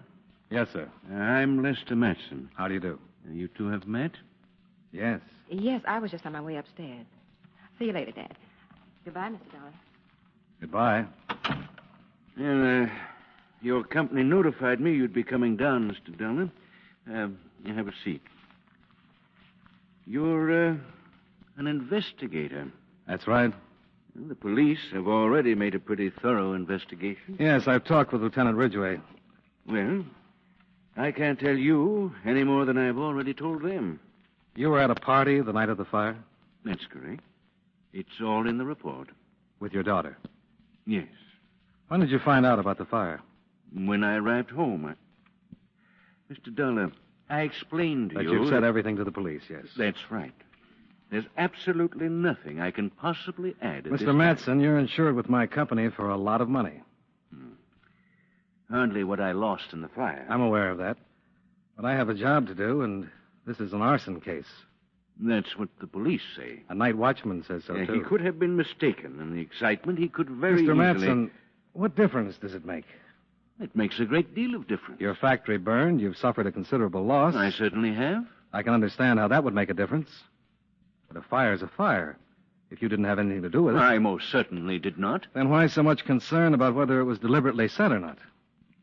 Yes, sir. I'm Lester Matson. How do you do? You two have met? Yes. Yes, I was just on my way upstairs. See you later, Dad. Goodbye, Mr. Dollar. Goodbye. Well, your company notified me you'd be coming down, Mr. Dollar. You have a seat. You're an investigator. That's right. Well, the police have already made a pretty thorough investigation. Yes, I've talked with Lieutenant Ridgway. Well, I can't tell you any more than I've already told them. You were at a party the night of the fire? That's correct. It's all in the report. With your daughter? Yes. When did you find out about the fire? When I arrived home. Mr. Dollar, I explained to that you... You've said everything to the police, yes. That's right. There's absolutely nothing I can possibly add. Mr. Matson, you're insured with my company for a lot of money. Hardly what I lost in the fire. I'm aware of that. But I have a job to do, and this is an arson case. That's what the police say. A night watchman says so, too. He could have been mistaken. In the excitement, he could very easily... Mr. Matson, what difference does it make? It makes a great deal of difference. Your factory burned. You've suffered a considerable loss. I certainly have. I can understand how that would make a difference. But a fire's a fire. If you didn't have anything to do with it... I most certainly did not. Then why so much concern about whether it was deliberately set or not?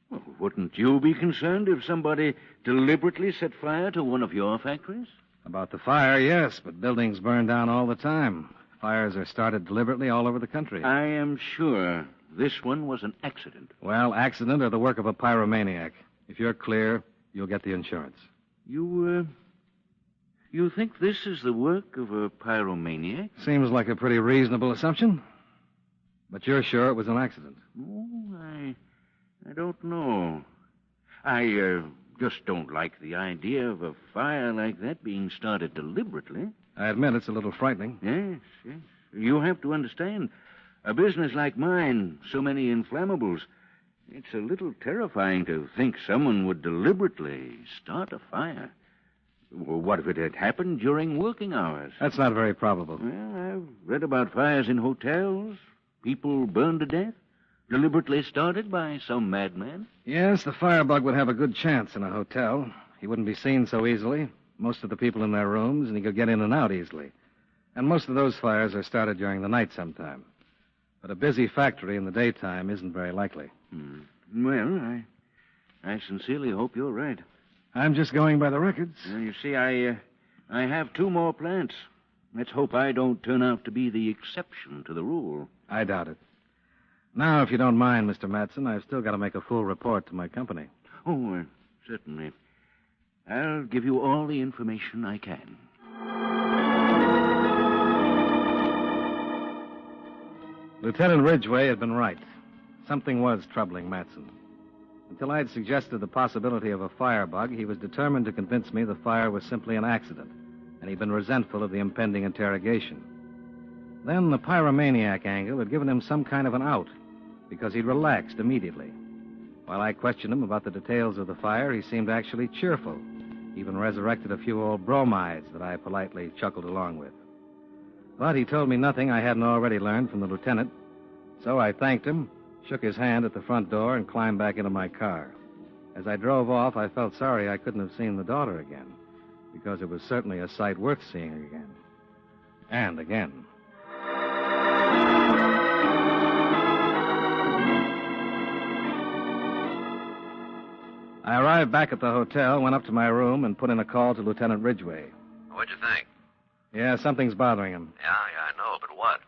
Well, wouldn't you be concerned if somebody deliberately set fire to one of your factories? About the fire, yes, but buildings burn down all the time. Fires are started deliberately all over the country. I am sure this one was an accident. Well, accident or the work of a pyromaniac. If you're clear, you'll get the insurance. You think this is the work of a pyromaniac? Seems like a pretty reasonable assumption. But you're sure it was an accident? Oh, I don't know. I just don't like the idea of a fire like that being started deliberately. I admit it's a little frightening. Yes. You have to understand, a business like mine, so many inflammables, it's a little terrifying to think someone would deliberately start a fire. Well, what if it had happened during working hours? That's not very probable. Well, I've read about fires in hotels, people burned to death, deliberately started by some madman. Yes, the firebug would have a good chance in a hotel. He wouldn't be seen so easily. Most of the people in their rooms, and he could get in and out easily. And most of those fires are started during the night sometime. But a busy factory in the daytime isn't very likely. Well, I sincerely hope you're right. I'm just going by the records. You see, I have 2 more plants. Let's hope I don't turn out to be the exception to the rule. I doubt it. Now, if you don't mind, Mr. Matson, I've still got to make a full report to my company. Oh, certainly. I'll give you all the information I can. Lieutenant Ridgway had been right. Something was troubling Matson. Until I had suggested the possibility of a firebug, he was determined to convince me the fire was simply an accident, and he'd been resentful of the impending interrogation. Then the pyromaniac angle had given him some kind of an out, because he'd relaxed immediately. While I questioned him about the details of the fire, he seemed actually cheerful, even resurrected a few old bromides that I politely chuckled along with. But he told me nothing I hadn't already learned from the lieutenant, so I thanked him, shook his hand at the front door, and climbed back into my car. As I drove off, I felt sorry I couldn't have seen the daughter again, because it was certainly a sight worth seeing again. And again. I arrived back at the hotel, went up to my room, and put in a call to Lieutenant Ridgway. What'd you think? Yeah, something's bothering him. Yeah, I know, but what?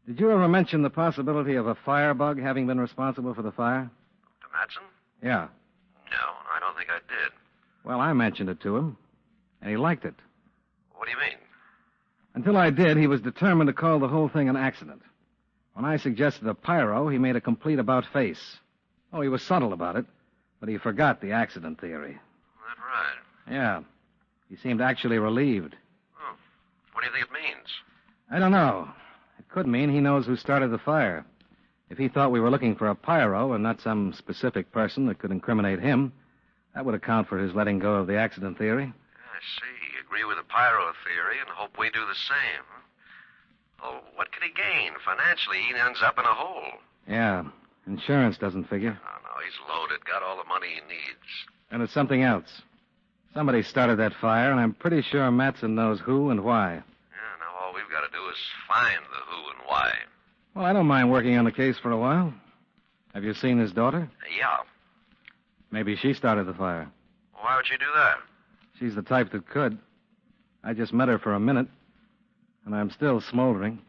Did you ever mention the possibility of a firebug having been responsible for the fire? To Matson? Yeah. No, I don't think I did. Well, I mentioned it to him, and he liked it. What do you mean? Until I did, he was determined to call the whole thing an accident. When I suggested a pyro, he made a complete about-face. Oh, he was subtle about it, but he forgot the accident theory. That right? Yeah. He seemed actually relieved. Oh. What do you think it means? I don't know. It could mean he knows who started the fire. If he thought we were looking for a pyro and not some specific person that could incriminate him, that would account for his letting go of the accident theory. I see. You agree with the pyro theory and hope we do the same. Oh, what could he gain? Financially, he ends up in a hole. Yeah. Insurance doesn't figure. Oh, no, he's loaded. Got all the money he needs. And it's something else. Somebody started that fire, and I'm pretty sure Matson knows who and why. Yeah, now all we've got to do is find the who and why. Well, I don't mind working on the case for a while. Have you seen his daughter? Yeah. Maybe she started the fire. Why would you do that? She's the type that could. I just met her for a minute, and I'm still smoldering.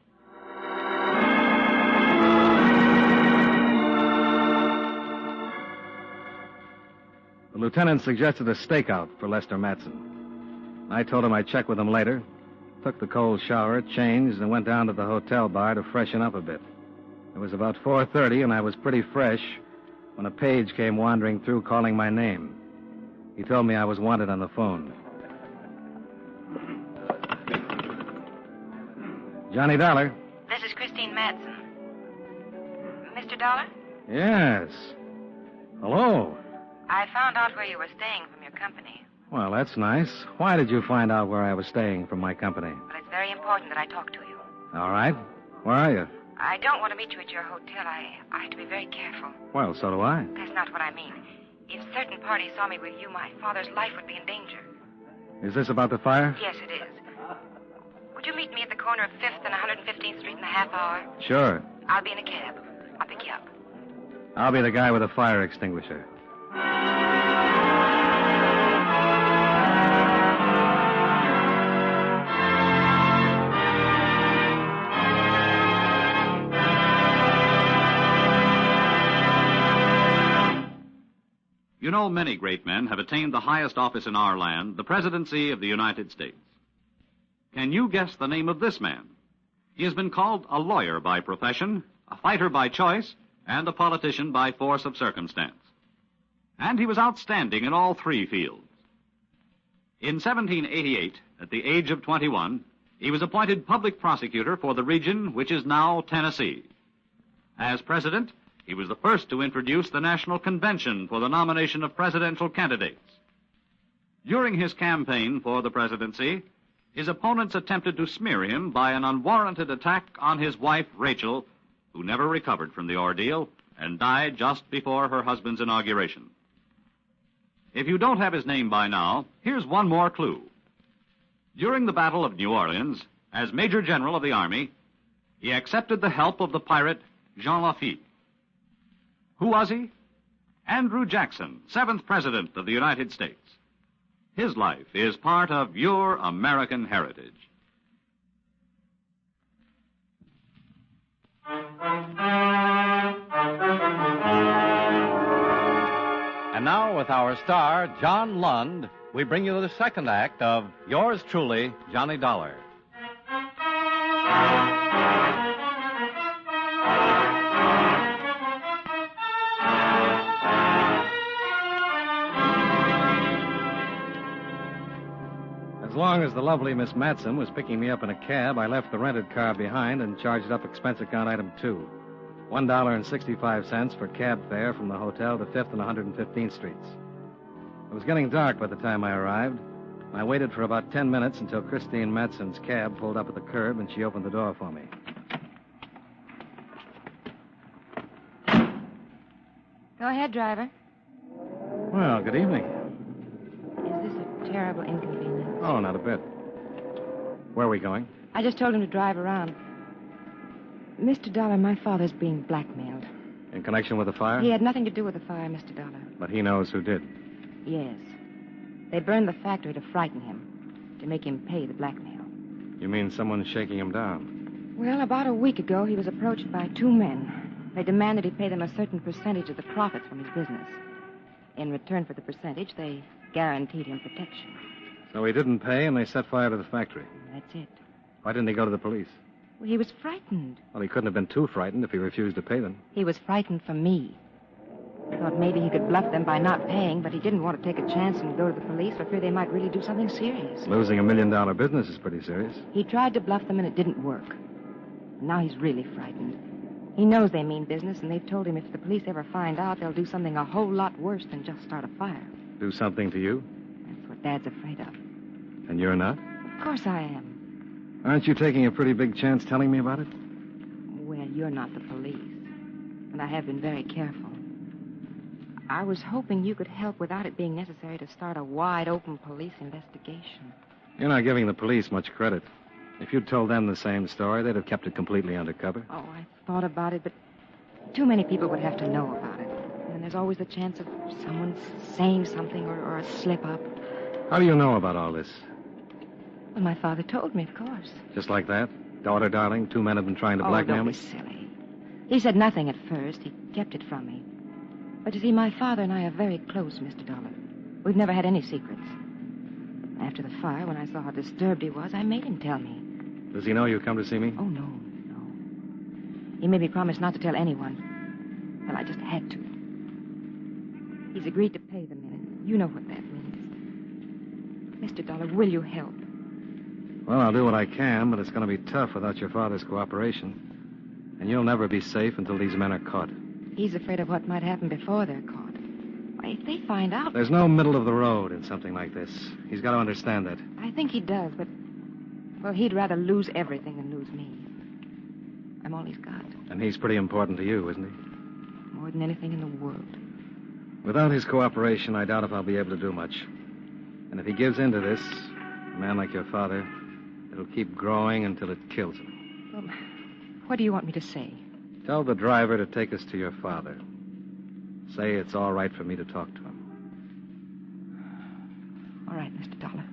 The lieutenant suggested a stakeout for Lester Matson. I told him I'd check with him later, took the cold shower, changed, and went down to the hotel bar to freshen up a bit. It was about 4:30, and I was pretty fresh when a page came wandering through calling my name. He told me I was wanted on the phone. Johnny Dollar. This is Christine Matson. Mr. Dollar? Yes. Hello. I found out where you were staying from your company. Well, that's nice. Why did you find out where I was staying from my company? Well, it's very important that I talk to you. All right. Where are you? I don't want to meet you at your hotel. I have to be very careful. Well, so do I. That's not what I mean. If certain parties saw me with you, my father's life would be in danger. Is this about the fire? Yes, it is. Would you meet me at the corner of 5th and 115th Street in a half hour? Sure. I'll be in a cab. I'll pick you up. I'll be the guy with a fire extinguisher. You know, many great men have attained the highest office in our land, the presidency of the United States. Can you guess the name of this man? He has been called a lawyer by profession, a fighter by choice, and a politician by force of circumstance. And he was outstanding in all three fields. In 1788, at the age of 21, he was appointed public prosecutor for the region which is now Tennessee. As president, he was the first to introduce the National Convention for the nomination of presidential candidates. During his campaign for the presidency, his opponents attempted to smear him by an unwarranted attack on his wife, Rachel, who never recovered from the ordeal and died just before her husband's inauguration. If you don't have his name by now, here's one more clue. During the Battle of New Orleans, as Major General of the Army, he accepted the help of the pirate Jean Lafitte. Who was he? Andrew Jackson, 7th President of the United States. His life is part of your American heritage. And now, with our star, John Lund, we bring you the second act of Yours Truly, Johnny Dollar. As long as the lovely Miss Matson was picking me up in a cab, I left the rented car behind and charged up expense account item 2. $1.65 for cab fare from the hotel to 5th and 115th Streets. It was getting dark by the time I arrived. I waited for about 10 minutes until Christine Matson's cab pulled up at the curb and she opened the door for me. Go ahead, driver. Well, good evening. Is this a terrible inconvenience? Oh, not a bit. Where are we going? I just told him to drive around. Mr. Dollar, my father's being blackmailed. In connection with the fire? He had nothing to do with the fire, Mr. Dollar. But he knows who did. Yes. They burned the factory to frighten him, to make him pay the blackmail. You mean someone's shaking him down? Well, about a week ago, he was approached by 2 men. They demanded he pay them a certain percentage of the profits from his business. In return for the percentage, they guaranteed him protection. So he didn't pay, and they set fire to the factory. That's it. Why didn't he go to the police? Well, he was frightened. Well, he couldn't have been too frightened if he refused to pay them. He was frightened for me. thought maybe he could bluff them by not paying, but he didn't want to take a chance and go to the police for fear they might really do something serious. Losing $1 million business is pretty serious. He tried to bluff them and it didn't work. Now he's really frightened. He knows they mean business, and they've told him if the police ever find out, they'll do something a whole lot worse than just start a fire. Do something to you? That's what Dad's afraid of. And you're not? Of course I am. Aren't you taking a pretty big chance telling me about it? Well, you're not the police. And I have been very careful. I was hoping you could help without it being necessary to start a wide-open police investigation. You're not giving the police much credit. If you'd told them the same story, they'd have kept it completely undercover. Oh, I thought about it, but too many people would have to know about it. And there's always the chance of someone saying something or a slip-up. How do you know about all this? Well, my father told me, of course. Just like that? Daughter, darling, 2 men have been trying to blackmail me? Don't be silly. He said nothing at first. He kept it from me. But you see, my father and I are very close, Mr. Dollar. We've never had any secrets. After the fire, when I saw how disturbed he was, I made him tell me. Does he know you come to see me? Oh, no. He made me promise not to tell anyone. Well, I just had to. He's agreed to pay the men. You know what that means. Mr. Dollar, will you help? Well, I'll do what I can, but it's going to be tough without your father's cooperation. And you'll never be safe until these men are caught. He's afraid of what might happen before they're caught. Why, if they find out... There's no middle of the road in something like this. He's got to understand that. I think he does, but... Well, he'd rather lose everything than lose me. I'm all he's got. And he's pretty important to you, isn't he? More than anything in the world. Without his cooperation, I doubt if I'll be able to do much. And if he gives in to this, a man like your father, it'll keep growing until it kills him. Well, what do you want me to say? Tell the driver to take us to your father. Say it's all right for me to talk to him. All right, Mr. Dollar.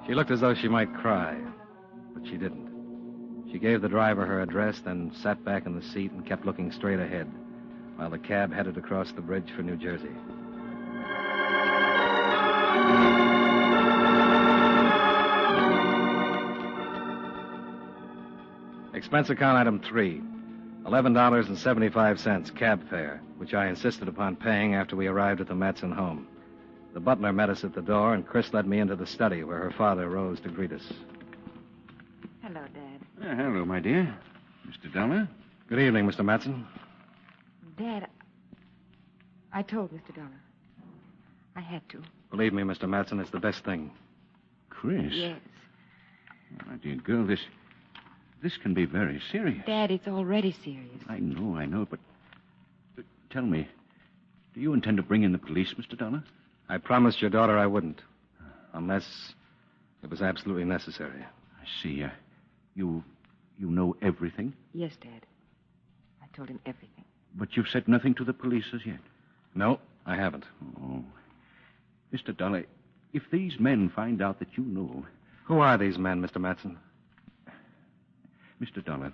She looked as though she might cry, but she didn't. She gave the driver her address, then sat back in the seat and kept looking straight ahead while the cab headed across the bridge for New Jersey. Expense account item 3, $11.75 cab fare, which I insisted upon paying after we arrived at the Matson home. The butler met us at the door, and Chris led me into the study where her father rose to greet us. Hello, Dad. Hello, my dear. Mr. Dollar? Good evening, Mr. Matson. Dad, I told Mr. Dollar. I had to. Believe me, Mr. Matson, it's the best thing. Chris? Yes. My dear girl, this can be very serious. Dad, it's already serious. I know, but tell me, do you intend to bring in the police, Mr. Dollar? I promised your daughter I wouldn't, unless it was absolutely necessary. I see. You know everything? Yes, Dad. I told him everything. But you've said nothing to the police as yet? No, I haven't. Oh. Mr. Dollar, if these men find out that you know... Who are these men, Mr. Matson? Mr. Dollar,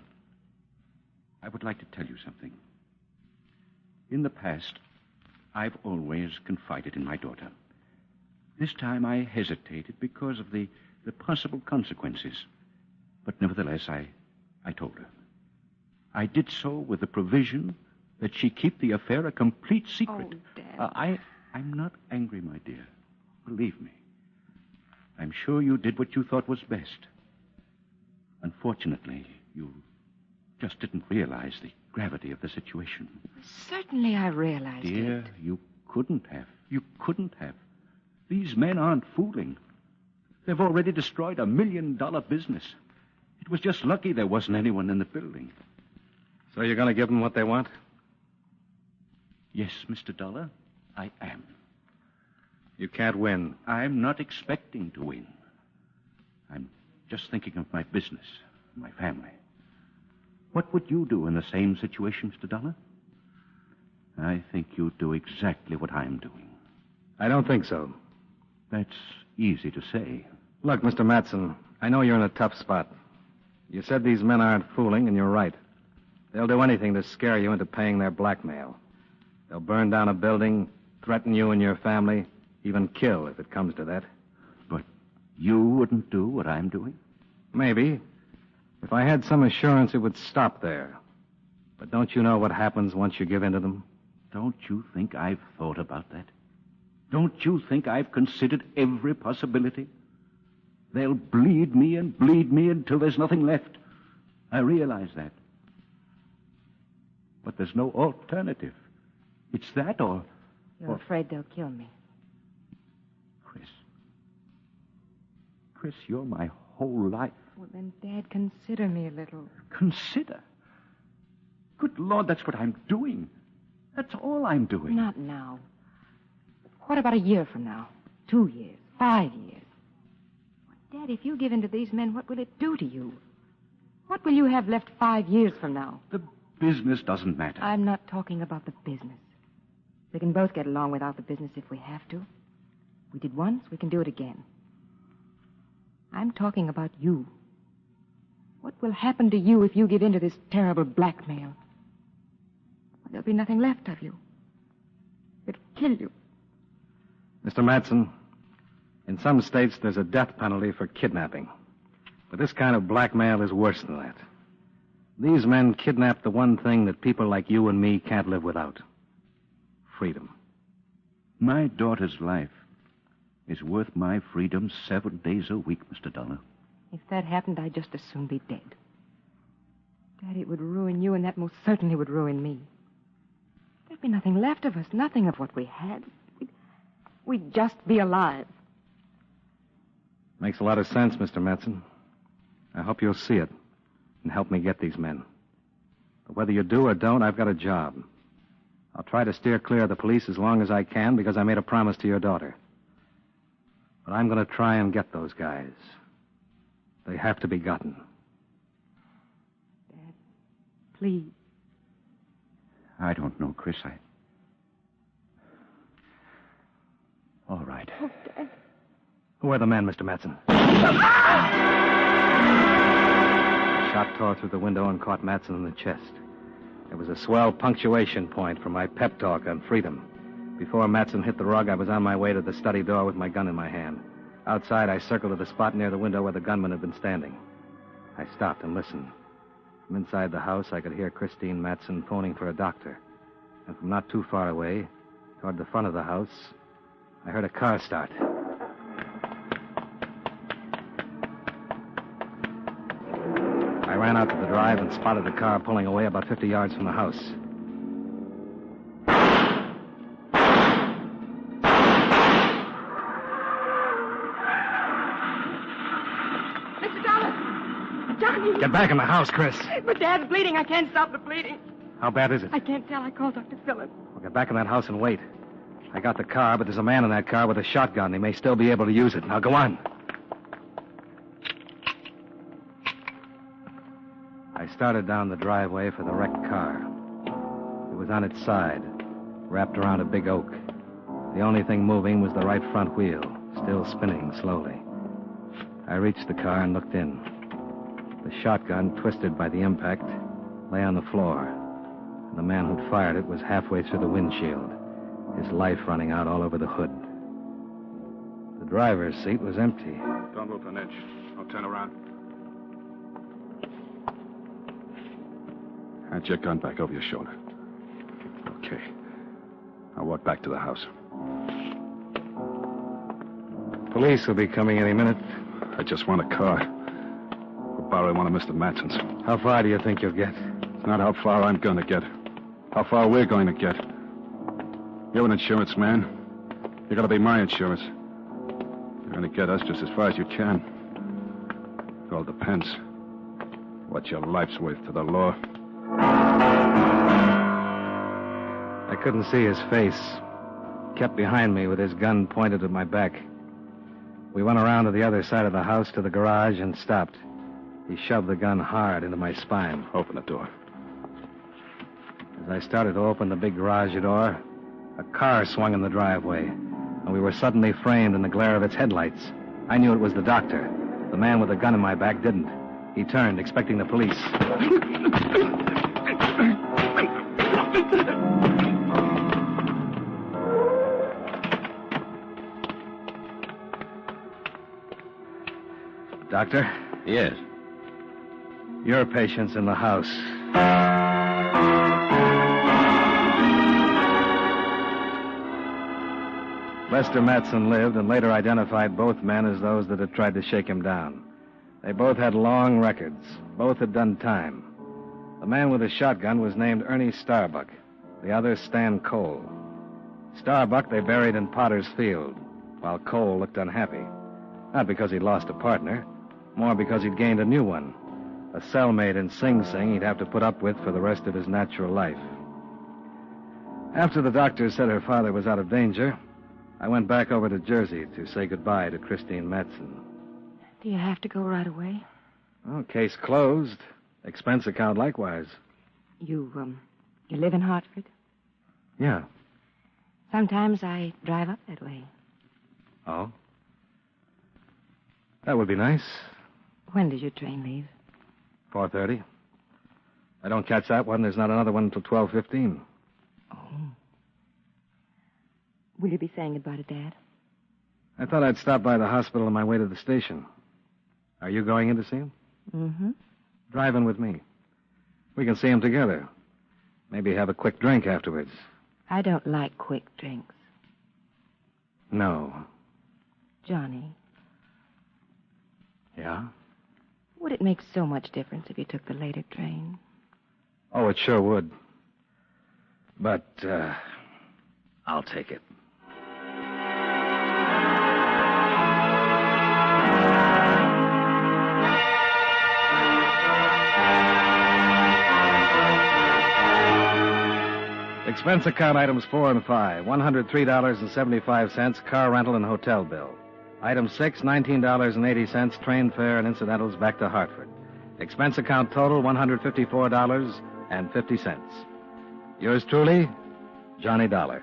I would like to tell you something. In the past, I've always confided in my daughter. This time I hesitated because of the possible consequences. But nevertheless, I told her. I did so with the provision that she keep the affair a complete secret. Oh, Dad. I'm not angry, my dear. Believe me. I'm sure you did what you thought was best. Unfortunately, you just didn't realize the gravity of the situation. Certainly I realized it. Dear, you couldn't have. You couldn't have. These men aren't fooling. They've already destroyed $1 million business. It was just lucky there wasn't anyone in the building. So you're going to give them what they want? Yes, Mr. Dollar, I am. You can't win. I'm not expecting to win. I'm just thinking of my business, my family. What would you do in the same situation, Mr. Dollar? I think you'd do exactly what I'm doing. I don't think so. That's easy to say. Look, Mr. Matson, I know you're in a tough spot. You said these men aren't fooling, and you're right. They'll do anything to scare you into paying their blackmail. They'll burn down a building, threaten you and your family, even kill if it comes to that. But you wouldn't do what I'm doing? Maybe. If I had some assurance it would stop there. But don't you know what happens once you give in to them? Don't you think I've thought about that? Don't you think I've considered every possibility? They'll bleed me until there's nothing left. I realize that. But there's no alternative. It's that or... You're afraid they'll kill me. Chris, you're my whole life. Well, then, Dad, consider me a little. Consider? Good Lord, that's what I'm doing. That's all I'm doing. Not now. What about a year from now? 2 years? 5 years? Well, Dad, if you give in to these men, what will it do to you? What will you have left 5 years from now? The business doesn't matter. I'm not talking about the business. We can both get along without the business if we have to. We did once, we can do it again. I'm talking about you. What will happen to you if you give in to this terrible blackmail? There'll be nothing left of you. It'll kill you. Mr. Matson, in some states there's a death penalty for kidnapping. But this kind of blackmail is worse than that. These men kidnap the one thing that people like you and me can't live without. Freedom. My daughter's life is worth my freedom 7 days a week, Mr. Dollar. If that happened, I'd just as soon be dead. Daddy, it would ruin you, and that most certainly would ruin me. There'd be nothing left of us, nothing of what we had. We'd just be alive. Makes a lot of sense, Mr. Matson. I hope you'll see it and help me get these men. But whether you do or don't, I've got a job. I'll try to steer clear of the police as long as I can because I made a promise to your daughter. But I'm going to try and get those guys. They have to be gotten. Dad, please. I don't know, Chris. All right. Oh, Dad. Who are the men, Mr. Matson? The shot tore through the window and caught Matson in the chest. It was a swell punctuation point for my pep talk on freedom. Before Matson hit the rug, I was on my way to the study door with my gun in my hand. Outside, I circled to the spot near the window where the gunman had been standing. I stopped and listened. From inside the house, I could hear Christine Matson phoning for a doctor. And from not too far away, toward the front of the house, I heard a car start. I ran out to the drive and spotted the car pulling away about 50 yards from the house. Mr. Dollar! Johnny! Get back in the house, Chris. But Dad's bleeding. I can't stop the bleeding. How bad is it? I can't tell. I called Dr. Phillips. Well, get back in that house and wait. I got the car, but there's a man in that car with a shotgun. He may still be able to use it. Now, go on. I started down the driveway for the wrecked car. It was on its side, wrapped around a big oak. The only thing moving was the right front wheel, still spinning slowly. I reached the car and looked in. The shotgun, twisted by the impact, lay on the floor. And the man who'd fired it was halfway through the windshield, his life running out all over the hood. The driver's seat was empty. Don't move an inch. Don't turn around. Hand your gun back over your shoulder. Okay. I'll walk back to the house. Police will be coming any minute. I just want a car. We're borrowing one of Mr. Matson's. How far do you think you'll get? It's not how far I'm going to get. How far we're going to get. You're an insurance man. You're going to be my insurance. You're going to get us just as far as you can. It all depends. What your life's worth to the law. I couldn't see his face. Kept behind me with his gun pointed at my back. We went around to the other side of the house to the garage and stopped. He shoved the gun hard into my spine. Open the door. As I started to open the big garage door, a car swung in the driveway, and we were suddenly framed in the glare of its headlights. I knew it was the doctor. The man with the gun in my back didn't. He turned, expecting the police. Doctor? Yes. Your patient's in the house. Lester Matson lived and later identified both men as those that had tried to shake him down. They both had long records. Both had done time. The man with the shotgun was named Ernie Starbuck. The other, Stan Cole. Starbuck they buried in Potter's Field, while Cole looked unhappy. Not because he'd lost a partner, more because he'd gained a new one. A cellmate in Sing Sing he'd have to put up with for the rest of his natural life. After the doctor said her father was out of danger, I went back over to Jersey to say goodbye to Christine Matson. Do you have to go right away? Oh, case closed. Expense account likewise. You live in Hartford? Yeah. Sometimes I drive up that way. Oh? That would be nice. When does your train leave? 4:30. I don't catch that one. There's not another one until 12:15. Oh. Will you be saying goodbye to Dad? I thought I'd stop by the hospital on my way to the station. Are you going in to see him? Mm-hmm. Drive in with me. We can see him together. Maybe have a quick drink afterwards. I don't like quick drinks. No. Johnny. Yeah? Would it make so much difference if you took the later train? Oh, it sure would. But, I'll take it. Expense account items 4 and 5, $103.75, car rental and hotel bill. Item 6, $19.80, train fare and incidentals back to Hartford. Expense account total, $154.50. Yours truly, Johnny Dollar.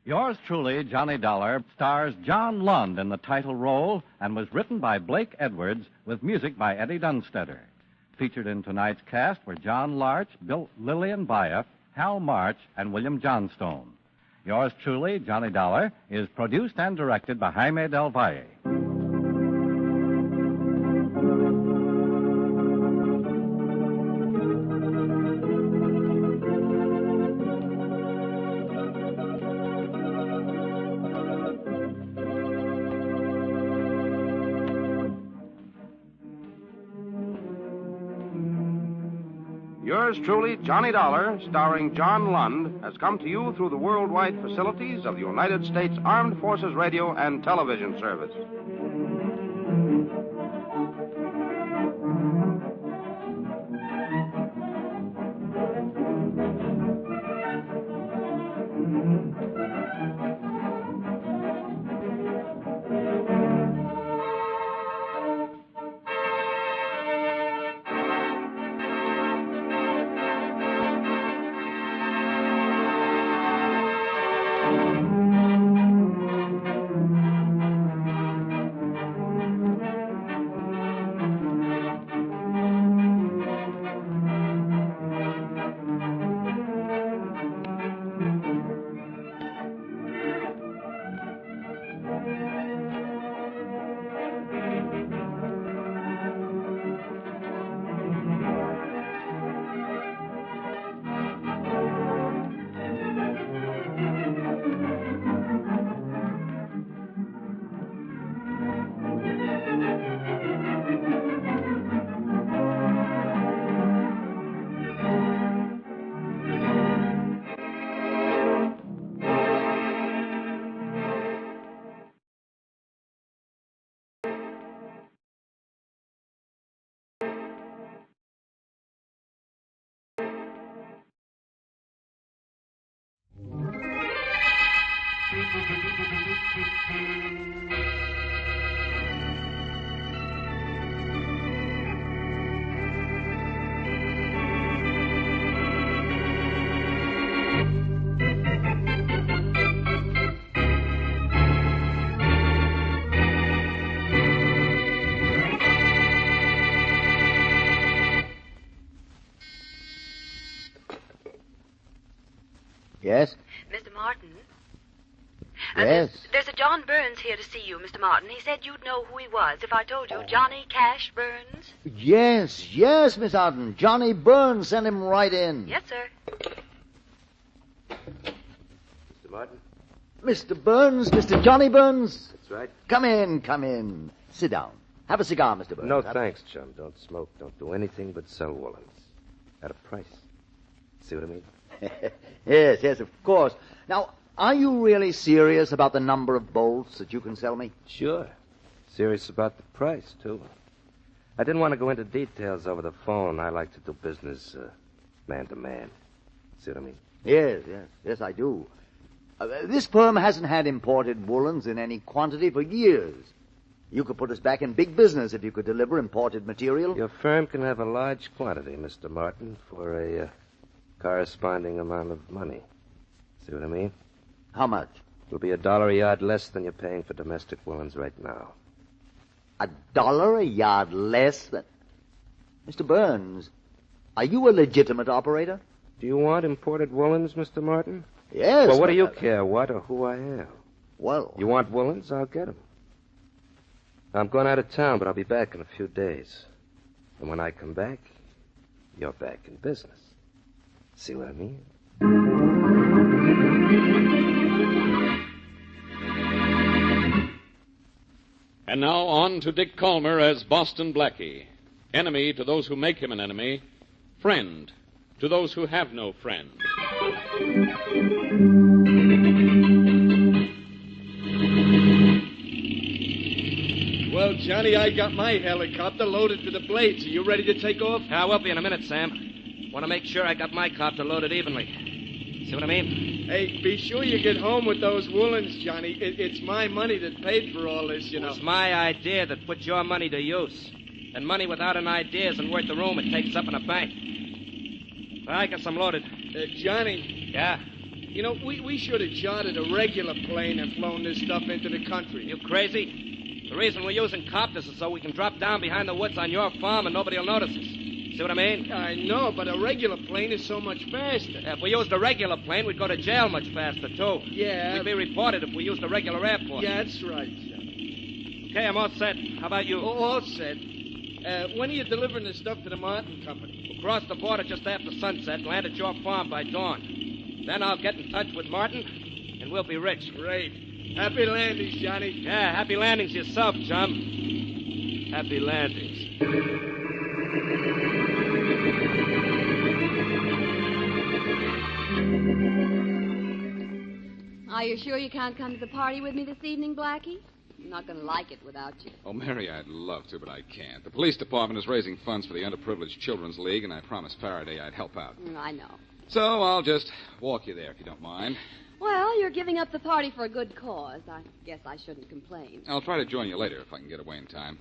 Yours truly, Johnny Dollar, stars John Lund in the title role and was written by Blake Edwards with music by Eddie Dunstetter. Featured in tonight's cast were John Larch, Lillian Byatt, Hal March, and William Johnstone. Yours truly, Johnny Dollar, is produced and directed by Jaime Del Valle. Yours truly, Johnny Dollar, starring John Lund, has come to you through the worldwide facilities of the United States Armed Forces Radio and Television Service. Yes? Mr. Martin? Yes? There's a John Burns here to see you, Mr. Martin. He said you'd know who he was if I told you. Johnny Cash Burns? Yes, Miss Arden. Johnny Burns. Send him right in. Yes, sir. Mr. Martin? Mr. Burns, Mr. Johnny Burns. That's right. Come in. Sit down. Have a cigar, Mr. Burns. No, thanks, chum. Don't smoke. Don't do anything but sell woolens. At a price. See what I mean? Yes, of course. Now, are you really serious about the number of bolts that you can sell me? Sure. Serious about the price, too. I didn't want to go into details over the phone. I like to do business man to man. See what I mean? Yes, I do. This firm hasn't had imported woolens in any quantity for years. You could put us back in big business if you could deliver imported material. Your firm can have a large quantity, Mr. Martin, for a corresponding amount of money. See what I mean? How much? It'll be $1 a yard less than you're paying for domestic woolens right now. $1 a yard less than... Mr. Burns, are you a legitimate operator? Do you want imported woolens, Mr. Martin? Yes. Well, what do you care, what or who I am? Well... You want woolens? I'll get them. I'm going out of town, but I'll be back in a few days. And when I come back, you're back in business. See what I mean? And now on to Dick Calmer as Boston Blackie. Enemy to those who make him an enemy. Friend to those who have no friend. Well, Johnny, I got my helicopter loaded to the blades. Are you ready to take off? I will be in a minute, Sam. Want to make sure I got my copter loaded evenly. See what I mean? Hey, be sure you get home with those woolens, Johnny. It's my money that paid for all this, you know. It's my idea that put your money to use. And money without an idea isn't worth the room it takes up in a bank. I guess I'm loaded. Johnny. Yeah? You know, we should have chartered a regular plane and flown this stuff into the country. You crazy? The reason we're using copters is so we can drop down behind the woods on your farm and nobody will notice us. See what I mean? I know, but a regular plane is so much faster. Yeah, if we used a regular plane, we'd go to jail much faster, too. Yeah. We'd be reported if we used a regular airport. Yeah, that's right, Johnny. Okay, I'm all set. How about you? All set. When are you delivering the stuff to the Martin Company? We'll cross the border just after sunset and land at your farm by dawn. Then I'll get in touch with Martin, and we'll be rich. Great. Happy landings, Johnny. Yeah, happy landings yourself, chum. Happy landings. Are you sure you can't come to the party with me this evening, Blackie? I'm not going to like it without you. Oh, Mary, I'd love to, but I can't. The police department is raising funds for the Underprivileged Children's League, and I promised Faraday I'd help out. I know. So I'll just walk you there if you don't mind. Well, you're giving up the party for a good cause. I guess I shouldn't complain. I'll try to join you later if I can get away in time.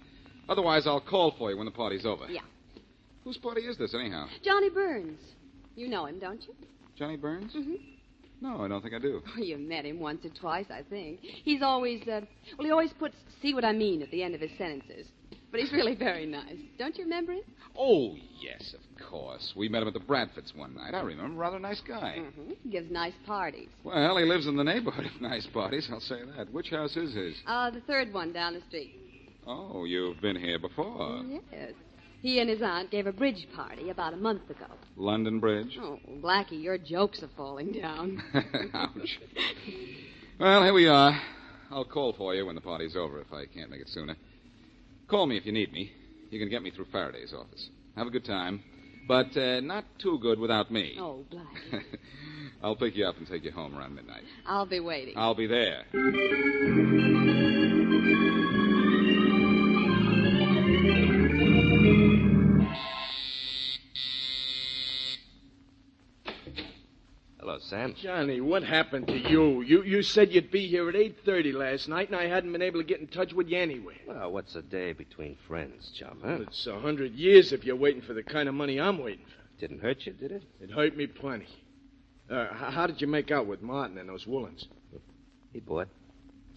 Otherwise, I'll call for you when the party's over. Yeah. Whose party is this, anyhow? Johnny Burns. You know him, don't you? Johnny Burns? Mm-hmm. No, I don't think I do. Oh, you met him once or twice, I think. He's always, he always puts "see what I mean" at the end of his sentences. But he's really very nice. Don't you remember him? Oh, yes, of course. We met him at the Bradfords one night. I remember. Rather nice guy. Mm-hmm. He gives nice parties. Well, he lives in the neighborhood of nice parties, I'll say that. Which house is his? The third one down the street. Oh, you've been here before. Yes. He and his aunt gave a bridge party about a month ago. London Bridge? Oh, Blackie, your jokes are falling down. Ouch. Well, here we are. I'll call for you when the party's over if I can't make it sooner. Call me if you need me. You can get me through Faraday's office. Have a good time. But not too good without me. Oh, Blackie. I'll pick you up and take you home around midnight. I'll be waiting. I'll be there. Hello, Sam. Johnny, what happened to you? You said you'd be here at 8:30 last night, and I hadn't been able to get in touch with you anyway. Well, what's a day between friends, chum, huh? It's 100 years if you're waiting for the kind of money I'm waiting for. Didn't hurt you, did it? It hurt me plenty. How did you make out with Martin and those woolens? He bought.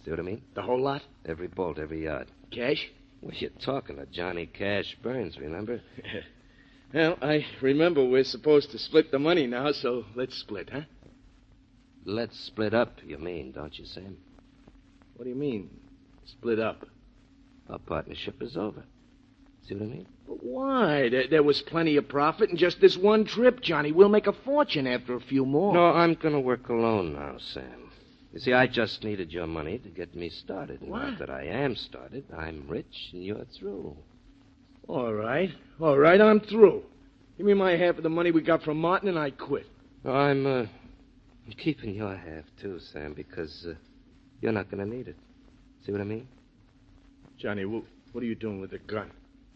See what I mean? The whole lot? Every bolt, every yard. Cash? Well, you're talking to Johnny Cash Burns, remember? Well, I remember we're supposed to split the money now, so let's split, huh? Let's split up, you mean, don't you, Sam? What do you mean, split up? Our partnership is over. See what I mean? But why? There was plenty of profit in just this one trip, Johnny. We'll make a fortune after a few more. No, I'm going to work alone now, Sam. You see, I just needed your money to get me started. What? Now that I am started, I'm rich and you're through. All right, I'm through. Give me my half of the money we got from Martin and I quit. No, I'm keeping your half, too, Sam, because you're not going to need it. See what I mean? Johnny, what are you doing with the gun?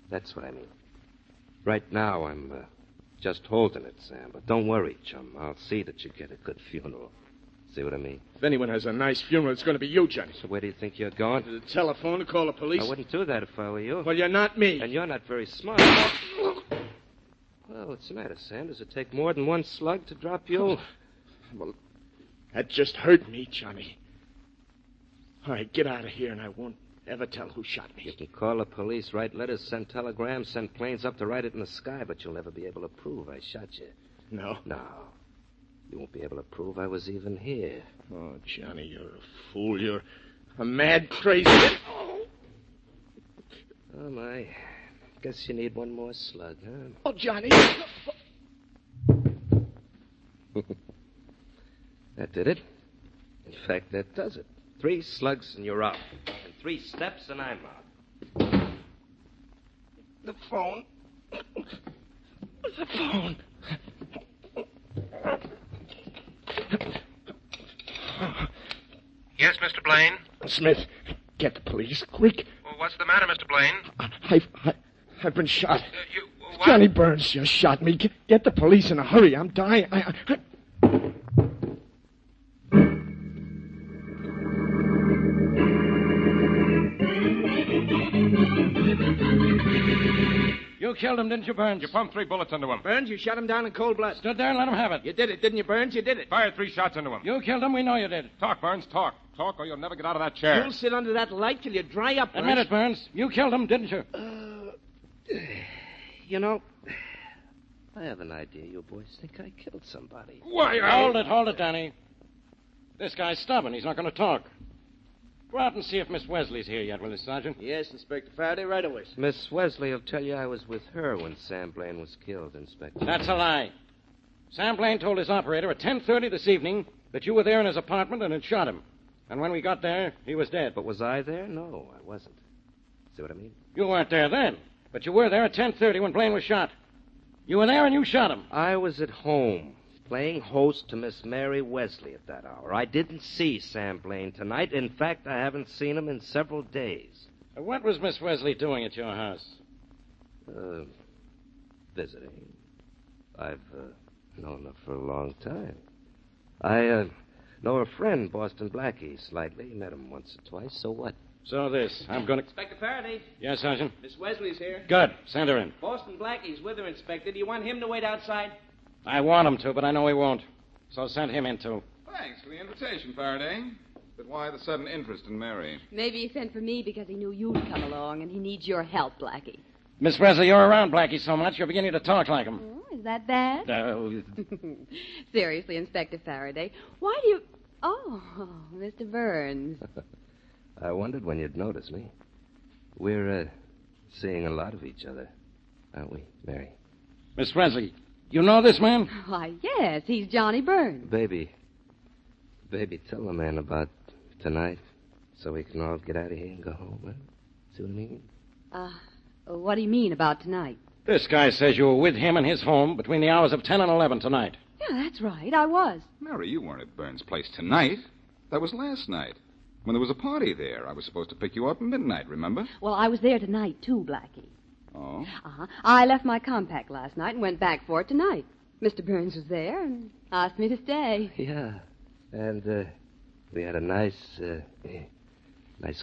That's what I mean. Right now, I'm just holding it, Sam. But don't worry, chum. I'll see that you get a good funeral. See what I mean? If anyone has a nice funeral, it's going to be you, Johnny. So where do you think you're going? To the telephone to call the police. I wouldn't do that if I were you. Well, you're not me. And you're not very smart. Well, what's the matter, Sam? Does it take more than one slug to drop you? Well, that just hurt me, Johnny. All right, get out of here, and I won't ever tell who shot me. You can call the police, write letters, send telegrams, send planes up to write it in the sky, but you'll never be able to prove I shot you. No? No. You won't be able to prove I was even here. Oh, Johnny, you're a fool. You're a mad, crazy... Oh, my. Guess you need one more slug, huh? Oh, Johnny! That did it. In fact, that does it. 3 slugs and you're out. And 3 steps and I'm out. The phone. The phone. Yes, Mr. Blaine? Smith, get the police, quick. Well, what's the matter, Mr. Blaine? I've been shot. What? Johnny Burns just shot me. Get the police in a hurry. I'm dying. You killed him, didn't you, Burns? You pumped 3 bullets into him. Burns, you shot him down in cold blood. Stood there and let him have it. You did it, didn't you, Burns? You did it. Fired 3 shots into him. You killed him. We know you did. Talk, Burns, talk. Talk, or you'll never get out of that chair. You'll sit under that light till you dry up, Burns. Admit it, Burns. You killed him, didn't you? You know, I have an idea you boys think I killed somebody. Why, Hold it, Danny. This guy's stubborn. He's not going to talk. Go out and see if Miss Wesley's here yet, will you, Sergeant? Yes, Inspector Faraday, right away. Miss Wesley will tell you I was with her when Sam Blaine was killed, Inspector. That's a lie. Sam Blaine told his operator at 10:30 this evening that you were there in his apartment and had shot him. And when we got there, he was dead. But was I there? No, I wasn't. See what I mean? You weren't there then, but you were there at 10:30 when Blaine was shot. You were there and you shot him. I was at home, playing host to Miss Mary Wesley at that hour. I didn't see Sam Blaine tonight. In fact, I haven't seen him in several days. What was Miss Wesley doing at your house? Visiting. I've known her for a long time. I know her friend, Boston Blackie, slightly. Met him once or twice. So what? So I'm going to... Inspector Faraday. Yes, Sergeant? Miss Wesley's here. Good. Send her in. Boston Blackie's with her, Inspector. Do you want him to wait outside? I want him to, but I know he won't. So send him in, too. Thanks for the invitation, Faraday. But why the sudden interest in Mary? Maybe he sent for me because he knew you'd come along and he needs your help, Blackie. Miss Wesley, you're around Blackie so much, you're beginning to talk like him. Oh, is that bad? No. Seriously, Inspector Faraday, why do you... Oh, Mr. Burns. I wondered when you'd notice me. We're seeing a lot of each other, aren't we, Mary? Miss Wesley, you know this man? Why, yes, he's Johnny Burns. Baby, tell the man about tonight so we can all get out of here and go home, huh? See what I mean? What do you mean about tonight? This guy says you were with him in his home between the hours of 10 and 11 tonight. Yeah, that's right, I was. Mary, you weren't at Burns' place tonight. That was last night. When there was a party there, I was supposed to pick you up at midnight, remember? Well, I was there tonight, too, Blackie. Oh? Uh-huh. I left my compact last night and went back for it tonight. Mr. Burns was there and asked me to stay. Yeah, and we had a nice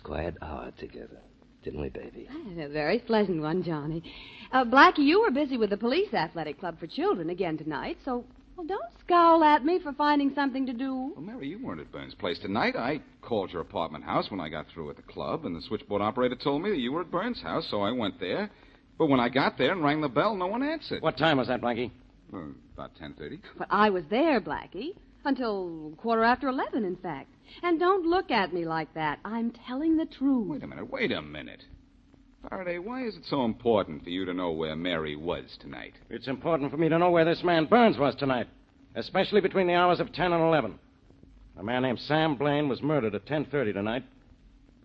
quiet hour together, didn't we, baby? A very pleasant one, Johnny. Blackie, you were busy with the police athletic club for children again tonight, so... Well, don't scowl at me for finding something to do. Well, Mary, you weren't at Burns' place tonight. I called your apartment house when I got through at the club, and the switchboard operator told me that you were at Burns' house, so I went there. But when I got there and rang the bell, no one answered. What time was that, Blackie? About 10:30. But I was there, Blackie. Until 11:15, in fact. And don't look at me like that. I'm telling the truth. Wait a minute. Faraday, why is it so important for you to know where Mary was tonight? It's important for me to know where this man Burns was tonight, especially between the hours of 10 and 11. A man named Sam Blaine was murdered at 10:30 tonight.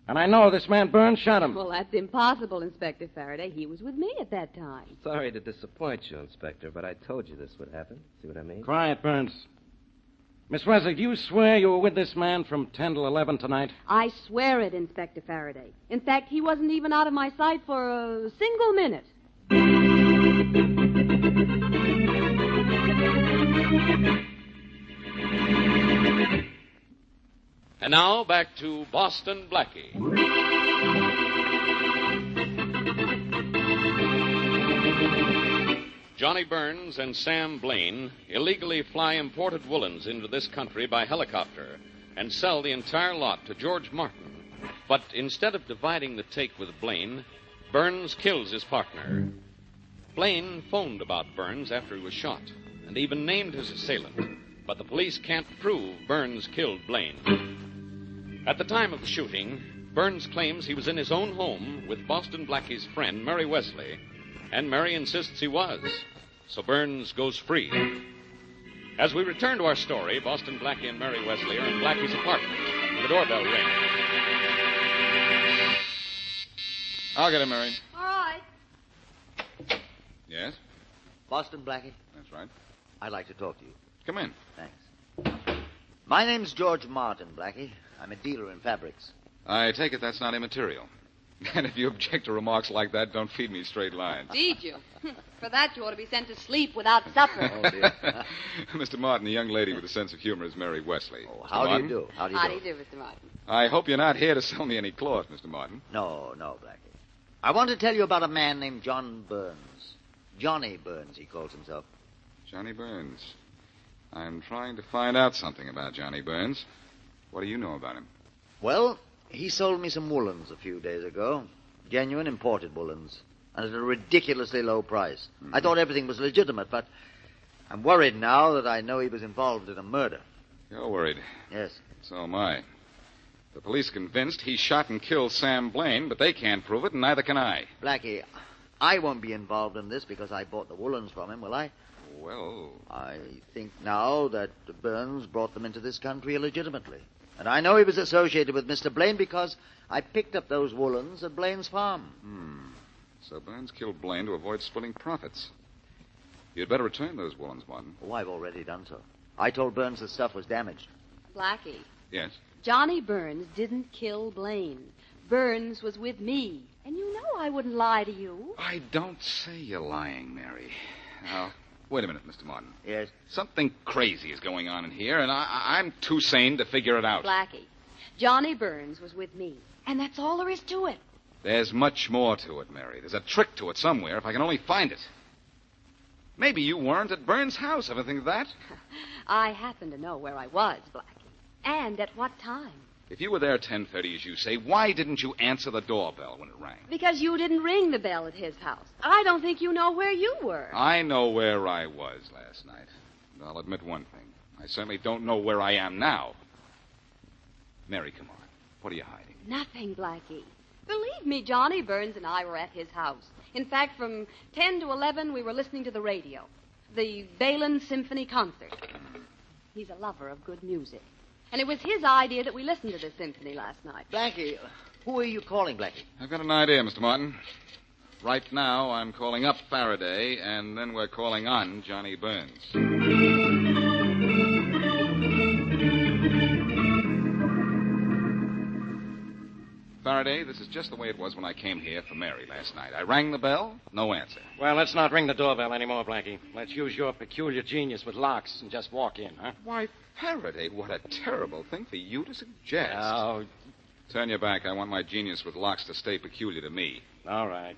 And I know this man Burns shot him. Well, that's impossible, Inspector Faraday. He was with me at that time. Sorry to disappoint you, Inspector, but I told you this would happen. See what I mean? Quiet, Burns. Miss Wesley, do you swear you were with this man from 10 till 11 tonight? I swear it, Inspector Faraday. In fact, he wasn't even out of my sight for a single minute. And now back to Boston Blackie. Johnny Burns and Sam Blaine illegally fly imported woolens into this country by helicopter and sell the entire lot to George Martin. But instead of dividing the take with Blaine, Burns kills his partner. Blaine phoned about Burns after he was shot and even named his assailant, but the police can't prove Burns killed Blaine. At the time of the shooting, Burns claims he was in his own home with Boston Blackie's friend, Mary Wesley, and Mary insists he was. So Burns goes free. As we return to our story, Boston Blackie and Mary Wesley are in Blackie's apartment. The doorbell rings. I'll get him, Mary. All right. Yes? Boston Blackie? That's right. I'd like to talk to you. Come in. Thanks. My name's George Martin, Blackie. I'm a dealer in fabrics. I take it that's not immaterial. And if you object to remarks like that, don't feed me straight lines. Did you? For that, you ought to be sent to sleep without supper. Oh, dear. Mr. Martin, the young lady with a sense of humor is Mary Wesley. Oh, how do you do? How do you do, Mr. Martin? I hope you're not here to sell me any cloth, Mr. Martin. No, Blackie. I want to tell you about a man named John Burns. Johnny Burns, he calls himself. Johnny Burns. I'm trying to find out something about Johnny Burns. What do you know about him? Well, he sold me some woolens a few days ago. Genuine imported woolens. And at a ridiculously low price. Mm-hmm. I thought everything was legitimate, but I'm worried now that I know he was involved in a murder. You're worried? Yes. So am I. The police convinced he shot and killed Sam Blaine, but they can't prove it, and neither can I. Blackie, I won't be involved in this because I bought the woolens from him, will I? Well... I think now that Burns brought them into this country illegitimately. And I know he was associated with Mr. Blaine because I picked up those woolens at Blaine's farm. So Burns killed Blaine to avoid splitting profits. You'd better return those woolens, Martin. Oh, I've already done so. I told Burns the stuff was damaged. Blackie. Yes? Johnny Burns didn't kill Blaine. Burns was with me. And you know I wouldn't lie to you. I don't say you're lying, Mary. Now, wait a minute, Mr. Martin. Yes? Something crazy is going on in here, and I'm too sane to figure it out. Blackie, Johnny Burns was with me. And that's all there is to it. There's much more to it, Mary. There's a trick to it somewhere, if I can only find it. Maybe you weren't at Burns' house. Ever think of that? I happen to know where I was, Blackie. And at what time. If you were there 10:30, as you say, why didn't you answer the doorbell when it rang? Because you didn't ring the bell at his house. I don't think you know where you were. I know where I was last night. And I'll admit one thing. I certainly don't know where I am now. Mary, come on. What are you hiding? Nothing, Blackie. Believe me, Johnny Burns and I were at his house. In fact, from 10 to 11, we were listening to the radio. The Balin Symphony Concert. He's a lover of good music. And it was his idea that we listened to the symphony last night. Blackie, who are you calling, Blackie? I've got an idea, Mr. Martin. Right now, I'm calling up Faraday, and then we're calling on Johnny Burns. Faraday, this is just the way it was when I came here for Mary last night. I rang the bell, no answer. Well, let's not ring the doorbell anymore, Blackie. Let's use your peculiar genius with locks and just walk in, huh? Why, Faraday, what a terrible thing for you to suggest. Oh. Turn your back. I want my genius with locks to stay peculiar to me. All right.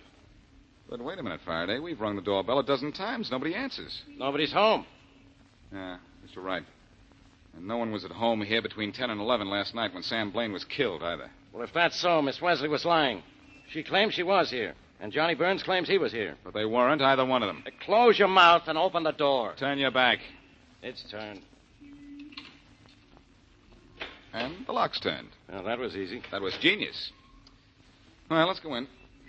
But wait a minute, Faraday. We've rung the doorbell a dozen times. Nobody answers. Nobody's home. Yeah, you're right. And no one was at home here between 10 and 11 last night when Sam Blaine was killed, either. Well, if that's so, Miss Wesley was lying. She claims she was here, and Johnny Burns claims he was here. But they weren't, either one of them. Close your mouth and open the door. Turn your back. It's turned. And the lock's turned. Well, that was easy. That was genius. Well, let's go in.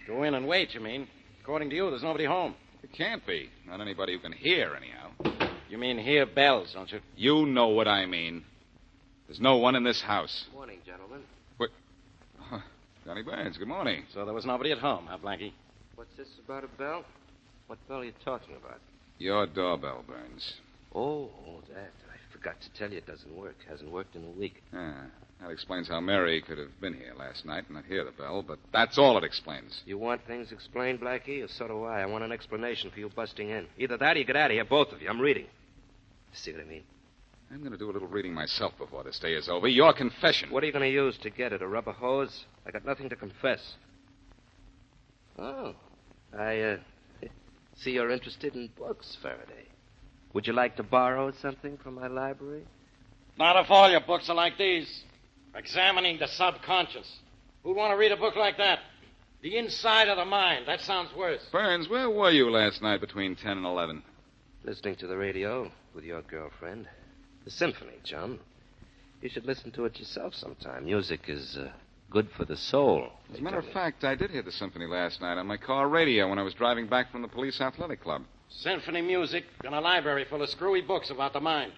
Go in and wait, you mean? According to you, there's nobody home. It can't be. Not anybody who can hear, anyhow. You mean hear bells, don't you? You know what I mean. There's no one in this house. Morning, gentlemen. Johnny Burns, good morning. So there was nobody at home, huh, Blackie? What's this about a bell? What bell are you talking about? Your doorbell, Burns. Oh, that. I forgot to tell you it doesn't work. Hasn't worked in a week. That explains how Mary could have been here last night and not hear the bell, but that's all it explains. You want things explained, Blackie? Or so do I. I want an explanation for you busting in. Either that or you get out of here, both of you. I'm reading. See what I mean? I'm going to do a little reading myself before this day is over. Your confession. What are you going to use to get it? A rubber hose? I got nothing to confess. Oh. I see you're interested in books, Faraday. Would you like to borrow something from my library? Not if all your books are like these. Examining the subconscious. Who'd want to read a book like that? The inside of the mind. That sounds worse. Burns, where were you last night between 10 and 11? Listening to the radio with your girlfriend. The symphony, chum. You should listen to it yourself sometime. Music is good for the soul. As a matter of fact, I did hear the symphony last night on my car radio when I was driving back from the police athletic club. Symphony music and a library full of screwy books about the mind.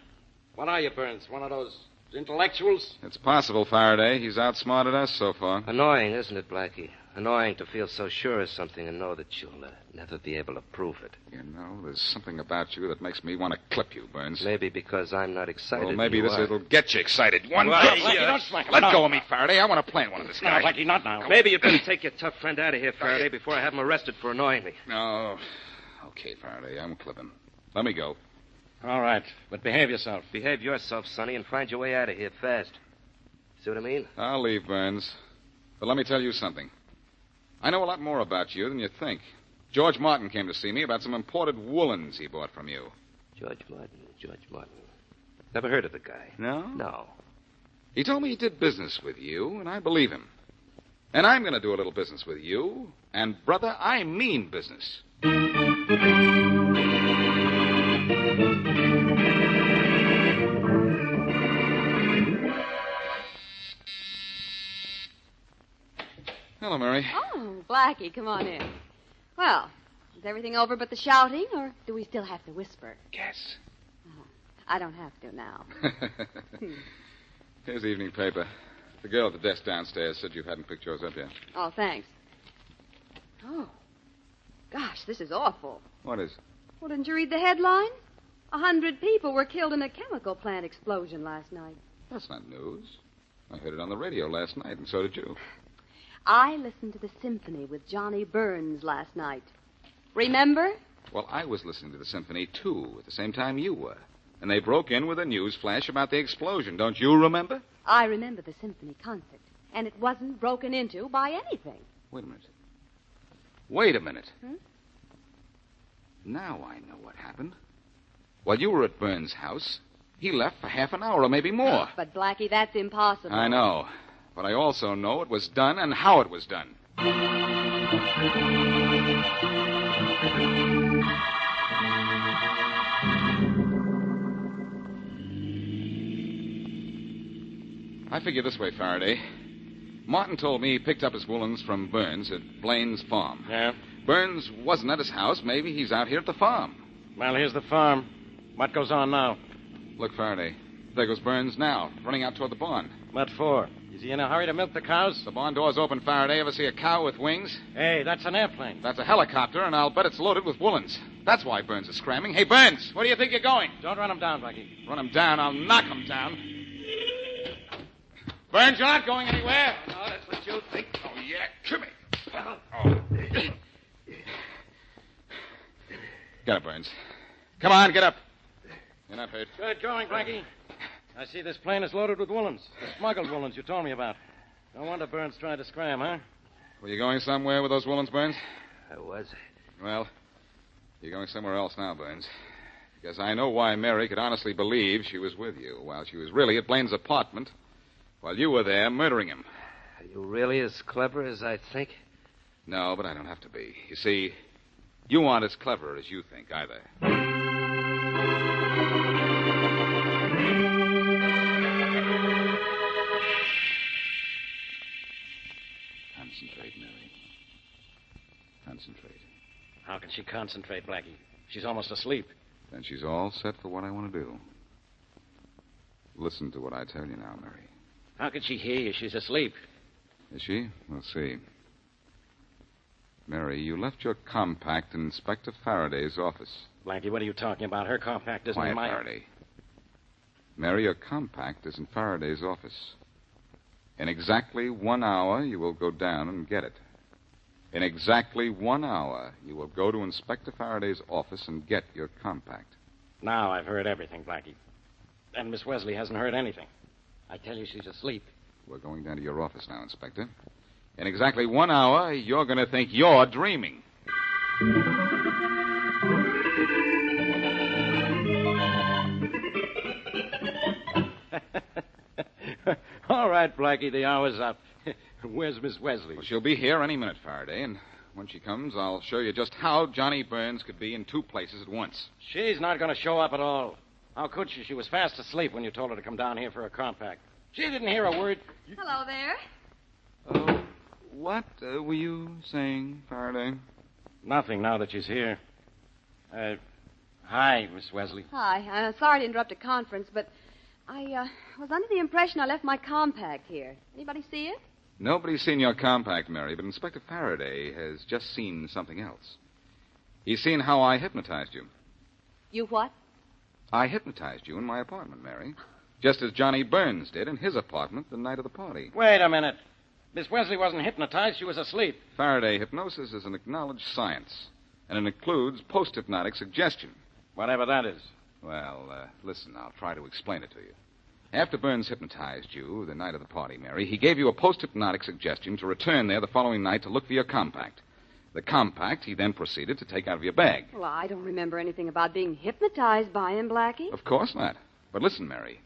What are you, Burns? One of those intellectuals? It's possible, Faraday. He's outsmarted us so far. Annoying, isn't it, Blackie? Annoying to feel so sure of something and know that you'll never be able to prove it. You know, there's something about you that makes me want to clip you, Burns. Maybe because I'm not excited. Well, maybe you this are. will get you excited. One Well, day. Blackie, don't smack him. Let No. go of me, Faraday. I want to plant one of this guy. No, Blackie, not now. Maybe you better take your tough friend out of here, Faraday, before I have him arrested for annoying me. No. Okay, Faraday, I'm clipping. Let me go. All right, but behave yourself. Behave yourself, Sonny, and find your way out of here fast. See what I mean? I'll leave, Burns. But let me tell you something. I know a lot more about you than you think. George Martin came to see me about some imported woolens he bought from you. George Martin. Never heard of the guy. No? No. He told me he did business with you, and I believe him. And I'm going to do a little business with you. And, brother, I mean business. Hello, Mary. Oh, Blackie, come on in. Well, is everything over but the shouting, or do we still have to whisper? Yes. Oh, I don't have to now. Here's the evening paper. The girl at the desk downstairs said you hadn't picked yours up yet. Oh, thanks. Oh, gosh, this is awful. What is? Well, didn't you read the headline? 100 people were killed in a chemical plant explosion last night. That's not news. I heard it on the radio last night, and so did you. I listened to the symphony with Johnny Burns last night. Remember? Well, I was listening to the symphony, too, at the same time you were. And they broke in with a news flash about the explosion. Don't you remember? I remember the symphony concert, and it wasn't broken into by anything. Wait a minute. Wait a minute. Hmm? Now I know what happened. While you were at Burns' house, he left for half an hour or maybe more. But, Blackie, that's impossible. I know. But I also know it was done and how it was done. I figure this way, Faraday. Martin told me he picked up his woolens from Burns at Blaine's farm. Yeah? Burns wasn't at his house. Maybe he's out here at the farm. Well, here's the farm. What goes on now? Look, Faraday. There goes Burns now, running out toward the barn. What for? Is he in a hurry to milk the cows? The barn door's open, Faraday. Ever see a cow with wings? Hey, that's an airplane. That's a helicopter, and I'll bet it's loaded with woolens. That's why Burns is scramming. Hey, Burns, where do you think you're going? Don't run him down, Blackie. Run him down. I'll knock him down. Burns, you're not going anywhere. Oh, that's what you think. Oh, yeah. Come here. Oh. Get up, Burns. Come on, get up. You're not hurt. Good going, Blackie. I see this plane is loaded with woolens. The smuggled woolens you told me about. No wonder Burns tried to scram, huh? Were you going somewhere with those woolens, Burns? I was. Well, you're going somewhere else now, Burns. Because I know why Mary could honestly believe she was with you while she was really at Blaine's apartment while you were there murdering him. Are you really as clever as I think? No, but I don't have to be. You see, you aren't as clever as you think either. concentrate. How can she concentrate, Blackie? She's almost asleep. Then she's all set for what I want to do. Listen to what I tell you now, Mary. How can she hear you? She's asleep. Is she? We'll see. Mary, you left your compact in Inspector Faraday's office. Blackie, what are you talking about? Her compact isn't in my... Faraday. Mary, your compact is in Faraday's office. In exactly 1 hour, you will go down and get it. In exactly 1 hour, you will go to Inspector Faraday's office and get your compact. Now I've heard everything, Blackie. And Miss Wesley hasn't heard anything. I tell you, she's asleep. We're going down to your office now, Inspector. In exactly 1 hour, you're going to think you're dreaming. All right, Blackie, the hour's up. Where's Miss Wesley? Well, she'll be here any minute, Faraday, and when she comes, I'll show you just how Johnny Burns could be in two places at once. She's not going to show up at all. How could she? She was fast asleep when you told her to come down here for a compact. She didn't hear a word. Hello there. What were you saying, Faraday? Nothing now that she's here. Hi, Miss Wesley. Hi. Sorry to interrupt a conference, but I was under the impression I left my compact here. Anybody see it? Nobody's seen your compact, Mary, but Inspector Faraday has just seen something else. He's seen how I hypnotized you. You what? I hypnotized you in my apartment, Mary. Just as Johnny Burns did in his apartment the night of the party. Wait a minute. Miss Wesley wasn't hypnotized. She was asleep. Faraday, hypnosis is an acknowledged science, and it includes post-hypnotic suggestion. Whatever that is. Well, listen, I'll try to explain it to you. After Burns hypnotized you the night of the party, Mary, he gave you a post-hypnotic suggestion to return there the following night to look for your compact. The compact he then proceeded to take out of your bag. Well, I don't remember anything about being hypnotized by him, Blackie. Of course not. But listen, Mary.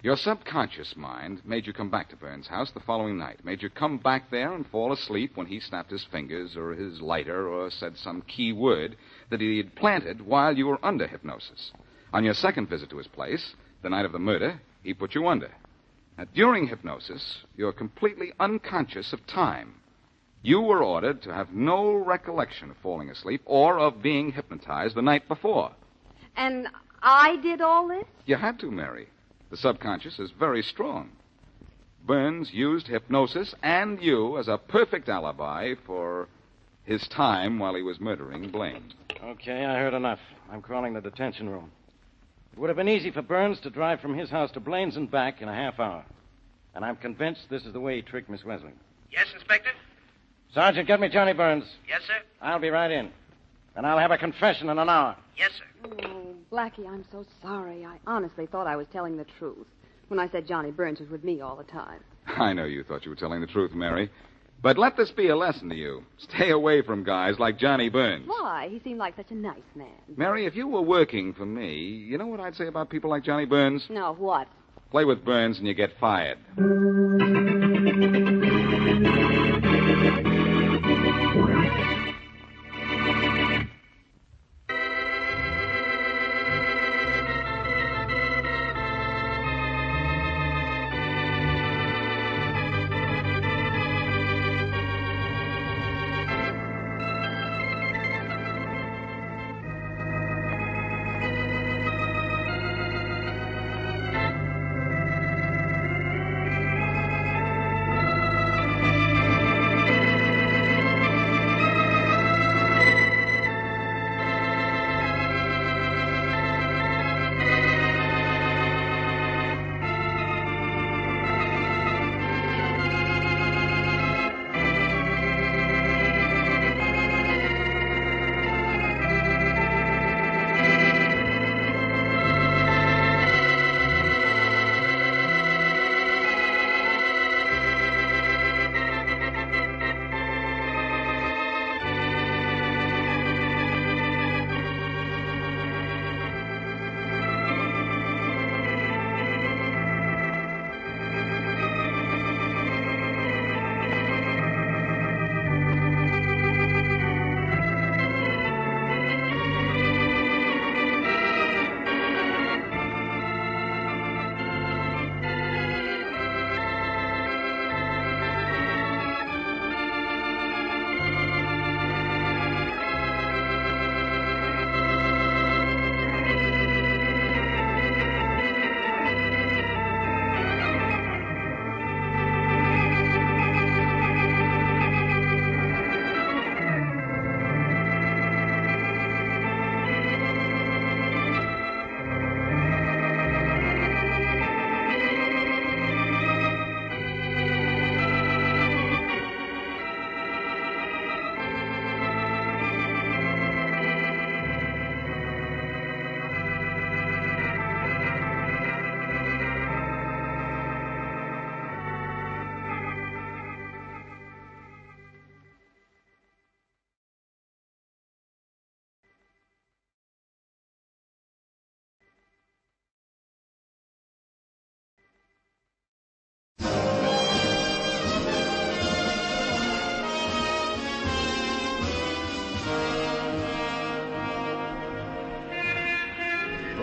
Your subconscious mind made you come back to Burns' house the following night, made you come back there and fall asleep when he snapped his fingers or his lighter or said some key word that he had planted while you were under hypnosis. On your second visit to his place, the night of the murder, he put you under. Now, during hypnosis, you're completely unconscious of time. You were ordered to have no recollection of falling asleep or of being hypnotized the night before. And I did all this? You had to, Mary. The subconscious is very strong. Burns used hypnosis and you as a perfect alibi for his time while he was murdering Blaine. Okay, I heard enough. I'm calling the detention room. It would have been easy for Burns to drive from his house to Blaine's and back in a half hour. And I'm convinced this is the way he tricked Miss Wesley. Yes, Inspector? Sergeant, get me Johnny Burns. Yes, sir? I'll be right in. And I'll have a confession in an hour. Yes, sir. Oh, Blackie, I'm so sorry. I honestly thought I was telling the truth when I said Johnny Burns was with me all the time. I know you thought you were telling the truth, Mary. But let this be a lesson to you. Stay away from guys like Johnny Burns. Why? He seemed like such a nice man. Mary, if you were working for me, you know what I'd say about people like Johnny Burns? No, what? Play with Burns and you get fired.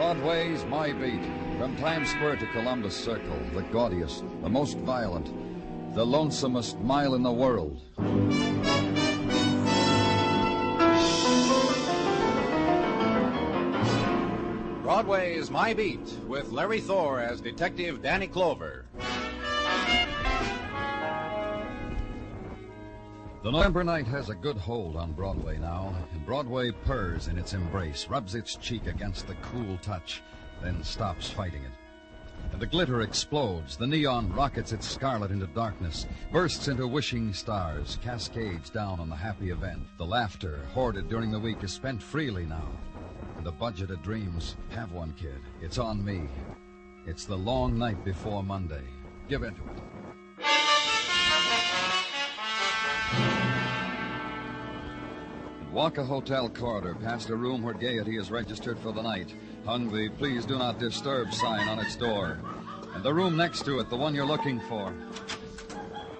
Broadway's My Beat. From Times Square to Columbus Circle, the gaudiest, the most violent, the lonesomest mile in the world. Broadway's My Beat, with Larry Thor as Detective Danny Clover. The November night has a good hold on Broadway now, and Broadway purrs in its embrace, rubs its cheek against the cool touch, then stops fighting it. And the glitter explodes, the neon rockets its scarlet into darkness, bursts into wishing stars, cascades down on the happy event. The laughter, hoarded during the week, is spent freely now. And the budget of dreams, have one, kid. It's on me. It's the long night before Monday. Give into it. Walk a hotel corridor past a room where gaiety is registered for the night, hung the Please Do Not Disturb sign on its door. And the room next to it, the one you're looking for.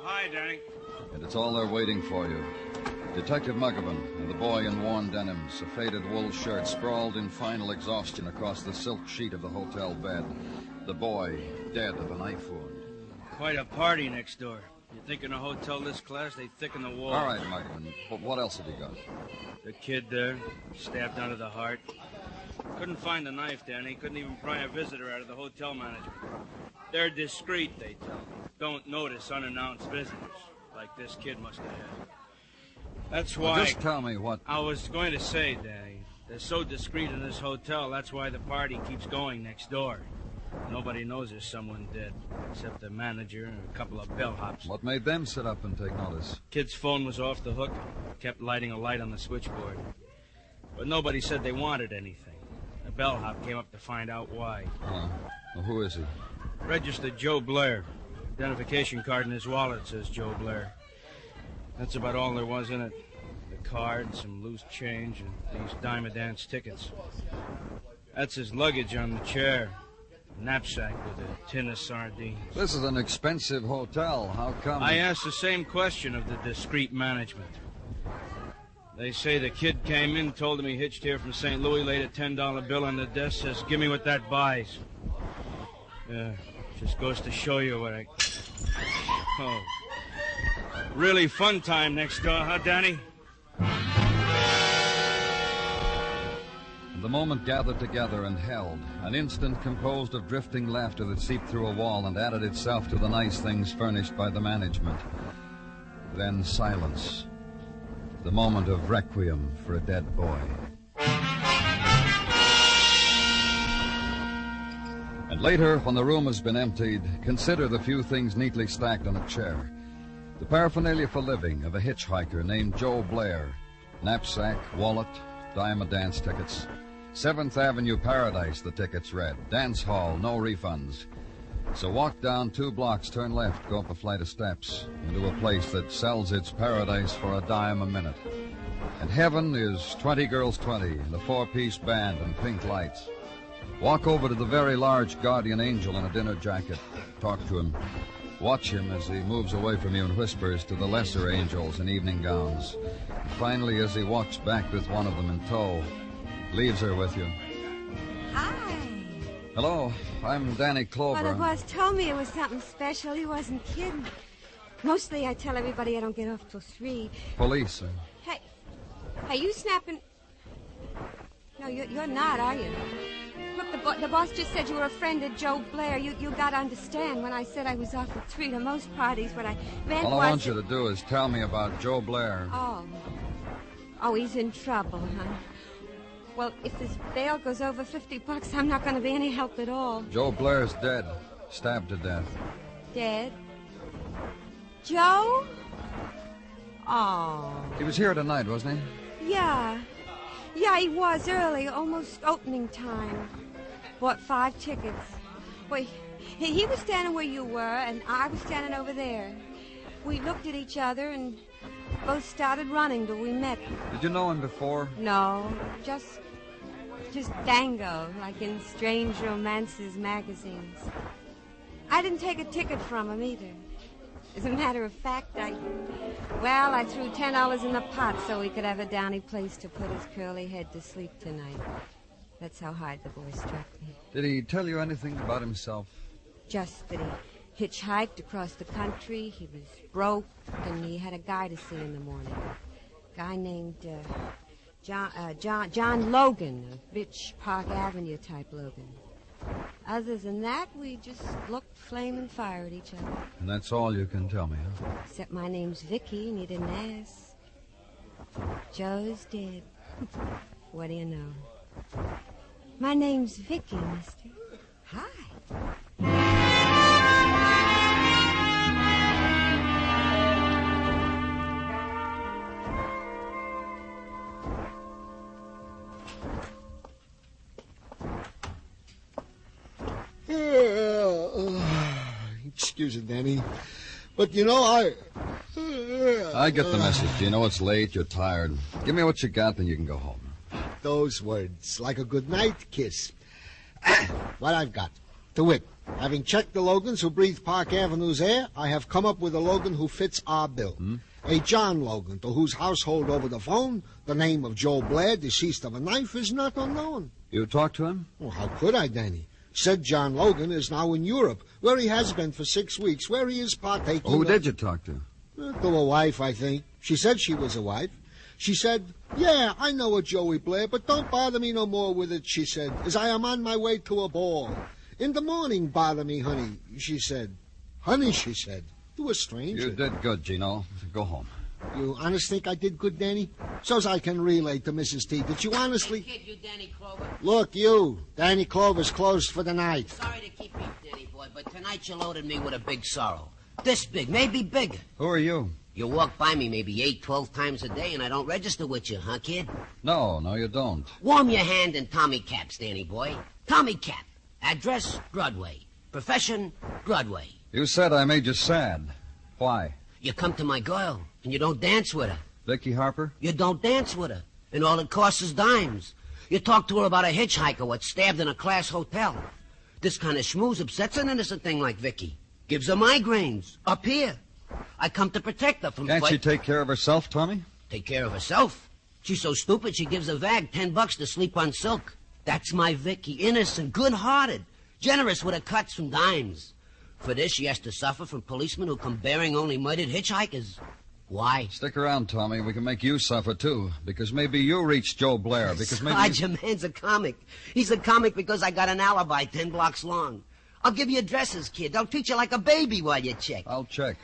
Hi, Danny. And it's all there waiting for you. Detective Muggavan and the boy in worn denims, a faded wool shirt sprawled in final exhaustion across the silk sheet of the hotel bed. The boy, dead of a knife wound. Quite a party next door. You think in a hotel this class, they thicken the walls. All right, Muggavan, but what else have you got? The kid there, stabbed under the heart. Couldn't find the knife, Danny. Couldn't even pry a visitor out of the hotel management. They're discreet, they tell me. Don't notice unannounced visitors, like this kid must have had. That's why... Well, just tell me what... I was going to say, Danny, they're so discreet in this hotel, that's why the party keeps going next door. Nobody knows there's someone dead, except the manager and a couple of bellhops. What made them sit up and take notice? Kid's phone was off the hook. Kept lighting a light on the switchboard. But nobody said they wanted anything. A bellhop came up to find out why. Well, who is he? Registered Joe Blair. Identification card in his wallet says Joe Blair. That's about all there was in it. The card, some loose change, and these dime-a-dance tickets. That's his luggage on the chair. Knapsack with a tin of sardines. This is an expensive hotel. How come? I asked the same question of the discreet management. They say the kid came in, told him he hitched here from St. Louis, laid a $10 bill on the desk, says, "Give me what that buys." Just goes to show you what I... Oh. Really fun time next door, huh, Danny? The moment gathered together and held, an instant composed of drifting laughter that seeped through a wall and added itself to the nice things furnished by the management. Then silence. The moment of requiem for a dead boy. And later, when the room has been emptied, consider the few things neatly stacked on a chair. The paraphernalia for living of a hitchhiker named Joe Blair. Knapsack, wallet, dime-a-dance tickets. 7th Avenue Paradise, the tickets read. Dance hall, no refunds. So walk down 2 blocks, turn left, go up a flight of steps into a place that sells its paradise for a dime a minute. And heaven is 20 girls 20 and a 4-piece band and pink lights. Walk over to the very large guardian angel in a dinner jacket. Talk to him. Watch him as he moves away from you and whispers to the lesser angels in evening gowns. And finally, as he walks back with one of them in tow, leaves her with you. Hi. Hello, I'm Danny Clover. Well, the boss told me it was something special. He wasn't kidding. Mostly I tell everybody I don't get off till 3. Police. Hey, you snapping... No, you're not, are you? Look, the boss just said you were a friend of Joe Blair. You got to understand, when I said I was off at 3 to most parties, what I meant was... All I want you to do is tell me about Joe Blair. Oh, he's in trouble, huh? Well, if his bail goes over $50, I'm not going to be any help at all. Joe Blair's dead. Stabbed to death. Dead? Joe? Oh. He was here tonight, wasn't he? Yeah. Yeah, he was early, almost opening time. Bought 5 tickets. Well, he was standing where you were, and I was standing over there. We looked at each other and both started running till we met. Did you know him before? No, just Dango, like in Strange Romances magazines. I didn't take a ticket from him either. As a matter of fact, I threw $10 in the pot so he could have a downy place to put his curly head to sleep tonight. That's how hard the boy struck me. Did he tell you anything about himself? Just that he hitchhiked across the country. He was broke, and he had a guy to see in the morning. A guy named John Logan, a rich Park Avenue type Logan. Other than that, we just looked flame and fire at each other. And that's all you can tell me, huh? Except my name's Vicky, and he didn't ask. Joe's dead. What do you know? My name's Vicky, mister. Hi. Excuse it, Danny. But, you know, I get the message. You know it's late. You're tired. Give me what you got, then you can go home. Those words, like a goodnight kiss. What I've got. To wit, having checked the Logans who breathe Park Avenue's air, I have come up with a Logan who fits our bill. A John Logan, to whose household over the phone, the name of Joe Blair, deceased of a knife, is not unknown. You talked to him? Well, how could I, Danny? Said John Logan is now in Europe, where he has been for 6 weeks, where he is partaking... Who did you talk to? To a wife, I think. She said she was a wife. She said, yeah, I know a Joey Blair, but don't bother me no more with it, she said, as I am on my way to a ball. In the morning, bother me, honey, she said. Honey, she said, to a stranger. You did good, Gino. Go home. You honest think I did good, Danny? So's I can relay to Mrs. T. Did you honestly... Kid, you Danny Clover. Look, you. Danny Clover's closed for the night. Sorry to keep you, Danny boy, but tonight you loaded me with a big sorrow. This big, maybe bigger. Who are you? You walk by me maybe 8, 12 times a day, and I don't register with you, huh, kid? No, you don't. Warm your hand in Tommy Caps, Danny boy. Tommy Cap. Address, Broadway. Profession, Broadway. You said I made you sad. Why? You come to my girl, and you don't dance with her. Vicky Harper? You don't dance with her, and all it costs is dimes. You talk to her about a hitchhiker what stabbed in a class hotel. This kind of schmooze upsets an innocent thing like Vicky. Gives her migraines. Up here. I come to protect her from... Can't she take care of herself, Tommy? Take care of herself? She's so stupid she gives a vag $10 to sleep on silk. That's my Vicky. Innocent, good-hearted, generous with her cuts from dimes. For this, she has to suffer from policemen who come bearing only murdered hitchhikers. Why? Stick around, Tommy. We can make you suffer, too. Because maybe you reached Joe Blair. Because maybe... God, your man's a comic. He's a comic because I got an alibi 10 blocks long. I'll give you addresses, kid. I'll treat you like a baby while you check. I'll check.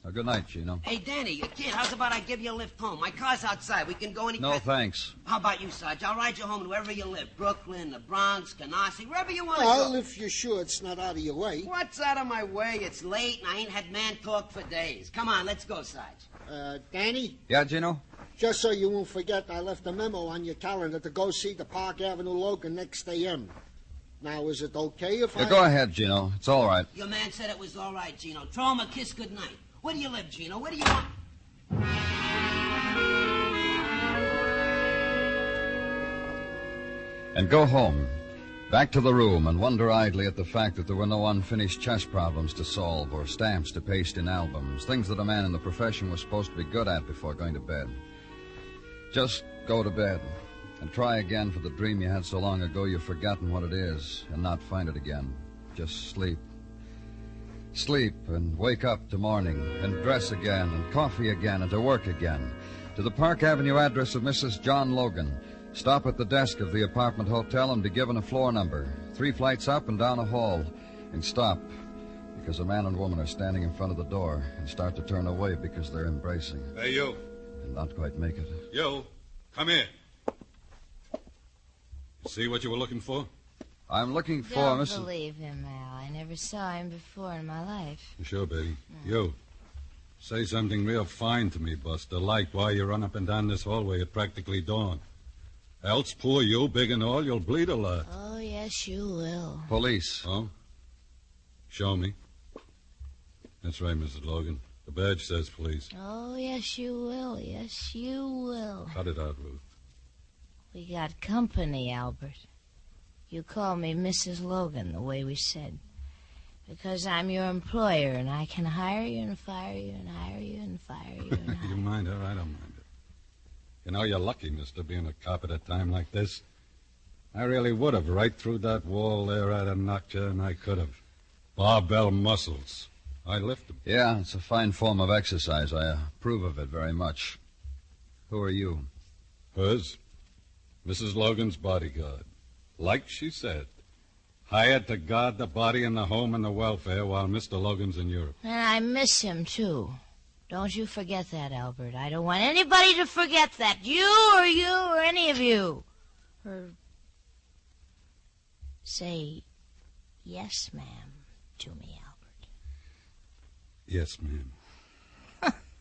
Now, good night, Gino. Hey, Danny, kid, how's about I give you a lift home? My car's outside. We can go any... No, thanks. How about you, Sarge? I'll ride you home to wherever you live. Brooklyn, the Bronx, Canarsie, wherever you want to go. Well, if you're sure it's not out of your way. What's out of my way? It's late, and I ain't had man talk for days. Come on, let's go, Sarge. Danny? Yeah, Gino? Just so you won't forget, I left a memo on your calendar to go see the Park Avenue Logan next a.m. Now, is it okay if Go ahead, Gino. It's all right. Your man said it was all right, Gino. Throw him a kiss goodnight. Where do you live, Gino? Where do you want... And go home. Back to the room and wonder idly at the fact that there were no unfinished chess problems to solve or stamps to paste in albums, things that a man in the profession was supposed to be good at before going to bed. Just go to bed and try again for the dream you had so long ago you've forgotten what it is and not find it again. Just sleep. Sleep and wake up to morning and dress again and coffee again and to work again. To the Park Avenue address of Mrs. John Logan. Stop at the desk of the apartment hotel and be given a floor number. 3 flights up and down a hall. And stop because a man and woman are standing in front of the door and start to turn away because they're embracing. Hey, you. And not quite make it. You, come here. See what you were looking for? I'm looking for Don't Mrs. believe him, Al. I never saw him before in my life. Sure, Betty. You, say something real fine to me, Buster, like why you run up and down this hallway at practically dawn. Else, poor you, big and all, you'll bleed a lot. Oh, yes, you will. Police. Oh? Show me. That's right, Mrs. Logan. The badge says police. Oh, yes, you will. Yes, you will. Cut it out, Ruth. We got company, Albert. You call me Mrs. Logan, the way we said. Because I'm your employer, and I can hire you and fire you and hire you and fire you and hire You mind her? I don't mind it. You know, you're lucky, mister, being a cop at a time like this. I really would have. Right through that wall there, I'd have knocked you, and I could have. Barbell muscles. I lift them. Yeah, it's a fine form of exercise. I approve of it very much. Who are you? Hers? Mrs. Logan's bodyguard. Like she said. Hired to guard the body and the home and the welfare while Mr. Logan's in Europe. And I miss him, too. Don't you forget that, Albert. I don't want anybody to forget that. You or any of you. Or say, yes, ma'am, to me, Albert. Yes, ma'am.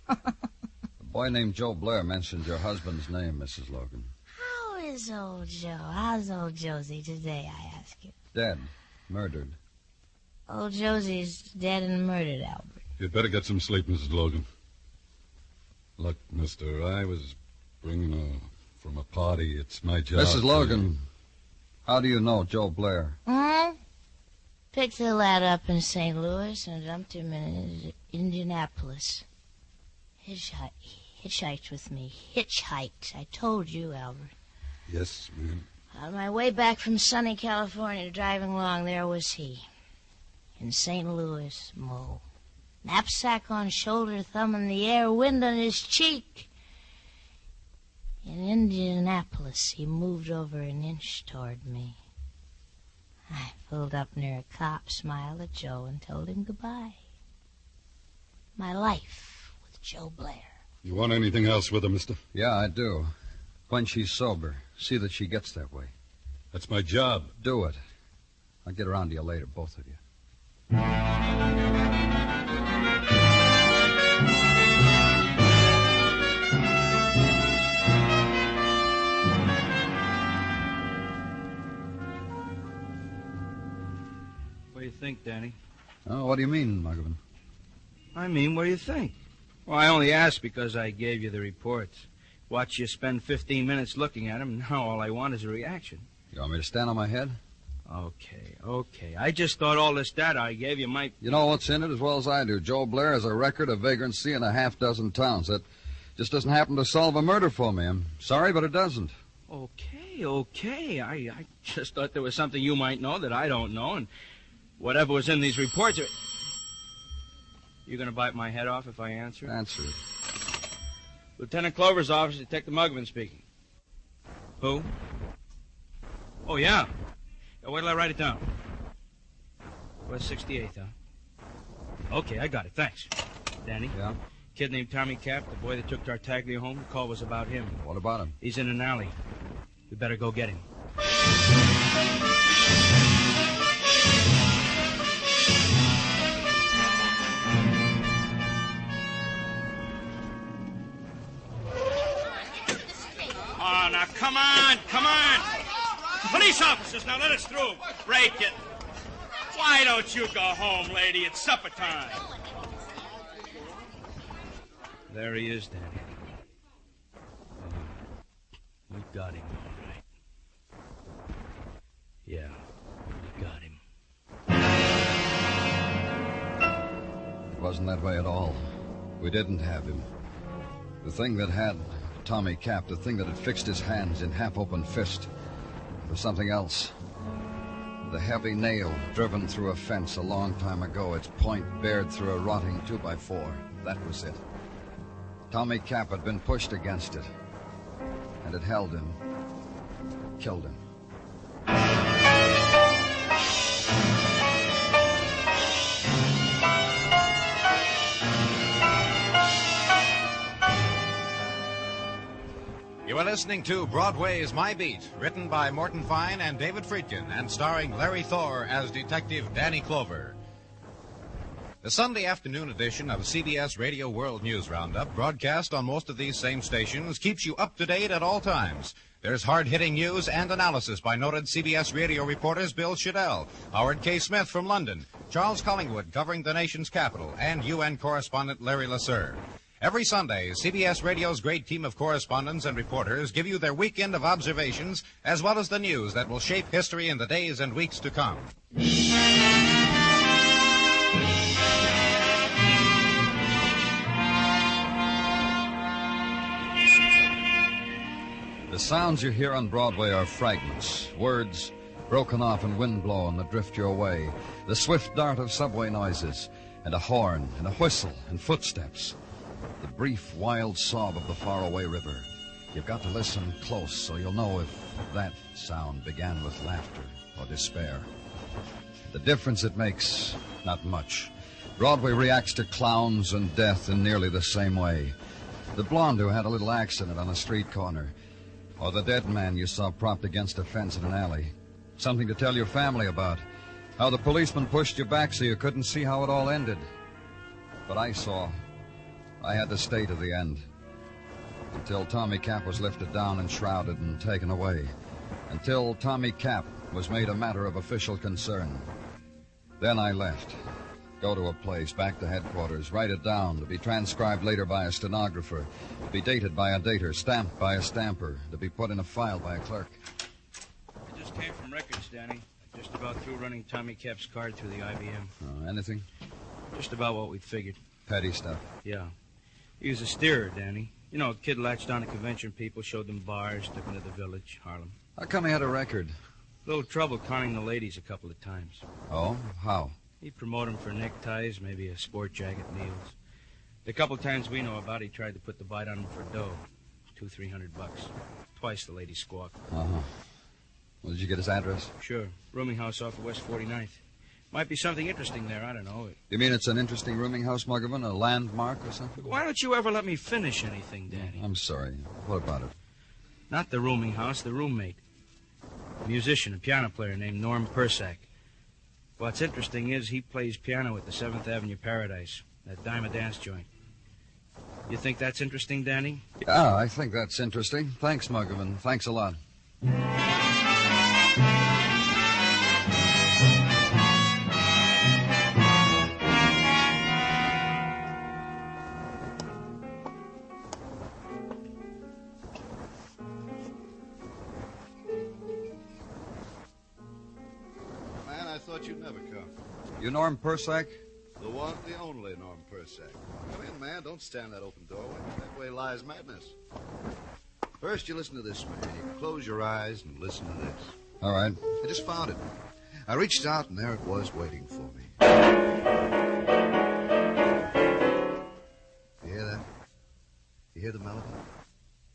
A boy named Joe Blair mentioned your husband's name, Mrs. Logan. How is old Joe? How's old Josie today, I ask you? Dead. Murdered. Old Josie's dead and murdered, Albert. You'd better get some sleep, Mrs. Logan. Look, mister, I was bringing her from a party. It's my job. Mrs. Logan, how do you know Joe Blair? Picked the lad up in St. Louis and dumped him in Indianapolis. Hitchhiked with me. Hitchhiked. I told you, Albert. Yes, ma'am. On my way back from sunny California, driving along, there was he. In St. Louis, Mo. Knapsack on shoulder, thumb in the air, wind on his cheek. In Indianapolis, he moved over an inch toward me. I pulled up near a cop, smiled at Joe, and told him goodbye. My life with Joe Blair. You want anything else with her, mister? Yeah, I do. When she's sober, see that she gets that way. That's my job. Do it. I'll get around to you later, both of you. What do you think, Danny? Oh, what do you mean, Muggavan? I mean, what do you think? Well, I only asked because I gave you the reports. Watch you spend 15 minutes looking at them. Now all I want is a reaction. You want me to stand on my head? Okay. I just thought all this data I gave you might... You know what's in it as well as I do. Joe Blair has a record of vagrancy in a half-dozen towns. That just doesn't happen to solve a murder for me. I'm sorry, but it doesn't. Okay. I just thought there was something you might know that I don't know, and whatever was in these reports... You going to bite my head off if I answer? Answer it. Lieutenant Clover's office, Detective Muggavan speaking. Who? Oh, yeah. Wait till I write it down. West 68th, huh? Okay, I got it. Thanks. Danny? Yeah? Kid named Tommy Cap, the boy that took Tartaglia home. The call was about him. What about him? He's in an alley. We better go get him. Oh, now, come on. Police officers, now let us through. Break it. Why don't you go home, lady? It's supper time. There he is, Danny. We got him, all right. Yeah, we got him. It wasn't that way at all. We didn't have him. The thing that had Tommy Cap, the thing that had fixed his hands in half-open fist, was something else. The heavy nail driven through a fence a long time ago, its point bared through a rotting 2x4. That was it. Tommy Cap had been pushed against it, and it held him, killed him. You are listening to Broadway's My Beat, written by Morton Fine and David Friedkin, and starring Larry Thor as Detective Danny Clover. The Sunday afternoon edition of CBS Radio World News Roundup, broadcast on most of these same stations, keeps you up to date at all times. There's hard-hitting news and analysis by noted CBS radio reporters Bill Shadell, Howard K. Smith from London, Charles Collingwood covering the nation's capital, and UN correspondent Larry LaSure. Every Sunday, CBS Radio's great team of correspondents and reporters give you their weekend of observations as well as the news that will shape history in the days and weeks to come. The The sounds you hear on Broadway are fragments, words broken off and wind-blown that drift your way, the swift dart of subway noises, and a horn, and a whistle, and footsteps, the brief, wild sob of the faraway river. You've got to listen close so you'll know if that sound began with laughter or despair. The difference it makes, not much. Broadway reacts to clowns and death in nearly the same way. The blonde who had a little accident on a street corner, or the dead man you saw propped against a fence in an alley. Something to tell your family about. How the policeman pushed you back so you couldn't see how it all ended. But I saw. I had to stay to the end. Until Tommy Cap was lifted down and shrouded and taken away. Until Tommy Cap was made a matter of official concern. Then I left. Go to a place, back to headquarters, write it down, to be transcribed later by a stenographer, to be dated by a dater, stamped by a stamper, to be put in a file by a clerk. I just came from records, Danny. Just about through running Tommy Cap's card through the IBM. Anything? Just about what we'd figured. Petty stuff. Yeah. He was a steerer, Danny. You know, a kid latched on to convention people, showed them bars, took them to the village, Harlem. How come he had a record? Little trouble conning the ladies a couple of times. Oh? How? He'd promote them for neckties, maybe a sport jacket, meals. The couple times we know about, he tried to put the bite on them for dough. $200-300. Twice the lady squawked. Uh-huh. Well, did you get his address? Sure. Rooming house off of West 49th. Might be something interesting there, I don't know. You mean it's an interesting rooming house, Muggavan? A landmark or something? Why don't you ever let me finish anything, Danny? I'm sorry. What about it? Not the rooming house, the roommate. A musician, a piano player named Norm Persack. What's interesting is he plays piano at the 7th Avenue Paradise, that dime dance joint. You think that's interesting, Danny? Yeah, I think that's interesting. Thanks, Muggavan. Thanks a lot. You'd never come. You Norm Persack? The one, the only Norm Persack. Come in, man. Don't stand in that open doorway. That way lies madness. First, you listen to this, man. You close your eyes and listen to this. All right. I just found it. I reached out, and there it was waiting for me. You hear that? You hear the melody?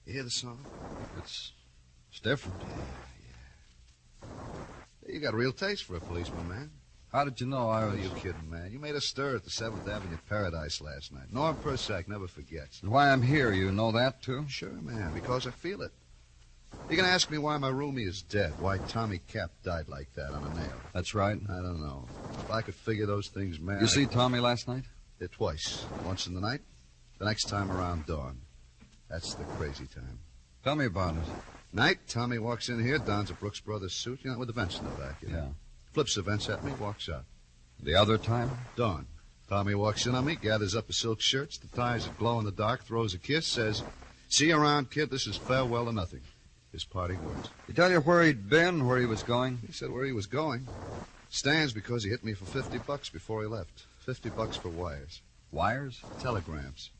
You hear the song? It's different. You got a real taste for a policeman, man. How did you know I was... Oh, you kidding, man. You made a stir at the 7th Avenue Paradise last night. Norm Persack never forgets. And why I'm here, you know that, too? Sure, man, because I feel it. You're going to ask me why my roomie is dead, why Tommy Cap died like that on a nail. That's right. I don't know. If I could figure those things, man... You see Tommy last night? Twice. Once in the night, the next time around dawn. That's the crazy time. Tell me about it. Night, Tommy walks in here, dons a Brooks Brothers suit, you know, with the vents in the back, you know. Yeah. Flips the vents at me, walks out. The other time? Dawn. Tommy walks in on me, gathers up his silk shirts, the ties that glow in the dark, throws a kiss, says, "See you around, kid. This is farewell to nothing." His parting words. He tell you where he'd been, where he was going? He said where he was going. Stands because he hit me for $50 before he left. $50 for wires. Wires? Telegrams.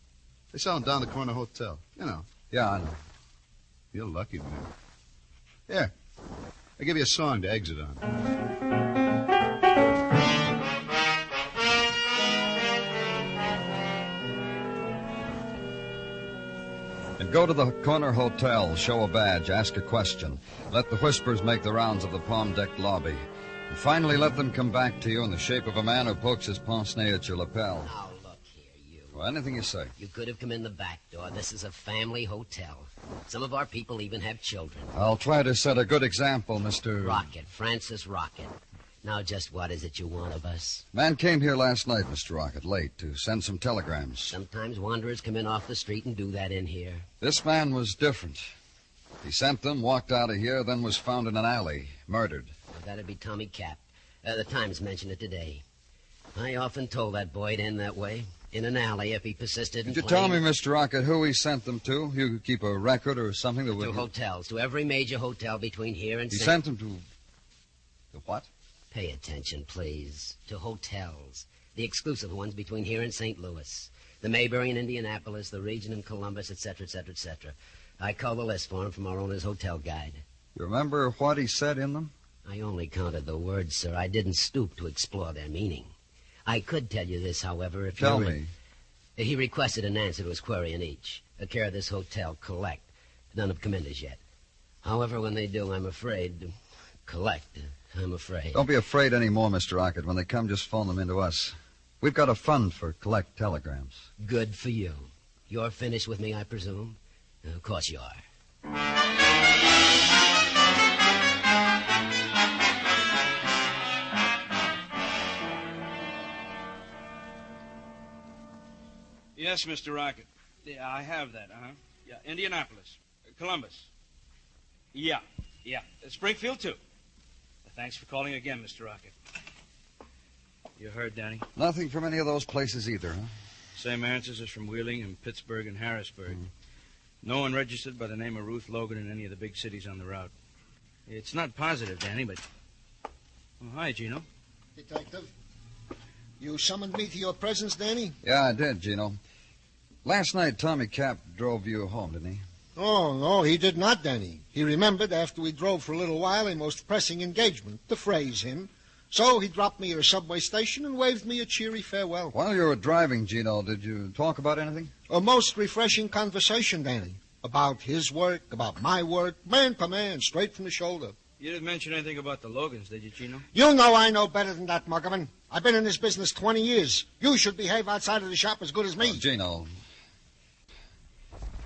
They sell them down the corner hotel. You know. Yeah, I know. You're lucky, man. Here, I'll give you a song to exit on. And go to the corner hotel, show a badge, ask a question. Let the whispers make the rounds of the palm-decked lobby. And finally let them come back to you in the shape of a man who pokes his pince-nez at your lapel. Now, look here, you. Well, anything you say. You could have come in the back door. This is a family hotel. Some of our people even have children. I'll try to set a good example, Mr. Rocket, Francis Rocket. Now, just what is it you want of us? Man came here last night, Mr. Rocket, late, to send some telegrams. Sometimes wanderers come in off the street and do that in here. This man was different. He sent them, walked out of here, then was found in an alley, murdered. Well, that'd be Tommy Cap. The Times mentioned it today. I often told that boy to end that way. In an alley if he persisted in Could you tell me, Mr. Rocket, who he sent them to? You could keep a record or something that would... To hotels, to every major hotel between here and... He sent them to... To what? Pay attention, please. To hotels. The exclusive ones between here and St. Louis. The Mayberry in Indianapolis, the Region in Columbus, etc., etc., etc. I called the list for him from our owner's hotel guide. You remember what he said in them? I only counted the words, sir. I didn't stoop to explore their meaning. I could tell you this, however, if Tell me. He requested an answer to his query in each. A care of this hotel, collect. None have come in as yet. However, when they do, I'm afraid... Collect. I'm afraid. Don't be afraid anymore, Mr. Rocket. When they come, just phone them into us. We've got a fund for collect telegrams. Good for you. You're finished with me, I presume? Of course you are. Yes, Mr. Rocket. Yeah, I have that, Yeah, Indianapolis. Columbus. Yeah. Springfield, too. Thanks for calling again, Mr. Rocket. You heard, Danny? Nothing from any of those places either, huh? Same answers as from Wheeling and Pittsburgh and Harrisburg. No one registered by the name of Ruth Logan in any of the big cities on the route. It's not positive, Danny, but... Oh, hi, Gino. Detective, you summoned me to your presence, Danny? Yeah, I did, Gino. Last night, Tommy Cap drove you home, didn't he? Oh, no, he did not, Danny. He remembered after we drove for a little while a most pressing engagement, to phrase him. So he dropped me at a subway station and waved me a cheery farewell. While you were driving, Gino, did you talk about anything? A most refreshing conversation, Danny. About his work, about my work, man to man, straight from the shoulder. You didn't mention anything about the Logans, did you, Gino? You know I know better than that, Muggerman. I've been in this business 20 years. You should behave outside of the shop as good as me. Oh,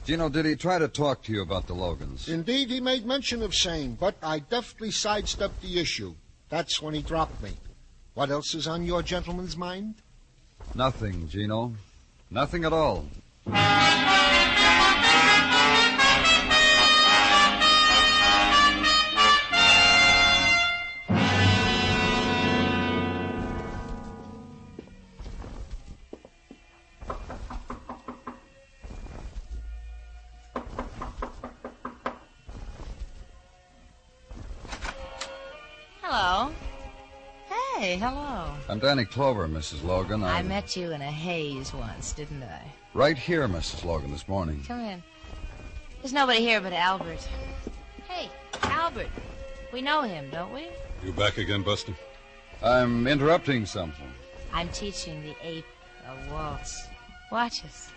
Gino, did he try to talk to you about the Logans? Indeed, he made mention of same, but I deftly sidestepped the issue. That's when he dropped me. What else is on your gentleman's mind? Nothing, Gino. Nothing at all. Hello. Hey, hello. I'm Danny Clover, Mrs. Logan. I met you in a haze once, didn't I? Right here, Mrs. Logan, this morning. Come in. There's nobody here but Albert. Hey, Albert. We know him, don't we? You back again, Buster? I'm interrupting something. I'm teaching the ape a waltz. Watch us.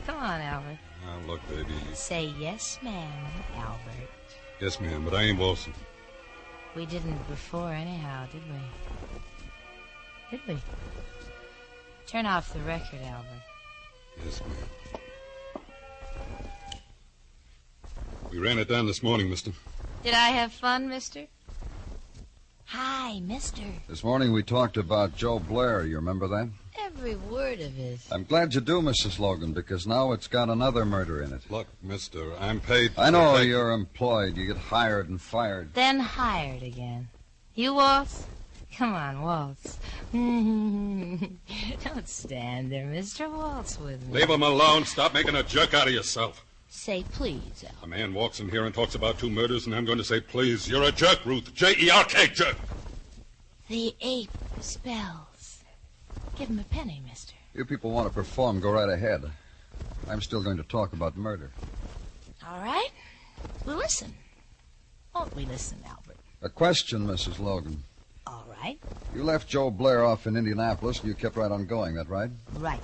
Come on, Albert. Now, look, baby. Say yes, ma'am, Albert. Yes, ma'am, but I ain't waltzing. We didn't before anyhow, did we? Did we? Turn off the record, Albert. Yes, ma'am. We ran it down this morning, mister. Did I have fun, mister? Hi, mister. This morning we talked about Joe Blair. You remember that? Every word of it. I'm glad you do, Mrs. Logan, because now it's got another murder in it. Look, mister, I'm paid... I know you're employed. You get hired and fired. Then hired again. You waltz? Come on, waltz. Don't stand there, mister. Waltz with me. Leave him alone. Stop making a jerk out of yourself. Say please, Al. A man walks in here and talks about 2 murders, and I'm going to say please. You're a jerk, Ruth. J-E-R-K, jerk. The ape spells. Give him a penny, mister. You people want to perform, go right ahead. I'm still going to talk about murder. All right. We'll listen. Won't we listen, Albert? A question, Mrs. Logan. All right. You left Joe Blair off in Indianapolis, and you kept right on going, that right? Right.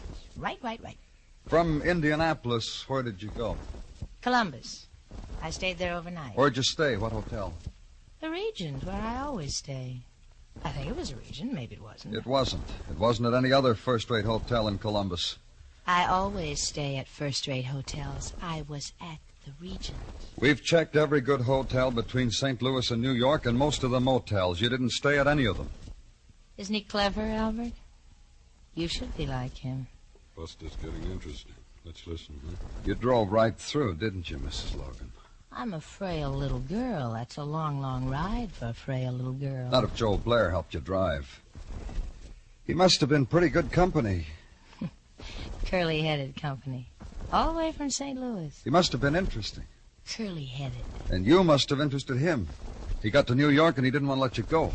From Indianapolis, where did you go? Columbus. I stayed there overnight. Where'd you stay? What hotel? The Regent, where I always stay. I think it was a Regent. Maybe it wasn't. It wasn't. It wasn't at any other first-rate hotel in Columbus. I always stay at first-rate hotels. I was at the Regent. We've checked every good hotel between St. Louis and New York and most of the motels. You didn't stay at any of them. Isn't he clever, Albert? You should be like him. Buster's getting interesting. Let's listen, huh? You drove right through, didn't you, Mrs. Logan? I'm a frail little girl. That's a long, long ride for a frail little girl. Not if Joe Blair helped you drive. He must have been pretty good company. Curly-headed company. All the way from St. Louis. He must have been interesting. Curly-headed. And you must have interested him. He got to New York and he didn't want to let you go.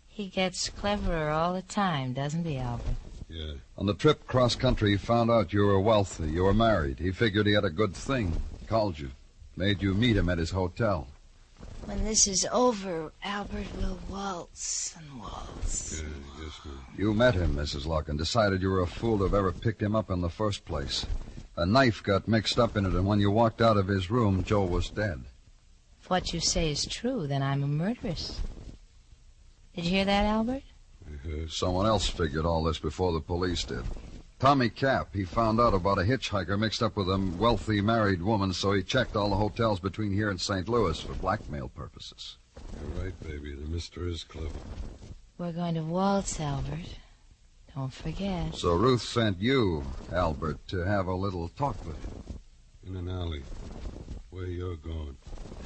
He gets cleverer all the time, doesn't he, Albert? Yeah. On the trip cross-country, he found out you were wealthy, you were married. He figured he had a good thing. Called you. Made you meet him at his hotel. When this is over, Albert will waltz and waltz. Yes, ma'am. You met him, Mrs. Locke, and decided you were a fool to have ever picked him up in the first place. A knife got mixed up in it, and when you walked out of his room, Joe was dead. If what you say is true, then I'm a murderess. Did you hear that, Albert? Someone else figured all this before the police did. Tommy Cap, he found out about a hitchhiker mixed up with a wealthy married woman, so he checked all the hotels between here and St. Louis for blackmail purposes. You're right, baby. The mister is clever. We're going to waltz, Albert. Don't forget. So Ruth sent you, Albert, to have a little talk with him. In an alley. Where you're going.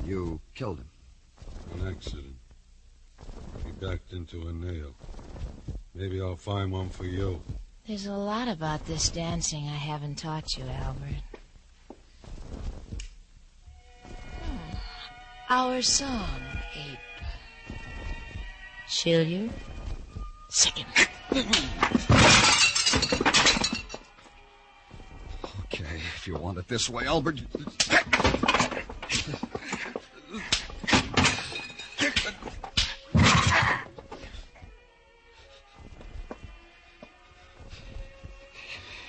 You killed him. An accident. He backed into a nail. Maybe I'll find one for you. There's a lot about this dancing I haven't taught you, Albert. Our song, ape. Chill you? Second. Okay, if you want it this way, Albert.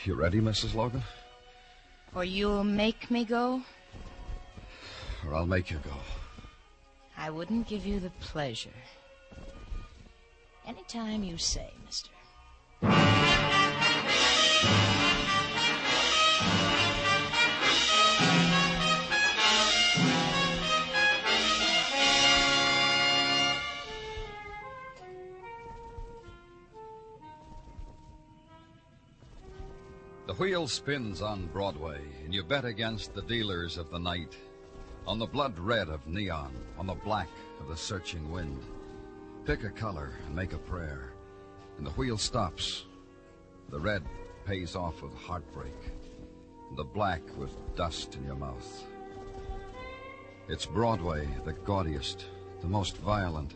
You ready, Mrs. Logan? Or you'll make me go? Or I'll make you go. I wouldn't give you the pleasure. Anytime you say, mister. The wheel spins on Broadway, and you bet against the dealers of the night. On the blood red of neon, on the black of the searching wind. Pick a color and make a prayer, and the wheel stops. The red pays off with heartbreak, and the black with dust in your mouth. It's Broadway, the gaudiest, the most violent,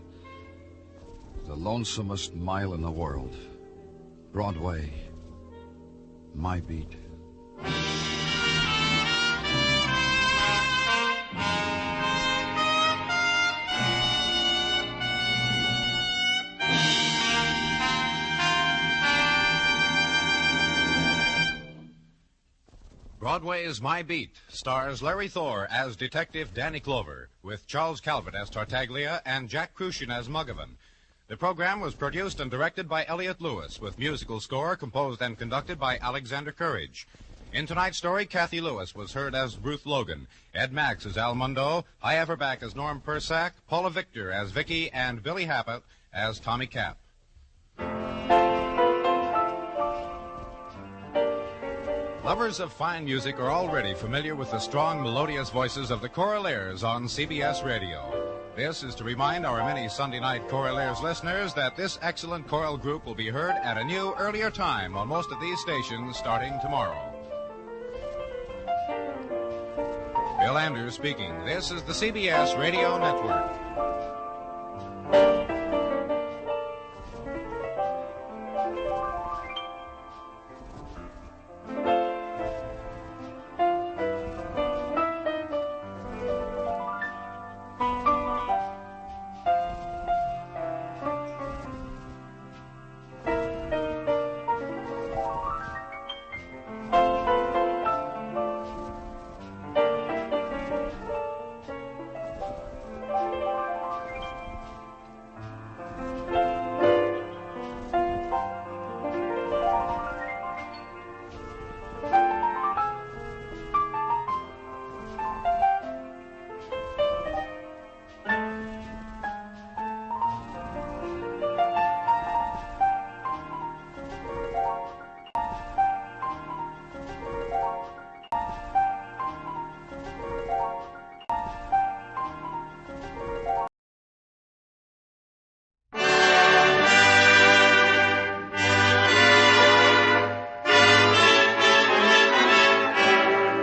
the lonesomest mile in the world. Broadway, my beat. Broadway's My Beat stars Larry Thor as Detective Danny Clover, with Charles Calvert as Tartaglia and Jack Crucian as Muggavan. The program was produced and directed by Elliott Lewis, with musical score composed and conducted by Alexander Courage. In tonight's story, Kathy Lewis was heard as Ruth Logan, Ed Max as Al Mundo, Hy Everback as Norm Persack, Paula Victor as Vicky, and Billy Happett as Tommy Cap. Lovers of fine music are already familiar with the strong, melodious voices of the Choraleers on CBS Radio. This is to remind our many Sunday night Choraleers listeners that this excellent choral group will be heard at a new, earlier time on most of these stations starting tomorrow. Bill Anders speaking. This is the CBS Radio Network.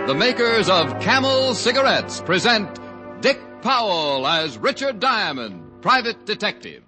The makers of Camel cigarettes present Dick Powell as Richard Diamond, private detective.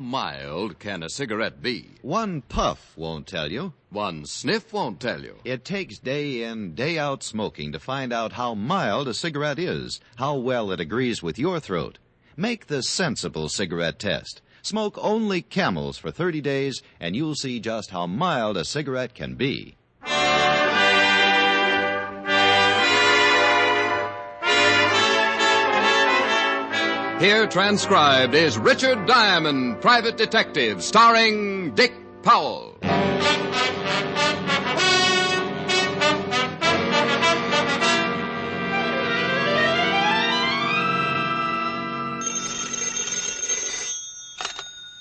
mild can a cigarette be? One puff won't tell you. One sniff won't tell you. It takes day in, day out smoking to find out how mild a cigarette is, how well it agrees with your throat. Make the sensible cigarette test. Smoke only Camels for 30 days, and you'll see just how mild a cigarette can be. Here transcribed is Richard Diamond, Private Detective, starring Dick Powell.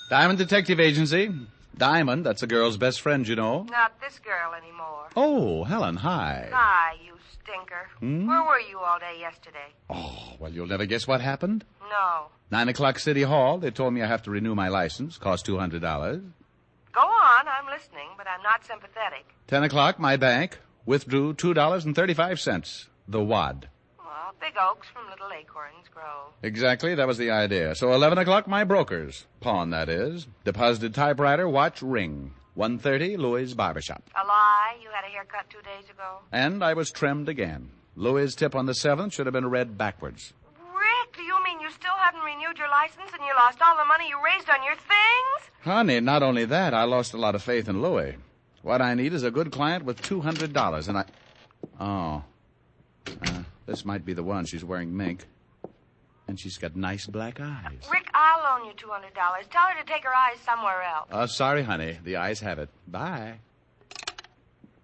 Diamond Detective Agency. Diamond, that's a girl's best friend, you know. Not this girl anymore. Oh, Helen, hi. Hi, you stinker. Hmm? Where were you all day yesterday? Oh, well, you'll never guess what happened. No. 9 o'clock City Hall. They told me I have to renew my license. Cost $200. Go on, I'm listening, but I'm not sympathetic. 10 o'clock, my bank. Withdrew $2.35. The wad. Well, big oaks from little acorns grow. Exactly, that was the idea. So 11 o'clock, my brokers. Pawn, that is. Deposited typewriter, watch, ring. 1:30, Louis' barbershop. A lie? You had a haircut 2 days ago? And I was trimmed again. Louis' tip on the 7th should have been read backwards. Rick, do you mean you still haven't renewed your license and you lost all the money you raised on your things? Honey, not only that, I lost a lot of faith in Louis. What I need is a good client with $200, and I... Oh. This might be the one. She's wearing mink. And she's got nice black eyes. Rick, I'll loan you $200. Tell her to take her eyes somewhere else. Sorry, honey. The eyes have it. Bye.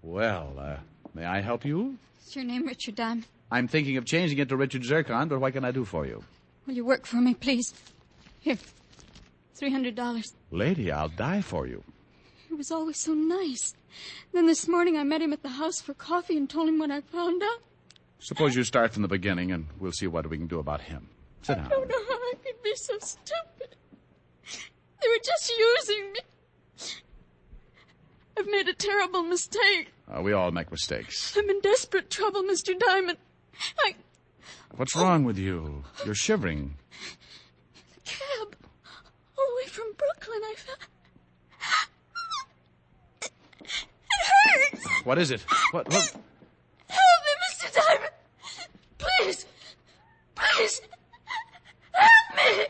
Well, may I help you? Is your name Richard Diamond? I'm thinking of changing it to Richard Zircon, but what can I do for you? Will you work for me, please? Here, $300. Lady, I'll die for you. He was always so nice. Then this morning I met him at the house for coffee and told him what I found out. Suppose you start from the beginning, and we'll see what we can do about him. Sit down. I don't know how I could be so stupid. They were just using me. I've made a terrible mistake. We all make mistakes. I'm in desperate trouble, Mr. Diamond. What's wrong with you? You're shivering. The cab. All the way from Brooklyn, I found... It hurts. What is it? What? Help me, Mr. Diamond. Please. Please. Help me.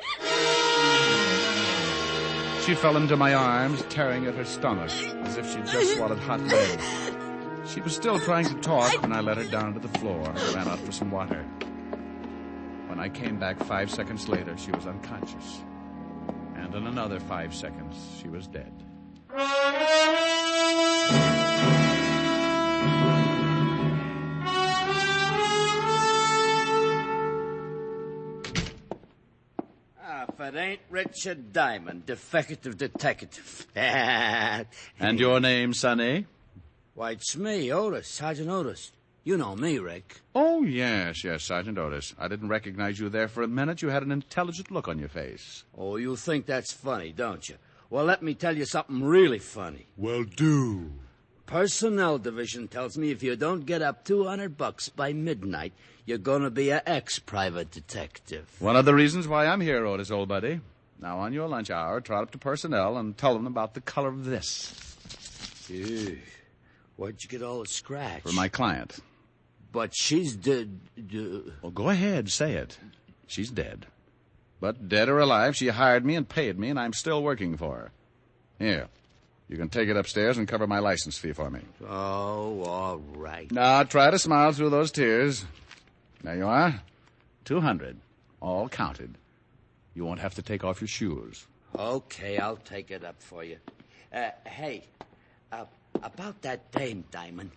She fell into my arms, tearing at her stomach, as if she'd just swallowed hot lead. She was still trying to talk when I let her down to the floor and ran out for some water. When I came back 5 seconds later, she was unconscious. And in another 5 seconds, she was dead. If it ain't Richard Diamond, defective detective. And your name, Sonny? Why, it's me, Otis, Sergeant Otis. You know me, Rick. Oh, yes, Sergeant Otis. I didn't recognize you there for a minute. You had an intelligent look on your face. Oh, you think that's funny, don't you? Well, let me tell you something really funny. Well, do. Personnel Division tells me if you don't get up $200 by midnight, you're going to be an ex-private detective. One of the reasons why I'm here, Otis, old buddy. Now, on your lunch hour, trot up to personnel and tell them about the color of this. Ew. Where'd you get all the scratch? For my client. But she's dead. Well, go ahead, say it. She's dead. But dead or alive, she hired me and paid me, and I'm still working for her. Here. You can take it upstairs and cover my license fee for me. Oh, all right. Now, try to smile through those tears. There you are. 200. All counted. You won't have to take off your shoes. Okay, I'll take it up for you. Hey, about that dame, Diamond.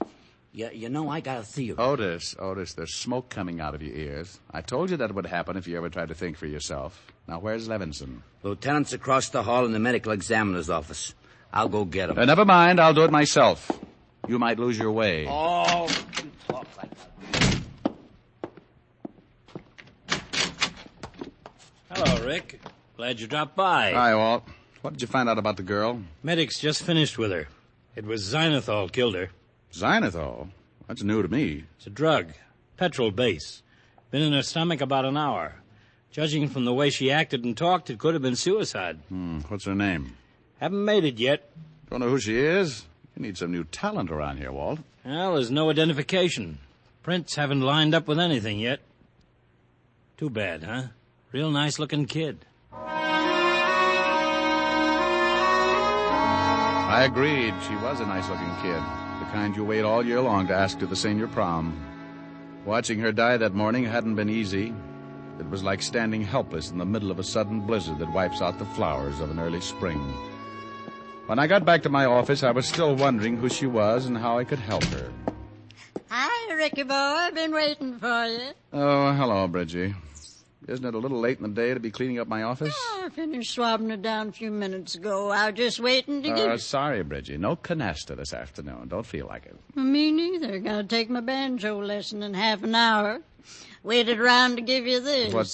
You know I got a theory. Otis, there's smoke coming out of your ears. I told you that would happen if you ever tried to think for yourself. Now, where's Levinson? Lieutenant's across the hall in the medical examiner's office. I'll go get him. Never mind, I'll do it myself. You might lose your way. Oh, you talk like that. Hello, Rick. Glad you dropped by. Hi, Walt. What did you find out about the girl? Medics just finished with her. It was xylitol killed her. Xylitol? That's new to me. It's a drug. Petrol base. Been in her stomach about an hour. Judging from the way she acted and talked, it could have been suicide. What's her name? Haven't made it yet. Don't know who she is? You need some new talent around here, Walt. Well, there's no identification. Prints haven't lined up with anything yet. Too bad, huh? Real nice-looking kid. I agreed. She was a nice-looking kid. The kind you wait all year long to ask to the senior prom. Watching her die that morning hadn't been easy. It was like standing helpless in the middle of a sudden blizzard that wipes out the flowers of an early spring. When I got back to my office, I was still wondering who she was and how I could help her. Hi, Ricky boy. I've been waiting for you. Oh, hello, Bridgie. Isn't it a little late in the day to be cleaning up my office? Oh, I finished swabbing it down a few minutes ago. I was just waiting to get... Sorry, Bridgie. No canasta this afternoon. Don't feel like it. Me neither. Gotta take my banjo lesson in half an hour. Waited around to give you this. What,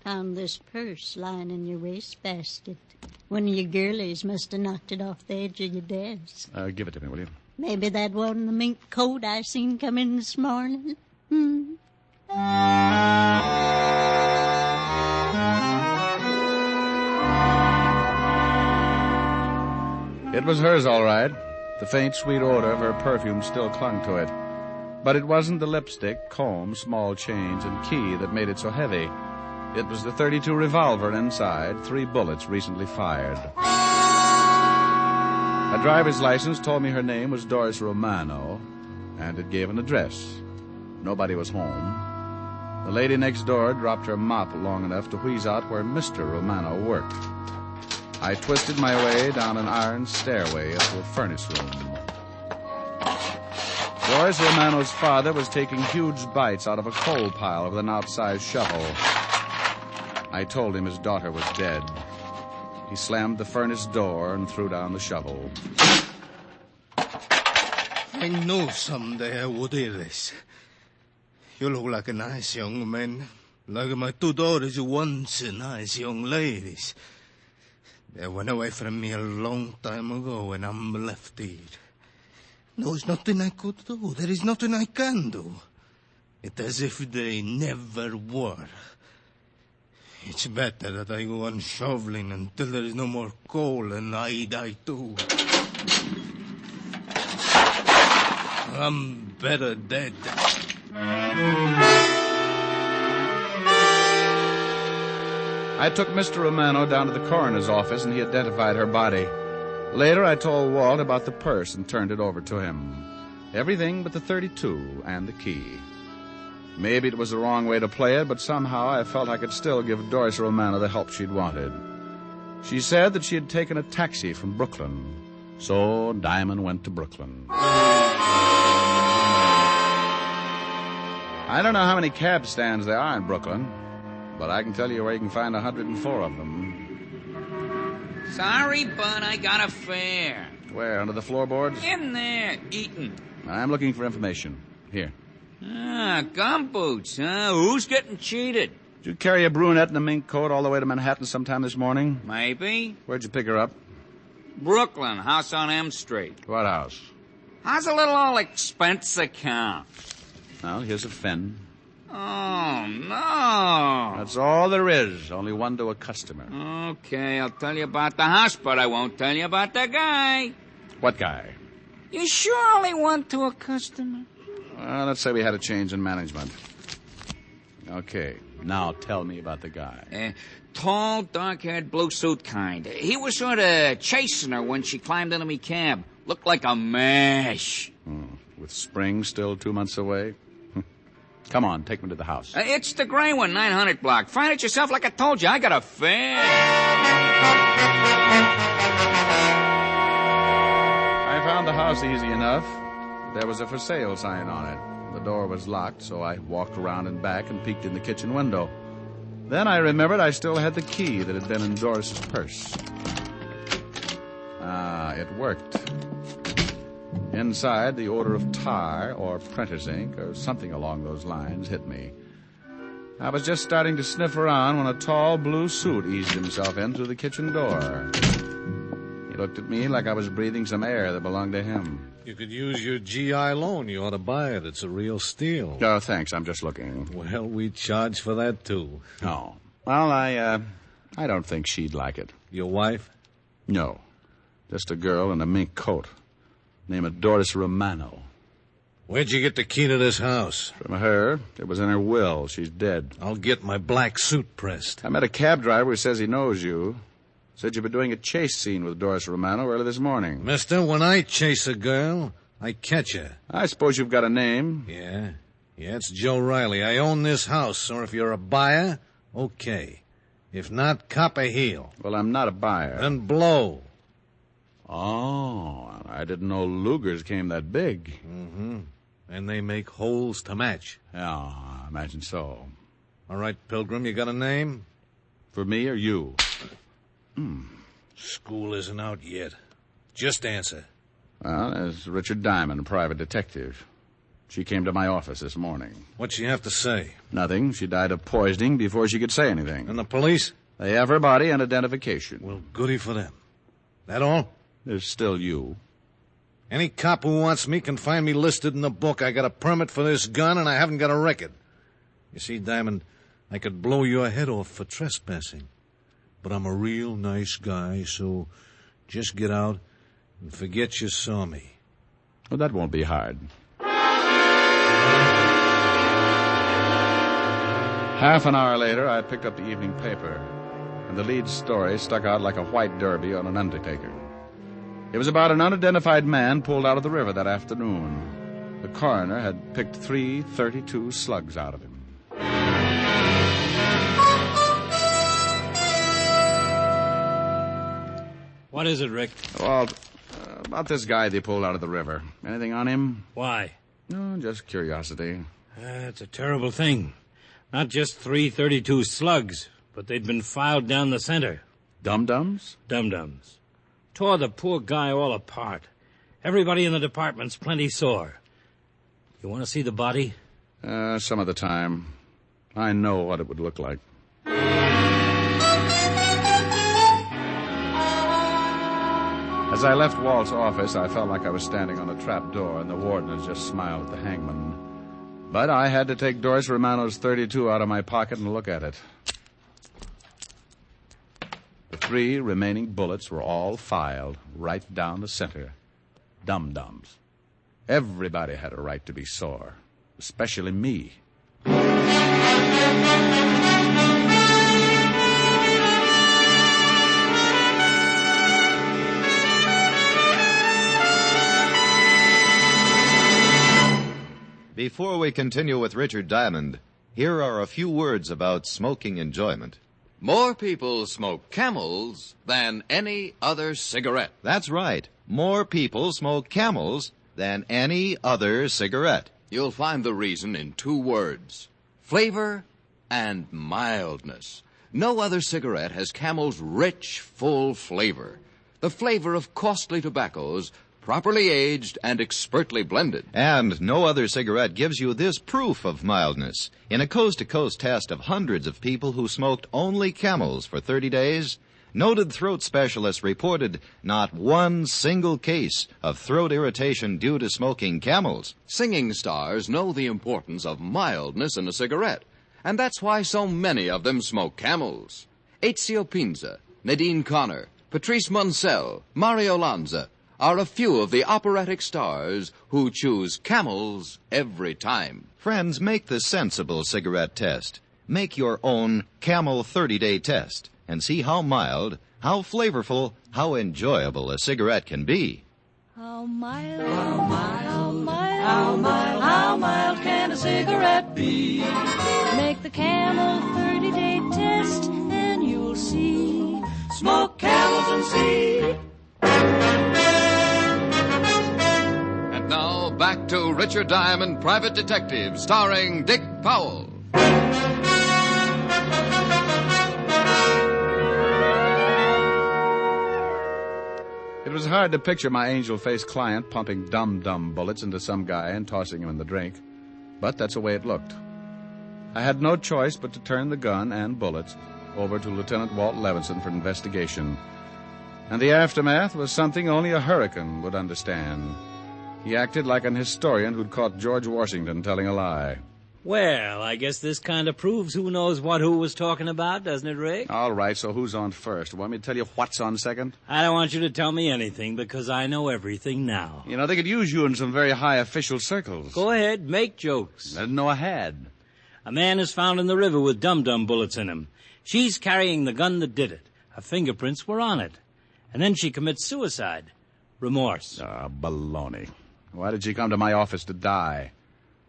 Found this purse lying in your wastebasket. One of your girlies must have knocked it off the edge of your desk. Give it to me, will you? Maybe that wasn't the mink coat I seen come in this morning. It was hers, all right. The faint, sweet odor of her perfume still clung to it. But it wasn't the lipstick, comb, small change, and key that made it so heavy. It was the .32 revolver inside, 3 bullets recently fired. A driver's license told me her name was Doris Romano, and it gave an address. Nobody was home. The lady next door dropped her mop long enough to wheeze out where Mr. Romano worked. I twisted my way down an iron stairway into a furnace room. Doris Romano's father was taking huge bites out of a coal pile with an outsized shovel. I told him his daughter was dead. He slammed the furnace door and threw down the shovel. I knew someday I would hear this. You look like a nice young man. Like my 2 daughters once nice young ladies. They went away from me a long time ago when I'm left here. There's nothing I could do. There is nothing I can do. It's as if they never were. It's better that I go on shoveling until there is no more coal and I die too. I'm better dead. I took Mr. Romano down to the coroner's office, and he identified her body. Later, I told Walt about the purse and turned it over to him. Everything but the .32 and the key. Maybe it was the wrong way to play it, but somehow I felt I could still give Doris Romano the help she'd wanted. She said that she had taken a taxi from Brooklyn. So Diamond went to Brooklyn. I don't know how many cab stands there are in Brooklyn, but I can tell you where you can find 104 of them. Sorry, bud, I got a fare. Where, under the floorboards? In there, eating. I'm looking for information. Here. Gumboots, huh? Who's getting cheated? Did you carry a brunette in a mink coat all the way to Manhattan sometime this morning? Maybe. Where'd you pick her up? Brooklyn, house on M Street. What house? How's a little all expense account? Well, here's a fin. Oh, no. That's all there is. Only one to a customer. Okay, I'll tell you about the house, but I won't tell you about the guy. What guy? You sure only one to a customer? Well, let's say we had a change in management. Okay, now tell me about the guy. Tall, dark-haired, blue suit kind. He was sort of chasing her when she climbed into me cab. Looked like a mash. With spring still 2 months away? Come on, take me to the house. It's the gray one, 900 block. Find it yourself like I told you. I got a fare. I found the house easy enough. There was a for sale sign on it. The door was locked, so I walked around and back and peeked in the kitchen window. Then I remembered I still had the key that had been in Doris's purse. It worked. Inside, the odor of tar or printer's ink or something along those lines hit me. I was just starting to sniff around when a tall blue suit eased himself in through the kitchen door. looked at me like I was breathing some air that belonged to him. You could use your GI loan. You ought to buy it. It's a real steal. Oh, thanks. I'm just looking. Well, we charge for that, too. Oh. Well, I don't think she'd like it. Your wife? No. Just a girl in a mink coat. Name of Doris Romano. Where'd you get the key to this house? From her. It was in her will. She's dead. I'll get my black suit pressed. I met a cab driver who says he knows you. Said you've been doing a chase scene with Doris Romano early this morning. Mister, when I chase a girl, I catch her. I suppose you've got a name. Yeah, it's Joe Riley. I own this house, or if you're a buyer, okay. If not, cop a heel. Well, I'm not a buyer. Then blow. Oh, I didn't know Lugers came that big. Mm-hmm. And they make holes to match. Yeah, I imagine so. All right, Pilgrim, you got a name? For me or you? School isn't out yet. Just answer. Well, there's Richard Diamond, private detective. She came to my office this morning. What'd she have to say? Nothing. She died of poisoning before she could say anything. And the police? They have her body and identification. Well, goody for them. That all? There's still you. Any cop who wants me can find me listed in the book. I got a permit for this gun, and I haven't got a record. You see, Diamond, I could blow your head off for trespassing. But I'm a real nice guy, so just get out and forget you saw me. Well, that won't be hard. Half an hour later, I picked up the evening paper, and the lead story stuck out like a white derby on an undertaker. It was about an unidentified man pulled out of the river that afternoon. The coroner had picked 3 .32 slugs out of him. What is it, Rick? Well, about this guy they pulled out of the river. Anything on him? Why? No, just curiosity. It's a terrible thing. Not just 3 .32 slugs, but they'd been filed down the center. Dum-dums? Dum-dums. Tore the poor guy all apart. Everybody in the department's plenty sore. You want to see the body? Some of the time. I know what it would look like. As I left Walt's office, I felt like I was standing on a trap door, and the warden had just smiled at the hangman. But I had to take Doris Romano's .32 out of my pocket and look at it. The 3 remaining bullets were all filed right down the center. Dum-dums. Everybody had a right to be sore, especially me. Before we continue with Richard Diamond, here are a few words about smoking enjoyment. More people smoke Camels than any other cigarette. That's right. More people smoke Camels than any other cigarette. You'll find the reason in 2 words: flavor and mildness. No other cigarette has Camel's rich, full flavor. The flavor of costly tobaccos, properly aged and expertly blended. And no other cigarette gives you this proof of mildness. In a coast-to-coast test of hundreds of people who smoked only Camels for 30 days, noted throat specialists reported not one single case of throat irritation due to smoking Camels. Singing stars know the importance of mildness in a cigarette, and that's why so many of them smoke Camels. Ezio Pinza, Nadine Connor, Patrice Munsell, Mario Lanza are a few of the operatic stars who choose Camels every time. Friends, make the sensible cigarette test. Make your own Camel 30-day test and see how mild, how flavorful, how enjoyable a cigarette can be. How mild, how mild, how mild, how mild, how mild can a cigarette be? Make the Camel 30-day test and you'll see. Smoke Camels and see. And now, back to Richard Diamond, Private Detective, starring Dick Powell. It was hard to picture my angel-faced client pumping dum-dum bullets into some guy and tossing him in the drink, but that's the way it looked. I had no choice but to turn the gun and bullets over to Lieutenant Walt Levinson for investigation. And the aftermath was something only a hurricane would understand. He acted like an historian who'd caught George Washington telling a lie. Well, I guess this kind of proves who knows what who was talking about, doesn't it, Rick? All right, so who's on first? Want me to tell you what's on second? I don't want you to tell me anything, because I know everything now. You know, they could use you in some very high official circles. Go ahead, make jokes. I didn't know I had. A man is found in the river with dum-dum bullets in him. She's carrying the gun that did it. Her fingerprints were on it. And then she commits suicide. Remorse. Ah, baloney. Why did she come to my office to die?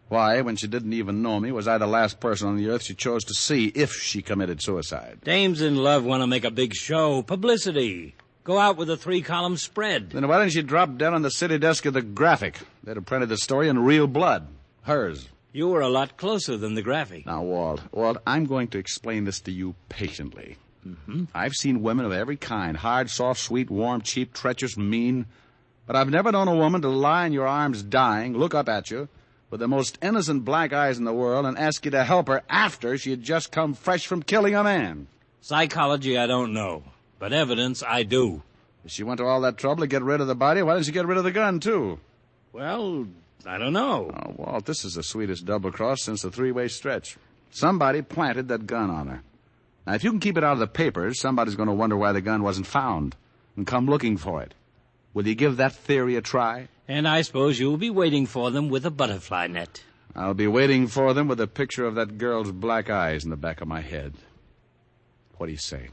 Why, when she didn't even know me, was I the last person on the earth she chose to see if she committed suicide? Dames in love want to make a big show. Publicity. Go out with a 3-column spread. Then why didn't she drop dead on the city desk of the Graphic? They'd have printed the story in real blood. Hers. You were a lot closer than the Graphic. Now, Walt, I'm going to explain this to you patiently. Mm-hmm. I've seen women of every kind. Hard, soft, sweet, warm, cheap, treacherous, mean. But I've never known a woman to lie in your arms dying, look up at you, with the most innocent black eyes in the world, and ask you to help her after she had just come fresh from killing a man. Psychology, I don't know. But evidence, I do. If she went to all that trouble to get rid of the body, why didn't she get rid of the gun, too? Well, I don't know. Oh, Walt, this is the sweetest double-cross since the three-way stretch. Somebody planted that gun on her. Now, if you can keep it out of the papers, somebody's going to wonder why the gun wasn't found and come looking for it. Will you give that theory a try? And I suppose you'll be waiting for them with a butterfly net. I'll be waiting for them with a picture of that girl's black eyes in the back of my head. What do you say?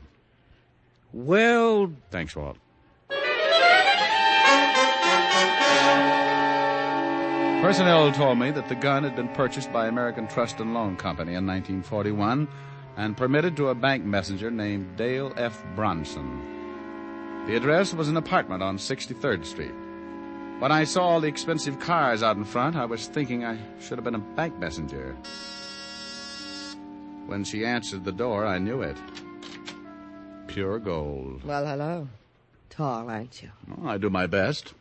Well... Thanks, Walt. Personnel told me that the gun had been purchased by American Trust and Loan Company in 1941 and permitted to a bank messenger named Dale F. Bronson. The address was an apartment on 63rd Street. When I saw all the expensive cars out in front, I was thinking I should have been a bank messenger. When she answered the door, I knew it. Pure gold. Well, hello. Tall, aren't you? Oh, I do my best.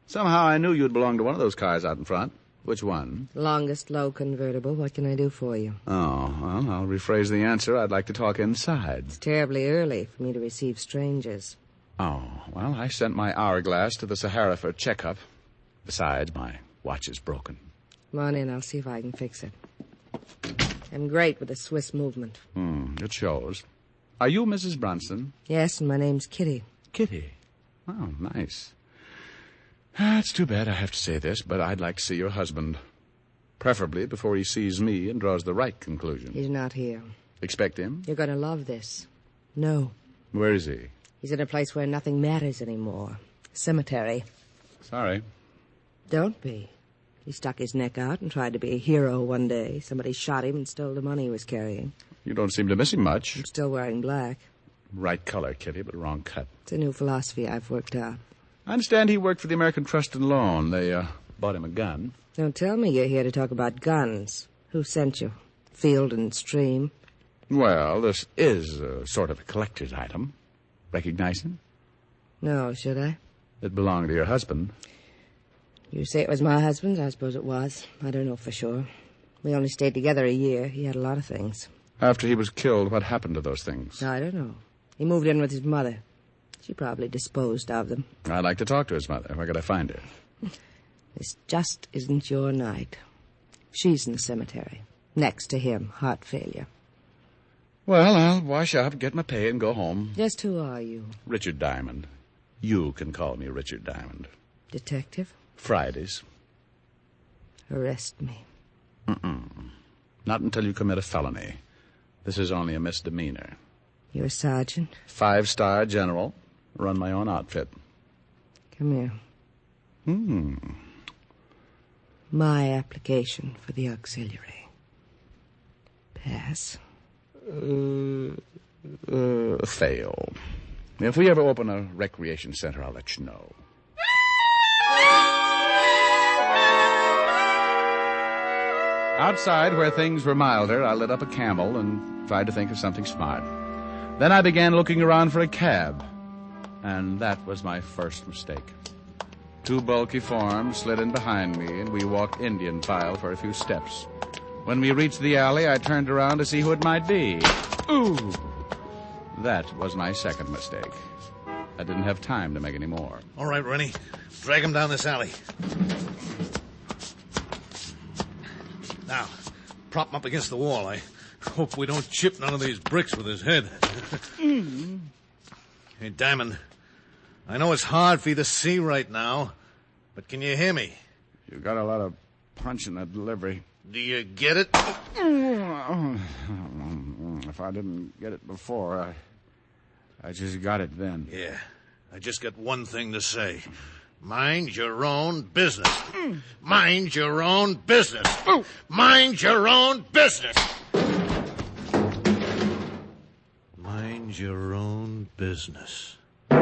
Somehow I knew you'd belong to one of those cars out in front. Which one? Longest low convertible. What can I do for you? Oh, well, I'll rephrase the answer. I'd like to talk inside. It's terribly early for me to receive strangers. Oh, well, I sent my hourglass to the Sahara for a checkup. Besides, my watch is broken. Come on in. I'll see if I can fix it. I'm great with the Swiss movement. It shows. Are you Mrs. Bronson? Yes, and my name's Kitty. Kitty? Oh, nice. It's too bad I have to say this, but I'd like to see your husband. Preferably before he sees me and draws the right conclusion. He's not here. Expect him? You're going to love this. No. Where is he? He's in a place where nothing matters anymore. Cemetery. Sorry. Don't be. He stuck his neck out and tried to be a hero one day. Somebody shot him and stole the money he was carrying. You don't seem to miss him much. I'm still wearing black. Right color, Kitty, but wrong cut. It's a new philosophy I've worked out. I understand he worked for the American Trust and Loan. They bought him a gun. Don't tell me you're here to talk about guns. Who sent you? Field and Stream? Well, this is sort of a collector's item. Recognize him? No, should I? It belonged to your husband. You say it was my husband's? I suppose it was. I don't know for sure. We only stayed together a year. He had a lot of things. After he was killed, what happened to those things? I don't know. He moved in with his mother. She probably disposed of them. I'd like to talk to his mother. Where could I find her? This just isn't your night. She's in the cemetery. Next to him, heart failure. Well, I'll wash up, get my pay, and go home. Just who are you? Richard Diamond. You can call me Richard Diamond. Detective? Fridays. Arrest me. Not until you commit a felony. This is only a misdemeanor. You're a sergeant? 5-star general. Run my own outfit. Come here. My application for the auxiliary. Pass. Fail. If we ever open a recreation center, I'll let you know. Outside, where things were milder, I lit up a Camel and tried to think of something smart. Then I began looking around for a cab. And that was my first mistake. 2 bulky forms slid in behind me, and we walked Indian file for a few steps. When we reached the alley, I turned around to see who it might be. Ooh! That was my second mistake. I didn't have time to make any more. All right, Rennie. Drag him down this alley. Now, prop him up against the wall. I hope we don't chip none of these bricks with his head. Hey, Diamond, I know it's hard for you to see right now, but can you hear me? You got a lot of punch in that delivery. Do you get it? If I didn't get it before, I just got it then. Yeah, I just got one thing to say. Mind your own business. Mind your own business. Mind your own business. Mind your own business. I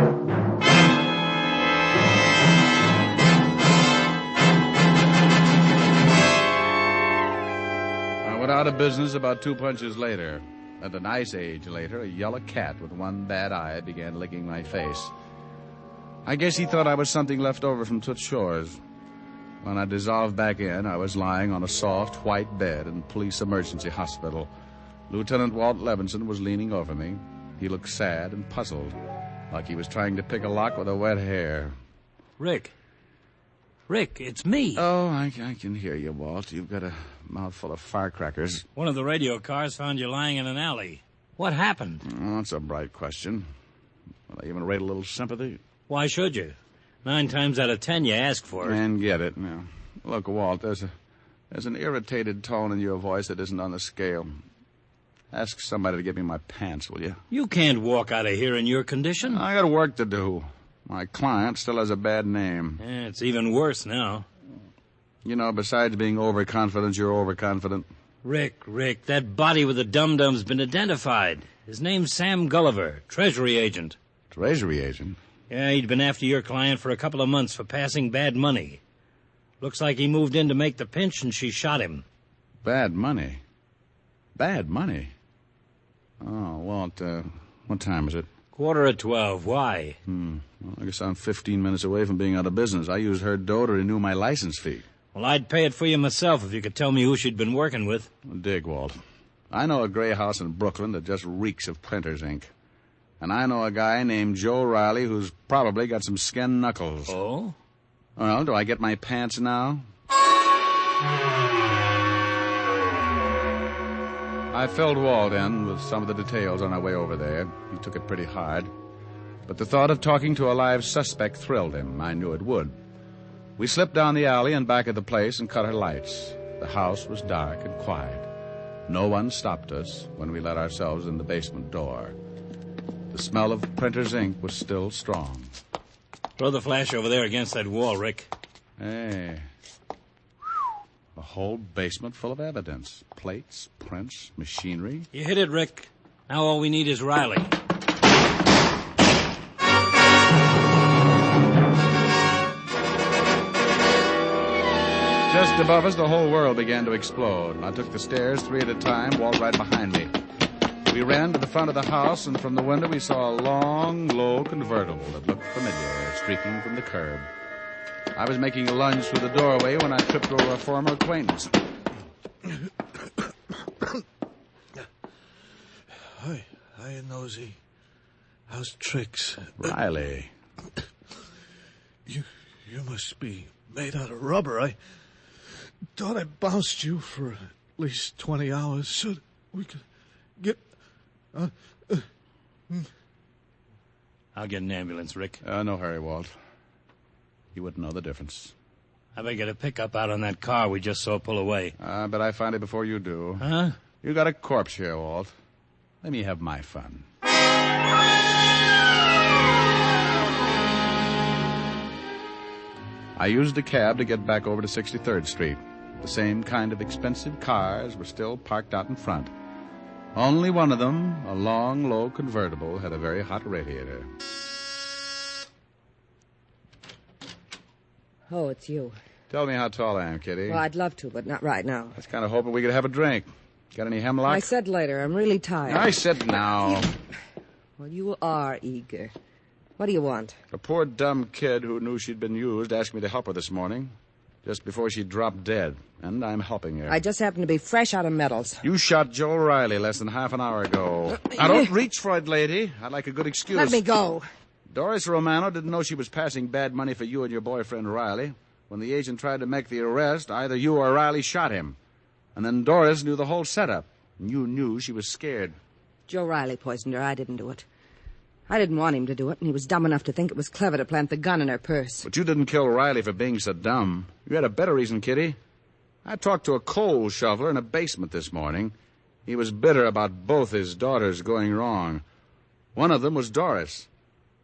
went out of business about 2 punches later. And an ice age later, a yellow cat with one bad eye began licking my face. I guess he thought I was something left over from Toots Shores. When I dissolved back in, I was lying on a soft, white bed in police emergency hospital. Lieutenant Walt Levinson was leaning over me. He looked sad and puzzled, like he was trying to pick a lock with a wet hair. Rick, it's me. Oh, I can hear you, Walt. You've got a mouthful of firecrackers. One of the radio cars found you lying in an alley. What happened? Oh, that's a bright question. Will I even rate a little sympathy? Why should you? 9 times out of 10 you ask for it. And get it. Now, look, Walt, there's an irritated tone in your voice that isn't on the scale. Ask somebody to get me my pants, will you? You can't walk out of here in your condition. I got work to do. My client still has a bad name. Yeah, it's even worse now. You know, besides being overconfident, you're overconfident. Rick, that body with the dum-dum's been identified. His name's Sam Gulliver, Treasury agent. Treasury agent? Yeah, he'd been after your client for a couple of months for passing bad money. Looks like he moved in to make the pinch and she shot him. Bad money? Bad money? Oh, Walt, what time is it? 11:45. Why? Well, I guess I'm 15 minutes away from being out of business. I used her dough to renew my license fee. Well, I'd pay it for you myself if you could tell me who she'd been working with. Dig, Walt. I know a gray house in Brooklyn that just reeks of printer's ink. And I know a guy named Joe Riley who's probably got some skin knuckles. Oh? Well, do I get my pants now? I filled Walt in with some of the details on our way over there. He took it pretty hard. But the thought of talking to a live suspect thrilled him. I knew it would. We slipped down the alley and back at the place and cut our lights. The house was dark and quiet. No one stopped us when we let ourselves in the basement door. The smell of printer's ink was still strong. Throw the flash over there against that wall, Rick. Hey. A whole basement full of evidence. Plates, prints, machinery. You hit it, Rick. Now all we need is Riley. Just above us, the whole world began to explode. I took the stairs 3 at a time, Walt right behind me. We ran to the front of the house, and from the window we saw a long, low convertible that looked familiar, streaking from the curb. I was making a lunge through the doorway when I tripped over a former acquaintance. Hi, Nosy. How's tricks? Riley. You must be made out of rubber. I thought I bounced you for at least 20 hours so that we could get... I'll get an ambulance, Rick. No hurry, Walt. You wouldn't know the difference. I better get a pickup out on that car we just saw pull away. I bet I find it before you do. Huh? You got a corpse here, Walt. Let me have my fun. I used a cab to get back over to 63rd Street. The same kind of expensive cars were still parked out in front. Only one of them, a long, low convertible, had a very hot radiator. Oh, it's you. Tell me how tall I am, Kitty. Well, I'd love to, but not right now. I was kind of hoping we could have a drink. Got any hemlock? I said later. I'm really tired. I said now. Well, you are eager. What do you want? A poor dumb kid who knew she'd been used asked me to help her this morning, just before she dropped dead, and I'm helping her. I just happen to be fresh out of medals. You shot Joe Riley less than half an hour ago. Now, don't reach for it, lady. I'd like a good excuse. Let me go. Doris Romano didn't know she was passing bad money for you and your boyfriend, Riley. When the agent tried to make the arrest, either you or Riley shot him. And then Doris knew the whole setup. And you knew she was scared. Joe Riley poisoned her. I didn't do it. I didn't want him to do it, and he was dumb enough to think it was clever to plant the gun in her purse. But you didn't kill Riley for being so dumb. You had a better reason, Kitty. I talked to a coal shoveler in a basement this morning. He was bitter about both his daughters going wrong. One of them was Doris.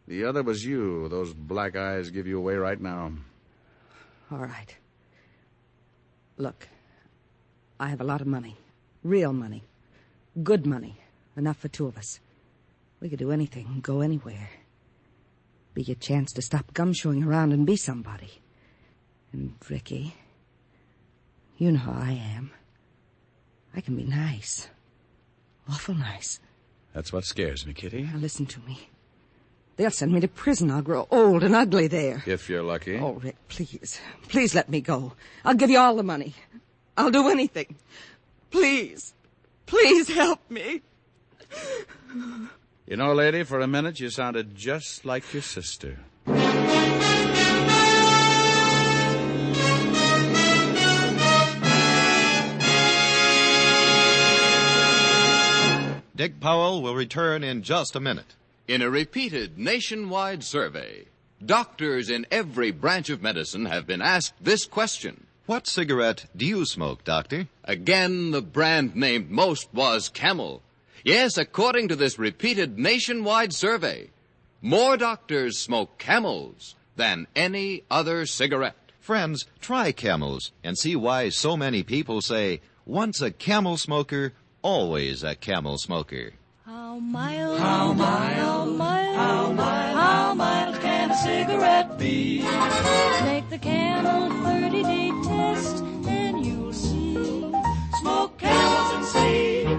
The other was you. Those black eyes give you away right now. All right. Look, I have a lot of money. Real money. Good money. Enough for two of us. We could do anything, go anywhere. Be a chance to stop gumshoeing around and be somebody. And, Ricky, you know how I am. I can be nice. Awful nice. That's what scares me, Kitty. Now, listen to me. They'll send me to prison. I'll grow old and ugly there. If you're lucky. Oh, Rick, please. Please let me go. I'll give you all the money. I'll do anything. Please. Please help me. You know, lady, for a minute you sounded just like your sister. Dick Powell will return in just a minute. In a repeated nationwide survey, doctors in every branch of medicine have been asked this question. What cigarette do you smoke, Doctor? Again, the brand named most was Camel. Yes, according to this repeated nationwide survey, more doctors smoke Camels than any other cigarette. Friends, try Camels and see why so many people say, once a Camel smoker, always a Camel smoker. How mild, how mild, how mild, how mild, how mild can a cigarette be? Make the Camel 30-day test and you'll see. Smoke Camels and see.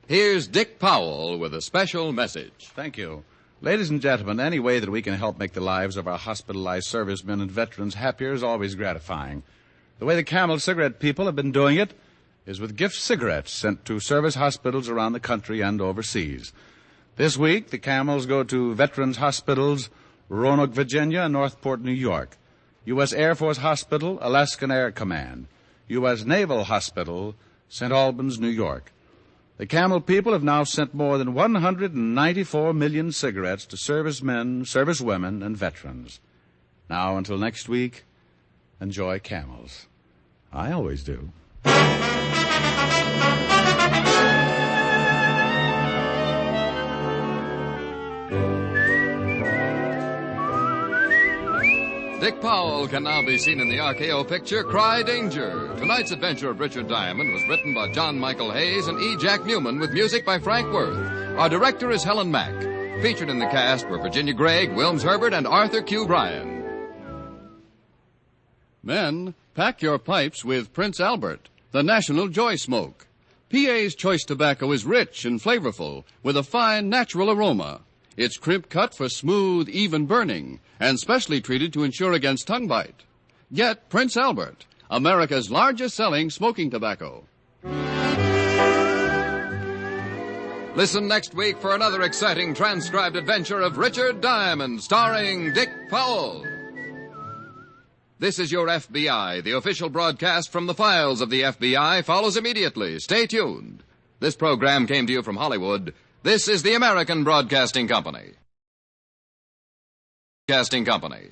Here's Dick Powell with a special message. Thank you. Ladies and gentlemen, any way that we can help make the lives of our hospitalized servicemen and veterans happier is always gratifying. The way the Camel cigarette people have been doing it is with gift cigarettes sent to service hospitals around the country and overseas. This week, the Camels go to Veterans Hospitals, Roanoke, Virginia, and Northport, New York, U.S. Air Force Hospital, Alaskan Air Command, U.S. Naval Hospital, St. Albans, New York. The Camel people have now sent more than 194 million cigarettes to servicemen, servicewomen, and veterans. Now, until next week, enjoy Camels. I always do. Dick Powell can now be seen in the RKO picture Cry Danger. Tonight's adventure of Richard Diamond was written by John Michael Hayes and E. Jack Newman with music by Frank Worth. Our director is Helen Mack. Featured in the cast were Virginia Gregg, Wilms Herbert, and Arthur Q. Bryan. Men, pack your pipes with Prince Albert, the national joy smoke. PA's choice tobacco is rich and flavorful with a fine natural aroma. It's crimp cut for smooth, even burning and specially treated to ensure against tongue bite. Get Prince Albert, America's largest selling smoking tobacco. Listen next week for another exciting transcribed adventure of Richard Diamond, starring Dick Powell. This is your FBI. The official broadcast from the files of the FBI follows immediately. Stay tuned. This program came to you from Hollywood. This is the American Broadcasting Company. Casting Company.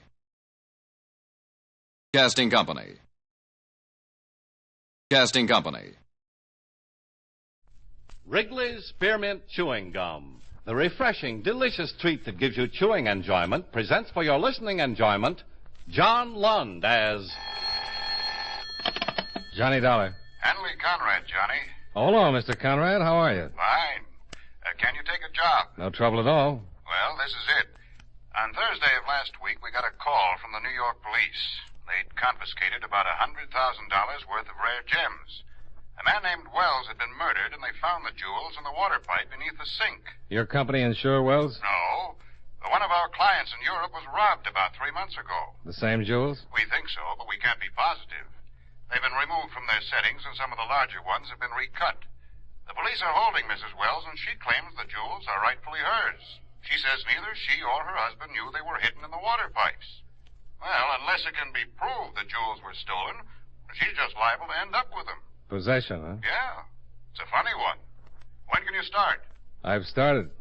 Casting Company. Casting Company. Wrigley's Spearmint Chewing Gum, the refreshing, delicious treat that gives you chewing enjoyment, presents for your listening enjoyment John Lund as Johnny Dollar. Henley Conrad, Johnny. Hello, Mr. Conrad. How are you? Fine. Can you take a job? No trouble at all. Well, this is it. On Thursday of last week, we got a call from the New York police. They'd confiscated about $100,000 worth of rare gems. A man named Wells had been murdered, and they found the jewels in the water pipe beneath the sink. Your company insure Wells? No. One of our clients in Europe was robbed about 3 months ago. The same jewels? We think so, but we can't be positive. They've been removed from their settings, and some of the larger ones have been recut. The police are holding Mrs. Wells, and she claims the jewels are rightfully hers. She says neither she or her husband knew they were hidden in the water pipes. Well, unless it can be proved the jewels were stolen, she's just liable to end up with them. Possession, huh? Yeah. It's a funny one. When can you start? I've started.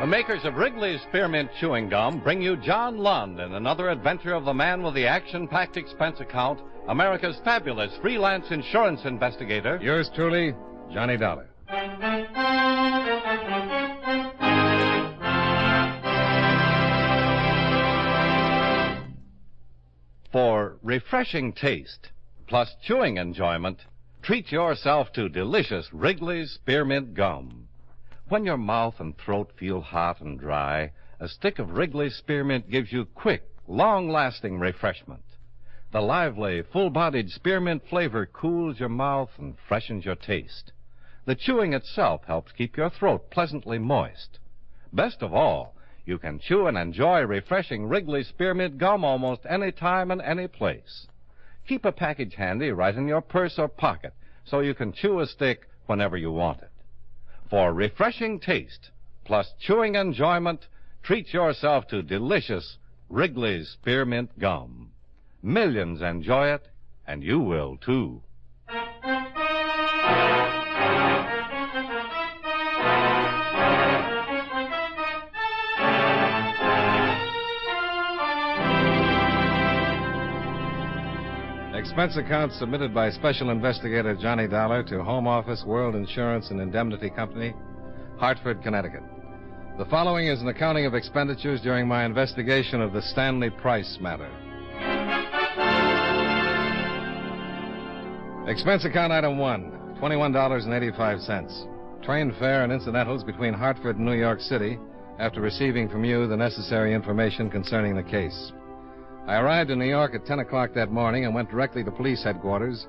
The makers of Wrigley's Spearmint Chewing Gum bring you John Lund in another adventure of the man with the action-packed expense account, America's fabulous freelance insurance investigator. Yours truly, Johnny Dollar. For refreshing taste plus chewing enjoyment, treat yourself to delicious Wrigley's Spearmint Gum. When your mouth and throat feel hot and dry, a stick of Wrigley's Spearmint gives you quick, long-lasting refreshment. The lively, full-bodied spearmint flavor cools your mouth and freshens your taste. The chewing itself helps keep your throat pleasantly moist. Best of all, you can chew and enjoy refreshing Wrigley's Spearmint Gum almost any time and any place. Keep a package handy right in your purse or pocket so you can chew a stick whenever you want it. For refreshing taste plus chewing enjoyment, treat yourself to delicious Wrigley's Spearmint Gum. Millions enjoy it, and you will too. Expense account submitted by Special Investigator Johnny Dollar to Home Office, World Insurance and Indemnity Company, Hartford, Connecticut. The following is an accounting of expenditures during my investigation of the Stanley Price matter. Expense account item 1, $21.85. Train fare and incidentals between Hartford and New York City after receiving from you the necessary information concerning the case. I arrived in New York at 10 o'clock that morning and went directly to police headquarters,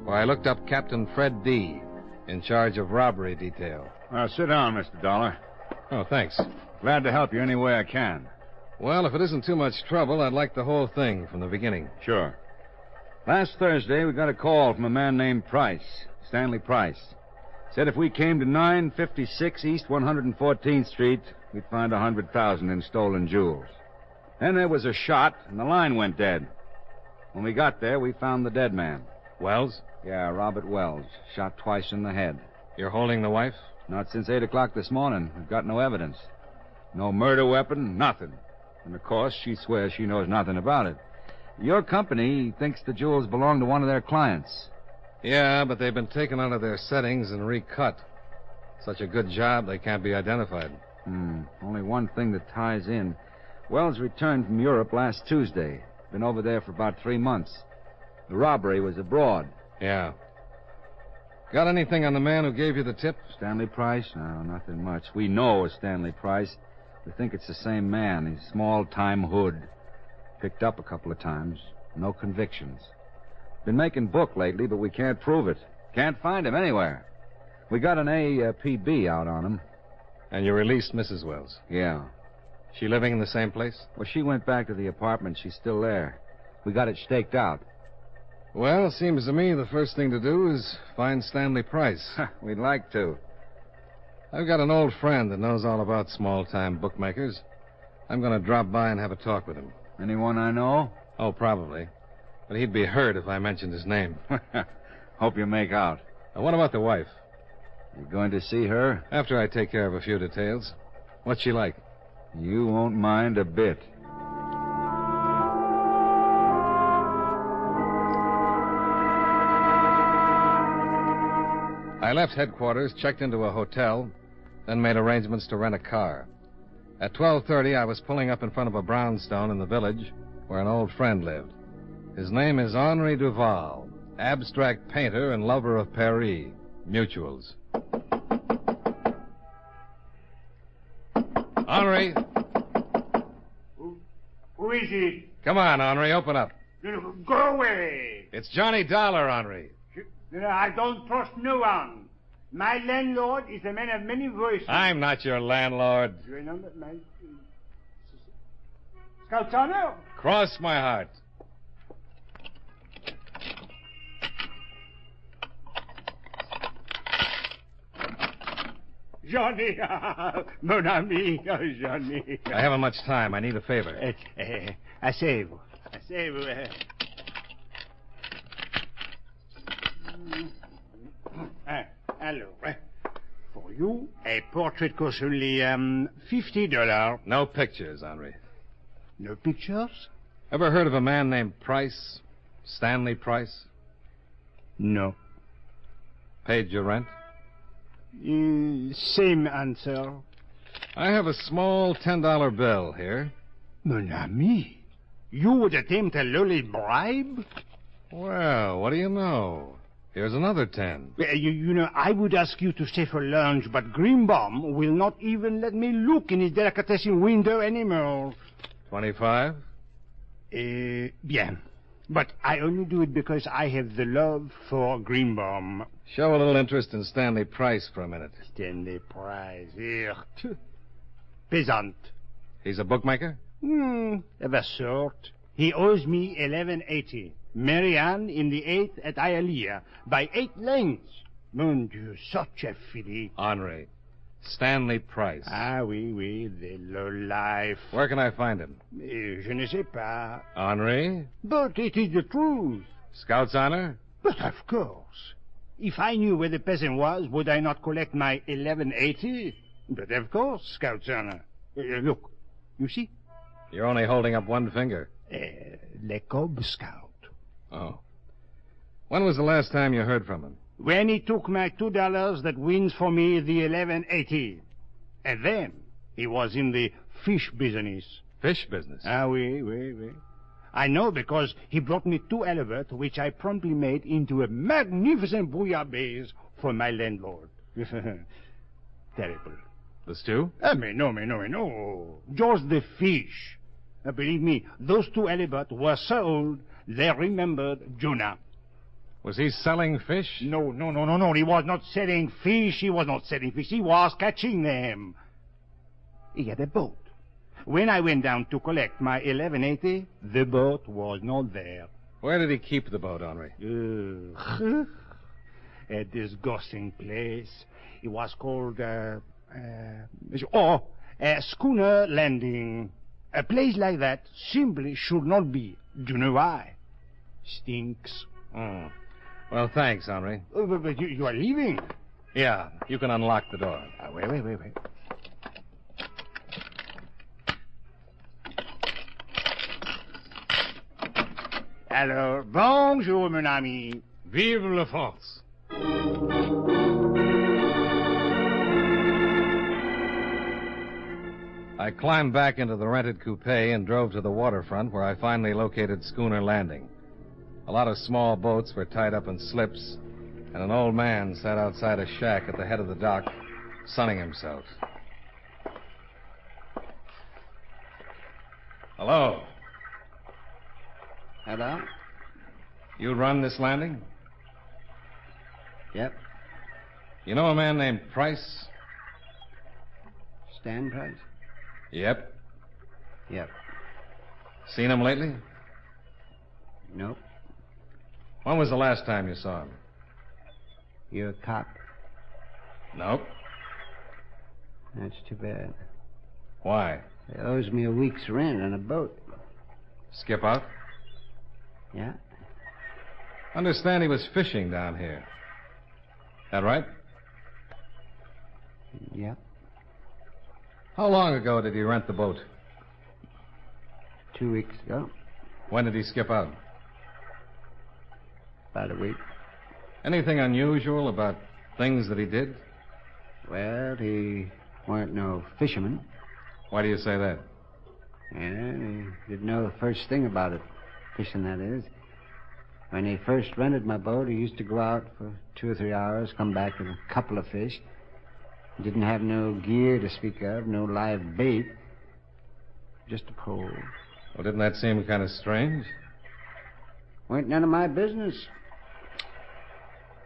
where I looked up Captain Fred D., in charge of robbery detail. Sit down, Mr. Dollar. Oh, thanks. Glad to help you any way I can. Well, if it isn't too much trouble, I'd like the whole thing from the beginning. Sure. Last Thursday, we got a call from a man named Price, Stanley Price. Said if we came to 956 East 114th Street, we'd find $100,000 in stolen jewels. Then there was a shot, and the line went dead. When we got there, we found the dead man. Wells? Yeah, Robert Wells. Shot twice in the head. You're holding the wife? Not since 8 o'clock this morning. We've got no evidence. No murder weapon, nothing. And, of course, she swears she knows nothing about it. Your company thinks the jewels belong to one of their clients. Yeah, but they've been taken out of their settings and recut. Such a good job, they can't be identified. Only one thing that ties in. Wells returned from Europe last Tuesday. Been over there for about 3 months. The robbery was abroad. Yeah. Got anything on the man who gave you the tip? Stanley Price? No, nothing much. We know a Stanley Price. We think it's the same man. He's small-time hood. Picked up a couple of times. No convictions. Been making book lately, but we can't prove it. Can't find him anywhere. We got an APB out on him. And you released Mrs. Wells? Yeah. She living in the same place? Well, she went back to the apartment. She's still there. We got it staked out. Well, it seems to me the first thing to do is find Stanley Price. We'd like to. I've got an old friend that knows all about small-time bookmakers. I'm going to drop by and have a talk with him. Anyone I know? Oh, probably. But he'd be hurt if I mentioned his name. Hope you make out. What about the wife? You going to see her? After I take care of a few details. What's she like? You won't mind a bit. I left headquarters, checked into a hotel, then made arrangements to rent a car. At 12:30, I was pulling up in front of a brownstone in the village where an old friend lived. His name is Henri Duval, abstract painter and lover of Paris. Mutuals. Henri. Who is it? Come on, Henri, open up. Go away. It's Johnny Dollar, Henri. I don't trust no one. My landlord is a man of many voices. I'm not your landlord. You remember my... Scoutano? Cross my heart. Johnny, mon ami, Johnny. I haven't much time. I need a favor. Asseyez-vous. Alors, for you, a portrait costs only $50. No pictures, Henri. No pictures? Ever heard of a man named Price? Stanley Price? No. Paid your rent? Same answer. I have a small $10 bill here. Mon ami, you would attempt a lowly bribe? Well, what do you know? Here's another 10. You know, I would ask you to stay for lunch, but Greenbaum will not even let me look in his delicatessen window anymore. 25? Bien. But I only do it because I have the love for Greenbaum. Show a little interest in Stanley Price for a minute. Stanley Price, here. Peasant. He's a bookmaker? Of a sort. He owes me $11.80. Marianne in the 8th at Hialeah by 8 lengths. Mon Dieu, such a filly. Henri. Stanley Price. Ah, oui, the low life. Where can I find him? Je ne sais pas. Henri? But it is the truth. Scout's honor? But of course. If I knew where the peasant was, would I not collect my $11.80? But of course, Scout's honor. Look, you see? You're only holding up one finger. Le Cub Scout. Oh. When was the last time you heard from him? When he took my $2 that wins for me the $11.80. And then he was in the fish business. Fish business? Ah, oui. I know because he brought me 2 halibut, which I promptly made into a magnificent bouillabaisse for my landlord. Terrible. The stew? No. Just the fish. Believe me, those 2 halibut were so old, they remembered Jonah. Was he selling fish? No. He was not selling fish. He was catching them. He had a boat. When I went down to collect my $11.80, the boat was not there. Where did he keep the boat, Henri? A disgusting place. It was called, Schooner Landing. A place like that simply should not be. Do you know why? Stinks. Well, thanks, Henri. But you are leaving? Yeah, you can unlock the door. Wait. Alors, bonjour, mon ami. Vive la France. I climbed back into the rented coupe and drove to the waterfront where I finally located Schooner Landing. A lot of small boats were tied up in slips, and an old man sat outside a shack at the head of the dock, sunning himself. Hello. Hello? You run this landing? Yep. You know a man named Price? Stan Price? Yep. Yep. Seen him lately? Nope. When was the last time you saw him? You're a cop? Nope. That's too bad. Why? He owes me a week's rent on a boat. Skip out? Yeah. Understand he was fishing down here. That right? Yep. How long ago did he rent the boat? 2 weeks ago. When did he skip out? About a week. Anything unusual about things that he did? Well, he weren't no fisherman. Why do you say that? Yeah, he didn't know the first thing about it. Fishing, that is. When he first rented my boat, he used to go out for 2 or 3 hours, come back with a couple of fish. He didn't have no gear to speak of, no live bait. Just a pole. Well, didn't that seem kind of strange? Weren't none of my business.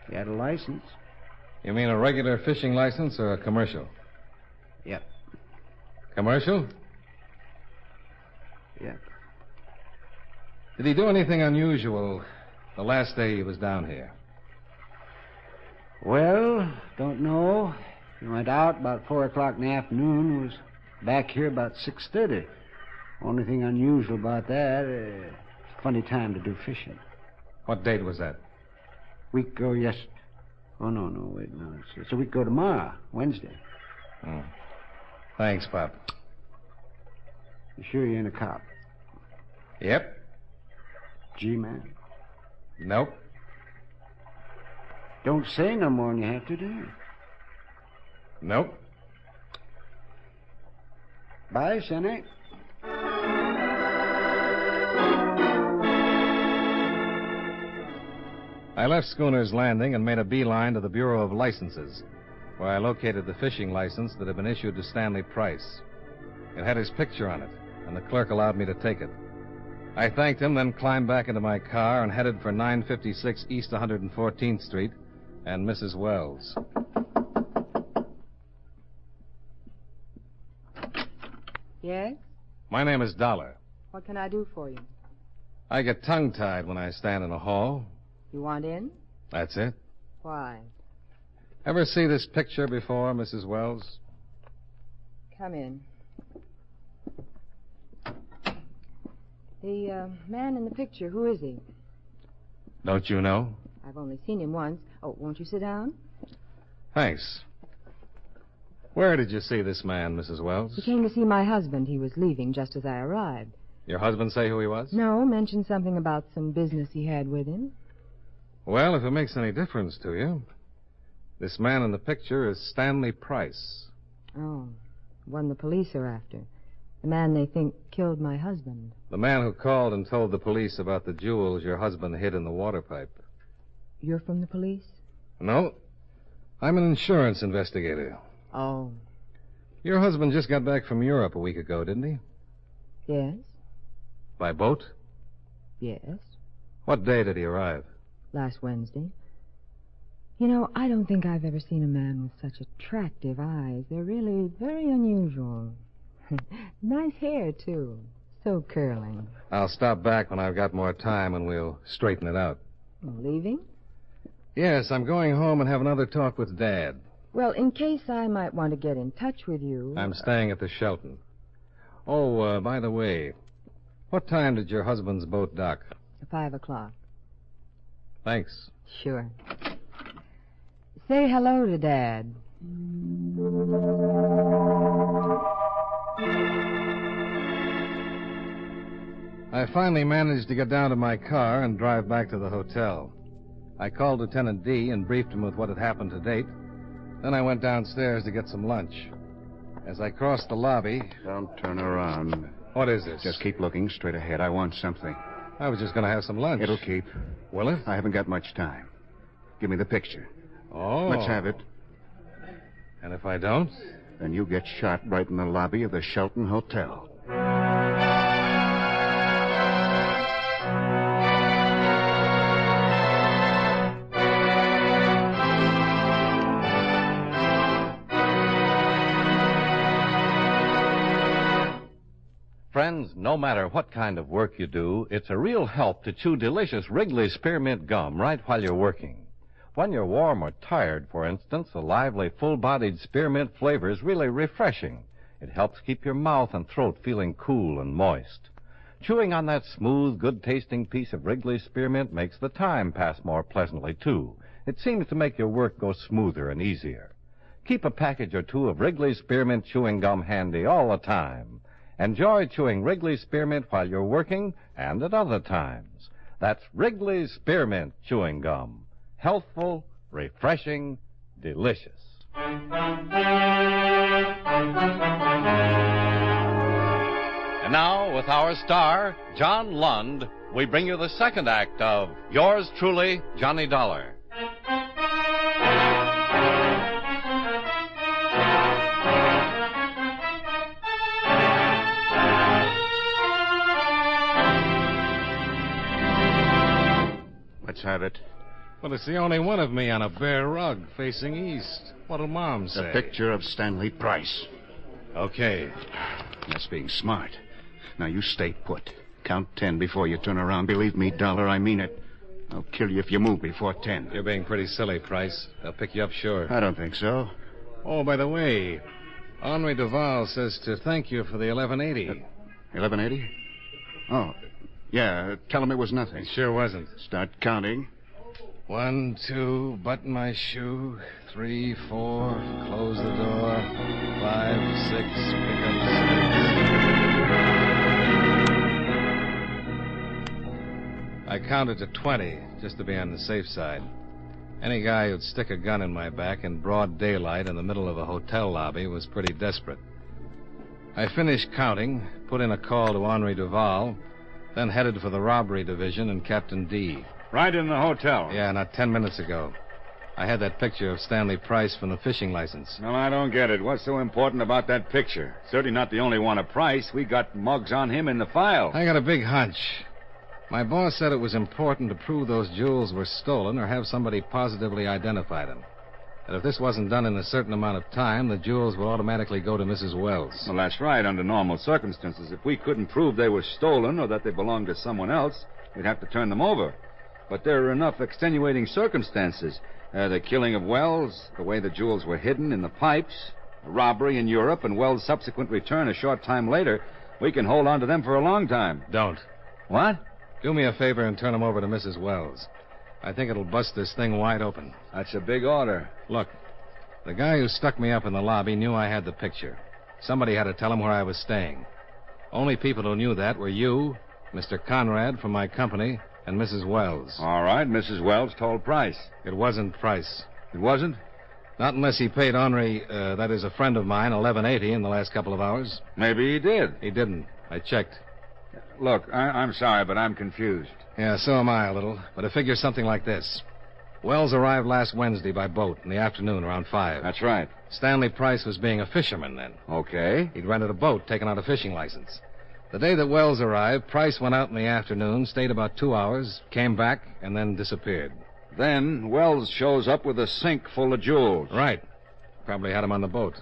He had a license. You mean a regular fishing license or a commercial? Yep. Commercial? Yep. Did he do anything unusual the last day he was down here? Well, don't know. We went out about 4 o'clock in the afternoon, was back here about 6:30. Only thing unusual about that, it's a funny time to do fishing. What date was that? Week ago, yes. Oh, no, wait, no. It's a week ago tomorrow, Wednesday. Oh. Thanks, Pop. You sure you ain't a cop? Yep. G-man? Nope. Don't say no more than you have to, do you? Nope. Bye, Sonny. I left Schooner's Landing and made a beeline to the Bureau of Licenses, where I located the fishing license that had been issued to Stanley Price. It had his picture on it, and the clerk allowed me to take it. I thanked him, then climbed back into my car and headed for 956 East 114th Street and Mrs. Wells. Yes? My name is Dollar. What can I do for you? I get tongue-tied when I stand in a hall. You want in? That's it. Why? Ever see this picture before, Mrs. Wells? Come in. The man in the picture, who is he? Don't you know? I've only seen him once. Oh, won't you sit down? Thanks. Where did you see this man, Mrs. Wells? He came to see my husband. He was leaving just as I arrived. Your husband say who he was? No, mentioned something about some business he had with him. Well, if it makes any difference to you, this man in the picture is Stanley Price. Oh, one the police are after. The man they think killed my husband. The man who called and told the police about the jewels your husband hid in the water pipe. You're from the police? No. I'm an insurance investigator. Oh. Your husband just got back from Europe a week ago, didn't he? Yes. By boat? Yes. What day did he arrive? Last Wednesday. You know, I don't think I've ever seen a man with such attractive eyes. They're really very unusual. Nice hair, too. So curling. I'll stop back when I've got more time and we'll straighten it out. Leaving? Yes, I'm going home and have another talk with Dad. Well, in case I might want to get in touch with you... I'm staying at the Shelton. Oh, by the way, what time did your husband's boat dock? 5 o'clock. Thanks. Sure. Say hello to Dad. I finally managed to get down to my car and drive back to the hotel. I called Lieutenant D and briefed him with what had happened to date. Then I went downstairs to get some lunch. As I crossed the lobby... Don't turn around. What is this? Just keep looking straight ahead. I want something. I was just going to have some lunch. It'll keep. Will it? I haven't got much time. Give me the picture. Oh. Let's have it. And if I don't? Then you get shot right in the lobby of the Shelton Hotel. Friends, no matter what kind of work you do, it's a real help to chew delicious Wrigley's Spearmint Gum right while you're working. When you're warm or tired, for instance, the lively, full-bodied spearmint flavor is really refreshing. It helps keep your mouth and throat feeling cool and moist. Chewing on that smooth, good-tasting piece of Wrigley's Spearmint makes the time pass more pleasantly, too. It seems to make your work go smoother and easier. Keep a package or two of Wrigley's Spearmint chewing gum handy all the time. Enjoy chewing Wrigley's Spearmint while you're working and at other times. That's Wrigley's Spearmint chewing gum. Healthful, refreshing, delicious. And now, with our star, John Lund, we bring you the second act of Yours Truly, Johnny Dollar. Let's have it. Well, it's the only one of me on a bare rug facing east. What'll Mom say? The picture of Stanley Price. Okay. That's being smart. Now, you stay put. Count 10 before you turn around. Believe me, Dollar, I mean it. I'll kill you if you move before 10. You're being pretty silly, Price. They'll pick you up sure. I don't think so. Oh, by the way, Henri Duval says to thank you for the 1180. 1180? Oh, yeah. Tell him it was nothing. It sure wasn't. Start counting. 1, 2, button my shoe. 3, 4, close the door. 5, 6, pick up 6. I counted to 20, just to be on the safe side. Any guy who'd stick a gun in my back in broad daylight in the middle of a hotel lobby was pretty desperate. I finished counting, put in a call to Henri Duval, then headed for the robbery division and Captain D. Right in the hotel? Yeah, not 10 minutes ago. I had that picture of Stanley Price from the fishing license. No, I don't get it. What's so important about that picture? Certainly not the only one of Price. We got mugs on him in the file. I got a big hunch. My boss said it was important to prove those jewels were stolen or have somebody positively identify them. And if this wasn't done in a certain amount of time, the jewels would automatically go to Mrs. Wells. Well, that's right, under normal circumstances. If we couldn't prove they were stolen or that they belonged to someone else, we'd have to turn them over. But there are enough extenuating circumstances. The killing of Wells, the way the jewels were hidden in the pipes, a robbery in Europe, and Wells' subsequent return a short time later. We can hold on to them for a long time. Don't. What? Do me a favor and turn them over to Mrs. Wells. I think it'll bust this thing wide open. That's a big order. Look, the guy who stuck me up in the lobby knew I had the picture. Somebody had to tell him where I was staying. Only people who knew that were you, Mr. Conrad from my company, and Mrs. Wells. All right, Mrs. Wells told Price. It wasn't Price. It wasn't? Not unless he paid Henri, that is a friend of mine, $11.80 in the last couple of hours. Maybe he did. He didn't. I checked. Look, I'm sorry, but I'm confused. Yeah, so am I a little. But it figures something like this. Wells arrived last Wednesday by boat in the afternoon around 5. That's right. Stanley Price was being a fisherman then. Okay. He'd rented a boat, taken out a fishing license. The day that Wells arrived, Price went out in the afternoon, stayed about 2 hours, came back, and then disappeared. Then Wells shows up with a sink full of jewels. Right. Probably had him on the boat.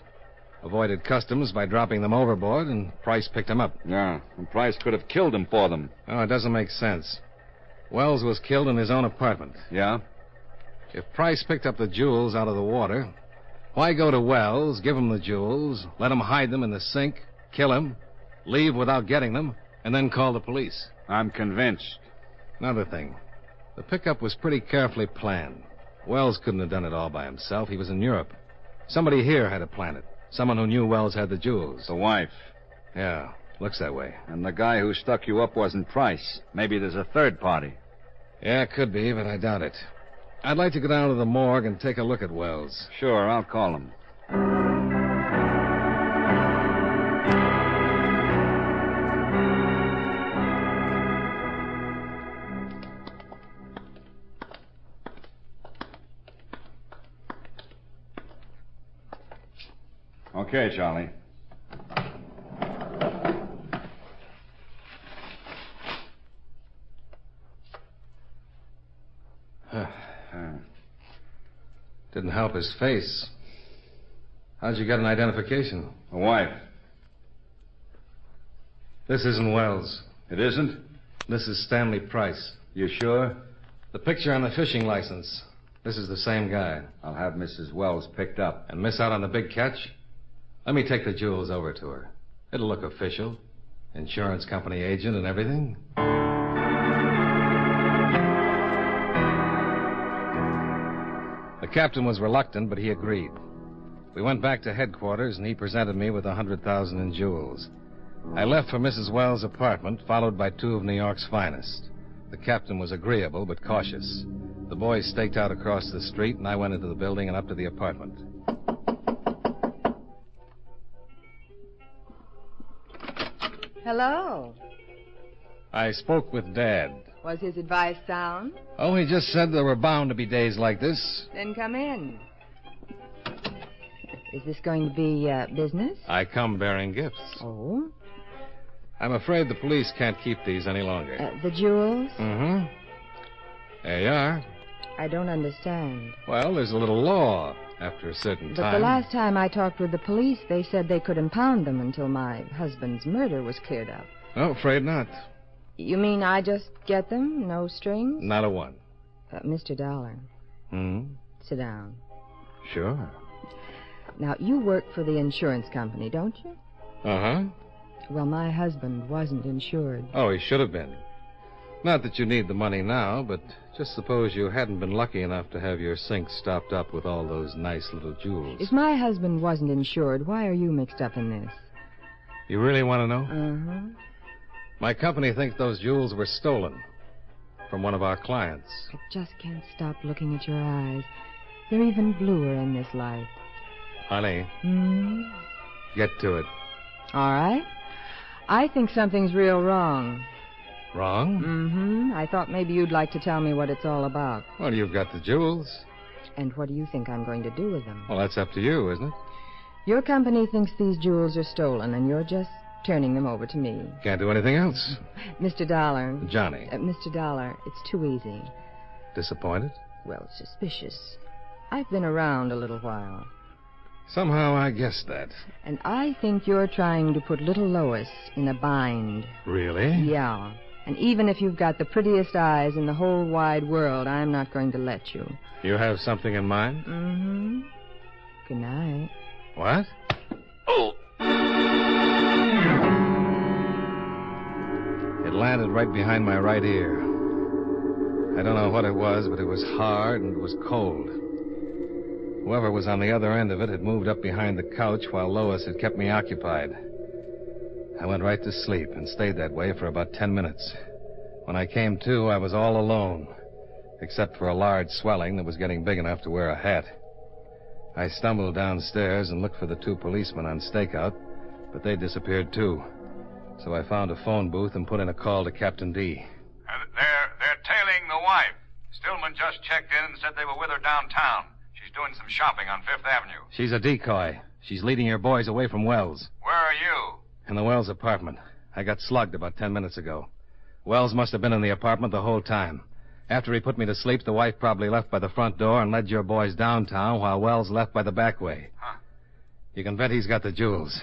Avoided customs by dropping them overboard, and Price picked them up. Yeah, and Price could have killed him for them. Oh, it doesn't make sense. Wells was killed in his own apartment. Yeah? If Price picked up the jewels out of the water, why go to Wells, give him the jewels, let him hide them in the sink, kill him, leave without getting them, and then call the police? I'm convinced. Another thing. The pickup was pretty carefully planned. Wells couldn't have done it all by himself. He was in Europe. Somebody here had to plan it. Someone who knew Wells had the jewels. The wife. Yeah, looks that way. And the guy who stuck you up wasn't Price. Maybe there's a third party. Yeah, it could be, but I doubt it. I'd like to go down to the morgue and take a look at Wells. Sure, I'll call him. Okay, Charlie. Didn't help his face. How'd you get an identification? A wife. This isn't Wells. It isn't? This is Stanley Price. You sure? The picture on the fishing license. This is the same guy. I'll have Mrs. Wells picked up. And miss out on the big catch? Let me take the jewels over to her. It'll look official. Insurance company agent and everything. The captain was reluctant, but he agreed. We went back to headquarters, and he presented me with $100,000 in jewels. I left for Mrs. Wells' apartment, followed by 2 of New York's finest. The captain was agreeable, but cautious. The boys staked out across the street, and I went into the building and up to the apartment. Hello. I spoke with Dad. Was his advice sound? Oh, he just said there were bound to be days like this. Then come in. Is this going to be business? I come bearing gifts. Oh? I'm afraid the police can't keep these any longer. The jewels? Mm-hmm. There you are. I don't understand. Well, there's a little law after a certain time. But the last time I talked with the police, they said they could impound them until my husband's murder was cleared up. No, afraid not. You mean I just get them? No strings? Not a one. Mr. Dollar. Hmm? Sit down. Sure. Now, you work for the insurance company, don't you? Uh-huh. Well, my husband wasn't insured. Oh, he should have been. Not that you need the money now, but just suppose you hadn't been lucky enough to have your sink stopped up with all those nice little jewels. If my husband wasn't insured, why are you mixed up in this? You really want to know? Uh-huh. My company thinks those jewels were stolen from one of our clients. I just can't stop looking at your eyes. They're even bluer in this light. Honey, get to it. All right. I think something's real wrong. Wrong? Mm-hmm. I thought maybe you'd like to tell me what it's all about. Well, you've got the jewels. And what do you think I'm going to do with them? Well, that's up to you, isn't it? Your company thinks these jewels are stolen, and you're just turning them over to me. Can't do anything else. Mr. Dollar. Johnny. Mr. Dollar, it's too easy. Disappointed? Well, suspicious. I've been around a little while. Somehow I guessed that. And I think you're trying to put little Lois in a bind. Really? Yeah. And even if you've got the prettiest eyes in the whole wide world, I'm not going to let you. You have something in mind? Mm-hmm. Good night. What? Oh! It landed right behind my right ear. I don't know what it was, but it was hard and it was cold. Whoever was on the other end of it had moved up behind the couch while Lois had kept me occupied. I went right to sleep and stayed that way for about 10 minutes. When I came to, I was all alone, except for a large swelling that was getting big enough to wear a hat. I stumbled downstairs and looked for the 2 policemen on stakeout, but they disappeared too. So I found a phone booth and put in a call to Captain D. They're tailing the wife. Stillman just checked in and said they were with her downtown. She's doing some shopping on Fifth Avenue. She's a decoy. She's leading your boys away from Wells. Where are you? In the Wells apartment. I got slugged about 10 minutes ago. Wells must have been in the apartment the whole time. After he put me to sleep, the wife probably left by the front door and led your boys downtown while Wells left by the back way. Huh. You can bet he's got the jewels.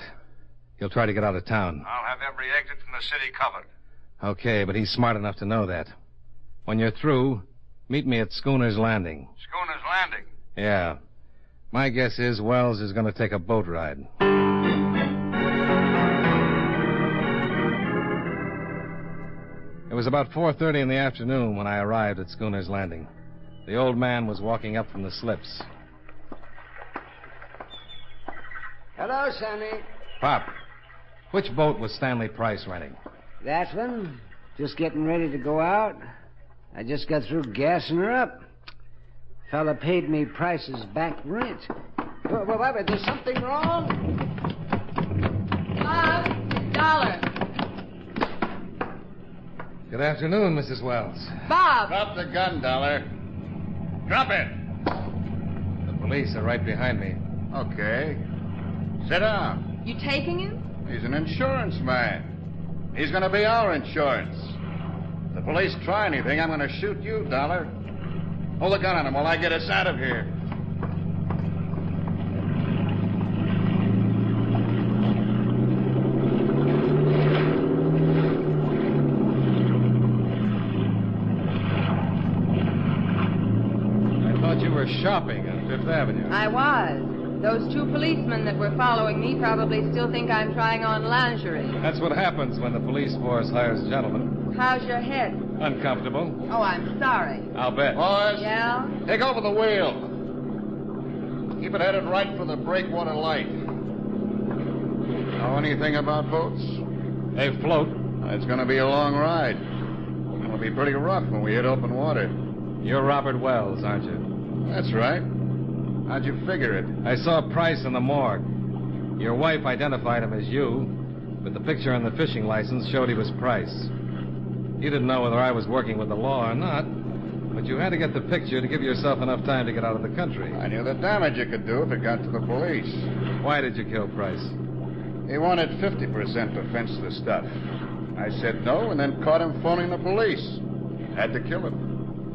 He'll try to get out of town. I'll have every exit from the city covered. Okay, but he's smart enough to know that. When you're through, meet me at Schooner's Landing. Schooner's Landing? Yeah. My guess is Wells is going to take a boat ride. It was about 4:30 in the afternoon when I arrived at Schooner's Landing. The old man was walking up from the slips. Hello, Sonny. Pop, which boat was Stanley Price renting? That one. Just getting ready to go out. I just got through gassing her up. Fella paid me Price's back rent. What, there's something wrong? Bob, Dollar. Good afternoon, Mrs. Wells. Bob! Drop the gun, Dollar. Drop it. The police are right behind me. Okay. Sit down. You taking him? He's an insurance man. He's going to be our insurance. If the police try anything, I'm going to shoot you, Dollar. Hold the gun on him while I get us out of here. I thought you were shopping on Fifth Avenue. I was. Those 2 policemen that were following me probably still think I'm trying on lingerie. That's what happens when the police force hires gentlemen. How's your head? Uncomfortable. Oh, I'm sorry. I'll bet. Boys, Yeah? take over the wheel. Keep it headed right for the breakwater light. Know anything about boats? They float. It's going to be a long ride. It'll be pretty rough when we hit open water. You're Robert Wells, aren't you? That's right. How'd you figure it? I saw Price in the morgue. Your wife identified him as you, but the picture on the fishing license showed he was Price. You didn't know whether I was working with the law or not, but you had to get the picture to give yourself enough time to get out of the country. I knew the damage it could do if it got to the police. Why did you kill Price? He wanted 50% to fence the stuff. I said no and then caught him phoning the police. Had to kill him.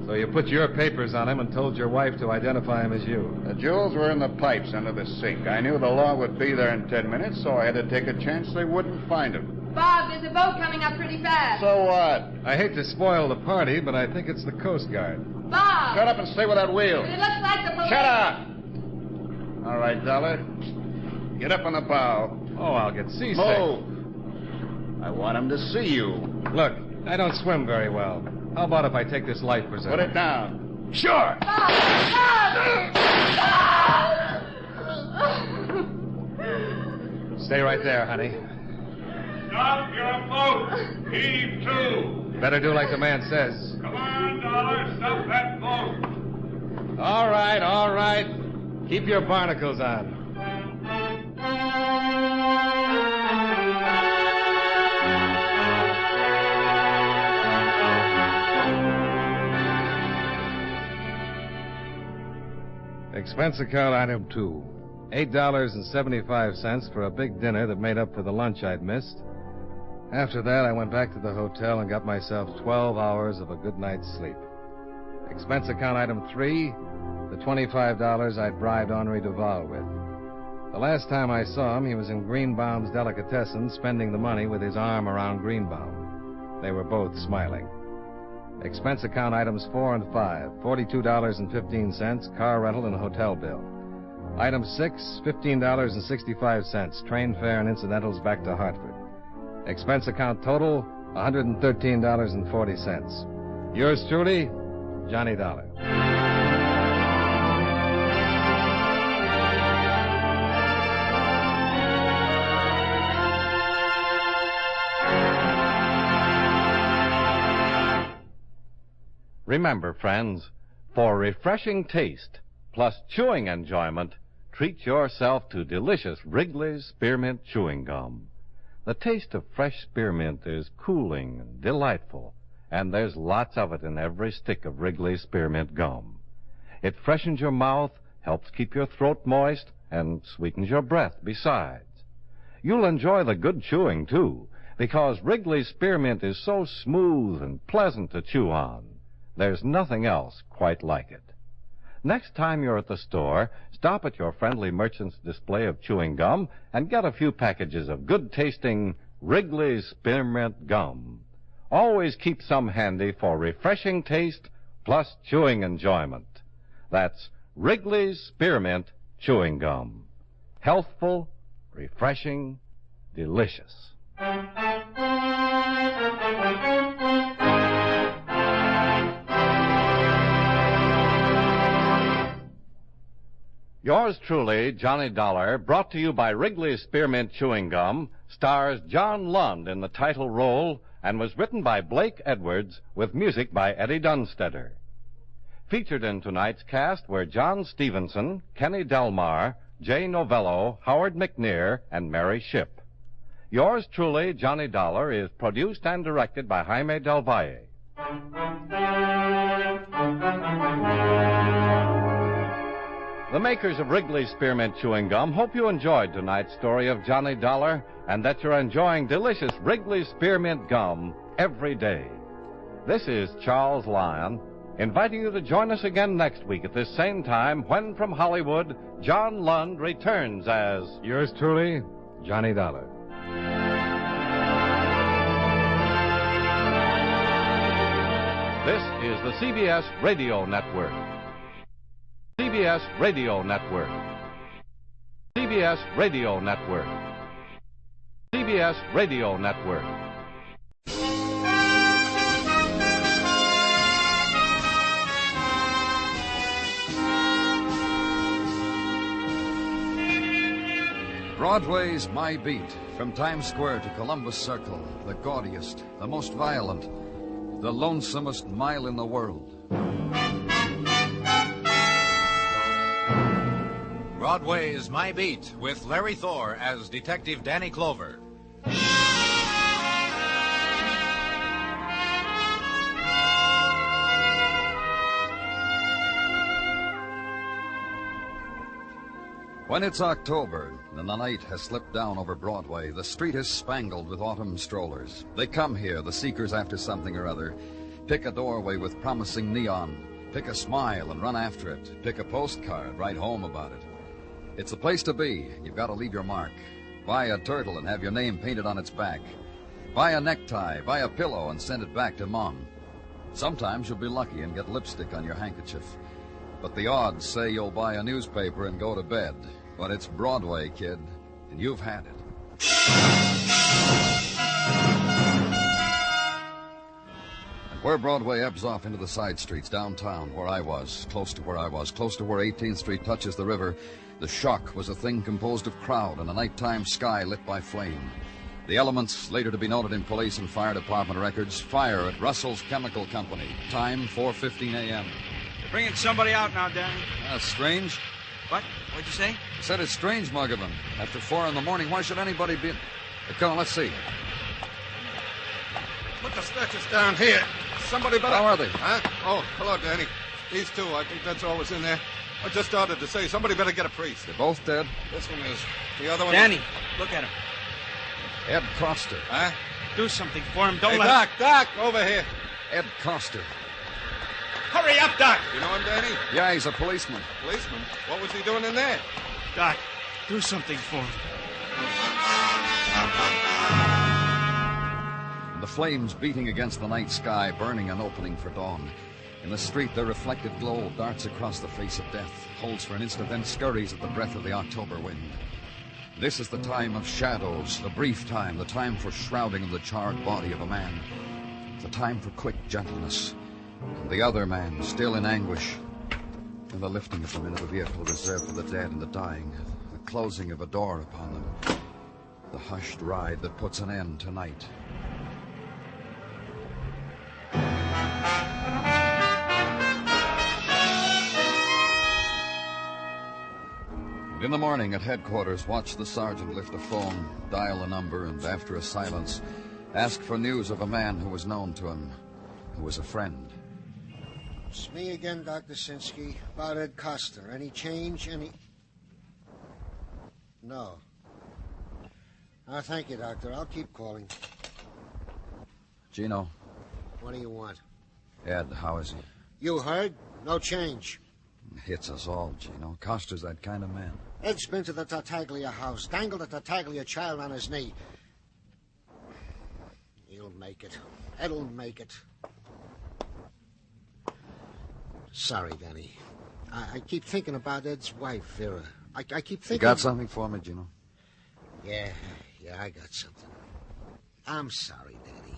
So you put your papers on him and told your wife to identify him as you. The jewels were in the pipes under the sink. I knew the law would be there in 10 minutes, so I had to take a chance they wouldn't find him. Bob, there's a boat coming up pretty fast. So what? I hate to spoil the party, but I think it's the Coast Guard. Bob! Shut up and stay with that wheel. It looks like the police. Shut up! All right, Dollar. Get up on the bow. Oh, I'll get seasick. Move. I want him to see you. Look, I don't swim very well. How about if I take this life preserver? Put it down. Sure. Stay right there, honey. Stop your boat. Heave to. Better do like the man says. Come on, Dollar. Stop that boat. All right, all right. Keep your barnacles on. Expense account item 2. $8.75 for a big dinner that made up for the lunch I'd missed. After that, I went back to the hotel and got myself 12 hours of a good night's sleep. Expense account item 3, the $25 I'd bribed Henri Duval with. The last time I saw him, he was in Greenbaum's delicatessen spending the money with his arm around Greenbaum. They were both smiling. Expense account items 4 and 5, $42.15, car rental and hotel bill. Item 6, $15.65, train fare and incidentals back to Hartford. Expense account total, $113.40. Yours truly, Johnny Dollar. Remember, friends, for refreshing taste plus chewing enjoyment, treat yourself to delicious Wrigley's Spearmint Chewing Gum. The taste of fresh spearmint is cooling and delightful, and there's lots of it in every stick of Wrigley's Spearmint Gum. It freshens your mouth, helps keep your throat moist, and sweetens your breath besides. You'll enjoy the good chewing, too, because Wrigley's Spearmint is so smooth and pleasant to chew on. There's nothing else quite like it. Next time you're at the store, stop at your friendly merchant's display of chewing gum and get a few packages of good-tasting Wrigley's Spearmint Gum. Always keep some handy for refreshing taste plus chewing enjoyment. That's Wrigley's Spearmint Chewing Gum. Healthful, refreshing, delicious. Yours truly, Johnny Dollar, brought to you by Wrigley's Spearmint Chewing Gum, stars John Lund in the title role and was written by Blake Edwards with music by Eddie Dunstetter. Featured in tonight's cast were John Stevenson, Kenny Delmar, Jay Novello, Howard McNear, and Mary Shipp. Yours truly, Johnny Dollar, is produced and directed by Jaime Del Valle. The makers of Wrigley's Spearmint Chewing Gum hope you enjoyed tonight's story of Johnny Dollar and that you're enjoying delicious Wrigley's Spearmint Gum every day. This is Charles Lyon, inviting you to join us again next week at this same time when from Hollywood, John Lund returns as... Yours truly, Johnny Dollar. This is the CBS Radio Network. CBS Radio Network. CBS Radio Network. CBS Radio Network. Broadway's My Beat. From Times Square to Columbus Circle, the gaudiest, the most violent, the lonesomest mile in the world. Broadway's My Beat with Larry Thor as Detective Danny Clover. When it's October and the night has slipped down over Broadway, the street is spangled with autumn strollers. They come here, the seekers after something or other. Pick a doorway with promising neon. Pick a smile and run after it. Pick a postcard, write home about it. It's the place to be. You've got to leave your mark. Buy a turtle and have your name painted on its back. Buy a necktie, buy a pillow, and send it back to Mom. Sometimes you'll be lucky and get lipstick on your handkerchief. But the odds say you'll buy a newspaper and go to bed. But it's Broadway, kid, and you've had it. And where Broadway ebbs off into the side streets downtown, where I was, close to where 18th Street touches the river, the shock was a thing composed of crowd and a nighttime sky lit by flame. The elements, later to be noted in police and fire department records: fire at Russell's Chemical Company, time 4:15 a.m. They're bringing somebody out now, Danny. That's strange. What? What'd you say? I said it's strange, Muggavan. After 4 in the morning, why should anybody be... Come on, let's see. Put the stretchers down here. Somebody better... How are they? Huh? Oh, hello, Danny. These two, I think that's all was in there. I just started to say, somebody better get a priest. They're both dead? This one is. The other one... Danny, look at him. Ed Koster. Huh? Do something for him. Don't hey, let Doc, over here. Ed Koster. Hurry up, Doc. You know him, Danny? Yeah, he's a policeman. Policeman? What was he doing in there? Doc, do something for him. The flames beating against the night sky, burning an opening for dawn. In the street, their reflected glow darts across the face of death, holds for an instant, then scurries at the breath of the October wind. This is the time of shadows, the brief time, the time for shrouding of the charred body of a man, the time for quick gentleness. And the other man, still in anguish, and the lifting of them into the vehicle reserved for the dead and the dying, the closing of a door upon them, the hushed ride that puts an end to night. And in the morning at headquarters, watch the sergeant lift a phone, dial a number, and after a silence, ask for news of a man who was known to him, who was a friend. It's me again, Dr. Sinsky. About Ed Koster. Any change? No. Oh, thank you, Doctor. I'll keep calling. Gino. What do you want? Ed, how is he? You heard? No change. Hits us all, Gino. Koster's that kind of man. Ed's been to the Tartaglia house, dangled a Tartaglia child on his knee. He'll make it. Ed'll make it. Sorry, Danny. I keep thinking about Ed's wife, Vera. I keep thinking... You got something for me, Gino? Yeah, I got something. I'm sorry, Danny.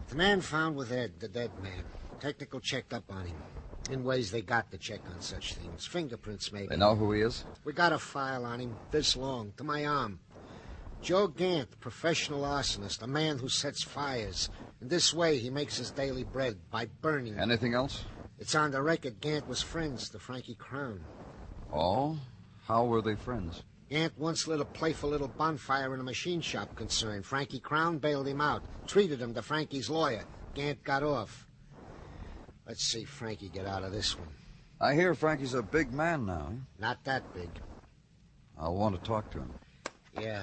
The man found with Ed, the dead man. Technical checked up on him. In ways they got to check on such things. Fingerprints, maybe. They know who he is? We got a file on him this long, to my arm. Joe Gant, professional arsonist, a man who sets fires. In this way, he makes his daily bread, by burning. Anything else? It's on the record Gant was friends to Frankie Crown. Oh? How were they friends? Gant once lit a playful little bonfire in a machine shop concern. Frankie Crown bailed him out, treated him to Frankie's lawyer. Gant got off. Let's see Frankie get out of this one. I hear Frankie's a big man now. Not that big. I'll want to talk to him. Yeah,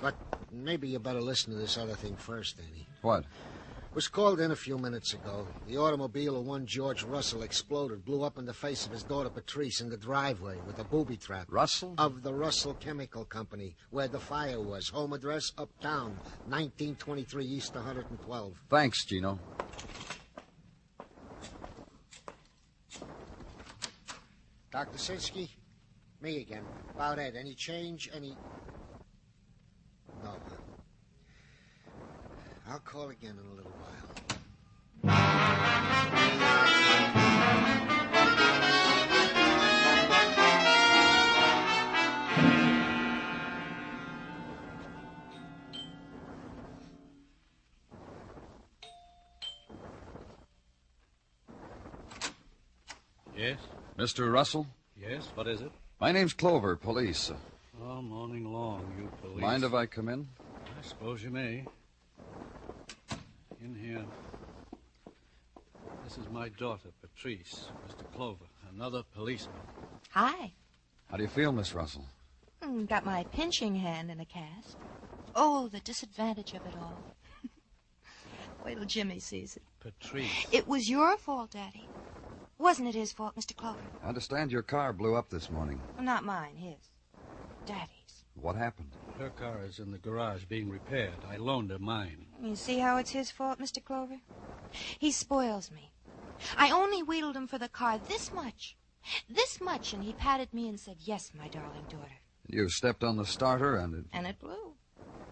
but maybe you better listen to this other thing first, Danny. What? Was called in a few minutes ago. The automobile of one George Russell exploded, blew up in the face of his daughter Patrice in the driveway with a booby trap. Russell? Of the Russell Chemical Company, where the fire was. Home address, uptown, 1923 East 112. Thanks, Gino. Dr. Sinsky? Me again. About Ed. Any change? No. I'll call again in a little while. Yes? Mr. Russell? Yes, what is it? My name's Clover, police. Oh, morning long, you police. Mind if I come in? I suppose you may. In here. This is my daughter, Patrice, Mr. Clover, another policeman. Hi. How do you feel, Miss Russell? Got my pinching hand in a cast. Oh, the disadvantage of it all. Wait till Jimmy sees it. Patrice. It was your fault, Daddy. Wasn't it his fault, Mr. Clover? I understand your car blew up this morning. Well, not mine, his. Daddy's. What happened? Her car is in the garage being repaired. I loaned her mine. You see how it's his fault, Mr. Clover? He spoils me. I only wheedled him for the car this much. This much, and he patted me and said, "Yes, my darling daughter." You stepped on the starter and it... And it blew.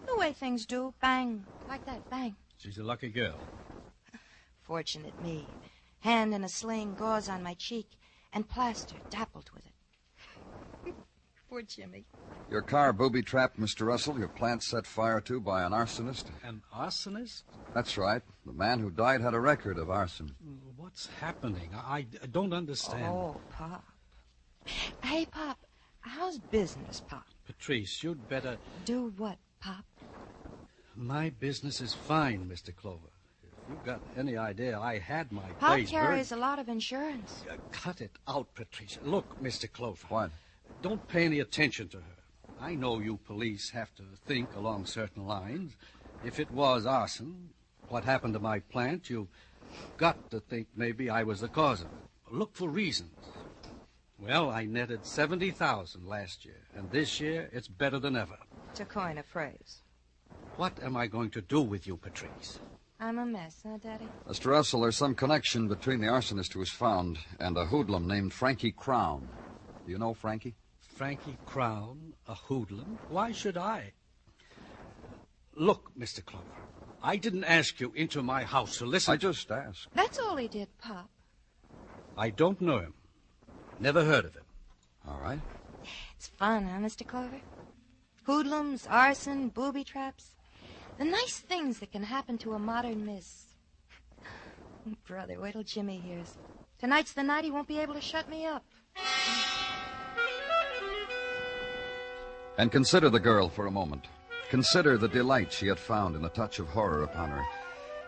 The way things do. Bang. Like that. Bang. She's a lucky girl. Fortunate me. Hand in a sling, gauze on my cheek, and plaster dappled with it. Poor Jimmy. Your car booby-trapped, Mr. Russell. Your plant set fire to by an arsonist. An arsonist? That's right. The man who died had a record of arson. What's happening? I don't understand. Oh, Pop. Hey, Pop. How's business, Pop? Patrice, you'd better... Do what, Pop? My business is fine, Mr. Clover. If you've got any idea, I had my Pop place carries a lot of insurance. Cut it out, Patricia. Look, Mr. Clover. What? Don't pay any attention to her. I know you police have to think along certain lines. If it was arson, what happened to my plant, you've got to think maybe I was the cause of it. Look for reasons. Well, I netted $70,000 last year, and this year it's better than ever. To coin a phrase. What am I going to do with you, Patrice? I'm a mess, huh, Daddy? Mr. Russell, there's some connection between the arsonist who was found and a hoodlum named Frankie Crown. Do you know Frankie? Frankie Crown, a hoodlum? Why should I? Look, Mr. Clover, I didn't ask you into my house to listen. I just asked. That's all he did, Pop. I don't know him. Never heard of him. All right. It's fun, huh, Mr. Clover? Hoodlums, arson, booby traps. The nice things that can happen to a modern miss. Brother, wait till Jimmy hears. Tonight's the night he won't be able to shut me up. And consider the girl for a moment. Consider the delight she had found in the touch of horror upon her.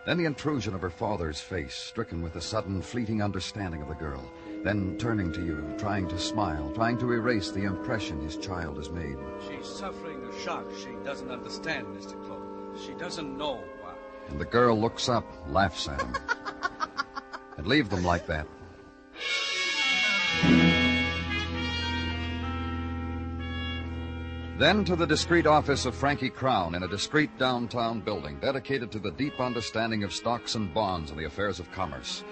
Then the intrusion of her father's face, stricken with a sudden, fleeting understanding of the girl. Then turning to you, trying to smile, trying to erase the impression his child has made. She's suffering a shock she doesn't understand, Mr. Clover. She doesn't know why. And the girl looks up, laughs at him. And leave them like that. Then to the discreet office of Frankie Crown in a discreet downtown building dedicated to the deep understanding of stocks and bonds and the affairs of commerce.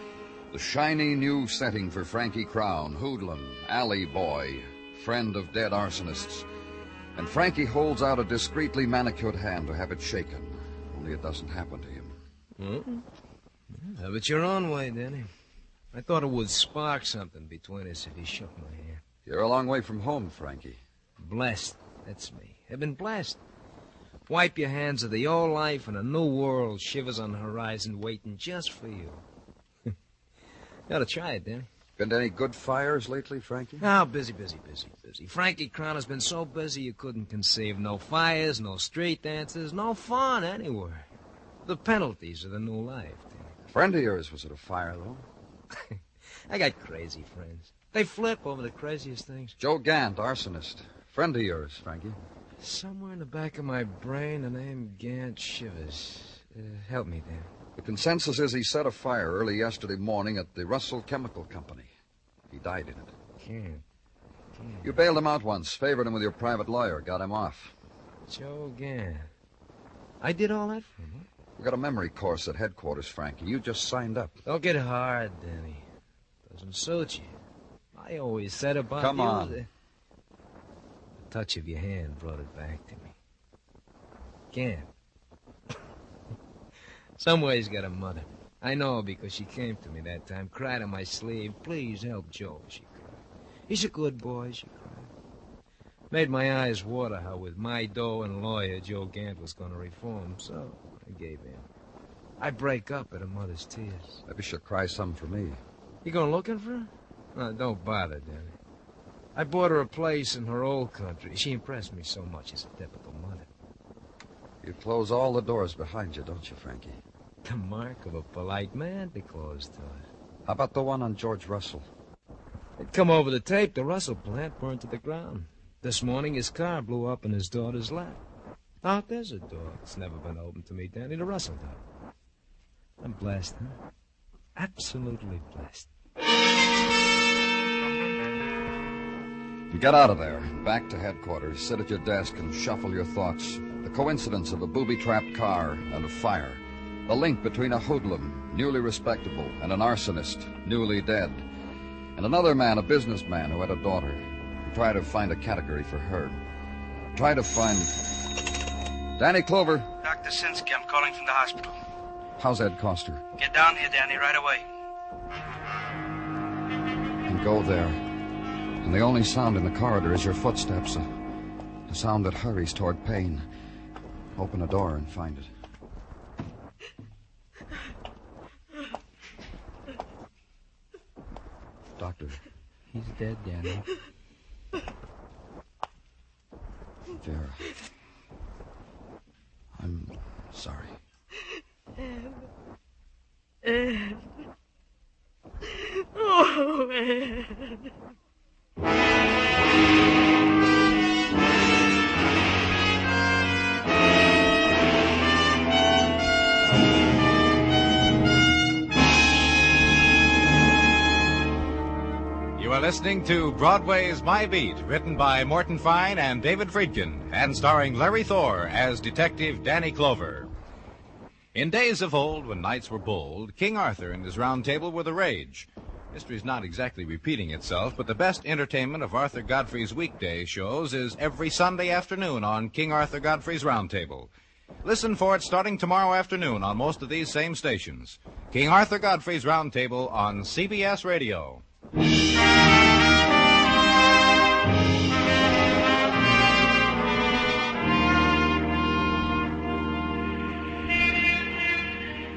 The shiny new setting for Frankie Crown, hoodlum, alley boy, friend of dead arsonists. And Frankie holds out a discreetly manicured hand to have it shaken, only it doesn't happen to him. Well, have it your own way, Danny. I thought it would spark something between us if he shook my hand. You're a long way from home, Frankie. Blessed. That's me. I've been blessed. Wipe your hands of the old life and a new world shivers on the horizon waiting just for you. You ought to try it, Danny. Been to any good fires lately, Frankie? Oh, busy. Frankie Crown has been so busy you couldn't conceive. No fires, no street dances, no fun anywhere. The penalties of the new life, Danny. A friend of yours was at a fire, though. I got crazy friends. They flip over the craziest things. Joe Gant, arsonist. Friend of yours, Frankie. Somewhere in the back of my brain, the name Gant shivers. Help me, Dan. The consensus is he set a fire early yesterday morning at the Russell Chemical Company. He died in it. Gant. You bailed him out once, favored him with your private lawyer, got him off. Joe Gant. I did all that for him. We got a memory course at headquarters, Frankie. You just signed up. Don't get hard, Danny. Doesn't suit you. I always said about Come you... on. The touch of your hand brought it back to me. Gant. Somewhere's got a mother. I know because she came to me that time, cried on my sleeve. Please help Joe, she cried. He's a good boy, she cried. Made my eyes water how with my dough and lawyer Joe Gant was going to reform, so I gave in. I break up at a mother's tears. Maybe she'll cry some for me. You going looking for her? No, don't bother, Danny. I bought her a place in her old country. She impressed me so much as a typical mother. You close all the doors behind you, don't you, Frankie? The mark of a polite man, be closed to it. How about the one on George Russell? It come over the tape. The Russell plant burned to the ground. This morning his car blew up in his daughter's lap. Out there's a door. It's never been opened to me, Danny. The Russell door. I'm blessed, huh? Absolutely blessed. Get out of there. Back to headquarters. Sit at your desk and shuffle your thoughts. The coincidence of a booby-trapped car and a fire. The link between a hoodlum, newly respectable, and an arsonist, newly dead. And And another man, a businessman who had a daughter. Try to find a category for her. Try to find... Danny Clover. Dr. Sinsky, I'm calling from the hospital. How's Ed Koster? Get down here, Danny, right away. And go there. And the only sound in the corridor is your footsteps. A sound that hurries toward pain. Open a door and find it. Doctor. He's dead, Danny. Vera. I'm sorry. Ed. Oh, Ed. You are listening to Broadway's My Beat, written by Morton Fine and David Friedkin, and starring Larry Thor as Detective Danny Clover. In days of old, when knights were bold, King Arthur and his round table were the rage. History's not exactly repeating itself, but the best entertainment of Arthur Godfrey's weekday shows is every Sunday afternoon on King Arthur Godfrey's Round Table. Listen for it starting tomorrow afternoon on most of these same stations. King Arthur Godfrey's Round Table on CBS Radio.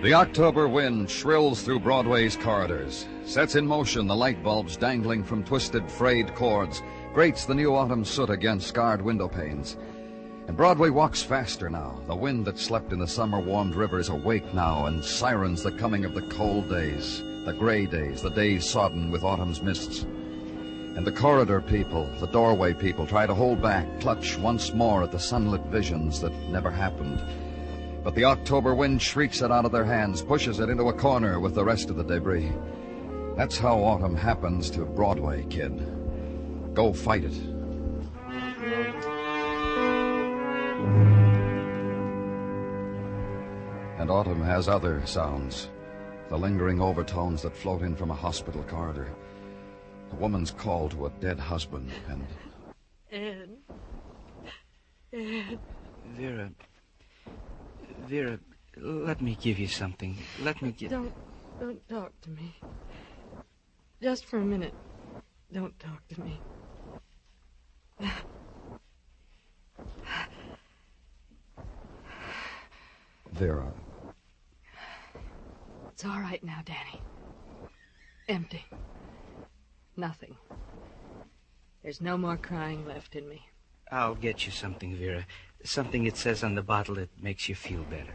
The October wind shrills through Broadway's corridors, sets in motion the light bulbs dangling from twisted, frayed cords, grates the new autumn soot against scarred window panes. And Broadway walks faster now. The wind that slept in the summer-warmed river is awake now and sirens the coming of the cold days, the gray days, the days sodden with autumn's mists. And the corridor people, the doorway people, try to hold back, clutch once more at the sunlit visions that never happened. But the October wind shrieks it out of their hands, pushes it into a corner with the rest of the debris. That's how autumn happens to Broadway, kid. Go fight it. And autumn has other sounds. The lingering overtones that float in from a hospital corridor. A woman's call to a dead husband, and... Ed. Ed. Vera, let me give you something. Let me give... Don't talk to me. Just for a minute. Don't talk to me. Vera. It's all right now, Danny. Empty. Nothing. There's no more crying left in me. I'll get you something, Vera. Something it says on the bottle that makes you feel better.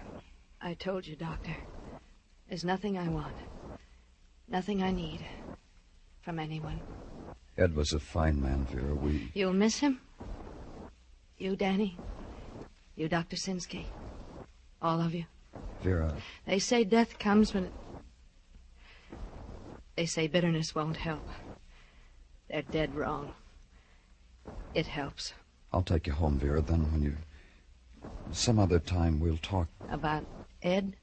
I told you, Doctor. There's nothing I want. Nothing I need. From anyone. Ed was a fine man, Vera. You'll miss him? You, Danny? You, Dr. Sinsky? All of you? Vera... They say death comes when it... They say bitterness won't help. They're dead wrong. It helps. I'll take you home, Vera, then when you... Some other time we'll talk. About Ed?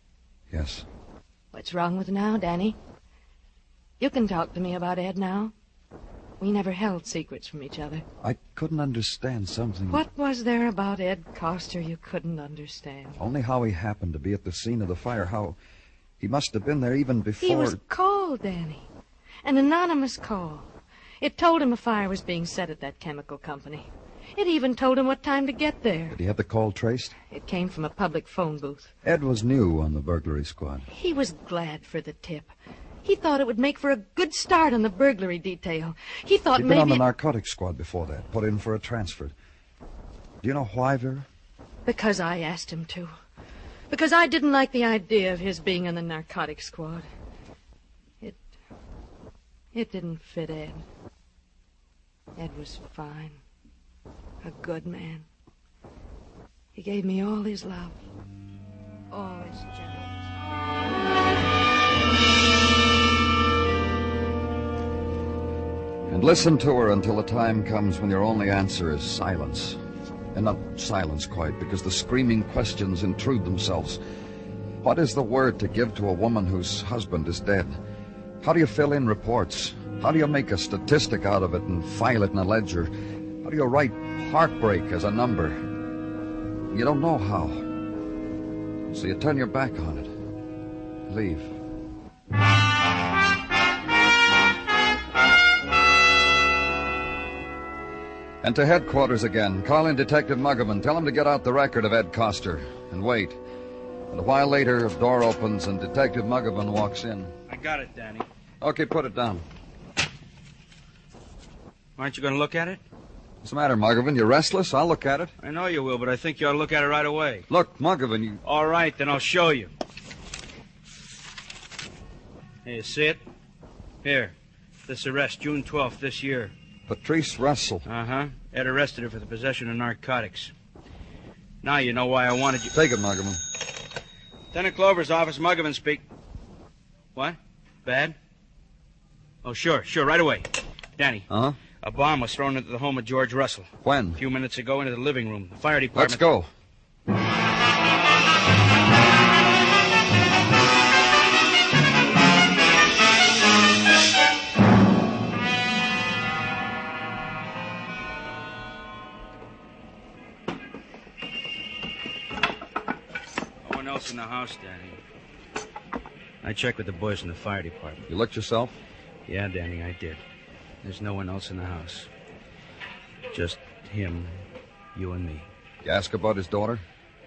Yes. What's wrong with now, Danny? You can talk to me about Ed now. We never held secrets from each other. I couldn't understand something... What was there about Ed Koster you couldn't understand? Only how he happened to be at the scene of the fire, how he must have been there even before... He was called, Danny. An anonymous call. It told him a fire was being set at that chemical company. It even told him what time to get there. Did he have the call traced? It came from a public phone booth. Ed was new on the burglary squad. He was glad for the tip. He thought it would make for a good start on the burglary detail. He thought He'd maybe... been on the narcotics squad before that, put in for a transfer. Do you know why, Vera? Because I asked him to. Because I didn't like the idea of his being in the narcotics squad. It didn't fit Ed. Ed was fine. A good man. He gave me all his love. All his gentleness. And listen to her until the time comes when your only answer is silence. And not silence quite, because the screaming questions intrude themselves. What is the word to give to a woman whose husband is dead? How do you fill in reports? How do you make a statistic out of it and file it in a ledger? How do you write heartbreak as a number? You don't know how. So you turn your back on it. Leave. And to headquarters again. Call in Detective Muggerman. Tell him to get out the record of Ed Koster. And wait. And a while later, a door opens and Detective Muggerman walks in. I got it, Danny. Okay, put it down. Aren't you going to look at it? What's the matter, Muggerman? You restless? I'll look at it. I know you will, but I think you ought to look at it right away. Look, Muggerman, you... All right, then I'll show you. Hey, you see it? Here. This arrest, June 12th this year. Patrice Russell. Uh-huh. Ed arrested her for the possession of narcotics. Now you know why I wanted you... Take it, Muggerman. Lieutenant Clover's office, Muggerman speak. What? Bad? Oh, sure, right away. Danny. Uh-huh. A bomb was thrown into the home of George Russell. When? A few minutes ago into the living room. The fire department... Let's go. No one else in the house, Danny. I checked with the boys in the fire department. You looked yourself? Yeah, Danny, I did. There's no one else in the house. Just him, you and me. You ask about his daughter?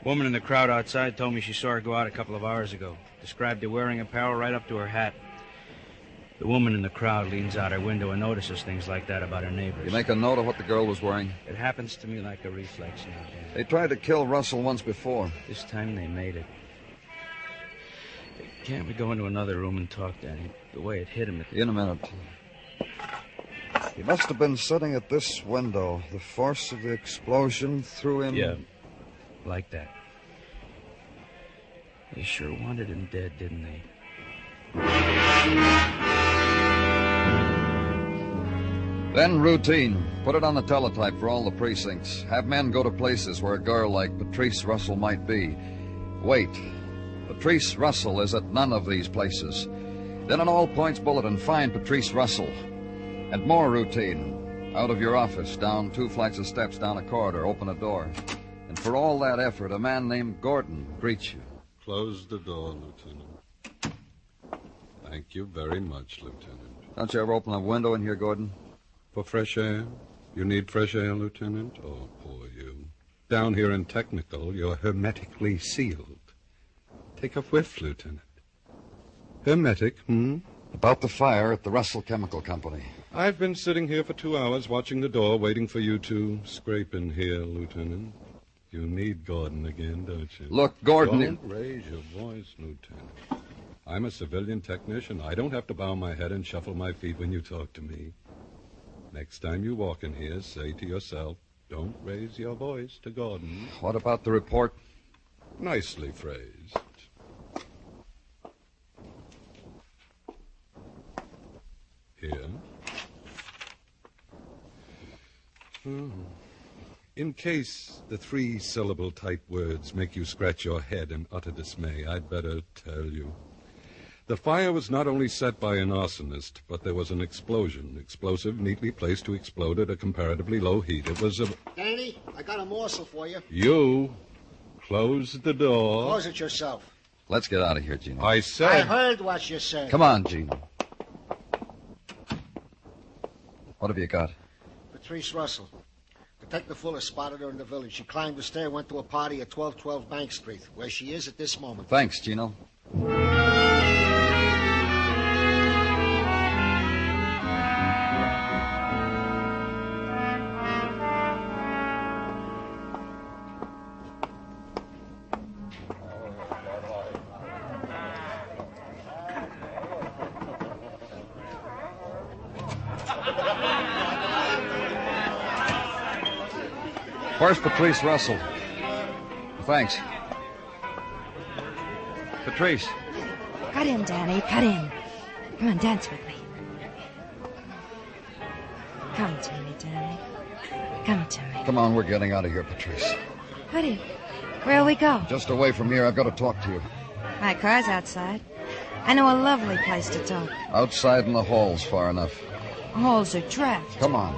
Woman in the crowd outside told me she saw her go out a couple of hours ago. Described her wearing apparel right up to her hat. The woman in the crowd leans out her window and notices things like that about her neighbors. You make a note of what the girl was wearing? It happens to me like a reflex now, Danny. They tried to kill Russell once before. This time they made it. Can't we go into another room and talk, Danny? The way it hit him... In a minute. He must have been sitting at this window. The force of the explosion threw him... Yeah, like that. They sure wanted him dead, didn't they? Then routine. Put it on the teletype for all the precincts. Have men go to places where a girl like Patrice Russell might be. Wait. Patrice Russell is at none of these places. Then an all-points bulletin, find Patrice Russell. And more routine. Out of your office, down 2 flights of steps, down a corridor, open a door. And for all that effort, a man named Gordon greets you. Close the door, Lieutenant. Thank you very much, Lieutenant. Don't you ever open a window in here, Gordon? For fresh air? You need fresh air, Lieutenant? Oh, poor you. Down here in Technical, you're hermetically sealed. Take a whiff, Lieutenant. Hermetic, About the fire at the Russell Chemical Company. I've been sitting here for 2 hours watching the door, waiting for you to scrape in here, Lieutenant. You need Gordon again, don't you? Look, Gordon... Don't raise your voice, Lieutenant. I'm a civilian technician. I don't have to bow my head and shuffle my feet when you talk to me. Next time you walk in here, say to yourself, don't raise your voice to Gordon. What about the report? Nicely phrased. Here. In case the 3-syllable type words make you scratch your head in utter dismay, I'd better tell you. The fire was not only set by an arsonist, but there was an explosion. Explosive neatly placed to explode at a comparatively low heat. It was a... Danny, I got a morsel for you. You close the door. Close it yourself. Let's get out of here, Gino. I said... I heard what you said. Come on, Gino. What have you got? Patrice Russell. Detective Fuller spotted her in the village. She climbed the stair, went to a party at 1212 Bank Street, where she is at this moment. Thanks, Gino. Where's Patrice Russell? Thanks. Patrice. Cut in, Danny, cut in. Come on, dance with me. Come to me, Danny. Come to me. Come on, we're getting out of here, Patrice. Buddy, where'll we go? Just away from here. I've got to talk to you. My car's outside. I know a lovely place to talk. Outside in the hall's far enough. Halls are trapped. Come on.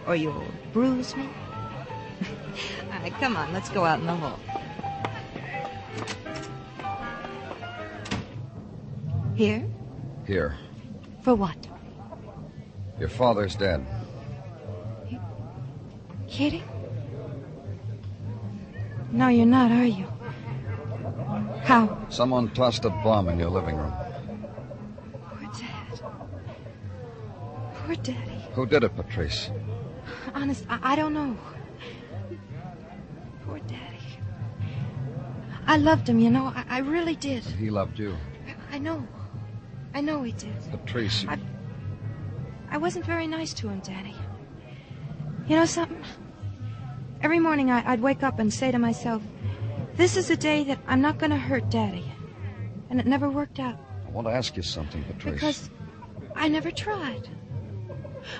Or you'll bruise me. All right, come on, let's go out in the hall. Here? Here. For what? Your father's dead. Kidding? No, you're not, are you? How? Someone tossed a bomb in your living room. Poor Dad. Poor Daddy. Who did it, Patrice? Honest, I don't know. Poor Daddy. I loved him, you know. I really did. He loved you. I know. I know he did. Patrice, you... I wasn't very nice to him, Danny. You know something? Every morning I'd wake up and say to myself, this is a day that I'm not going to hurt Daddy. And it never worked out. I want to ask you something, Patrice. Because I never tried.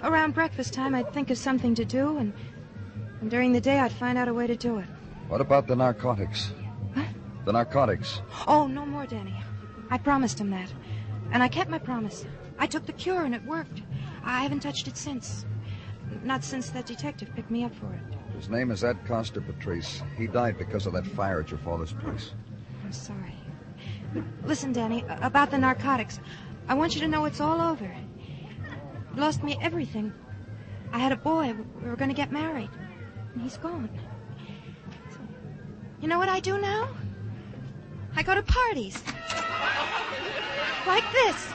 Around breakfast time, I'd think of something to do, and during the day, I'd find out a way to do it. What about the narcotics? What? The narcotics. Oh, no more, Danny. I promised him that. And I kept my promise. I took the cure, and it worked. I haven't touched it since. Not since that detective picked me up for it. His name is Ed Koster, Patrice. He died because of that fire at your father's place. I'm sorry. Listen, Danny, about the narcotics. I want you to know it's all over. It lost me everything. I had a boy. We were going to get married. And he's gone. So, you know what I do now? I go to parties. Like this.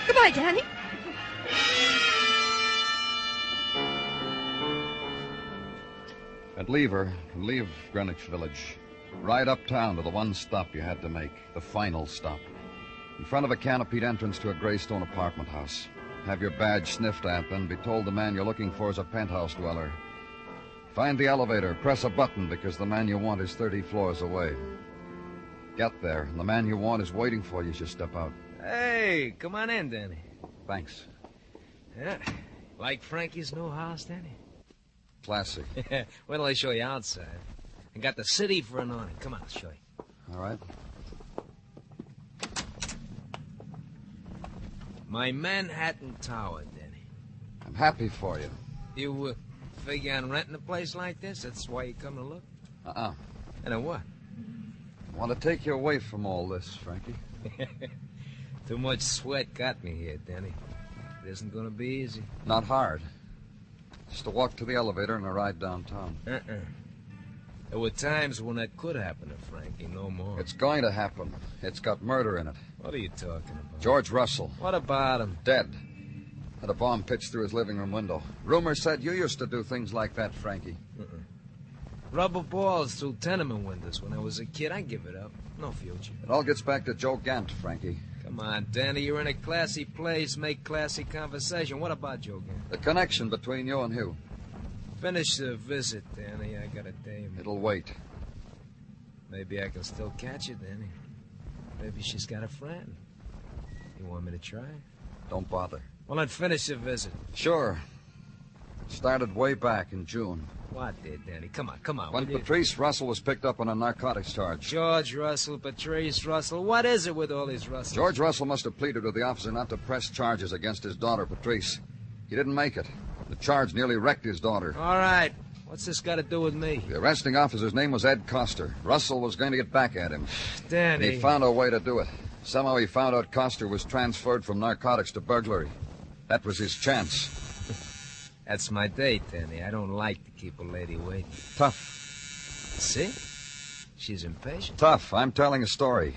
Goodbye, Danny. And leave her. Leave Greenwich Village. Ride uptown to the one stop you had to make. The final stop. In front of a canopied entrance to a gray stone apartment house. Have your badge sniffed at and be told the man you're looking for is a penthouse dweller. Find the elevator. Press a button because the man you want is 30 floors away. Get there, and the man you want is waiting for you as you step out. Hey, come on in, Danny. Thanks. Yeah. Like Frankie's new house, Danny? Classic. Wait till I show you outside. I got the city for an awning. Come on, I'll show you. All right. My Manhattan Tower, Danny. I'm happy for you. You figure on renting a place like this? That's why you come to look? Uh-uh. And then what? I want to take you away from all this, Frankie. Too much sweat got me here, Danny. It isn't going to be easy. Not hard. Just a walk to the elevator and a ride downtown. There were times when that could happen to Frankie, no more. It's going to happen. It's got murder in it. What are you talking about? George Russell. What about him? Dead. Had a bomb pitched through his living room window. Rumor said you used to do things like that, Frankie. Rubber balls through tenement windows when I was a kid. I give it up. No future. It all gets back to Joe Gant, Frankie. Come on, Danny. You're in a classy place. Make classy conversation. What about Joe Gant? The connection between you and Hugh. Finish the visit, Danny. I got a dame. It'll wait. Maybe I can still catch her, Danny. Maybe she's got a friend. You want me to try? Don't bother. Well, then finish the visit. Sure. It started way back in June. What did, Danny? Come on. When Patrice Russell was picked up on a narcotics charge. George Russell, Patrice Russell. What is it with all these Russells? George Russell must have pleaded with the officer not to press charges against his daughter, Patrice. He didn't make it. The charge nearly wrecked his daughter. All right. What's this got to do with me? The arresting officer's name was Ed Koster. Russell was going to get back at him. Danny. And he found a way to do it. Somehow he found out Koster was transferred from narcotics to burglary. That was his chance. That's my date, Danny. I don't like to keep a lady waiting. Tough. See? She's impatient. Tough. I'm telling a story.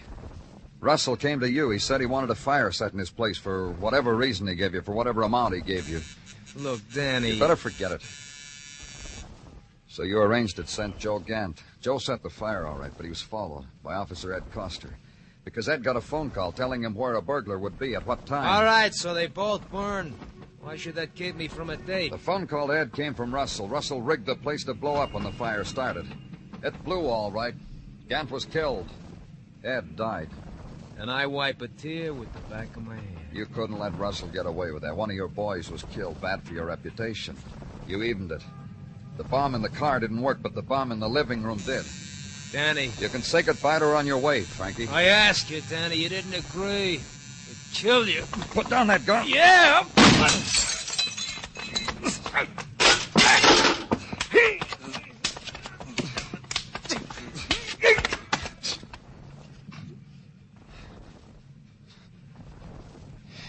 Russell came to you. He said he wanted a fire set in his place for whatever reason he gave you, for whatever amount he gave you. Look, Danny... You better forget it. So you arranged it, sent Joe Gant. Joe set the fire all right, but he was followed by Officer Ed Koster. Because Ed got a phone call telling him where a burglar would be at what time. All right, so they both burned. Why should that keep me from a date? The phone call to Ed came from Russell. Russell rigged the place to blow up when the fire started. It blew all right. Gant was killed. Ed died. And I wipe a tear with the back of my hand. You couldn't let Russell get away with that. One of your boys was killed. Bad for your reputation. You evened it. The bomb in the car didn't work, but the bomb in the living room did. Danny. You can say goodbye to her on your way, Frankie. I asked you, Danny. You didn't agree. You kill you. Put down that gun. Yeah.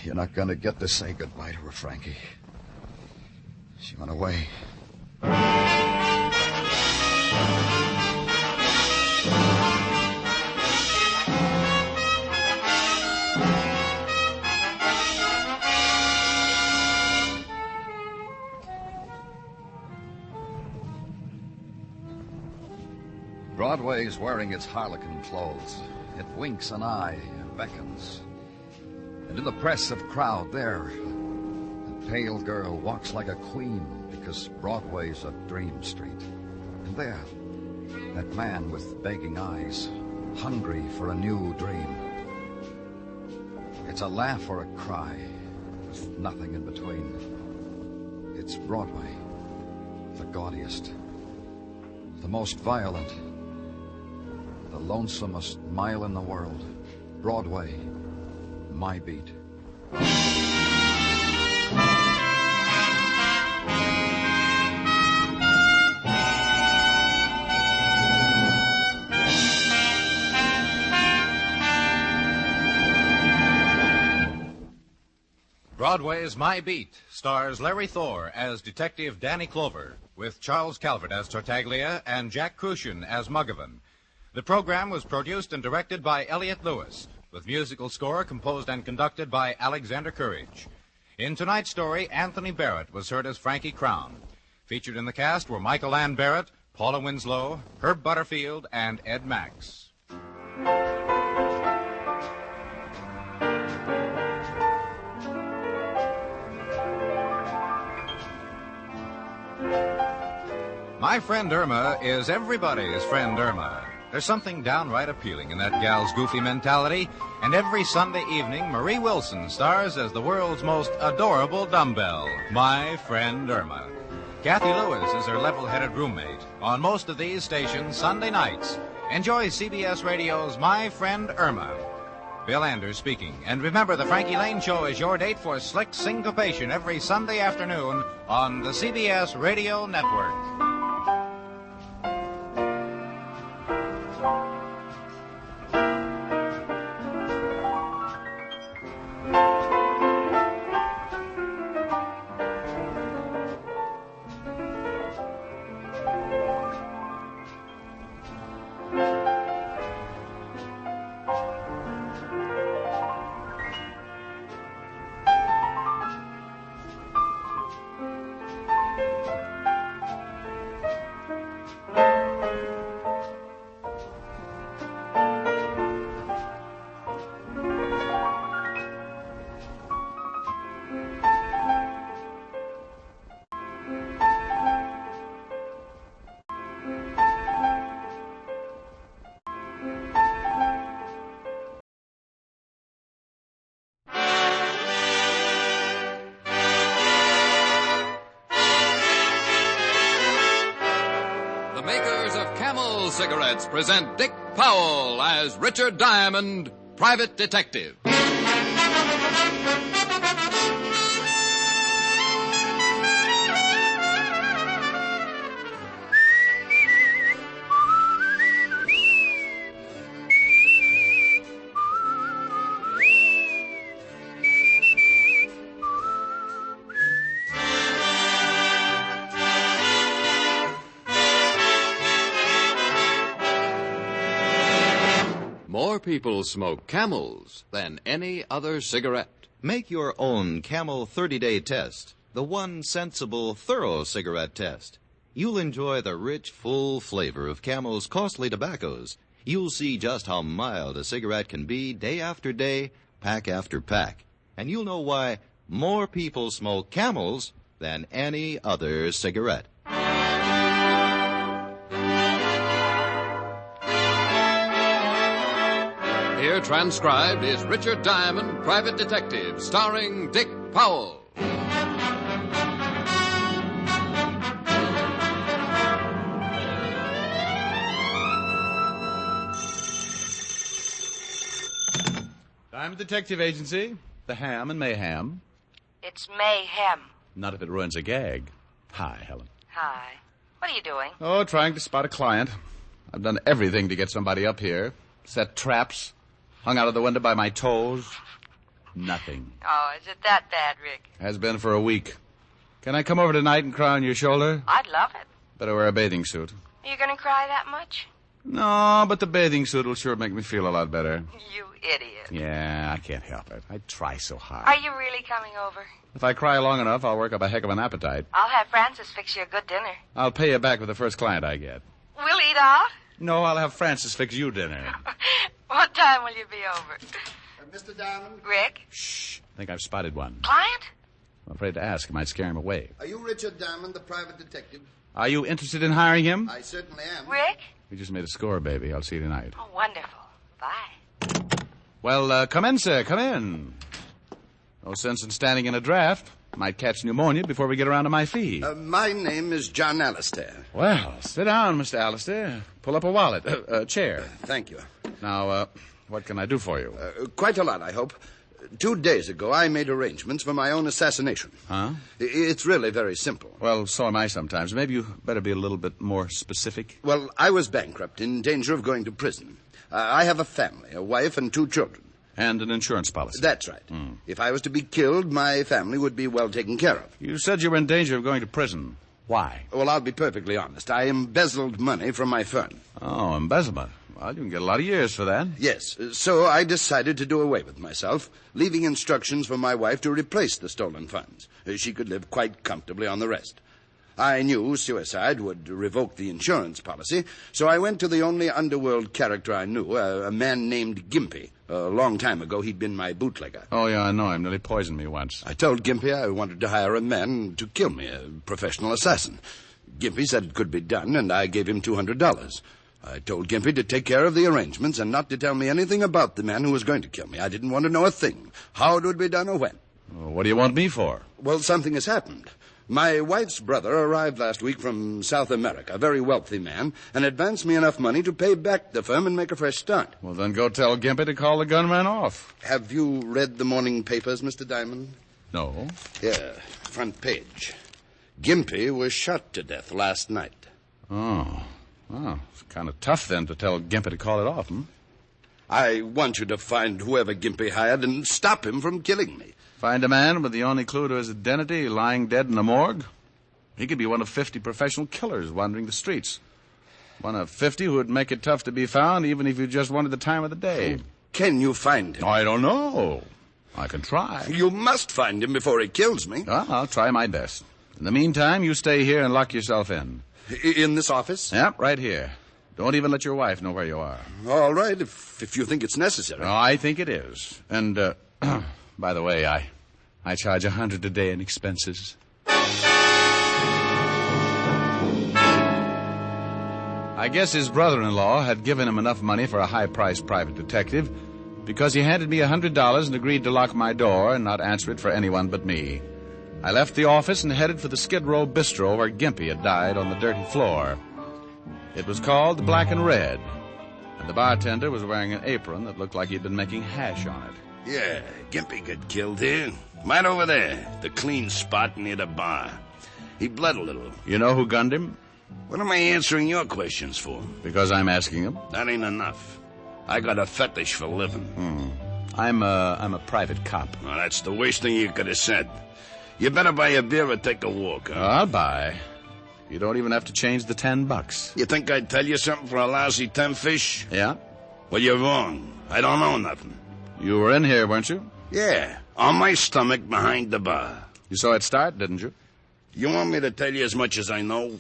You're not going to get to say goodbye to her, Frankie. She went away. Broadway's wearing its harlequin clothes. It winks an eye and beckons. And in the press of crowd there, a pale girl walks like a queen because Broadway's a dream street. And there, that man with begging eyes, hungry for a new dream. It's a laugh or a cry, with nothing in between. It's Broadway, the gaudiest, the most violent, the lonesomest mile in the world. Broadway, my beat. Broadway's My Beat stars Larry Thor as Detective Danny Clover, with Charles Calvert as Tartaglia and Jack Crucian as Muggavan. The program was produced and directed by Elliott Lewis, with musical score composed and conducted by Alexander Courage. In tonight's story, Anthony Barrett was heard as Frankie Crown. Featured in the cast were Michael Ann Barrett, Paula Winslow, Herb Butterfield, and Ed Max. My Friend Irma is everybody's friend Irma. There's something downright appealing in that gal's goofy mentality, and every Sunday evening, Marie Wilson stars as the world's most adorable dumbbell, My Friend Irma. Kathy Lewis is her level-headed roommate. On most of these stations, Sunday nights, enjoy CBS Radio's My Friend Irma. Bill Anders speaking. And remember, the Frankie Lane Show is your date for slick syncopation every Sunday afternoon on the CBS Radio Network. Cigarettes present Dick Powell as Richard Diamond, Private Detective. More people smoke Camels than any other cigarette. Make your own Camel 30-day test, the one sensible, thorough cigarette test. You'll enjoy the rich, full flavor of Camel's costly tobaccos. You'll see just how mild a cigarette can be day after day, pack after pack. And you'll know why more people smoke Camels than any other cigarette. Here transcribed is Richard Diamond, Private Detective, starring Dick Powell. Diamond Detective Agency. The ham and mayhem. It's mayhem. Not if it ruins a gag. Hi, Helen. Hi. What are you doing? Oh, trying to spot a client. I've done everything to get somebody up here. Set traps. Hung out of the window by my toes. Nothing. Oh, is it that bad, Rick? Has been for a week. Can I come over tonight and cry on your shoulder? I'd love it. Better wear a bathing suit. Are you going to cry that much? No, but the bathing suit will sure make me feel a lot better. You idiot. Yeah, I can't help it. I try so hard. Are you really coming over? If I cry long enough, I'll work up a heck of an appetite. I'll have Francis fix you a good dinner. I'll pay you back with the first client I get. We'll eat out? No, I'll have Francis fix you dinner. What time will you be over? Mr. Diamond? Rick? Shh. I think I've spotted one. Client? I'm afraid to ask. It might scare him away. Are you Richard Diamond, the private detective? Are you interested in hiring him? I certainly am. Rick? We just made a score, baby. I'll see you tonight. Oh, wonderful. Bye. Well, come in, sir. Come in. No sense in standing in a draft. Might catch pneumonia before we get around to my fee. My name is John Alistair. Well, sit down, Mr. Alistair. Pull up a wallet. Chair. Thank you. Now, what can I do for you? Quite a lot, I hope. 2 days ago, I made arrangements for my own assassination. Huh? It's really very simple. Well, so am I sometimes. Maybe you better be a little bit more specific. Well, I was bankrupt, in danger of going to prison. I have a family, a wife and 2 children. And an insurance policy. That's right. If I was to be killed, my family would be well taken care of. You said you were in danger of going to prison. Why? Well, I'll be perfectly honest. I embezzled money from my firm. Oh, embezzlement. Well, you can get a lot of years for that. Yes. So I decided to do away with myself, leaving instructions for my wife to replace the stolen funds. She could live quite comfortably on the rest. I knew suicide would revoke the insurance policy, so I went to the only underworld character I knew, a man named Gimpy. A long time ago, he'd been my bootlegger. Oh, yeah, I know him. Nearly poisoned me once. I told Gimpy I wanted to hire a man to kill me, a professional assassin. Gimpy said it could be done, and I gave him $200. I told Gimpy to take care of the arrangements and not to tell me anything about the man who was going to kill me. I didn't want to know a thing, how it would be done or when. Well, what do you want me for? Well, something has happened. My wife's brother arrived last week from South America, a very wealthy man, and advanced me enough money to pay back the firm and make a fresh start. Well, then go tell Gimpy to call the gunman off. Have you read the morning papers, Mr. Diamond? No. Here, front page. Gimpy was shot to death last night. Oh. Well, it's kind of tough, then, to tell Gimpy to call it off, I want you to find whoever Gimpy hired and stop him from killing me. Find a man with the only clue to his identity lying dead in a morgue? He could be one of 50 professional killers wandering the streets. One of 50 who would make it tough to be found even if you just wanted the time of the day. Can you find him? I don't know. I can try. You must find him before he kills me. Well, I'll try my best. In the meantime, you stay here and lock yourself in. In this office? Yep, right here. Don't even let your wife know where you are. All right, if you think it's necessary. Oh, I think it is. And, by the way, I charge $100 a day in expenses. I guess his brother-in-law had given him enough money for a high-priced private detective because he handed me $100 and agreed to lock my door and not answer it for anyone but me. I left the office and headed for the Skid Row Bistro where Gimpy had died on the dirty floor. It was called the Black and Red, and the bartender was wearing an apron that looked like he'd been making hash on it. Yeah, Gimpy got killed here. Right over there, the clean spot near the bar. He bled a little. You know who gunned him? What am I answering your questions for? Because I'm asking them. That ain't enough. I got a fetish for living. I'm a private cop. Well, that's the worst thing you could have said. You better buy a beer or take a walk, huh? I'll buy. You don't even have to change the $10. You think I'd tell you something for a lousy 10 fish? Yeah? Well, you're wrong. I don't know nothing. You were in here, weren't you? Yeah, on my stomach behind the bar. You saw it start, didn't you? You want me to tell you as much as I know?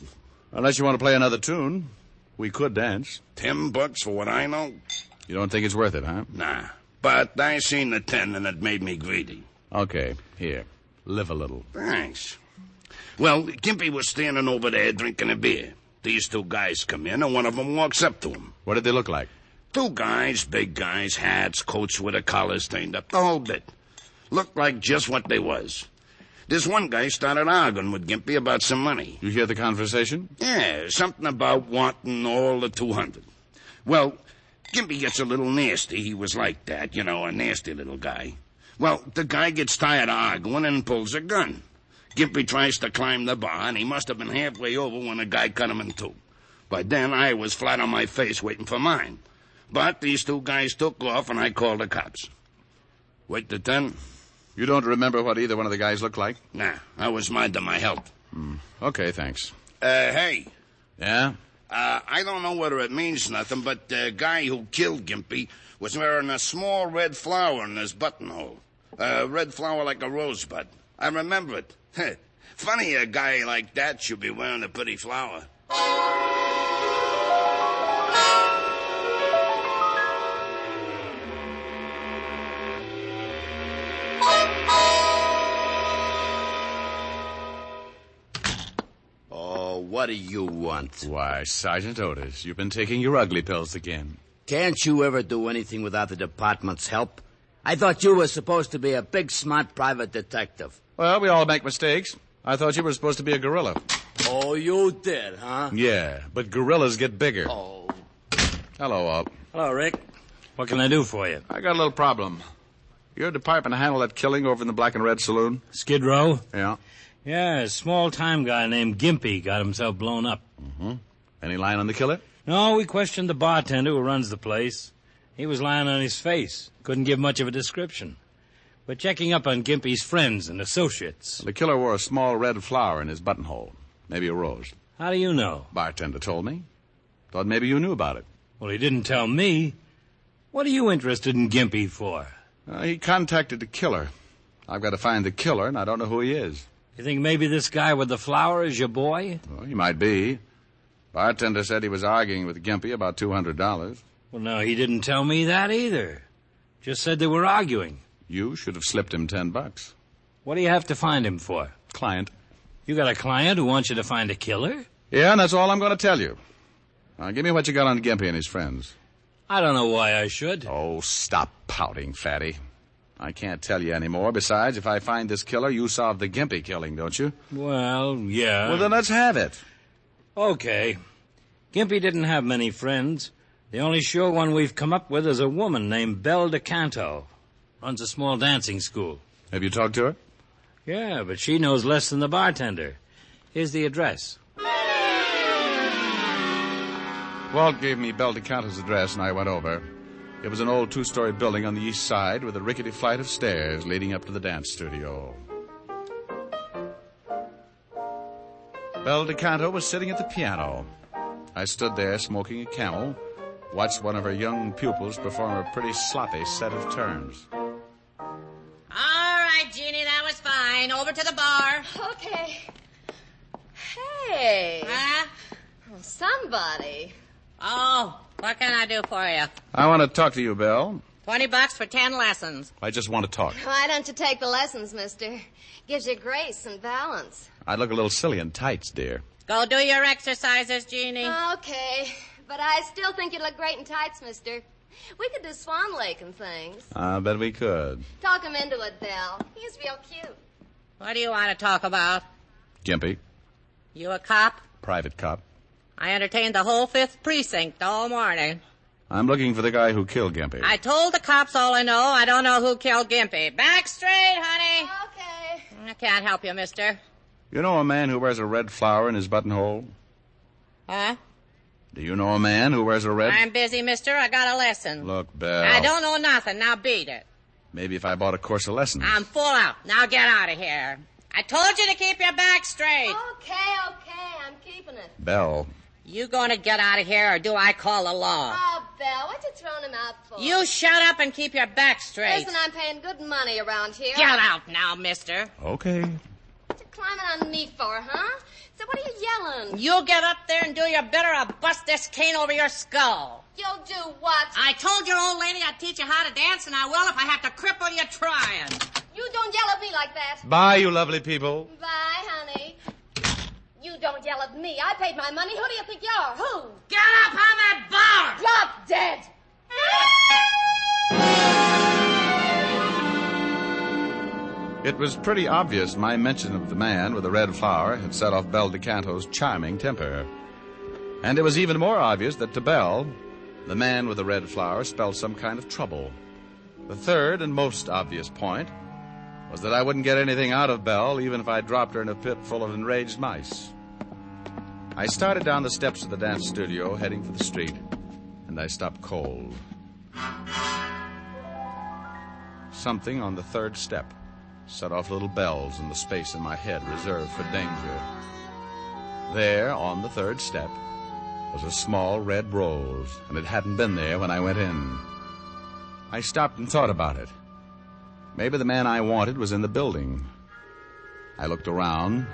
Unless you want to play another tune. We could dance. $10 for what I know? You don't think it's worth it, huh? Nah. But I seen the 10 and it made me greedy. Okay, here. Live a little. Thanks. Well, Gimpy was standing over there drinking a beer. These 2 guys come in and one of them walks up to him. What did they look like? 2 guys, big guys, hats, coats with the collars turned up, the whole bit. Looked like just what they was. This one guy started arguing with Gimpy about some money. You hear the conversation? Yeah, something about wanting all the 200. Well, Gimpy gets a little nasty. He was like that, you know, a nasty little guy. Well, the guy gets tired of arguing and pulls a gun. Gimpy tries to climb the bar, and he must have been halfway over when the guy cut him in two. By then, I was flat on my face waiting for mine. But these two guys took off, and I called the cops. Wait to 10. You don't remember what either one of the guys looked like? Nah, I was minding my health. Okay, thanks. Hey. Yeah? I don't know whether it means nothing, but the guy who killed Gimpy was wearing a small red flower in his buttonhole. A red flower like a rosebud. I remember it. Funny a guy like that should be wearing a pretty flower. Oh, what do you want? Why, Sergeant Otis, you've been taking your ugly pills again. Can't you ever do anything without the department's help? I thought you were supposed to be a big, smart private detective. Well, we all make mistakes. I thought you were supposed to be a gorilla. Oh, you did, huh? Yeah, but gorillas get bigger. Oh. Hello, Up. Hello, Rick. What can I do for you? I got a little problem. Your department handled that killing over in the Black and Red Saloon? Skid Row? Yeah. Yeah, a small-time guy named Gimpy got himself blown up. Any line on the killer? No, we questioned the bartender who runs the place. He was lying on his face. Couldn't give much of a description. We're checking up on Gimpy's friends and associates. The killer wore a small red flower in his buttonhole. Maybe a rose. How do you know? Bartender told me. Thought maybe you knew about it. Well, he didn't tell me. What are you interested in Gimpy for? He contacted the killer. I've got to find the killer, and I don't know who he is. You think maybe this guy with the flower is your boy? Well, he might be. Bartender said he was arguing with Gimpy about $200. Well, no, he didn't tell me that either. Just said they were arguing. You should have slipped him $10. What do you have to find him for? Client. You got a client who wants you to find a killer? Yeah, and that's all I'm going to tell you. Now, give me what you got on Gimpy and his friends. I don't know why I should. Oh, stop pouting, fatty. I can't tell you anymore. Besides, if I find this killer, you solved the Gimpy killing, don't you? Well, yeah. Well, then let's have it. Okay. Gimpy didn't have many friends. The only sure one we've come up with is a woman named Belle DeCanto. Runs a small dancing school. Have you talked to her? Yeah, but she knows less than the bartender. Here's the address. Walt gave me Belle DeCanto's address, and I went over. It was an old two-story building on the east side with a rickety flight of stairs leading up to the dance studio. Belle DeCanto was sitting at the piano. I stood there smoking a Camel, watched one of her young pupils perform a pretty sloppy set of turns. All right, Jeannie, that was fine. Over to the bar. Okay. Hey. Huh? Oh, somebody. Oh, what can I do for you? I want to talk to you, Belle. $20 for 10 lessons. I just want to talk. Why don't you take the lessons, mister? Gives you grace and balance. I'd look a little silly in tights, dear. Go do your exercises, Jeannie. Okay, but I still think you look great in tights, mister. We could do Swan Lake and things. I bet we could. Talk him into it, Belle. He's real cute. What do you want to talk about? Gimpy. You a cop? Private cop. I entertained the whole 5th precinct all morning. I'm looking for the guy who killed Gimpy. I told the cops all I know. I don't know who killed Gimpy. Back straight, honey. Okay. I can't help you, mister. You know a man who wears a red flower in his buttonhole? Huh? Do you know a man who wears a red... I'm busy, mister. I got a lesson. Look, Belle. I don't know nothing. Now beat it. Maybe if I bought a course of lessons. I'm full out. Now get out of here. I told you to keep your back straight. Okay, I'm keeping it. Belle. You going to get out of here, or do I call the law? Oh, Belle, what you throwing him out for? You shut up and keep your back straight. Listen, I'm paying good money around here. Get out now, mister. Okay. What you climbing on me for, huh? So what are you yelling? You get up there and do your bit, or I'll bust this cane over your skull. You'll do what? I told your old lady I'd teach you how to dance, and I will if I have to cripple you trying. You don't yell at me like that. Bye, you lovely people. Bye, honey. You don't yell at me. I paid my money. Who do you think you are? Who? Get up on that bar! Drop dead! It was pretty obvious my mention of the man with the red flower had set off Belle DeCanto's charming temper. And it was even more obvious that to Belle, the man with the red flower spelled some kind of trouble. The third and most obvious point was that I wouldn't get anything out of Belle even if I dropped her in a pit full of enraged mice. I started down the steps of the dance studio, heading for the street, and I stopped cold. Something on the third step set off little bells in the space in my head reserved for danger. There, on the third step, was a small red rose, and it hadn't been there when I went in. I stopped and thought about it. Maybe the man I wanted was in the building. I looked around.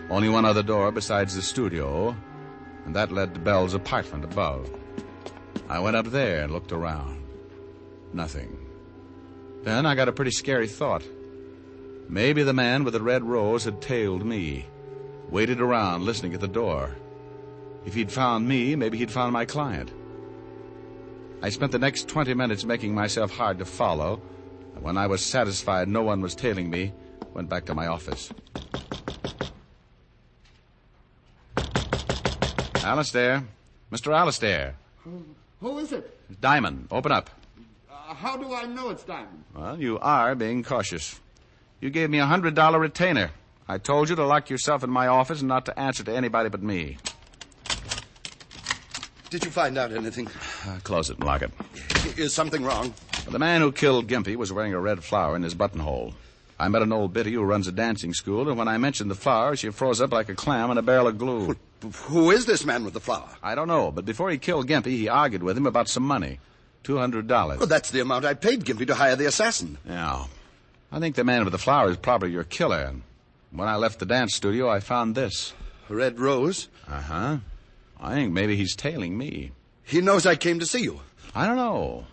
Only one other door besides the studio, and that led to Belle's apartment above. I went up there and looked around. Nothing. Then I got a pretty scary thought. Maybe the man with the red rose had tailed me, waited around listening at the door. If he'd found me, maybe he'd found my client. I spent the next 20 minutes making myself hard to follow, and when I was satisfied no one was tailing me, went back to my office. Alistair. Mr. Alistair. Who is it? Diamond. Open up. How do I know it's Diamond? Well, you are being cautious. You gave me a $100 retainer. I told you to lock yourself in my office and not to answer to anybody but me. Did you find out anything? Close it and lock it. Is something wrong? The man who killed Gimpy was wearing a red flower in his buttonhole. I met an old biddy who runs a dancing school, and when I mentioned the flower, she froze up like a clam in a barrel of glue. Who is this man with the flower? I don't know, but before he killed Gimpy, he argued with him about some money. $200. Well, that's the amount I paid Gimpy to hire the assassin. Yeah. I think the man with the flower is probably your killer. When I left the dance studio, I found this. A red rose? Uh-huh. I think maybe he's tailing me. He knows I came to see you. I don't know.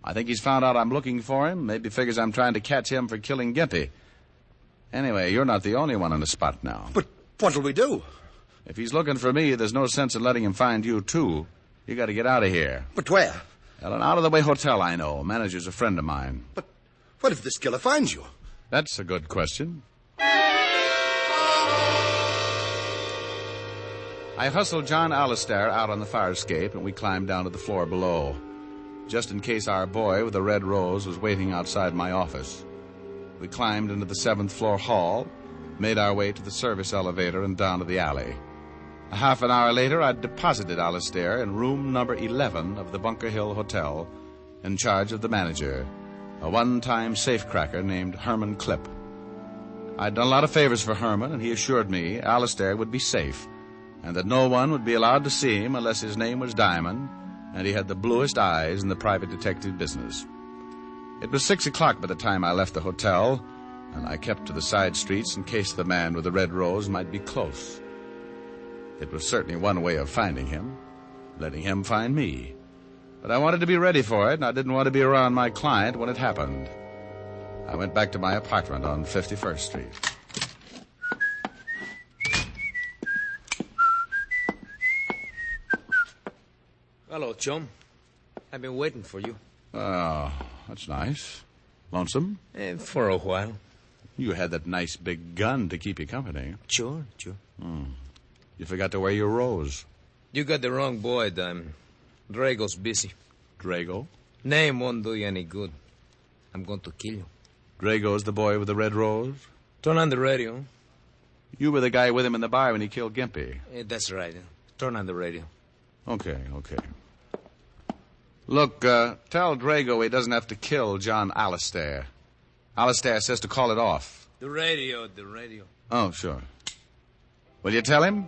I think he's found out I'm looking for him. Maybe figures I'm trying to catch him for killing Gimpy. Anyway, you're not the only one on the spot now. But what'll we do? If he's looking for me, there's no sense in letting him find you, too. You got to get out of here. But where? At an out-of-the-way hotel I know. Manager's a friend of mine. But what if this killer finds you? That's a good question. I hustled John Alistair out on the fire escape, and we climbed down to the floor below, just in case our boy with the red rose was waiting outside my office. We climbed into the 7th floor hall, made our way to the service elevator and down to the alley. A half an hour later, I'd deposited Alistair in room number 11 of the Bunker Hill Hotel, in charge of the manager, a one-time safecracker named Herman Clipp. I'd done a lot of favors for Herman, and he assured me Alistair would be safe, and that no one would be allowed to see him unless his name was Diamond, and he had the bluest eyes in the private detective business. It was 6 o'clock by the time I left the hotel, and I kept to the side streets in case the man with the red rose might be close. It was certainly one way of finding him, letting him find me. But I wanted to be ready for it, and I didn't want to be around my client when it happened. I went back to my apartment on 51st Street. Hello, chum. I've been waiting for you. Oh, that's nice. Lonesome? For a while. You had that nice big gun to keep you company. Sure. You forgot to wear your rose. You got the wrong boy, Diamond. Drago's busy. Drago? Name won't do you any good. I'm going to kill you. Drago's the boy with the red rose? Turn on the radio. You were the guy with him in the bar when he killed Gimpy. That's right. Turn on the radio. Okay. Look, tell Drago he doesn't have to kill John Alistair. Alistair says to call it off. The radio. Oh, sure. Will you tell him?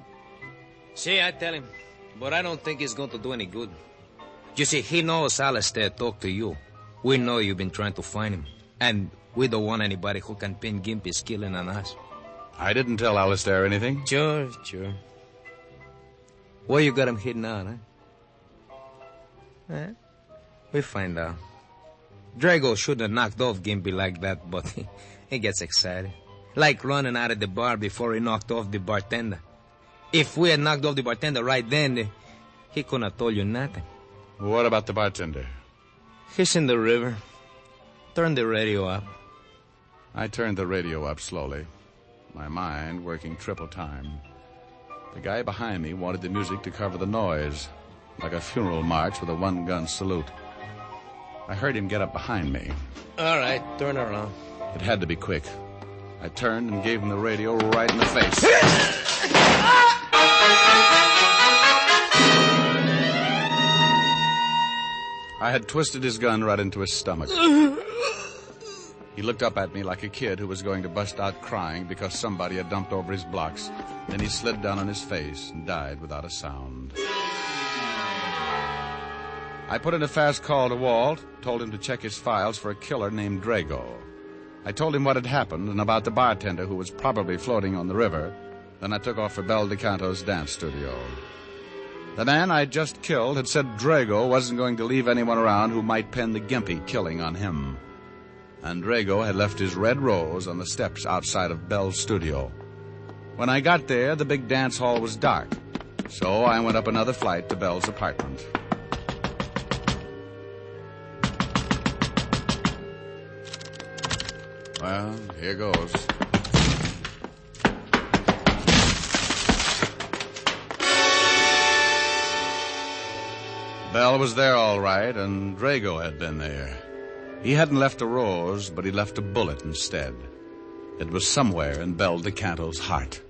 See, I tell him. But I don't think it's going to do any good. You see, he knows Alistair talked to you. We know you've been trying to find him. And we don't want anybody who can pin Gimpy's killing on us. I didn't tell Alistair anything. Sure. Where you got him hidden out, huh? We find out. Drago shouldn't have knocked off Gimpy like that, but he gets excited. Like running out of the bar before he knocked off the bartender. If we had knocked off the bartender right then, he couldn't have told you nothing. What about the bartender? He's in the river. Turn the radio up. I turned the radio up slowly, my mind working triple time. The guy behind me wanted the music to cover the noise, like a funeral march with a one-gun salute. I heard him get up behind me. All right, turn her around. It had to be quick. I turned and gave him the radio right in the face. I had twisted his gun right into his stomach. He looked up at me like a kid who was going to bust out crying because somebody had dumped over his blocks. Then he slid down on his face and died without a sound. I put in a fast call to Walt, told him to check his files for a killer named Drago. I told him what had happened and about the bartender who was probably floating on the river. Then I took off for Bel DeCanto's dance studio. The man I'd just killed had said Drago wasn't going to leave anyone around who might pin the Gimpy killing on him. And Drago had left his red rose on the steps outside of Bel's studio. When I got there, the big dance hall was dark, so I went up another flight to Bel's apartment. Well, here goes. Bel was there all right, and Drago had been there. He hadn't left a rose, but he left a bullet instead. It was somewhere in Bel DeCanto's heart.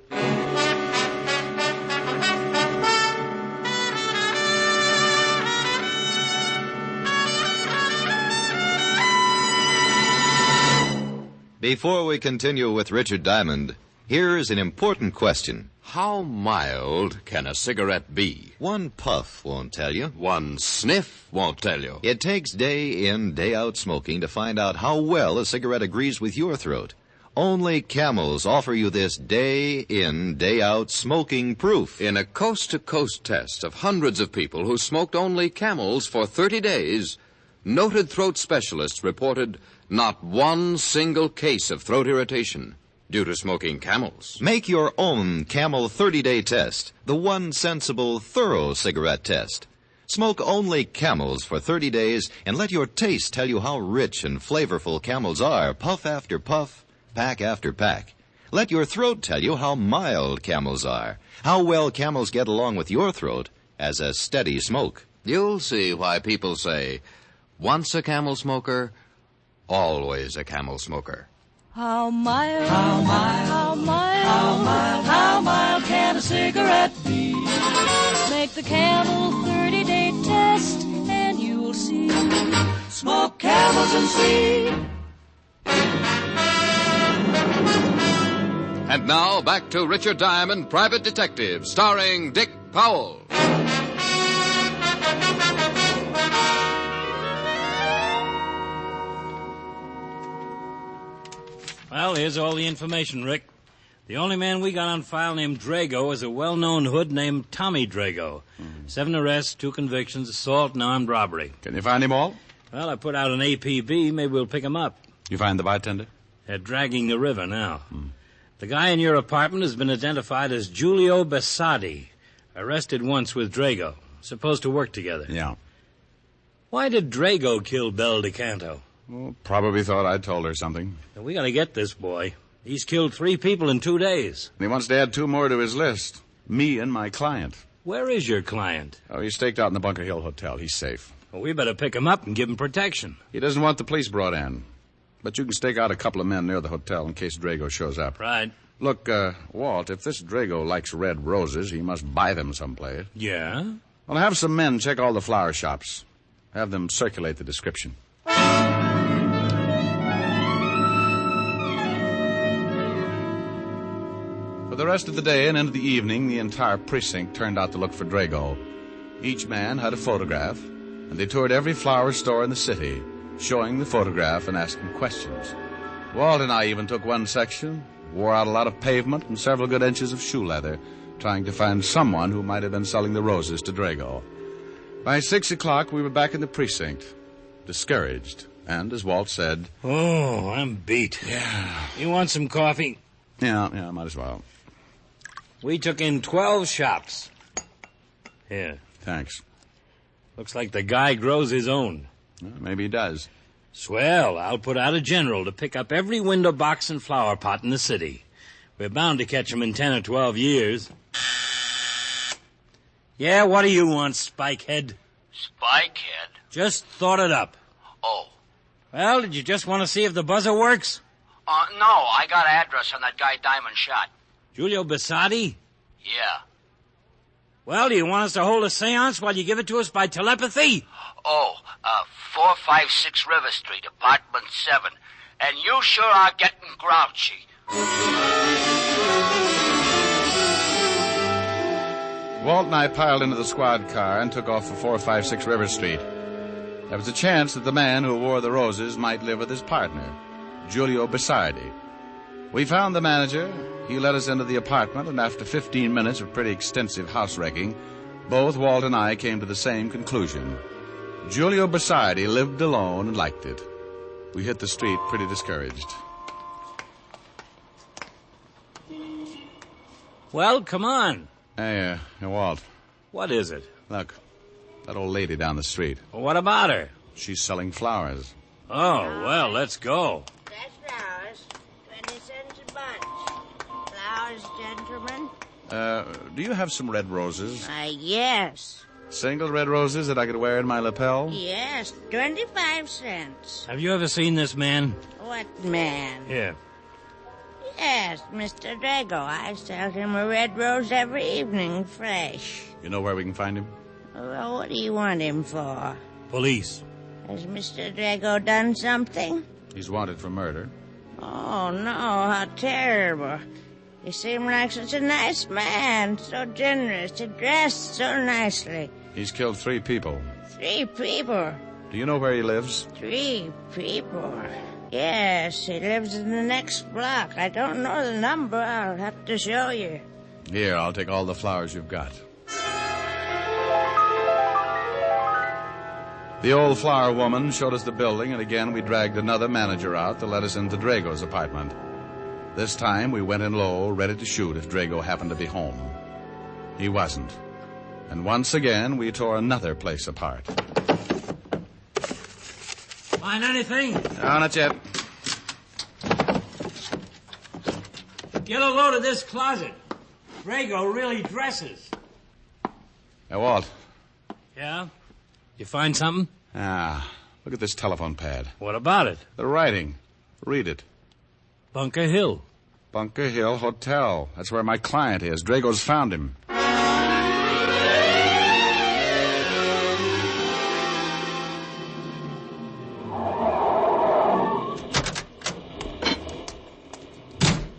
Before we continue with Richard Diamond, here is an important question. How mild can a cigarette be? One puff won't tell you. One sniff won't tell you. It takes day in, day out smoking to find out how well a cigarette agrees with your throat. Only Camels offer you this day in, day out smoking proof. In a coast-to-coast test of hundreds of people who smoked only Camels for 30 days, noted throat specialists reported not one single case of throat irritation due to smoking Camels. Make your own Camel 30-day test, the one sensible, thorough cigarette test. Smoke only Camels for 30 days and let your taste tell you how rich and flavorful Camels are, puff after puff, pack after pack. Let your throat tell you how mild Camels are, how well Camels get along with your throat as a steady smoke. You'll see why people say, once a Camel smoker, always a Camel smoker. How mild, how mild, how mild, how mild, how mild can a cigarette be? Make the Camel 30-day test and you'll see. Smoke Camels and see. And now back to Richard Diamond, Private Detective, starring Dick Powell. Well, here's all the information, Rick. The only man we got on file named Drago is a well-known hood named Tommy Drago. 7 arrests, 2 convictions, assault and armed robbery. Can you find him all? Well, I put out an APB. Maybe we'll pick him up. You find the bartender? They're dragging the river now. The guy in your apartment has been identified as Giulio Bassati. Arrested once with Drago. Supposed to work together. Yeah. Why did Drago kill Bel DeCanto? Well, probably thought I told her something. We gotta get this boy. He's killed 3 people in 2 days. And he wants to add 2 more to his list. Me and my client. Where is your client? Oh, he's staked out in the Bunker Hill Hotel. He's safe. Well, we better pick him up and give him protection. He doesn't want the police brought in. But you can stake out a couple of men near the hotel in case Drago shows up. Right. Look, Walt, if this Drago likes red roses, he must buy them someplace. Yeah? Well, have some men check all the flower shops. Have them circulate the description. For the rest of the day and into the evening, the entire precinct turned out to look for Drago. Each man had a photograph, and they toured every flower store in the city, showing the photograph and asking questions. Walt and I even took one section, wore out a lot of pavement and several good inches of shoe leather, trying to find someone who might have been selling the roses to Drago. By 6 o'clock, we were back in the precinct, discouraged, and, as Walt said... Oh, I'm beat. Yeah. You want some coffee? Yeah, might as well. We took in 12 shops. Here. Thanks. Looks like the guy grows his own. Well, maybe he does. Swell. I'll put out a general to pick up every window box and flower pot in the city. We're bound to catch him in 10 or 12 years. Yeah, what do you want, Spikehead? Spikehead? Just thought it up. Oh. Well, did you just want to see if the buzzer works? No, I got an address on that guy Diamond shot. Giulio Bassotti? Yeah. Well, do you want us to hold a seance while you give it to us by telepathy? 456 River Street, apartment 7. And you sure are getting grouchy. Walt and I piled into the squad car and took off for 456 River Street. There was a chance that the man who wore the roses might live with his partner, Giulio Bassotti. We found the manager. He led us into the apartment, and after 15 minutes of pretty extensive house wrecking, both Walt and I came to the same conclusion. Giulio Bassotti lived alone and liked it. We hit the street pretty discouraged. Well, come on. Hey, Walt. What is it? Look, that old lady down the street. Well, what about her? She's selling flowers. Oh, well, let's go. Fresh flowers, 20 cents a bunch. Flowers, gentlemen. Do you have some red roses? Yes. Single red roses that I could wear in my lapel? Yes, 25 cents. Have you ever seen this man? What man? Here. Yes, Mr. Drago. I sell him a red rose every evening, fresh. You know where we can find him? Well, what do you want him for? Police. Has Mr. Drago done something? He's wanted for murder. Oh, no, how terrible. He seemed like such a nice man, so generous, he dressed so nicely. He's killed 3 people. 3 people? Do you know where he lives? 3 people? Yes, he lives in the next block. I don't know the number. I'll have to show you. Here, I'll take all the flowers you've got. The old flower woman showed us the building, and again we dragged another manager out to let us into Drago's apartment. This time we went in low, ready to shoot if Drago happened to be home. He wasn't. And once again we tore another place apart. Find anything? No, not yet. Get a load of this closet. Drago really dresses. Hey, Walt. Yeah? You find something? Look at this telephone pad. What about it? The writing. Read it. Bunker Hill. Bunker Hill Hotel. That's where my client is. Drago's found him.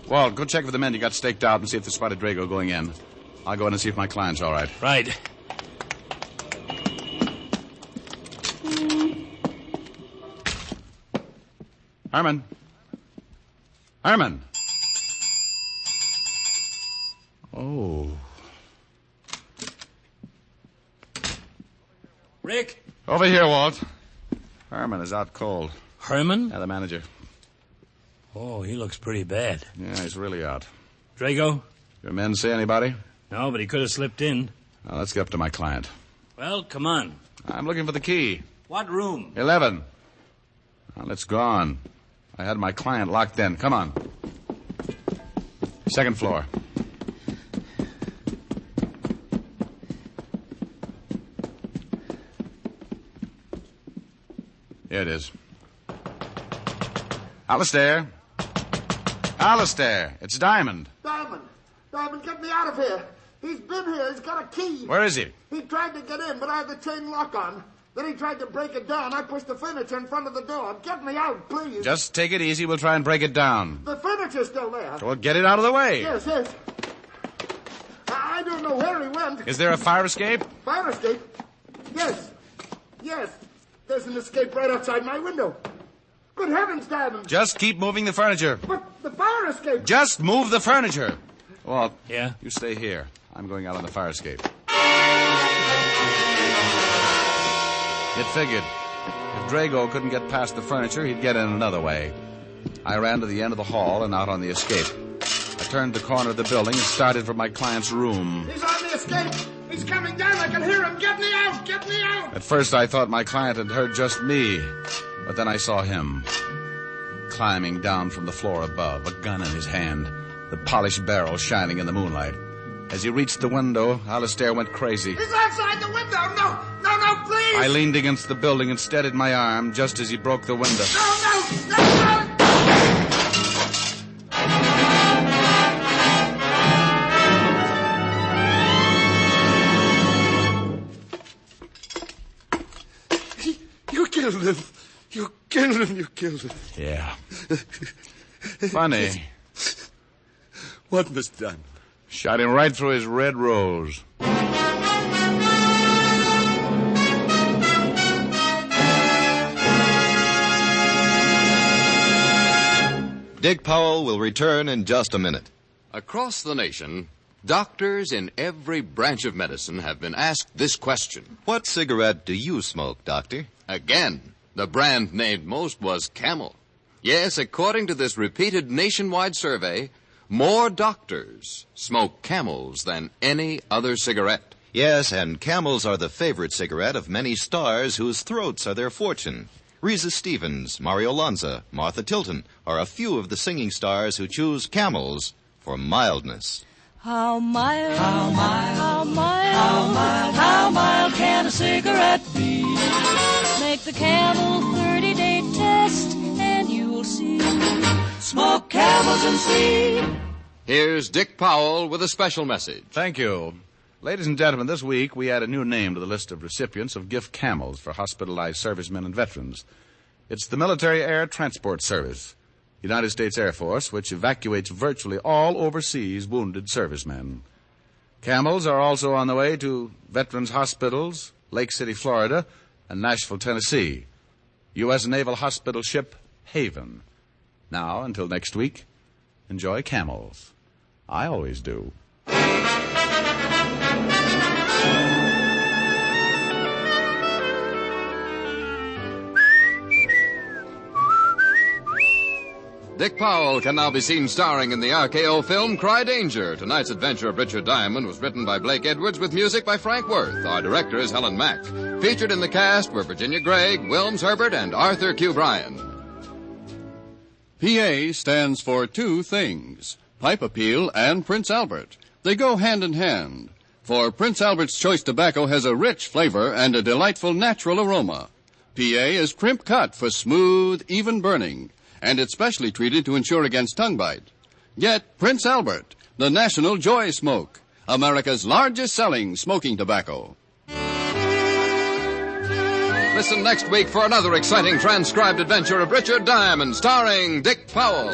Walt, go check with the men you got staked out and see if they spotted Drago going in. I'll go in and see if my client's all right. Right. Herman. Herman. Oh. Rick? Over here, Walt. Herman is out cold. Herman? Yeah, the manager. Oh, he looks pretty bad. Yeah, he's really out. Drago? Your men see anybody? No, but he could have slipped in. Now, let's get up to my client. Well, come on. I'm looking for the key. What room? 11. Well, it's gone. I had my client locked in. Come on. 2nd floor. Here it is. Alistair. Alistair, it's Diamond. Diamond, get me out of here. He's been here. He's got a key. Where is he? He tried to get in, but I had the chain lock on. Then he tried to break it down. I pushed the furniture in front of the door. Get me out, please. Just take it easy. We'll try and break it down. The furniture's still there. Well, get it out of the way. Yes. I don't know where he went. Is there a fire escape? Fire escape? Yes. There's an escape right outside my window. Good heavens, Diamond. Just keep moving the furniture. But the fire escape... Just move the furniture. Walt. Yeah? You stay here. I'm going out on the fire escape. It figured. If Drago couldn't get past the furniture, he'd get in another way. I ran to the end of the hall and out on the escape. I turned the corner of the building and started for my client's room. He's on the escape. He's coming down. I can hear him. Get me out. Get me out. At first, I thought my client had heard just me. But then I saw him climbing down from the floor above, a gun in his hand, the polished barrel shining in the moonlight. As he reached the window, Alistair went crazy. He's outside the window. No, No, please! I leaned against the building and steadied my arm just as he broke the window. No! You killed him. You killed him. Yeah. Funny. What was done? Shot him right through his red rose. Dick Powell will return in just a minute. Across the nation, doctors in every branch of medicine have been asked this question. What cigarette do you smoke, Doctor? Again, the brand named most was Camel. Yes, according to this repeated nationwide survey, more doctors smoke Camels than any other cigarette. Yes, and Camels are the favorite cigarette of many stars whose throats are their fortune. Risa Stevens, Mario Lanza, Martha Tilton are a few of the singing stars who choose Camels for mildness. How mild, how mild, how mild, how mild, how mild can a cigarette be? Make the Camel 30-day test and you'll see. Smoke Camels and see. Here's Dick Powell with a special message. Thank you. Ladies and gentlemen, this week we add a new name to the list of recipients of gift Camels for hospitalized servicemen and veterans. It's the Military Air Transport Service, United States Air Force, which evacuates virtually all overseas wounded servicemen. Camels are also on the way to veterans' hospitals, Lake City, Florida, and Nashville, Tennessee. U.S. Naval Hospital ship Haven. Now, until next week, enjoy Camels. I always do. Dick Powell can now be seen starring in the RKO film Cry Danger. Tonight's adventure of Richard Diamond was written by Blake Edwards with music by Frank Worth. Our director is Helen Mack. Featured in the cast were Virginia Gregg, Wilms Herbert, and Arthur Q. Bryan. PA stands for two things, Pipe Appeal and Prince Albert. They go hand in hand, for Prince Albert's Choice Tobacco has a rich flavor and a delightful natural aroma. PA is crimp cut for smooth, even burning, and it's specially treated to ensure against tongue bite. Get Prince Albert, the National Joy Smoke, America's largest-selling smoking tobacco. Listen next week for another exciting transcribed adventure of Richard Diamond, starring Dick Powell.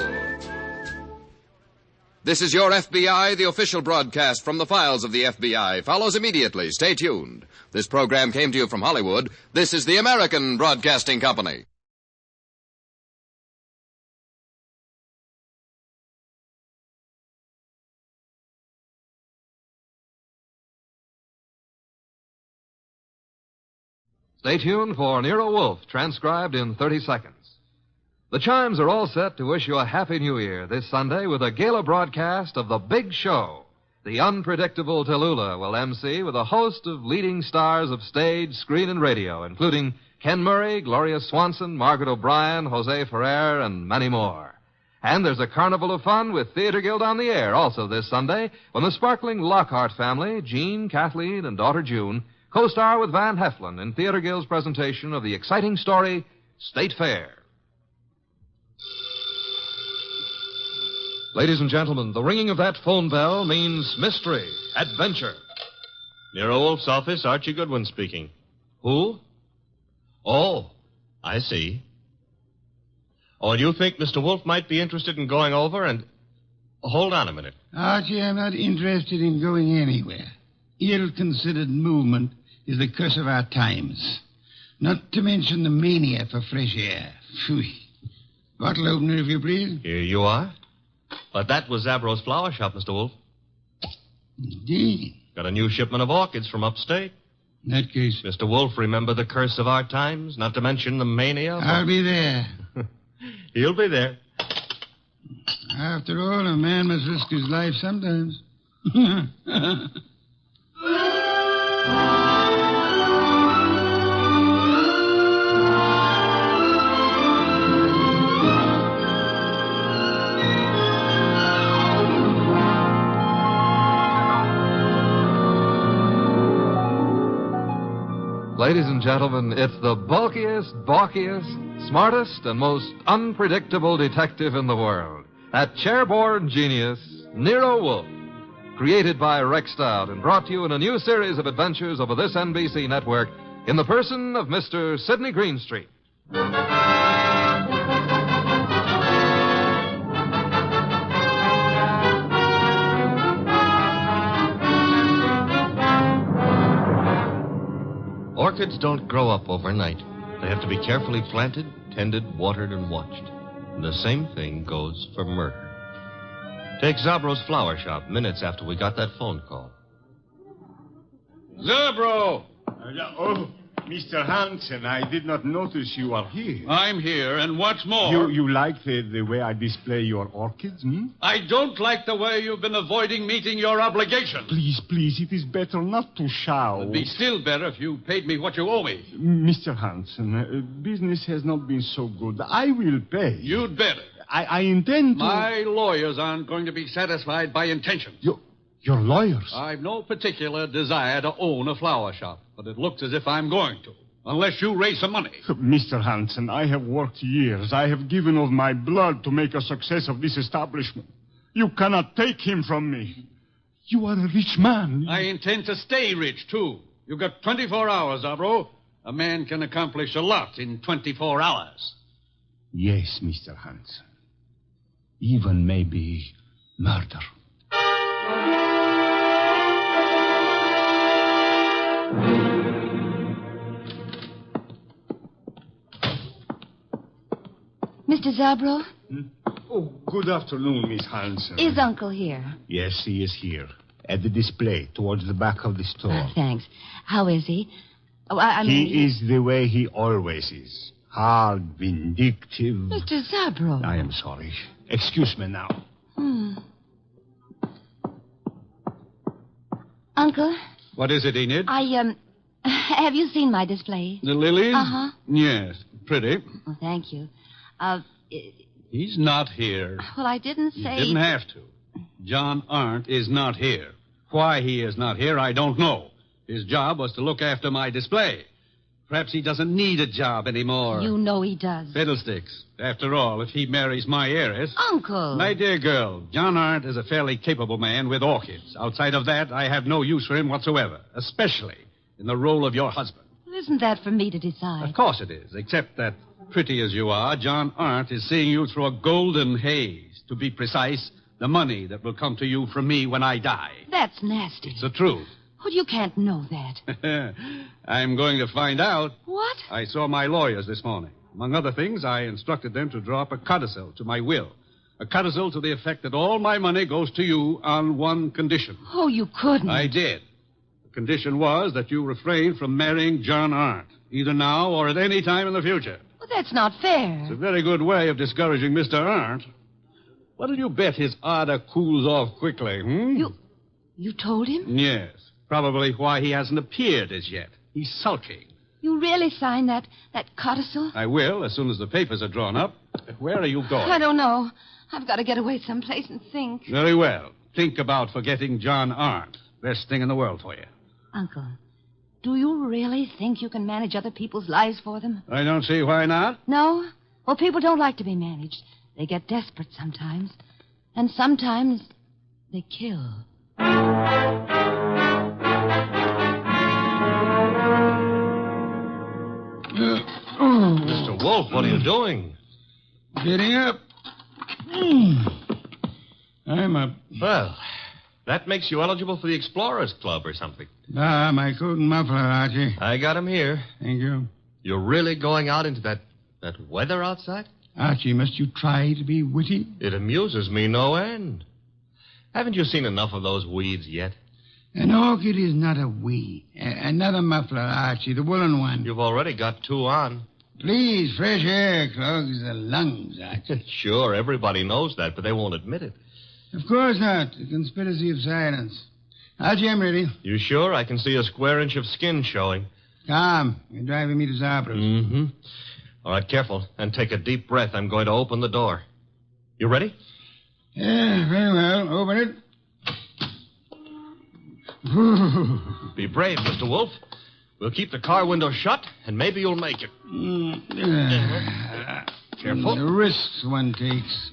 This is Your FBI, the official broadcast from the files of the FBI. Follows immediately. Stay tuned. This program came to you from Hollywood. This is the American Broadcasting Company. Stay tuned for Nero Wolfe, transcribed in 30 seconds. The chimes are all set to wish you a Happy New Year this Sunday with a gala broadcast of The Big Show. The unpredictable Tallulah will MC with a host of leading stars of stage, screen, and radio, including Ken Murray, Gloria Swanson, Margaret O'Brien, Jose Ferrer, and many more. And there's a carnival of fun with Theater Guild on the Air also this Sunday when the sparkling Lockhart family, Jean, Kathleen, and daughter June, co-star with Van Heflin in Theater Guild's presentation of the exciting story, State Fair. Ladies and gentlemen, the ringing of that phone bell means mystery, adventure. Nero Wolfe's office, Archie Goodwin speaking. Who? Oh, I see. Oh, and you think Mr. Wolfe might be interested in going over and... Hold on a minute. Archie, I'm not interested in going anywhere. Ill-considered movement is the curse of our times. Not to mention the mania for fresh air. Phew. Bottle opener, if you please. Here you are. But that was Zabro's flower shop, Mr. Wolfe. Indeed. Got a new shipment of orchids from upstate. In that case... Mr. Wolfe, remember the curse of our times? Not to mention the mania? I'll be there. He'll be there. After all, a man must risk his life sometimes. ladies and gentlemen, it's the bulkiest, balkiest, smartest, and most unpredictable detective in the world. That chairborne genius, Nero Wolfe. Created by Rex Stout and brought to you in a new series of adventures over this NBC network in the person of Mr. Sidney Greenstreet. Orchids don't grow up overnight. They have to be carefully planted, tended, watered, and watched. And the same thing goes for murder. Take Zabro's flower shop minutes after we got that phone call. Zabro! Oh, Mr. Hansen, I did not notice you are here. I'm here, and what's more... You like the way I display your orchids, hmm? I don't like the way you've been avoiding meeting your obligation. Please, it is better not to shout. It'd be still better if you paid me what you owe me. Mr. Hansen, business has not been so good. I will pay. You'd better. I intend to... My lawyers aren't going to be satisfied by intentions. Your lawyers? I've no particular desire to own a flower shop, but it looks as if I'm going to, unless you raise some money. Mr. Hansen, I have worked years. I have given of my blood to make a success of this establishment. You cannot take him from me. You are a rich man. I intend to stay rich, too. You've got 24 hours, Zabro. A man can accomplish a lot in 24 hours. Yes, Mr. Hansen. Even maybe murder. Mr. Zabro? Oh, good afternoon, Miss Hansen. Is Uncle here? Yes, he is here. At the display, towards the back of the store. Thanks. How is he? Oh, He is the way he always is. Hard, vindictive. Mr. Zabro. I am sorry. Excuse me now. Uncle? What is it, Enid? Have you seen my display? The lilies? Uh-huh. Yes, pretty. Oh, thank you. He's not here. Well, I didn't say... You didn't have to. John Arndt is not here. Why he is not here, I don't know. His job was to look after my display. Perhaps he doesn't need a job anymore. You know he does. Fiddlesticks. After all, if he marries my heiress... Uncle! My dear girl, John Arndt is a fairly capable man with orchids. Outside of that, I have no use for him whatsoever, especially in the role of your husband. Well, isn't that for me to decide? Of course it is, except that, pretty as you are, John Arndt is seeing you through a golden haze. To be precise, the money that will come to you from me when I die. That's nasty. It's the truth. Well, you can't know that. I'm going to find out. What? I saw my lawyers this morning. Among other things, I instructed them to draw up a codicil to my will. A codicil to the effect that all my money goes to you on one condition. Oh, you couldn't. I did. The condition was that you refrain from marrying John Arndt, either now or at any time in the future. Well, that's not fair. It's a very good way of discouraging Mr. Arndt. What'll you bet his ardor cools off quickly, You told him? Yes. Probably why he hasn't appeared as yet. He's sulking. You really signed that codicil? I will, as soon as the papers are drawn up. Where are you going? I don't know. I've got to get away someplace and think. Very well. Think about forgetting John Arndt. Best thing in the world for you. Uncle, do you really think you can manage other people's lives for them? I don't see why not. No? Well, people don't like to be managed. They get desperate sometimes. And sometimes they kill. Mr. Wolfe, what are you doing? Getting up. I'm up. Well, that makes you eligible for the Explorers Club or something. My coat and muffler, Archie. I got him here. Thank you. You're really going out into that weather outside? Archie, must you try to be witty? It amuses me no end. Haven't you seen enough of those weeds yet? An orchid is not a weed. Another muffler, Archie, the woolen one. You've already got two on. Please, fresh air clogs the lungs, Archie. Sure, everybody knows that, but they won't admit it. Of course not. The conspiracy of silence. Archie, I'm ready. You sure? I can see a square inch of skin showing. Come. You're driving me to Zabro's. Mm-hmm. All right, careful. And take a deep breath. I'm going to open the door. You ready? Yeah, very well. Open it. Be brave, Mr. Wolfe. We'll keep the car window shut, and maybe you'll make it. Careful. The risks one takes.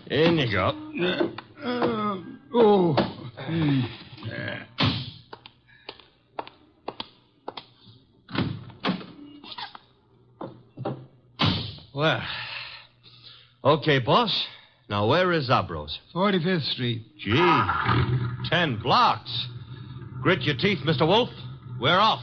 In you go. Well, okay, boss. Now, where is Zabros? 45th Street. Gee, 10 blocks. Grit your teeth, Mr. Wolf. We're off.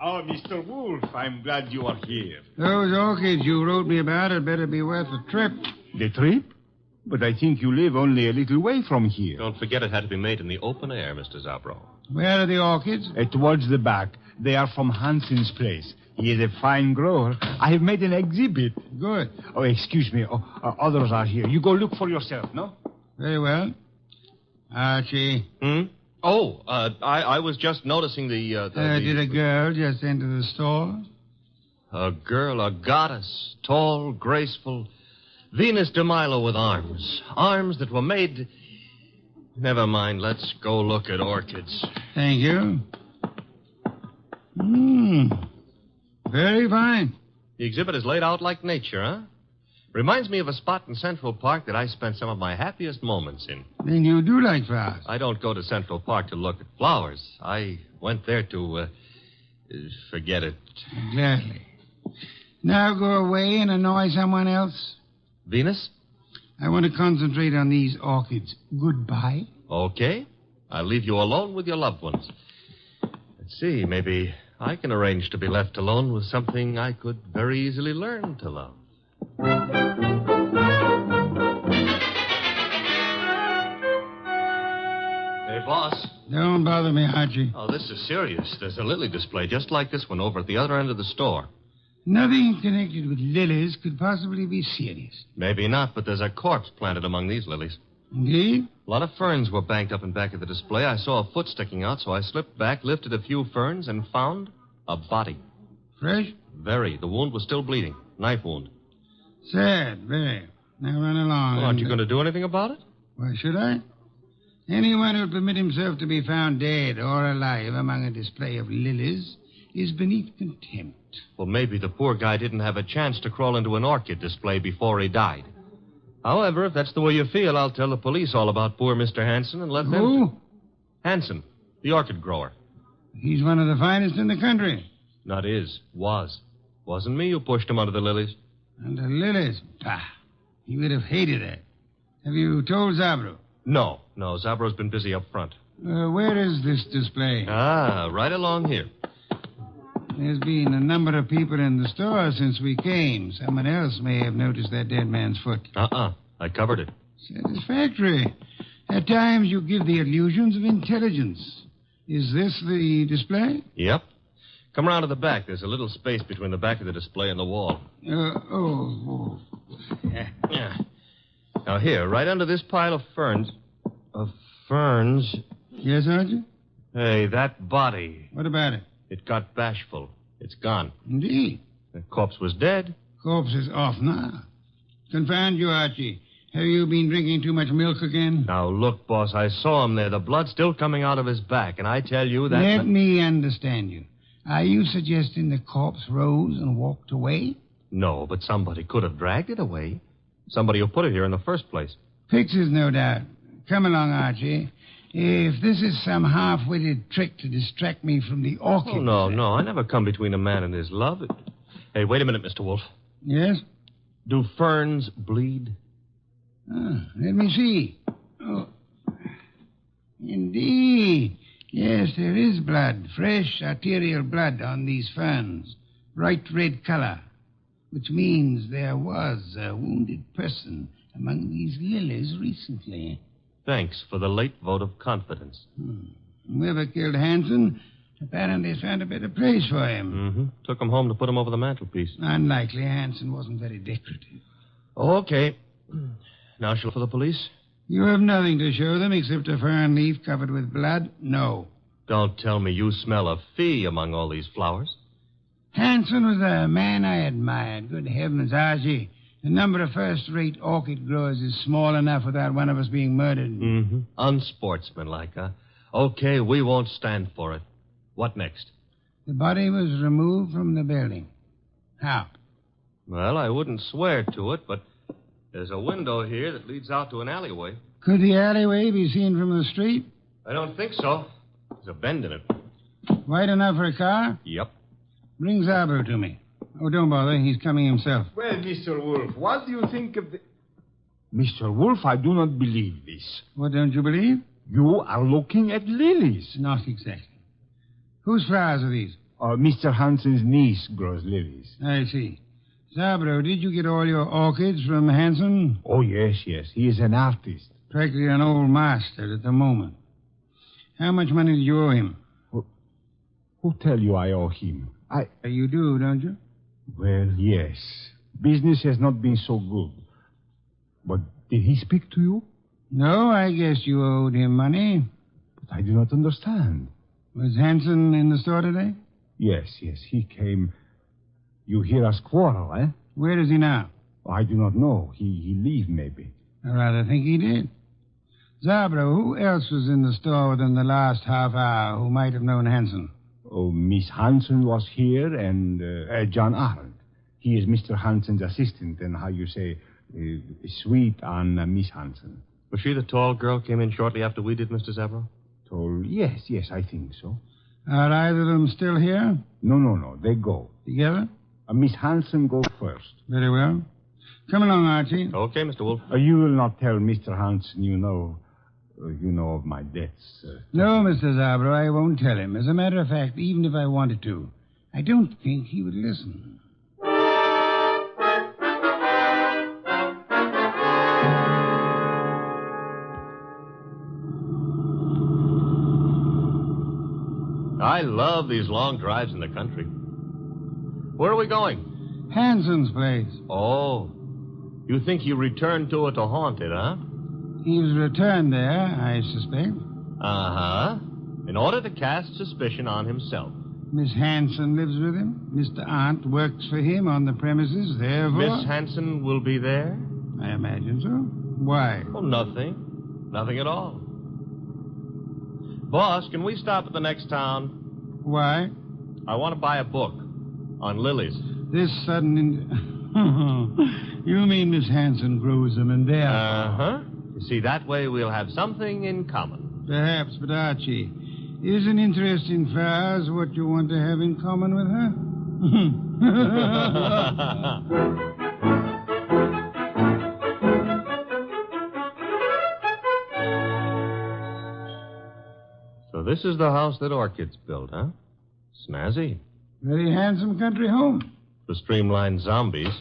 Oh, Mr. Wolf, I'm glad you are here. Those orchids you wrote me about had better be worth a trip. The trip? But I think you live only a little way from here. Don't forget it had to be made in the open air, Mr. Zabro. Where are the orchids? Towards the back. They are from Hansen's place. He is a fine grower. I have made an exhibit. Good. Oh, excuse me. Others are here. You go look for yourself, no? Very well. Archie. Oh, I was just noticing Did a girl just enter the store? A girl, a goddess, tall, graceful. Venus de Milo with arms. Arms that were made... Never mind, let's go look at orchids. Thank you. Very fine. The exhibit is laid out like nature, huh? Reminds me of a spot in Central Park that I spent some of my happiest moments in. Then you do like flowers. I don't go to Central Park to look at flowers. I went there to, forget it. Gladly. Now go away and annoy someone else. Venus? I want to concentrate on these orchids. Goodbye. Okay. I'll leave you alone with your loved ones. Let's see, maybe I can arrange to be left alone with something I could very easily learn to love. Hey, boss. Don't bother me, Archie. Oh, this is serious. There's a lily display just like this one over at the other end of the store. Nothing connected with lilies could possibly be serious. Maybe not, but there's a corpse planted among these lilies. Indeed? A lot of ferns were banked up in back of the display. I saw a foot sticking out, so I slipped back, lifted a few ferns, and found a body. Fresh? Very. The wound was still bleeding. Knife wound. Sad, very. Now run along. Well, aren't you going to do anything about it? Why should I? Anyone who'll permit himself to be found dead or alive among a display of lilies is beneath contempt. Well, maybe the poor guy didn't have a chance to crawl into an orchid display before he died. However, if that's the way you feel, I'll tell the police all about poor Mr. Hansen and let them... Who? Hansen, the orchid grower. He's one of the finest in the country. Not is. Was. Wasn't me who pushed him under the lilies. Under lilies? Bah. He would have hated that. Have you told Zabro? No. Zabro's been busy up front. Where is this display? Right along here. There's been a number of people in the store since we came. Someone else may have noticed that dead man's foot. I covered it. Satisfactory. At times you give the illusions of intelligence. Is this the display? Yep. Come around to the back. There's a little space between the back of the display and the wall. Yeah. Now here, right under this pile of ferns... Yes, Sergeant? Hey, that body. What about it? It got bashful. It's gone. Indeed. The corpse was dead. Corpse is off now. Confound you, Archie. Have you been drinking too much milk again? Now, look, boss, I saw him there. The blood's still coming out of his back, and I tell you that... Let me understand you. Are you suggesting the corpse rose and walked away? No, but somebody could have dragged it away. Somebody who put it here in the first place. Pixies, no doubt. Come along, Archie. If this is some half-witted trick to distract me from the orchid... Oh, no. I never come between a man and his love. Hey, wait a minute, Mr. Wolf. Yes? Do ferns bleed? Let me see. Oh. Indeed. Yes, there is blood. Fresh arterial blood on these ferns. Bright red color. Which means there was a wounded person among these lilies recently. Thanks for the late vote of confidence. Whoever killed Hansen apparently found a better place for him. Took him home to put him over the mantelpiece. Unlikely. Hansen wasn't very decorative. Okay. Now shall for the police? You have nothing to show them except a fern leaf covered with blood? No. Don't tell me you smell a fee among all these flowers. Hanson was a man I admired. Good heavens, Archie. The number of first-rate orchid growers is small enough without one of us being murdered. Mm-hmm. Unsportsmanlike, huh? Okay, we won't stand for it. What next? The body was removed from the building. How? Well, I wouldn't swear to it, but there's a window here that leads out to an alleyway. Could the alleyway be seen from the street? I don't think so. There's a bend in it. Wide enough for a car? Yep. Bring Zabro to me. Oh, don't bother. He's coming himself. Well, Mr. Wolf, what do you think of the... Mr. Wolf, I do not believe this. What don't you believe? You are looking at lilies. Not exactly. Whose flowers are these? Mr. Hansen's niece grows lilies. I see. Zabro, did you get all your orchids from Hansen? Oh, yes. He is an artist. Practically an old master at the moment. How much money do you owe him? Who tell you I owe him? You do, don't you? Well, yes. Business has not been so good. But did he speak to you? No, I guess you owed him money. But I do not understand. Was Hansen in the store today? Yes, he came. You hear us quarrel, eh? Where is he now? I do not know. He leave, maybe. I rather think he did. Zabro, who else was in the store within the last half hour who might have known Hansen? Oh, Miss Hansen was here, and John Arnold. He is Mr. Hansen's assistant, and how you say, sweet on Miss Hansen. Was she the tall girl came in shortly after we did, Mr. Zabro? Tall? Yes, I think so. Are either of them still here? No. They go. Together? Miss Hansen go first. Very well. Come along, Archie. Okay, Mr. Wolf. You will not tell Mr. Hansen you know of my debts. No, Mr. Zabro, I won't tell him. As a matter of fact, even if I wanted to, I don't think he would listen. I love these long drives in the country. Where are we going? Hansen's place. Oh. You think he returned to it to haunt it, huh? He was returned there, I suspect. Uh-huh. In order to cast suspicion on himself. Miss Hansen lives with him. Mr. Arndt works for him on the premises, therefore... Miss Hansen will be there? I imagine so. Why? Oh, nothing. Nothing at all. Boss, can we stop at the next town? Why? I want to buy a book on lilies. This sudden... You mean Miss Hansen grows them and there? Uh-huh. You see, that way we'll have something in common. Perhaps, but Archie, is an interest in flowers what you want to have in common with her? So this is the house that Orchid's built, huh? Snazzy. Very handsome country home. For streamlined zombies.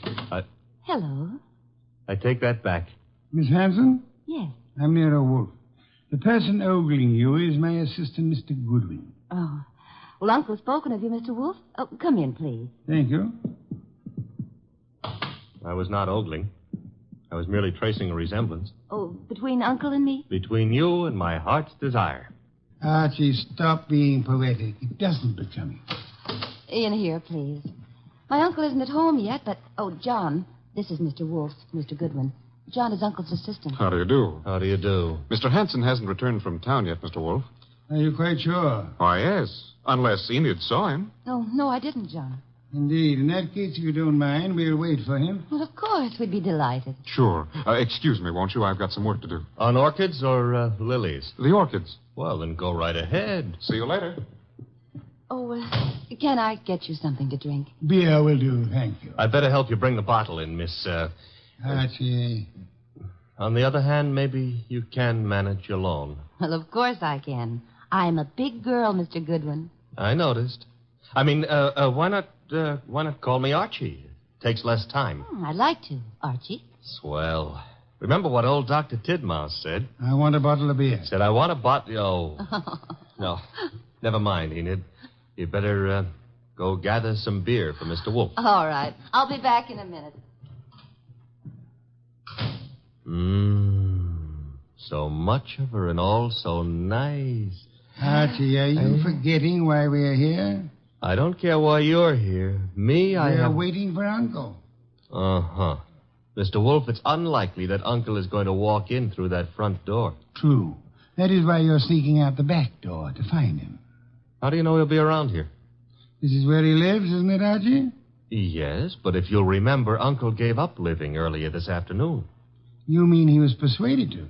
Hello. I take that back. Miss Hansen? Yes. I'm Nero Wolf. The person ogling you is my assistant, Mr. Goodwin. Oh. Well, Uncle's spoken of you, Mr. Wolf. Oh, come in, please. Thank you. I was not ogling. I was merely tracing a resemblance. Oh, between Uncle and me? Between you and my heart's desire. Archie, stop being poetic. It doesn't become you. In here, please. My uncle isn't at home yet, but... Oh, John, this is Mr. Wolf, Mr. Goodwin. John is Uncle's assistant. How do you do? How do you do? Mr. Hansen hasn't returned from town yet, Mr. Wolf. Are you quite sure? Why, yes. Unless Enid saw him. Oh, no, I didn't, John. Indeed. In that case, if you don't mind, we'll wait for him. Well, of course, we'd be delighted. Sure. Excuse me, won't you? I've got some work to do. On orchids or lilies? The orchids. Well, then go right ahead. See you later. Oh, can I get you something to drink? Beer will do, thank you. I'd better help you bring the bottle in, Miss... Archie. On the other hand, maybe you can manage alone. Well, of course I can. I'm a big girl, Mr. Goodwin. I noticed. I mean, why not call me Archie? Takes less time. I'd like to, Archie. Swell. Remember what old Dr. Tidmouse said? I want a bottle of beer. Said, I want a bottle... Oh. No. Never mind, Enid. You better go gather some beer for Mr. Wolf. All right. I'll be back in a minute. So much of her and all so nice. Archie, are you forgetting why we're here? I don't care why you're here. We're waiting for Uncle. Uh-huh. Mr. Wolf, it's unlikely that Uncle is going to walk in through that front door. True. That is why you're sneaking out the back door to find him. How do you know he'll be around here? This is where he lives, isn't it, Archie? Yes, but if you'll remember, Uncle gave up living earlier this afternoon. You mean he was persuaded to?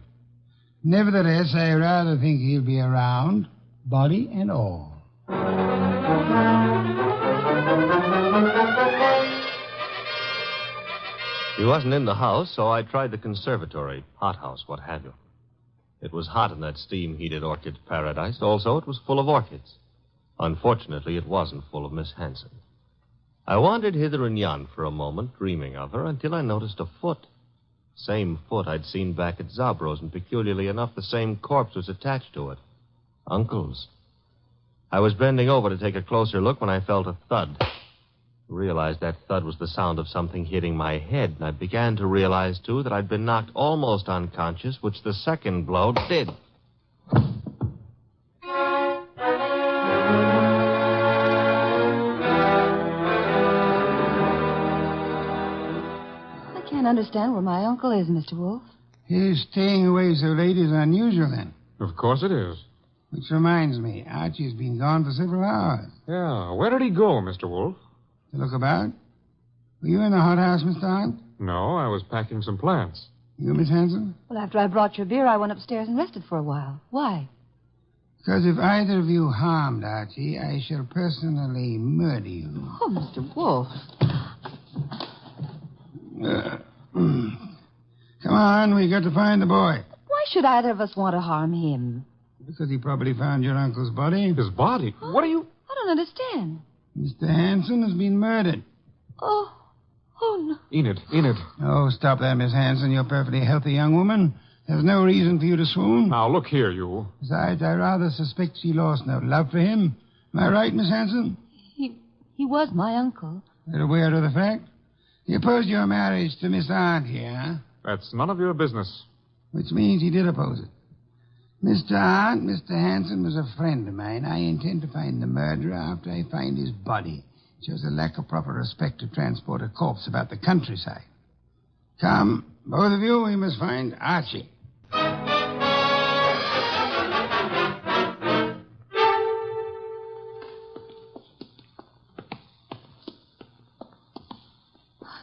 Nevertheless, I rather think he'll be around, body and all. He wasn't in the house, so I tried the conservatory, hothouse, what have you. It was hot in that steam-heated orchid paradise. Also, it was full of orchids. Unfortunately, it wasn't full of Miss Hanson. I wandered hither and yon for a moment, dreaming of her, until I noticed a foot. Same foot I'd seen back at Zabro's, and peculiarly enough, the same corpse was attached to it. Uncle's. I was bending over to take a closer look when I felt a thud. I realized that thud was the sound of something hitting my head, and I began to realize, too, that I'd been knocked almost unconscious, which the second blow did. I can't understand where my uncle is, Mr. Wolf. His staying away so late is unusual, then. Of course it is. Which reminds me, Archie's been gone for several hours. Yeah, where did he go, Mr. Wolf? To look about. Were you in the hothouse, Mr. Hunt? No, I was packing some plants. You, Miss Hanson? Well, after I brought your beer, I went upstairs and rested for a while. Why? Because if either of you harmed Archie, I shall personally murder you. Oh, Mr. Wolf. Come on, we got to find the boy. Why should either of us want to harm him? Because he probably found your uncle's body. His body? What are you... I don't understand. Mr. Hanson has been murdered. Oh no. Enid. Oh, stop that, Miss Hanson. You're a perfectly healthy young woman. There's no reason for you to swoon. Now, look here, you. Besides, I rather suspect she lost no love for him. Am I right, Miss Hanson? He was my uncle. You're aware of the fact? He opposed your marriage to Miss Aunt here, huh? That's none of your business. Which means he did oppose it. Mr. Aunt, Mr. Hanson was a friend of mine. I intend to find the murderer after I find his body. It shows a lack of proper respect to transport a corpse about the countryside. Come, both of you, we must find Archie.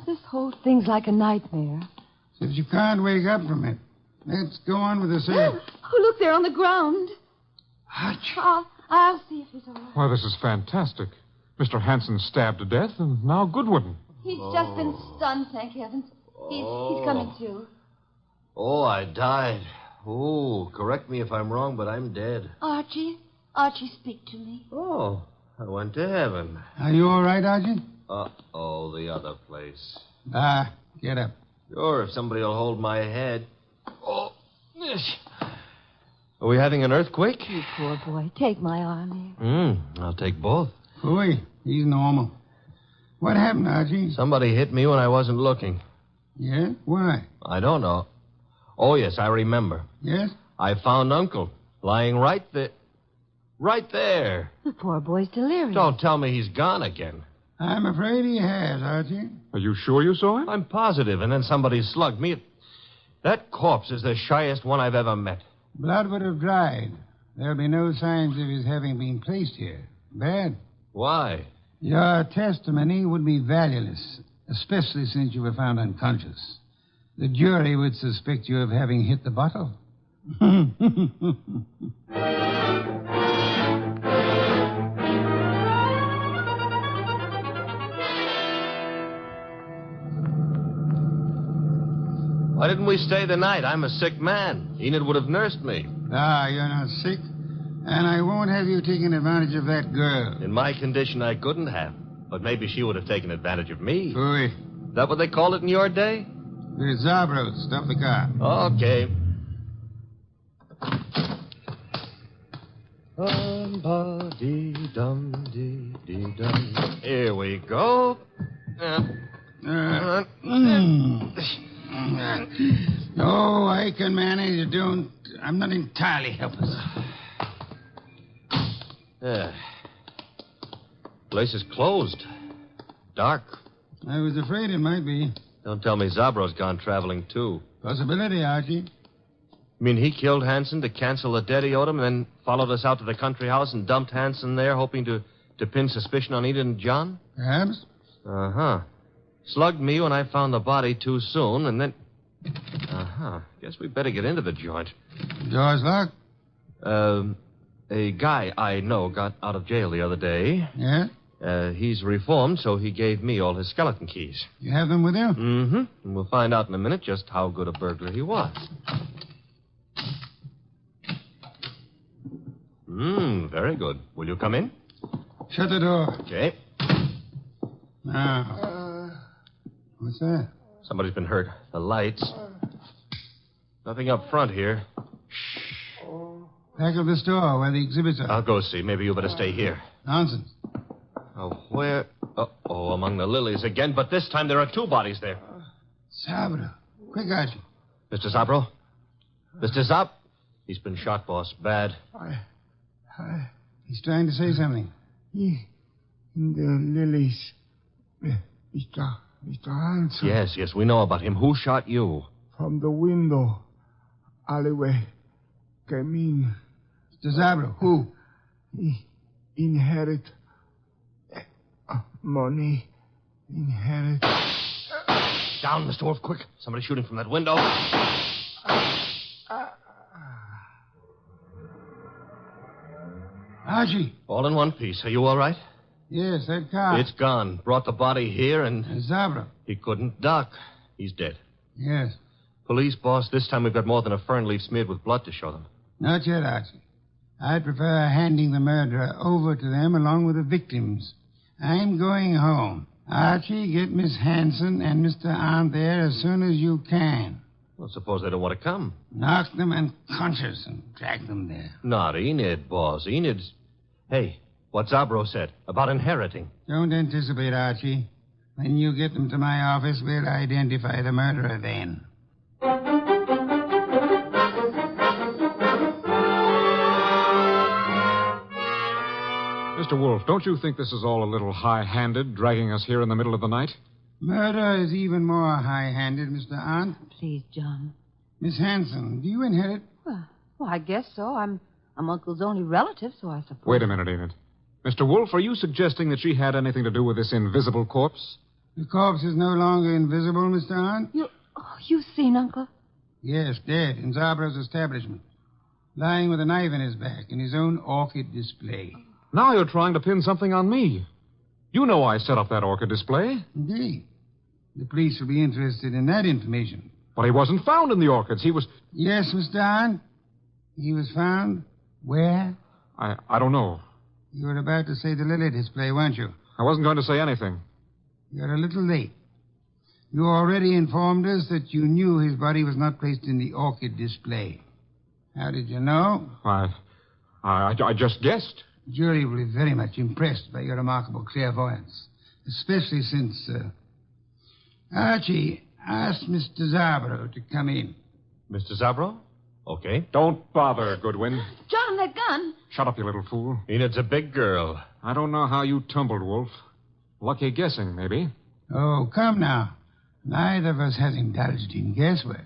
This whole thing's like a nightmare. If you can't wake up from it, let's go on with the search. Oh, look, they're on the ground. Archie. I'll see if he's all right. Well, this is fantastic. Mr. Hanson stabbed to death, and now Goodwin. He's just been stunned, thank heavens. He's coming to. Oh, I died. Oh, correct me if I'm wrong, but I'm dead. Archie, speak to me. Oh, I went to heaven. Are you all right, Archie? Uh-oh, the other place. Get up. Sure, if somebody will hold my head. Oh. Are we having an earthquake? You poor boy. Take my arm here. I'll take both. Ooh, he's normal. What happened, Archie? Somebody hit me when I wasn't looking. Yeah? Why? I don't know. Oh, yes, I remember. Yes? I found Uncle lying right there. Right there. The poor boy's delirious. Don't tell me he's gone again. I'm afraid he has, Archie. Are you sure you saw him? I'm positive, and then somebody slugged me. That corpse is the shyest one I've ever met. Blood would have dried. There'll be no signs of his having been placed here. Bad. Why? Your testimony would be valueless, especially since you were found unconscious. The jury would suspect you of having hit the bottle. Why didn't we stay the night? I'm a sick man. Enid would have nursed me. You're not sick. And I won't have you taking advantage of that girl. In my condition, I couldn't have. But maybe she would have taken advantage of me. Ooh. Is that what they called it in your day? It's Zabros. Stop the car. Okay. Here we go. Oh, I can manage. I'm not entirely helpless. Place is closed. Dark. I was afraid it might be. Don't tell me Zabro's gone traveling, too. Possibility, Archie. You mean he killed Hanson to cancel the debt he owed him and then followed us out to the country house and dumped Hanson there, hoping to pin suspicion on Enid and John? Perhaps. Uh-huh. Slugged me when I found the body too soon, and then... Uh-huh. Guess we better get into the joint. Door's locked? A guy I know got out of jail the other day. Yeah? He's reformed, so he gave me all his skeleton keys. You have them with you? Mm-hmm. And we'll find out in a minute just how good a burglar he was. Very good. Will you come in? Shut the door. Okay. Now. What's that? Somebody's been hurt. The lights. Nothing up front here. Back of the store where the exhibits are. I'll go see. Maybe you better stay here. Nonsense. Oh, where? Oh, among the lilies again. But this time there are two bodies there. Zabro. Quick, Archie. Mr. Zabro? Mr. Zab? He's been shot, boss. Bad. He's trying to say something. In the lilies. Mr. Hanson. Yes, we know about him. Who shot you? From the window. Alleyway. Came in. Mr. Zabro, who? He inherit money. Inherit. Down, Mr. Wolf, quick. Somebody shooting from that window. Archie. All in one piece. Are you all right? Yes, that car. It's gone. Brought the body here and... Zabro. He couldn't duck. He's dead. Yes. Police, boss, this time we've got more than a fern leaf smeared with blood to show them. Not yet, Archie. I'd prefer handing the murderer over to them along with the victims. I'm going home. Archie, get Miss Hanson and Mr. Arndt there as soon as you can. Well, suppose they don't want to come. Knock them unconscious and drag them there. Not Enid, boss. Enid's... Hey, what Zabro said about inheriting. Don't anticipate, Archie. When you get them to my office, we'll identify the murderer then. Mr. Wolf, don't you think this is all a little high-handed, dragging us here in the middle of the night? Murder is even more high-handed, Mr. Arndt. Please, John. Miss Hanson, do you inherit? Well, I guess so. I'm Uncle's only relative, so I suppose. Wait a minute, Enid. Mr. Wolf, are you suggesting that she had anything to do with this invisible corpse? The corpse is no longer invisible, Mr. Arndt. You've seen Uncle? Yes, dead in Zabro's establishment. Lying with a knife in his back in his own orchid display. Now you're trying to pin something on me. You know I set up that orchid display. Indeed. The police will be interested in that information. But he wasn't found in the orchids. He was... Yes, Mr. Arndt. He was found where? I don't know. You were about to say the lily display, weren't you? I wasn't going to say anything. You're a little late. You already informed us that you knew his body was not placed in the orchid display. How did you know? I just guessed. The jury will be very much impressed by your remarkable clairvoyance, especially since... Archie, ask Mr. Zabro to come in. Mr. Zabro? Okay. Don't bother, Goodwin. John, that gun. Shut up, you little fool. Enid's a big girl. I don't know how you tumbled, Wolf. Lucky guessing, maybe. Oh, come now. Neither of us has indulged in guesswork.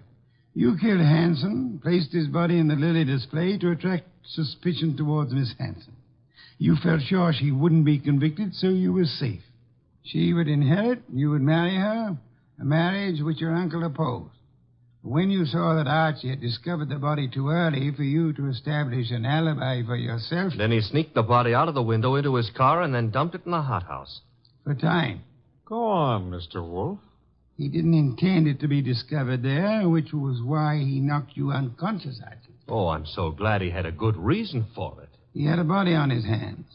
You killed Hanson, placed his body in the lily display to attract suspicion towards Miss Hanson. You felt sure she wouldn't be convicted, so you were safe. She would inherit, you would marry her, a marriage which your uncle opposed. When you saw that Archie had discovered the body too early for you to establish an alibi for yourself... Then he sneaked the body out of the window into his car and then dumped it in the hothouse. For time. Go on, Mr. Wolf. He didn't intend it to be discovered there, which was why he knocked you unconscious, Archie. Oh, I'm so glad he had a good reason for it. He had a body on his hands.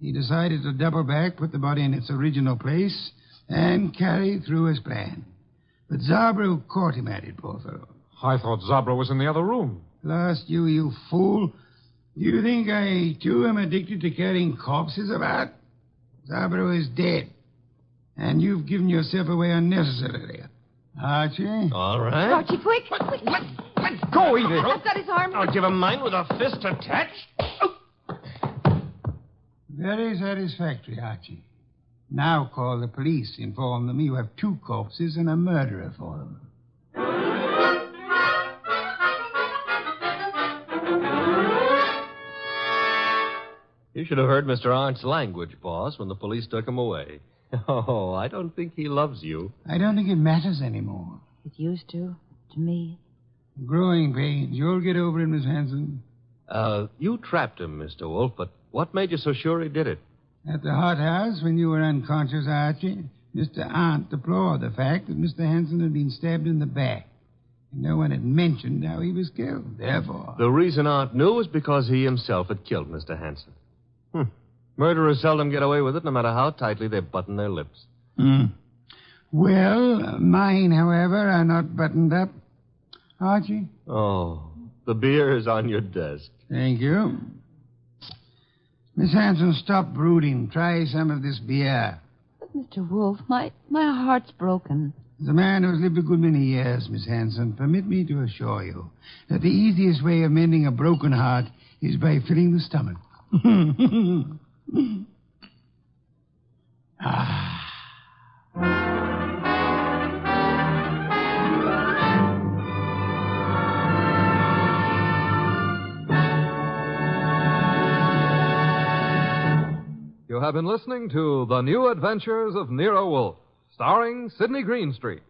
He decided to double back, put the body in its original place, and carry through his plan. But Zabro caught him at it, poor fellow. I thought Zabro was in the other room. Lost you fool. Do you think I, too, am addicted to carrying corpses about? Zabro is dead. And you've given yourself away unnecessarily. Archie? All right. Archie, quick. Let go, Edith. I've got his arm. I'll give him mine with a fist attached. Very satisfactory, Archie. Now call the police. Inform them you have 2 corpses and a murderer for them. You should have heard Mr. Arndt's language, boss, when the police took him away. Oh, I don't think he loves you. I don't think it matters anymore. It used to me. Growing pains. You'll get over it, Miss Hanson. You trapped him, Mr. Wolf, but what made you so sure he did it? At the hothouse, when you were unconscious, Archie, Mr. Arndt deplored the fact that Mr. Hanson had been stabbed in the back. And no one had mentioned how he was killed. Therefore... The reason Arndt knew was because he himself had killed Mr. Hanson. Murderers seldom get away with it, no matter how tightly they button their lips. Well, mine, however, are not buttoned up. Archie? Oh, the beer is on your desk. Thank you. Miss Hanson, stop brooding. Try some of this beer. But, Mr. Wolf, my heart's broken. As a man who has lived a good many years, Miss Hanson, permit me to assure you that the easiest way of mending a broken heart is by filling the stomach. You have been listening to The New Adventures of Nero Wolfe, starring Sidney Greenstreet.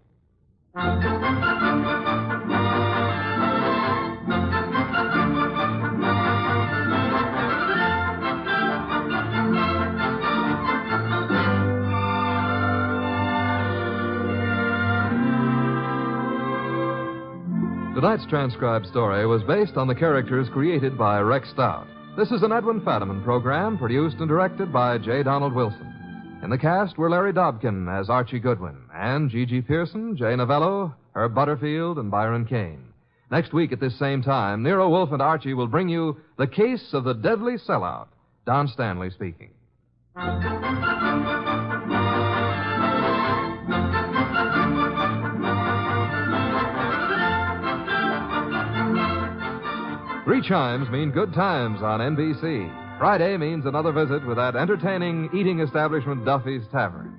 Tonight's transcribed story was based on the characters created by Rex Stout. This is an Edwin Fadiman program produced and directed by J. Donald Wilson. In the cast were Larry Dobkin as Archie Goodwin, and Gigi Pearson, Jay Novello, Herb Butterfield, and Byron Kane. Next week at this same time, Nero Wolfe and Archie will bring you The Case of the Deadly Sellout. Don Stanley speaking. Three chimes mean good times on NBC. Friday means another visit with that entertaining eating establishment Duffy's Tavern.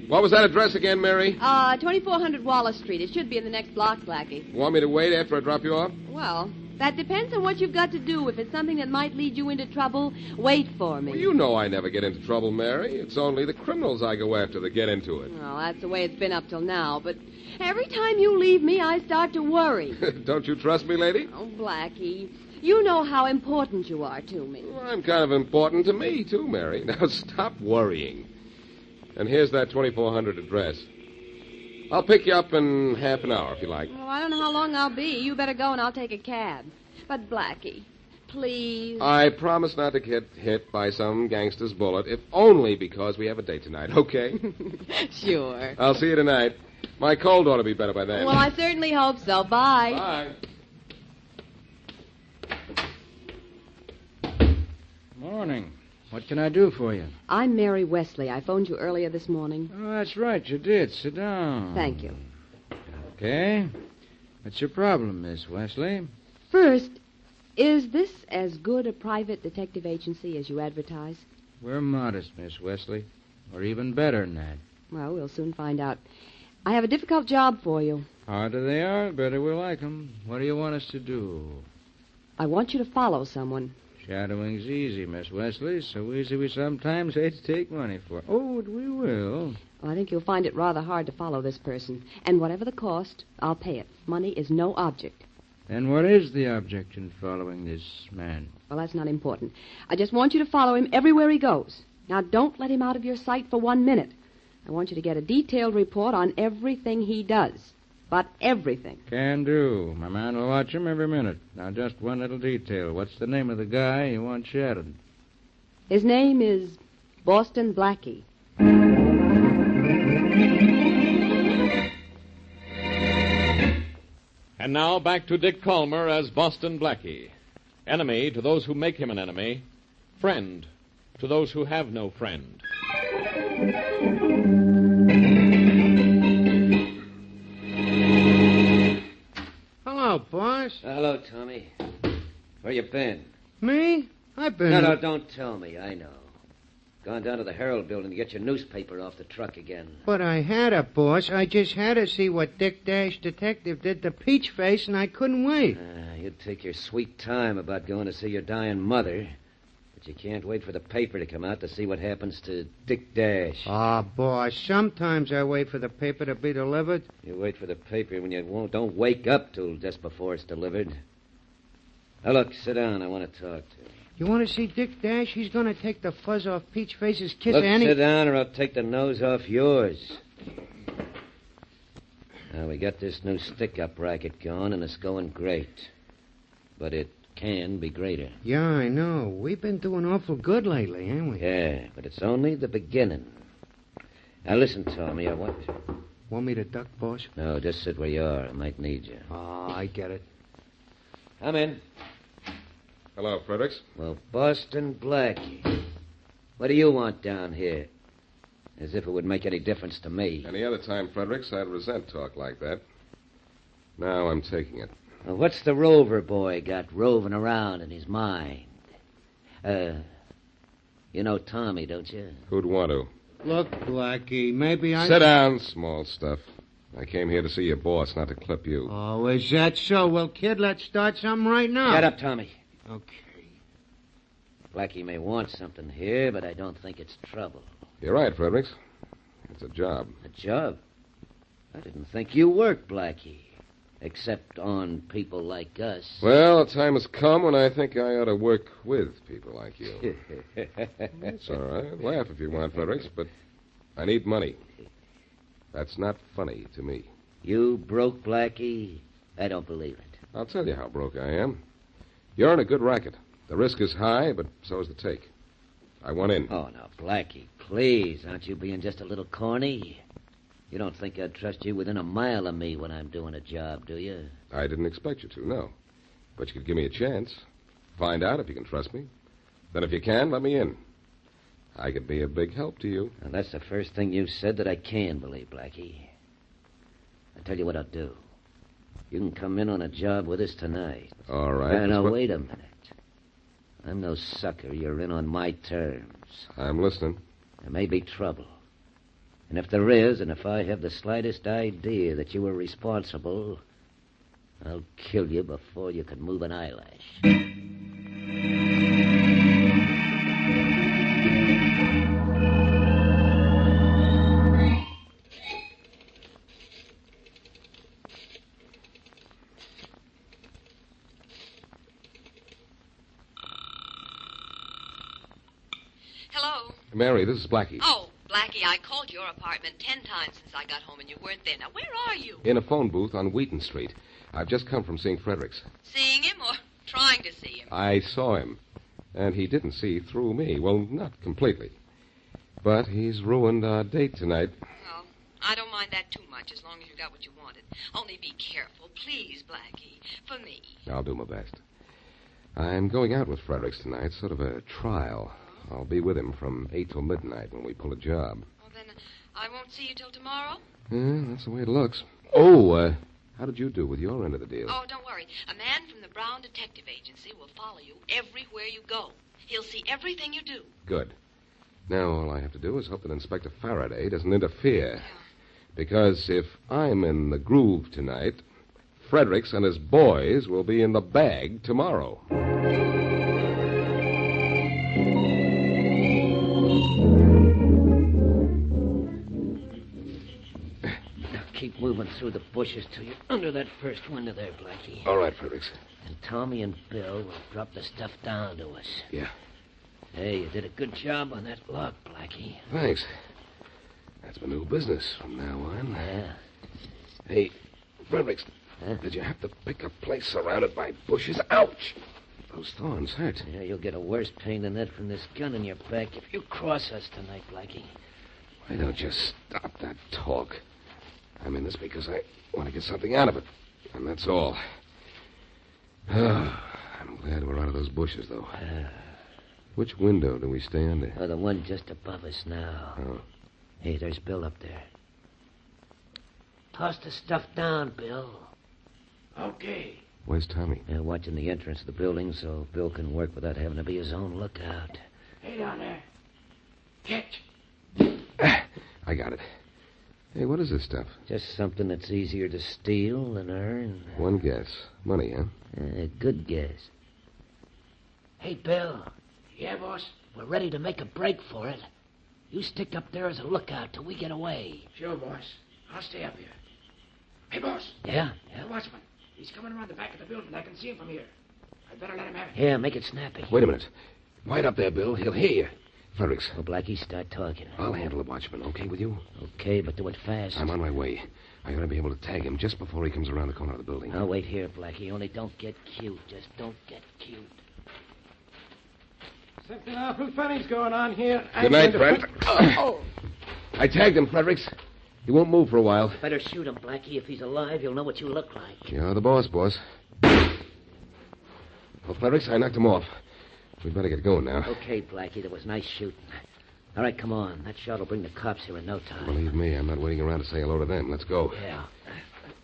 What was that address again, Mary? 2400 Wallace Street. It should be in the next block, Blackie. Want me to wait after I drop you off? Well, that depends on what you've got to do. If it's something that might lead you into trouble, wait for me. Well, you know I never get into trouble, Mary. It's only the criminals I go after that get into it. Well, that's the way it's been up till now. But every time you leave me, I start to worry. Don't you trust me, lady? Oh, Blackie, you know how important you are to me. Well, I'm kind of important to me, too, Mary. Now, stop worrying. And here's that 2400 address. I'll pick you up in half an hour, if you like. Well, I don't know how long I'll be. You better go and I'll take a cab. But, Blackie, please. I promise not to get hit by some gangster's bullet, if only because we have a date tonight, okay? Sure. I'll see you tonight. My cold ought to be better by then. Well, I certainly hope so. Bye. Bye. Morning. What can I do for you? I'm Mary Wesley. I phoned you earlier this morning. Oh, that's right. You did. Sit down. Thank you. Okay. What's your problem, Miss Wesley? First, is this as good a private detective agency as you advertise? We're modest, Miss Wesley. We're even better than that. Well, we'll soon find out. I have a difficult job for you. Harder they are, the better we like them. What do you want us to do? I want you to follow someone. Shadowing's easy, Miss Wesley. So easy we sometimes hate to take money for it. Oh, but we will. Well, I think you'll find it rather hard to follow this person. And whatever the cost, I'll pay it. Money is no object. Then what is the object in following this man? Well, that's not important. I just want you to follow him everywhere he goes. Now, don't let him out of your sight for 1 minute. I want you to get a detailed report on everything he does. But everything. Can do. My man will watch him every minute. Now, just one little detail. What's the name of the guy you want shadowed? His name is Boston Blackie. And now back to Dick Calmer as Boston Blackie. Enemy to those who make him an enemy. Friend to those who have no friend. Hello, boss. Hello, Tommy. Where you been? Me? I've been... No, don't tell me. I know. Gone down to the Herald building to get your newspaper off the truck again. But I had a boss. I just had to see what Dick Dash Detective did to Peach Face, and I couldn't wait. You'd take your sweet time about going to see your dying mother, but you can't wait for the paper to come out to see what happens to Dick Dash. Boss, sometimes I wait for the paper to be delivered. You wait for the paper when you don't wake up till just before it's delivered. Now, look, sit down. I want to talk to you. You want to see Dick Dash? He's going to take the fuzz off Peach Face's kiss, Look, Annie. sit down or I'll take the nose off yours. Now, we got this new stick-up racket going, and it's going great. But it can be greater. Yeah, I know. We've been doing awful good lately, haven't we? Yeah, but it's only the beginning. Now, listen, Tommy, I want... Want me to duck, boss? No, just sit where you are. I might need you. I get it. Come in. Hello, Fredericks. Well, Boston Blackie, what do you want down here? As if it would make any difference to me. Any other time, Fredericks, I'd resent talk like that. Now I'm taking it. Well, what's the Rover boy got roving around in his mind? You know Tommy, don't you? Who'd want to? Look, Blackie, maybe I... Sit down, small stuff. I came here to see your boss, not to clip you. Oh, is that so? Well, kid, let's start something right now. Shut up, Tommy. Okay. Blackie may want something here, but I don't think it's trouble. You're right, Fredericks. It's a job. A job? I didn't think you worked, Blackie. Except on people like us. Well, the time has come when I think I ought to work with people like you. That's all right. Laugh if you want, Fredericks, but I need money. That's not funny to me. You broke, Blackie? I don't believe it. I'll tell you how broke I am. You're in a good racket. The risk is high, but so is the take. I want in. Oh, now, Blackie, please. Aren't you being just a little corny? You don't think I'd trust you within a mile of me when I'm doing a job, do you? I didn't expect you to, no. But you could give me a chance. Find out if you can trust me. Then if you can, let me in. I could be a big help to you. And that's the first thing you've said that I can believe, Blackie. I'll tell you what I'll do. You can come in on a job with us tonight. All right. Now, wait a minute. I'm no sucker. You're in on my terms. I'm listening. There may be trouble. And if there is, and if I have the slightest idea that you were responsible, I'll kill you before you can move an eyelash. Hello? Mary, this is Blackie. Oh, Blackie, I called your apartment 10 times since I got home and you weren't there. Now, where are you? In a phone booth on Wheaton Street. I've just come from seeing Fredericks. Seeing him or trying to see him? I saw him, and he didn't see through me. Well, not completely. But he's ruined our date tonight. Well, I don't mind that too much as long as you got what you wanted. Only be careful, please, Blackie, for me. I'll do my best. I'm going out with Fredericks tonight, sort of a trial. I'll be with him from 8 till midnight when we pull a job. Well, then I won't see you till tomorrow? Yeah, that's the way it looks. Oh, how did you do with your end of the deal? Oh, don't worry. A man from the Brown Detective Agency will follow you everywhere you go. He'll see everything you do. Good. Now all I have to do is hope that Inspector Faraday doesn't interfere. Because if I'm in the groove tonight, Fredericks and his boys will be in the bag tomorrow. Keep moving through the bushes till you're under that first window there, Blackie. All right, Fredericks. And Tommy and Bill will drop the stuff down to us. Yeah. Hey, you did a good job on that lock, Blackie. Thanks. That's my new business from now on. Yeah. Hey, Fredericks, did you have to pick a place surrounded by bushes? Ouch! Those thorns hurt. Yeah, you'll get a worse pain than that from this gun in your back if you cross us tonight, Blackie. Why don't you stop that talk? I'm in this because I want to get something out of it. And that's all. I'm glad we're out of those bushes, though. Which window do we stay under? Oh, the one just above us now. Oh. Hey, there's Bill up there. Toss the stuff down, Bill. Okay. Where's Tommy? Watching the entrance of the building so Bill can work without having to be his own lookout. Hey, down there. Catch. I got it. Hey, what is this stuff? Just something that's easier to steal than earn. One guess. Money, huh? Good guess. Hey, Bill. Yeah, boss? We're ready to make a break for it. You stick up there as a lookout till we get away. Sure, boss. I'll stay up here. Hey, boss. Yeah? The watchman. He's coming around the back of the building. I can see him from here. I'd better let him have it. Yeah, make it snappy. Wait a minute. Quiet up there, Bill. He'll hear you. Fredericks. Oh, Blackie, start talking. I'll handle the watchman, okay with you? Okay, but do it fast. I'm on my way. I ought to be able to tag him just before he comes around the corner of the building. I'll wait here, Blackie. Only don't get cute. Just don't get cute. Something awful funny's going on here. Good night, friend. I tagged him, Fredericks. He won't move for a while. Better shoot him, Blackie. If he's alive, you'll know what you look like. You're the boss. Well, Fredericks, I knocked him off. We'd better get going now. Okay, Blackie. That was nice shooting. All right, come on. That shot will bring the cops here in no time. Believe me, I'm not waiting around to say hello to them. Let's go. Yeah.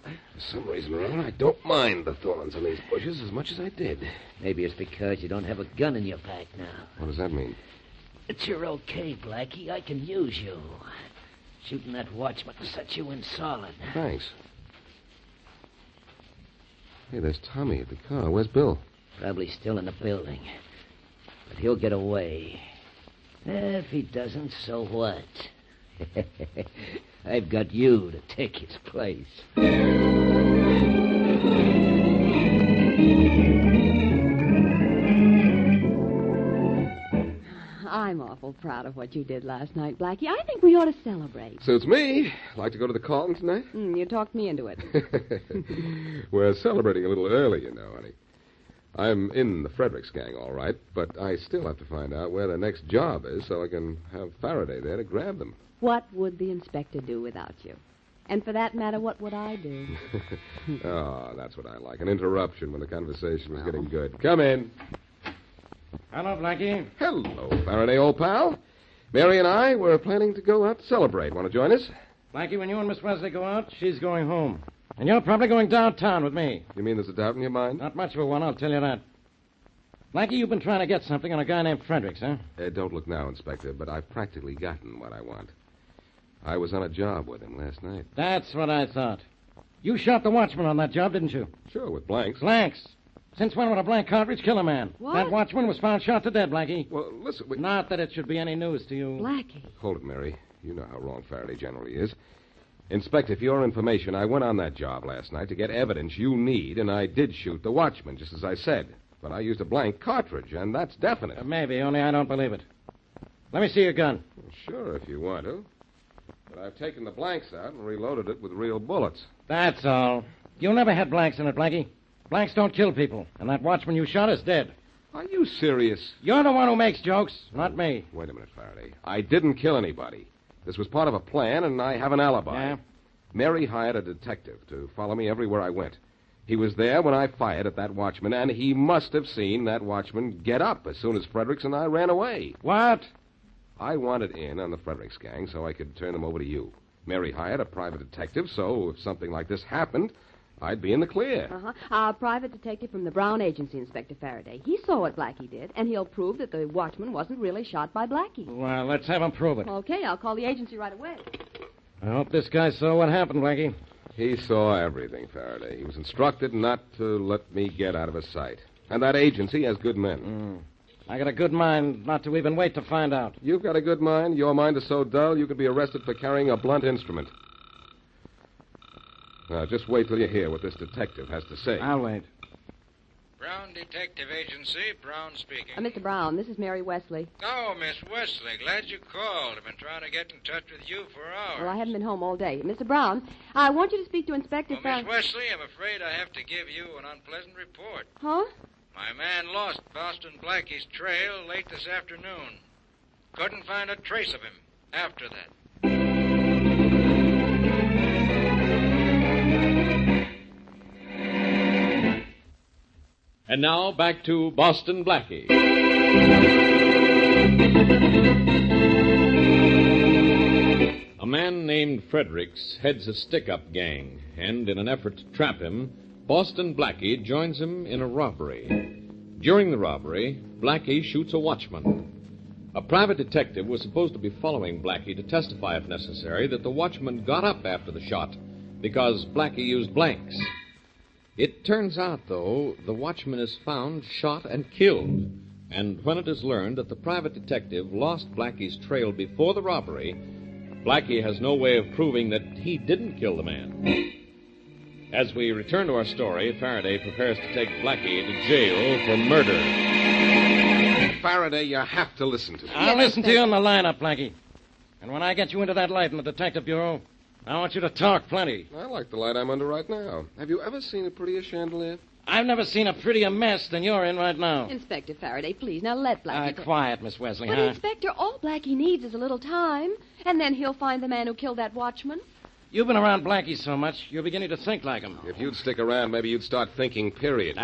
For some reason or other, I don't mind the thorns on these bushes as much as I did. Maybe it's because you don't have a gun in your pack now. What does that mean? It's you're okay, Blackie. I can use you. Shooting that watchman set you in solid. Thanks. Hey, there's Tommy at the car. Where's Bill? Probably still in the building. But he'll get away. If he doesn't, so what? I've got you to take his place. I'm awful proud of what you did last night, Blackie. I think we ought to celebrate. Suits me. Like to go to the Carlton tonight? You talked me into it. We're celebrating a little early, you know, honey. I'm in the Fredericks gang, all right, but I still have to find out where the next job is so I can have Faraday there to grab them. What would the inspector do without you? And for that matter, what would I do? Oh, that's what I like. An interruption when the conversation was getting good. Come in. Hello, Blackie. Hello, Faraday, old pal. Mary and I were planning to go out to celebrate. Want to join us? Blackie, when you and Miss Wesley go out, she's going home. And you're probably going downtown with me. You mean there's a doubt in your mind? Not much of a one, I'll tell you that. Blackie, you've been trying to get something on a guy named Fredericks, huh? Don't look now, Inspector, but I've practically gotten what I want. I was on a job with him last night. That's what I thought. You shot the watchman on that job, didn't you? Sure, with blanks. Blanks? Since when would a blank cartridge kill a man? What? That watchman was found shot to death, Blackie. Well, listen... Not that it should be any news to you. Blackie. Hold it, Mary. You know how wrong Faraday generally is. Inspector, for your information, I went on that job last night to get evidence you need, and I did shoot the watchman, just as I said. But I used a blank cartridge, and that's definite. Maybe, only I don't believe it. Let me see your gun. Well, sure, if you want to. But I've taken the blanks out and reloaded it with real bullets. That's all. You never had blanks in it, Blackie. Blanks don't kill people, and that watchman you shot is dead. Are you serious? You're the one who makes jokes, not me. Wait a minute, Faraday. I didn't kill anybody. This was part of a plan, and I have an alibi. Yeah? Mary hired a detective to follow me everywhere I went. He was there when I fired at that watchman, and he must have seen that watchman get up as soon as Fredericks and I ran away. What? I wanted in on the Fredericks gang so I could turn them over to you. Mary hired a private detective, so if something like this happened, I'd be in the clear. Our private detective from the Brown Agency, Inspector Faraday. He saw what Blackie did, and he'll prove that the watchman wasn't really shot by Blackie. Well, let's have him prove it. Okay, I'll call the agency right away. I hope this guy saw what happened, Blackie. He saw everything, Faraday. He was instructed not to let me get out of his sight. And that agency has good men. I got a good mind not to even wait to find out. You've got a good mind? Your mind is so dull you could be arrested for carrying a blunt instrument. Now, just wait till you hear what this detective has to say. I'll wait. Brown Brown Detective Agency. Brown speaking. Mr. Brown, this is Mary Wesley. Oh, Miss Wesley, glad you called. I've been trying to get in touch with you for hours. Well, I haven't been home all day. Mr. Brown, I want you to speak to Inspector Miss Wesley, I'm afraid I have to give you an unpleasant report. Huh? My man lost Boston Blackie's trail late this afternoon. Couldn't find a trace of him after that. And now back to Boston Blackie. A man named Fredericks heads a stick-up gang, and in an effort to trap him, Boston Blackie joins him in a robbery. During the robbery, Blackie shoots a watchman. A private detective was supposed to be following Blackie to testify, if necessary, that the watchman got up after the shot because Blackie used blanks. It turns out, though, the watchman is found shot and killed. And when it is learned that the private detective lost Blackie's trail before the robbery, Blackie has no way of proving that he didn't kill the man. As we return to our story, Faraday prepares to take Blackie to jail for murder. Faraday, you have to listen to me. I'll listen to you in the lineup, Blackie. And when I get you into that light in the Detective Bureau, I want you to talk plenty. I like the light I'm under right now. Have you ever seen a prettier chandelier? I've never seen a prettier mess than you're in right now. Inspector Faraday, please, now let Blackie... Quiet, Miss Wesley, But, huh? Inspector, all Blackie needs is a little time, and then he'll find the man who killed that watchman. You've been around Blackie so much, you're beginning to think like him. If you'd stick around, maybe you'd start thinking, period.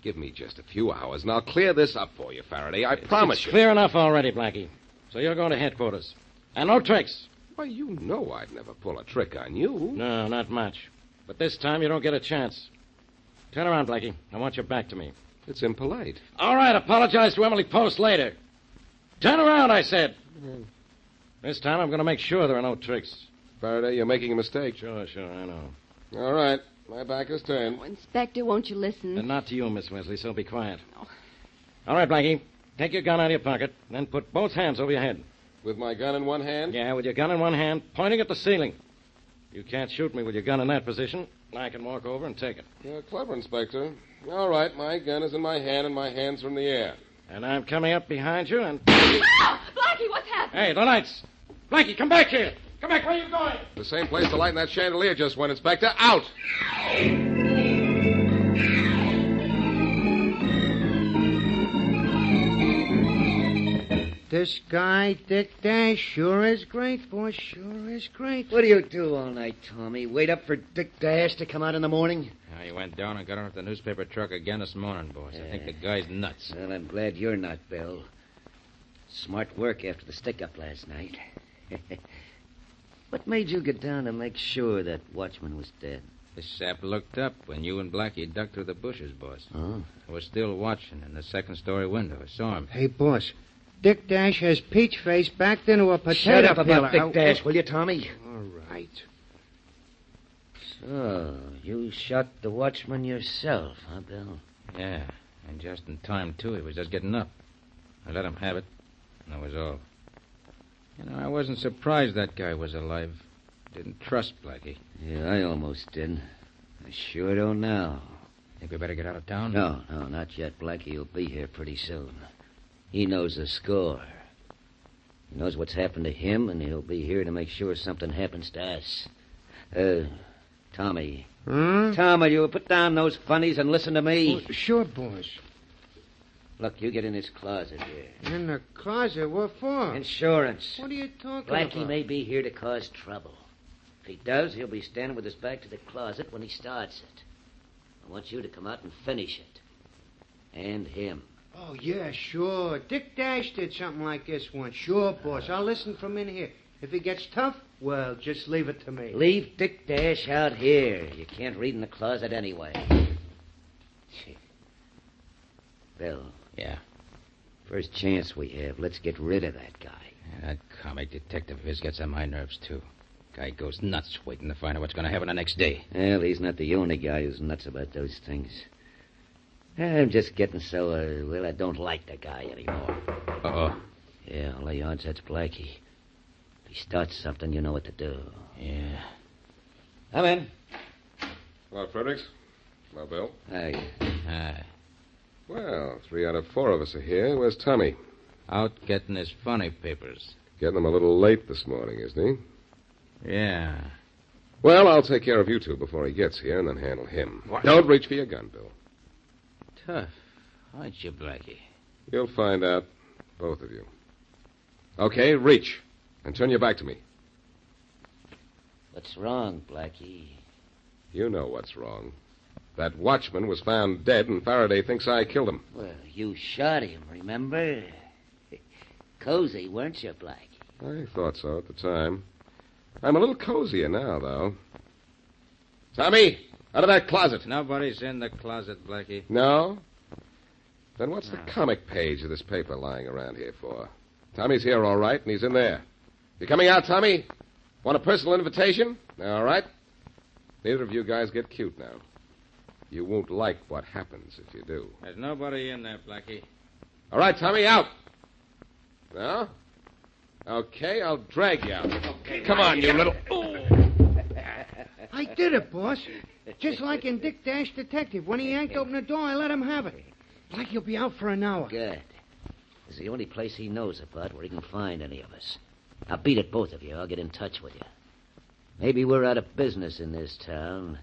Give me just a few hours, and I'll clear this up for you, Faraday. I promise you. It's clear enough already, Blackie. So you're going to headquarters. And no tricks. Why, you know I'd never pull a trick on you. No, not much. But this time you don't get a chance. Turn around, Blackie. I want your back to me. It's impolite. All right, apologize to Emily Post later. Turn around, I said. This time I'm going to make sure there are no tricks. Faraday, you're making a mistake. Sure, I know. All right. My back is turned. Oh, Inspector, won't you listen? And not to you, Miss Wesley, so be quiet. All right, Blackie. Take your gun out of your pocket, then put both hands over your head. With my gun in one hand? Yeah, with your gun in one hand, pointing at the ceiling. You can't shoot me with your gun in that position. I can walk over and take it. You're clever, Inspector. All right, my gun is in my hand, and my hand's from the air. And I'm coming up behind you and... Ah! Blackie, what's happening? Hey, the lights. Blackie, come back here. Come back. Where are you going? The same place the light in that chandelier just went, Inspector. Out! This guy, Dick Dash, sure is great, boy. Sure is great. What do you do all night, Tommy? Wait up for Dick Dash to come out in the morning? He went down and got on the newspaper truck again this morning, boss. I think the guy's nuts. Well, I'm glad you're not, Bill. Smart work after the stick-up last night. What made you get down to make sure that watchman was dead? The sap looked up when you and Blackie ducked through the bushes, boss. Oh? I was still watching in the second-story window. I saw him. Hey, boss. Dick Dash has Peach Face backed into a potato Shut up peeler. about Dick Dash, will you, Tommy? All right. So, you shot the watchman yourself, huh, Bill? Yeah, and just in time, too. He was just getting up. I let him have it, and that was all. You know, I wasn't surprised that guy was alive. Didn't trust Blackie. Yeah, I almost did. I sure don't now. Think we better get out of town? No, not yet. Blackie will be here pretty soon. He knows the score. He knows what's happened to him, and he'll be here to make sure something happens to us. Tommy. Tom, will you put down those funnies and listen to me? Oh, sure, boss. Look, you get in this closet here. In the closet? What for? Insurance. What are you talking Blackie about? may be here to cause trouble. If he does, he'll be standing with his back to the closet when he starts it. I want you to come out and finish it. And him. Oh, yeah, sure. Dick Dash did something like this once. Sure, boss. I'll listen from in here. If he gets tough, well, just leave it to me. Leave Dick Dash out here. You can't read in the closet anyway. Bill. Yeah? First chance we have, let's get rid of that guy. Yeah, that comic detective of his gets on my nerves, too. Guy goes nuts waiting to find out what's going to happen the next day. Well, he's not the only guy who's nuts about those things. I'm just getting so, I don't like the guy anymore. Uh-oh. Yeah, all the odds that's Blackie. If he starts something, you know what to do. Yeah. Come in. Hello, Fredericks. Hello, Bill. Hi. Hi. Well, 3 out of 4 of us are here. Where's Tommy? Out getting his funny papers. Getting him a little late this morning, isn't he? Yeah. Well, I'll take care of you two before he gets here and then handle him. What? Don't reach for your gun, Bill. Tough, aren't you, Blackie? You'll find out, both of you. Okay, reach. And turn your back to me. What's wrong, Blackie? You know what's wrong. That watchman was found dead, and Faraday thinks I killed him. Well, you shot him, remember? Cozy, weren't you, Blackie? I thought so at the time. I'm a little cozier now, though. Tommy, out of that closet. Nobody's in the closet, Blackie. No? Then what's the comic page of this paper lying around here for? Tommy's here, all right, and he's in there. You coming out, Tommy? Want a personal invitation? All right. Neither of you guys get cute now. You won't like what happens if you do. There's nobody in there, Blackie. All right, Tommy, out. No? Okay, I'll drag you out. Okay, come on, you little... I did it, boss. Just like in Dick Dash Detective. When he yanked open the door, I let him have it. Like he'll be out for an hour. Good. It's the only place he knows about where he can find any of us. Now, beat it, both of you. I'll get in touch with you. Maybe we're out of business in this town,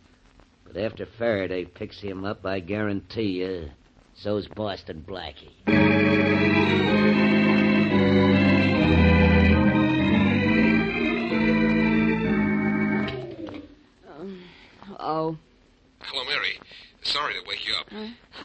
but after Faraday picks him up, I guarantee you, so's Boston Blackie. Oh. Hello, Mary. Sorry to wake you up.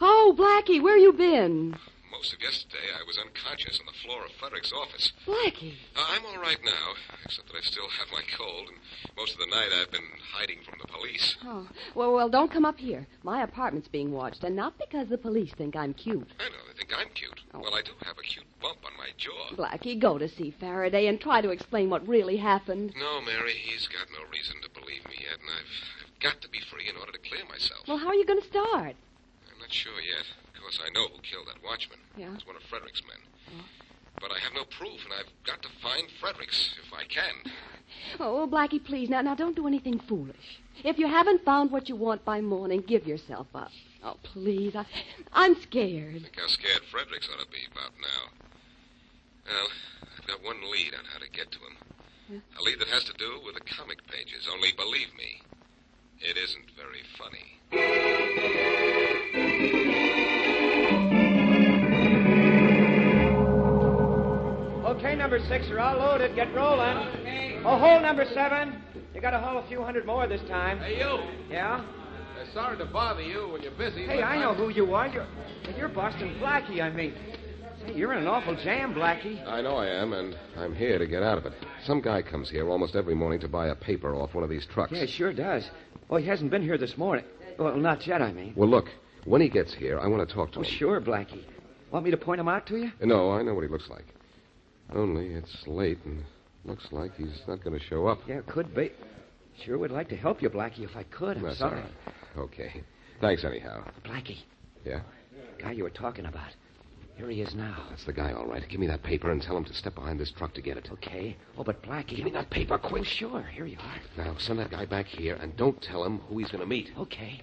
Oh, Blackie, where you been? Most of yesterday, I was unconscious on the floor of Frederick's office. Blackie. I'm all right now, except that I still have my cold, and most of the night I've been hiding from the police. Oh, well, don't come up here. My apartment's being watched, and not because the police think I'm cute. I know, they think I'm cute. Oh. Well, I do have a cute bump on my jaw. Blackie, go to see Faraday and try to explain what really happened. No, Mary, he's got no reason to believe me yet, and I've got to be free in order to clear myself. Well, how are you going to start? I'm not sure yet. Of course, I know who killed that watchman. Yeah? It's one of Frederick's men. Oh. But I have no proof, and I've got to find Fredericks if I can. Oh, Blackie, please, now don't do anything foolish. If you haven't found what you want by morning, give yourself up. Oh, please, I'm scared. Think how scared Fredericks ought to be about now. Well, I've got one lead on how to get to him. Yeah? A lead that has to do with the comic pages, only believe me, it isn't very funny. Okay, number 6, you're all loaded. Get rolling. Oh, hold number 7. You got to haul a few hundred more this time. Hey, you. Yeah? Sorry to bother you when you're busy. Hey, I know who you are. You're Boston Blackie, I mean. Say, you're in an awful jam, Blackie. I know I am, and I'm here to get out of it. Some guy comes here almost every morning to buy a paper off one of these trucks. Yeah, sure does. Oh, he hasn't been here this morning. Well, not yet, I mean. Well, look, when he gets here, I want to talk to him. Sure, Blackie. Want me to point him out to you? No, I know what he looks like. Only it's late, and looks like he's not going to show up. Yeah, could be. Sure would like to help you, Blackie, if I could. I'm sorry. All right. Okay. Thanks, anyhow. Blackie. Yeah? The guy you were talking about. Here he is now. That's the guy, all right. Give me that paper and tell him to step behind this truck to get it. Okay. Oh, but Blackie... Give me that paper, quick. Oh, sure. Here you are. Now, send that guy back here, and don't tell him who he's going to meet. Okay.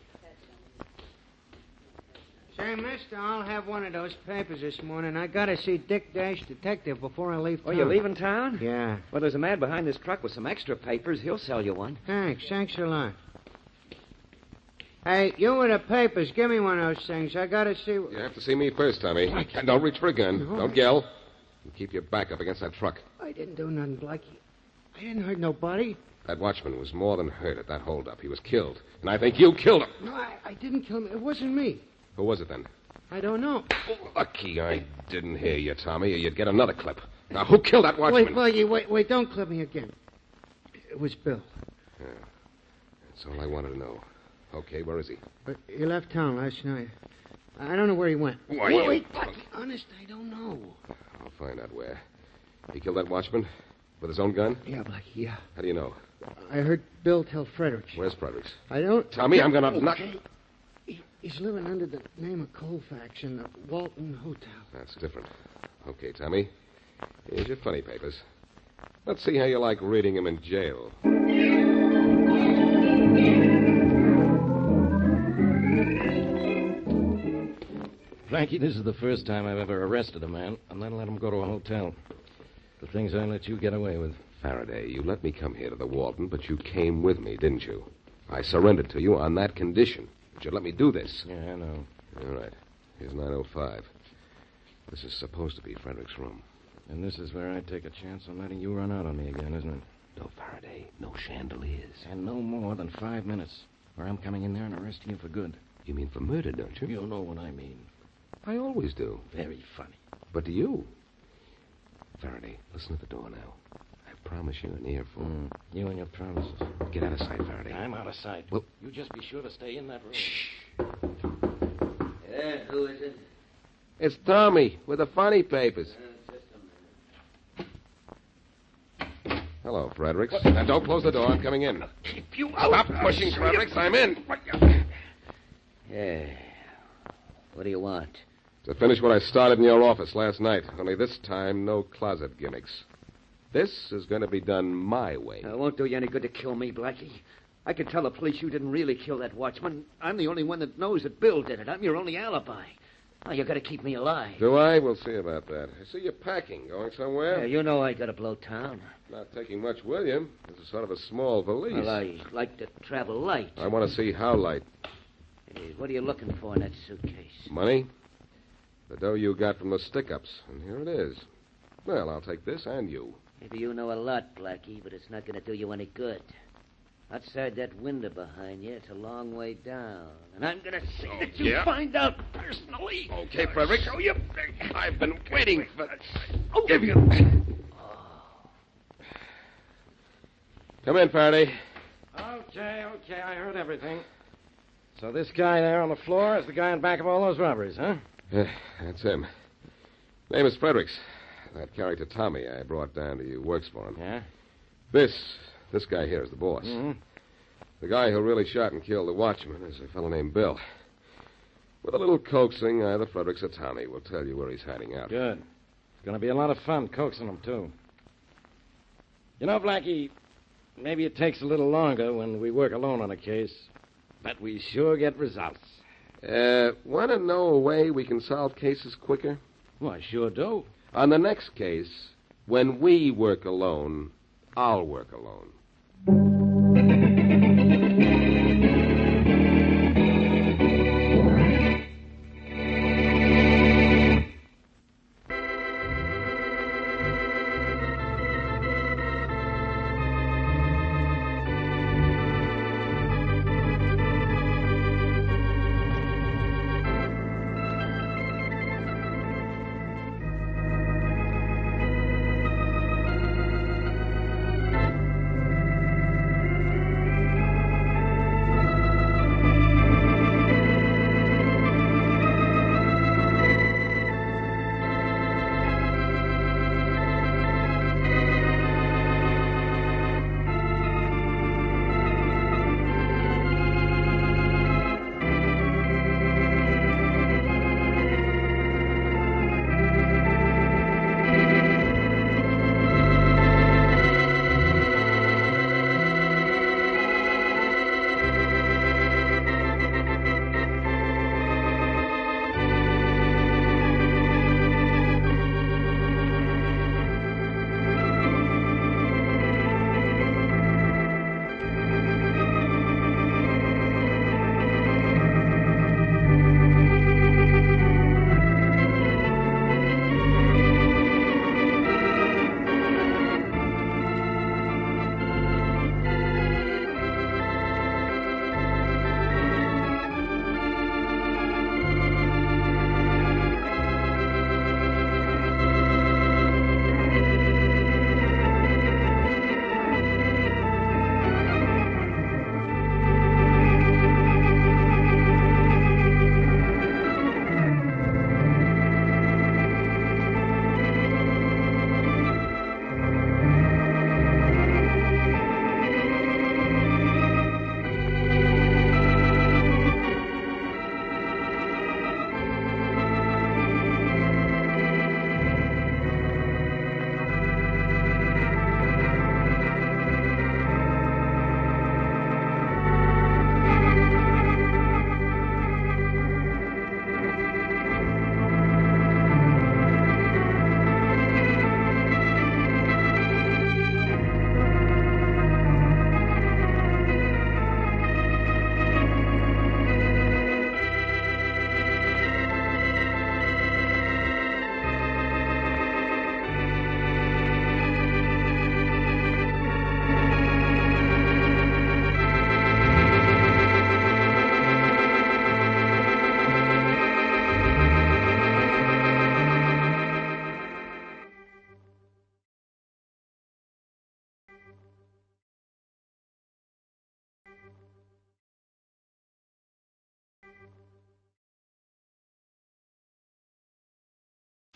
Say, mister, I'll have one of those papers this morning. I gotta see Dick Dash Detective before I leave town. Oh, you're leaving town? Yeah. Well, there's a man behind this truck with some extra papers. He'll sell you one. Thanks a lot. Hey, you with the papers, give me one of those things. I gotta see... You have to see me first, Tommy. And don't reach for a gun. No. Don't yell. And keep your back up against that truck. I didn't do nothing, Blackie. I didn't hurt nobody. That watchman was more than hurt at that holdup. He was killed. And I think you killed him. No, I didn't kill him. It wasn't me. Who was it then? I don't know. Lucky I didn't hear you, Tommy, or you'd get another clip. Now, who killed that watchman? Wait, don't clip me again. It was Bill. Yeah. That's all I wanted to know. Okay, where is he? He left town last night. I don't know where he went. Wait, Blackie, honest, I don't know. I'll find out where. He killed that watchman? With his own gun? Yeah, Blackie, yeah. How do you know? I heard Bill tell Fredericks. Where's Fredericks? I don't... Tommy, I'm gonna... Okay. He's living under the name of Colfax in the Walton Hotel. That's different. Okay, Tommy. Here's your funny papers. Let's see how you like reading them in jail. Blackie, this is the first time I've ever arrested a man and then let him go to a hotel. The things I let you get away with. Faraday, you let me come here to the Walton, but you came with me, didn't you? I surrendered to you on that condition. But you let me do this. Yeah, I know. All right. Here's 905. This is supposed to be Frederick's room. And this is where I take a chance on letting you run out on me again, isn't it? No, Faraday. No chandeliers. And no more than 5 minutes, or I'm coming in there and arresting you for good. You mean for murder, don't you? You know what I mean. I always do. Very funny. But do you? Faraday, listen at the door now. I promise you an earful. You and your promises. Get out of sight, Faraday. I'm out of sight. Well, you just be sure to stay in that room. Shh. Yeah, who is it? It's Tommy with the funny papers. Just a minute. Hello, Fredericks. Now, don't close the door. I'm coming in. Keep you Stop pushing, Fredericks. I'm in. Yeah. What do you want? To finish what I started in your office last night. Only this time, no closet gimmicks. This is going to be done my way. It won't do you any good to kill me, Blackie. I can tell the police you didn't really kill that watchman. I'm the only one that knows that Bill did it. I'm your only alibi. Oh, you got to keep me alive. Do I? We'll see about that. I see you packing. Going somewhere? Yeah, you know I got to blow town. Not taking much with you. This is sort of a small valise. Well, I like to travel light. I want to see how light. Hey, what are you looking for in that suitcase? Money? The dough you got from the stick-ups. And here it is. Well, I'll take this and you. Maybe you know a lot, Blackie, but it's not going to do you any good. Outside that window behind you, it's a long way down. And I'm going to see that you find out personally. Okay, Frederick. Show you. I've been waiting for... Oh. Give you... Come in, Faraday. Okay, I heard everything. So this guy there on the floor is the guy in back of all those robberies, huh? That's him. Name is Fredericks. That character Tommy I brought down to you works for him. Yeah? This guy here is the boss. Mm-hmm. The guy who really shot and killed the watchman is a fellow named Bill. With a little coaxing, either Fredericks or Tommy will tell you where he's hiding out. Good. It's going to be a lot of fun coaxing him, too. You know, Blackie, maybe it takes a little longer when we work alone on a case, but we sure get results. Want to know a way we can solve cases quicker? Well, I sure do. On the next case, when we work alone, I'll work alone.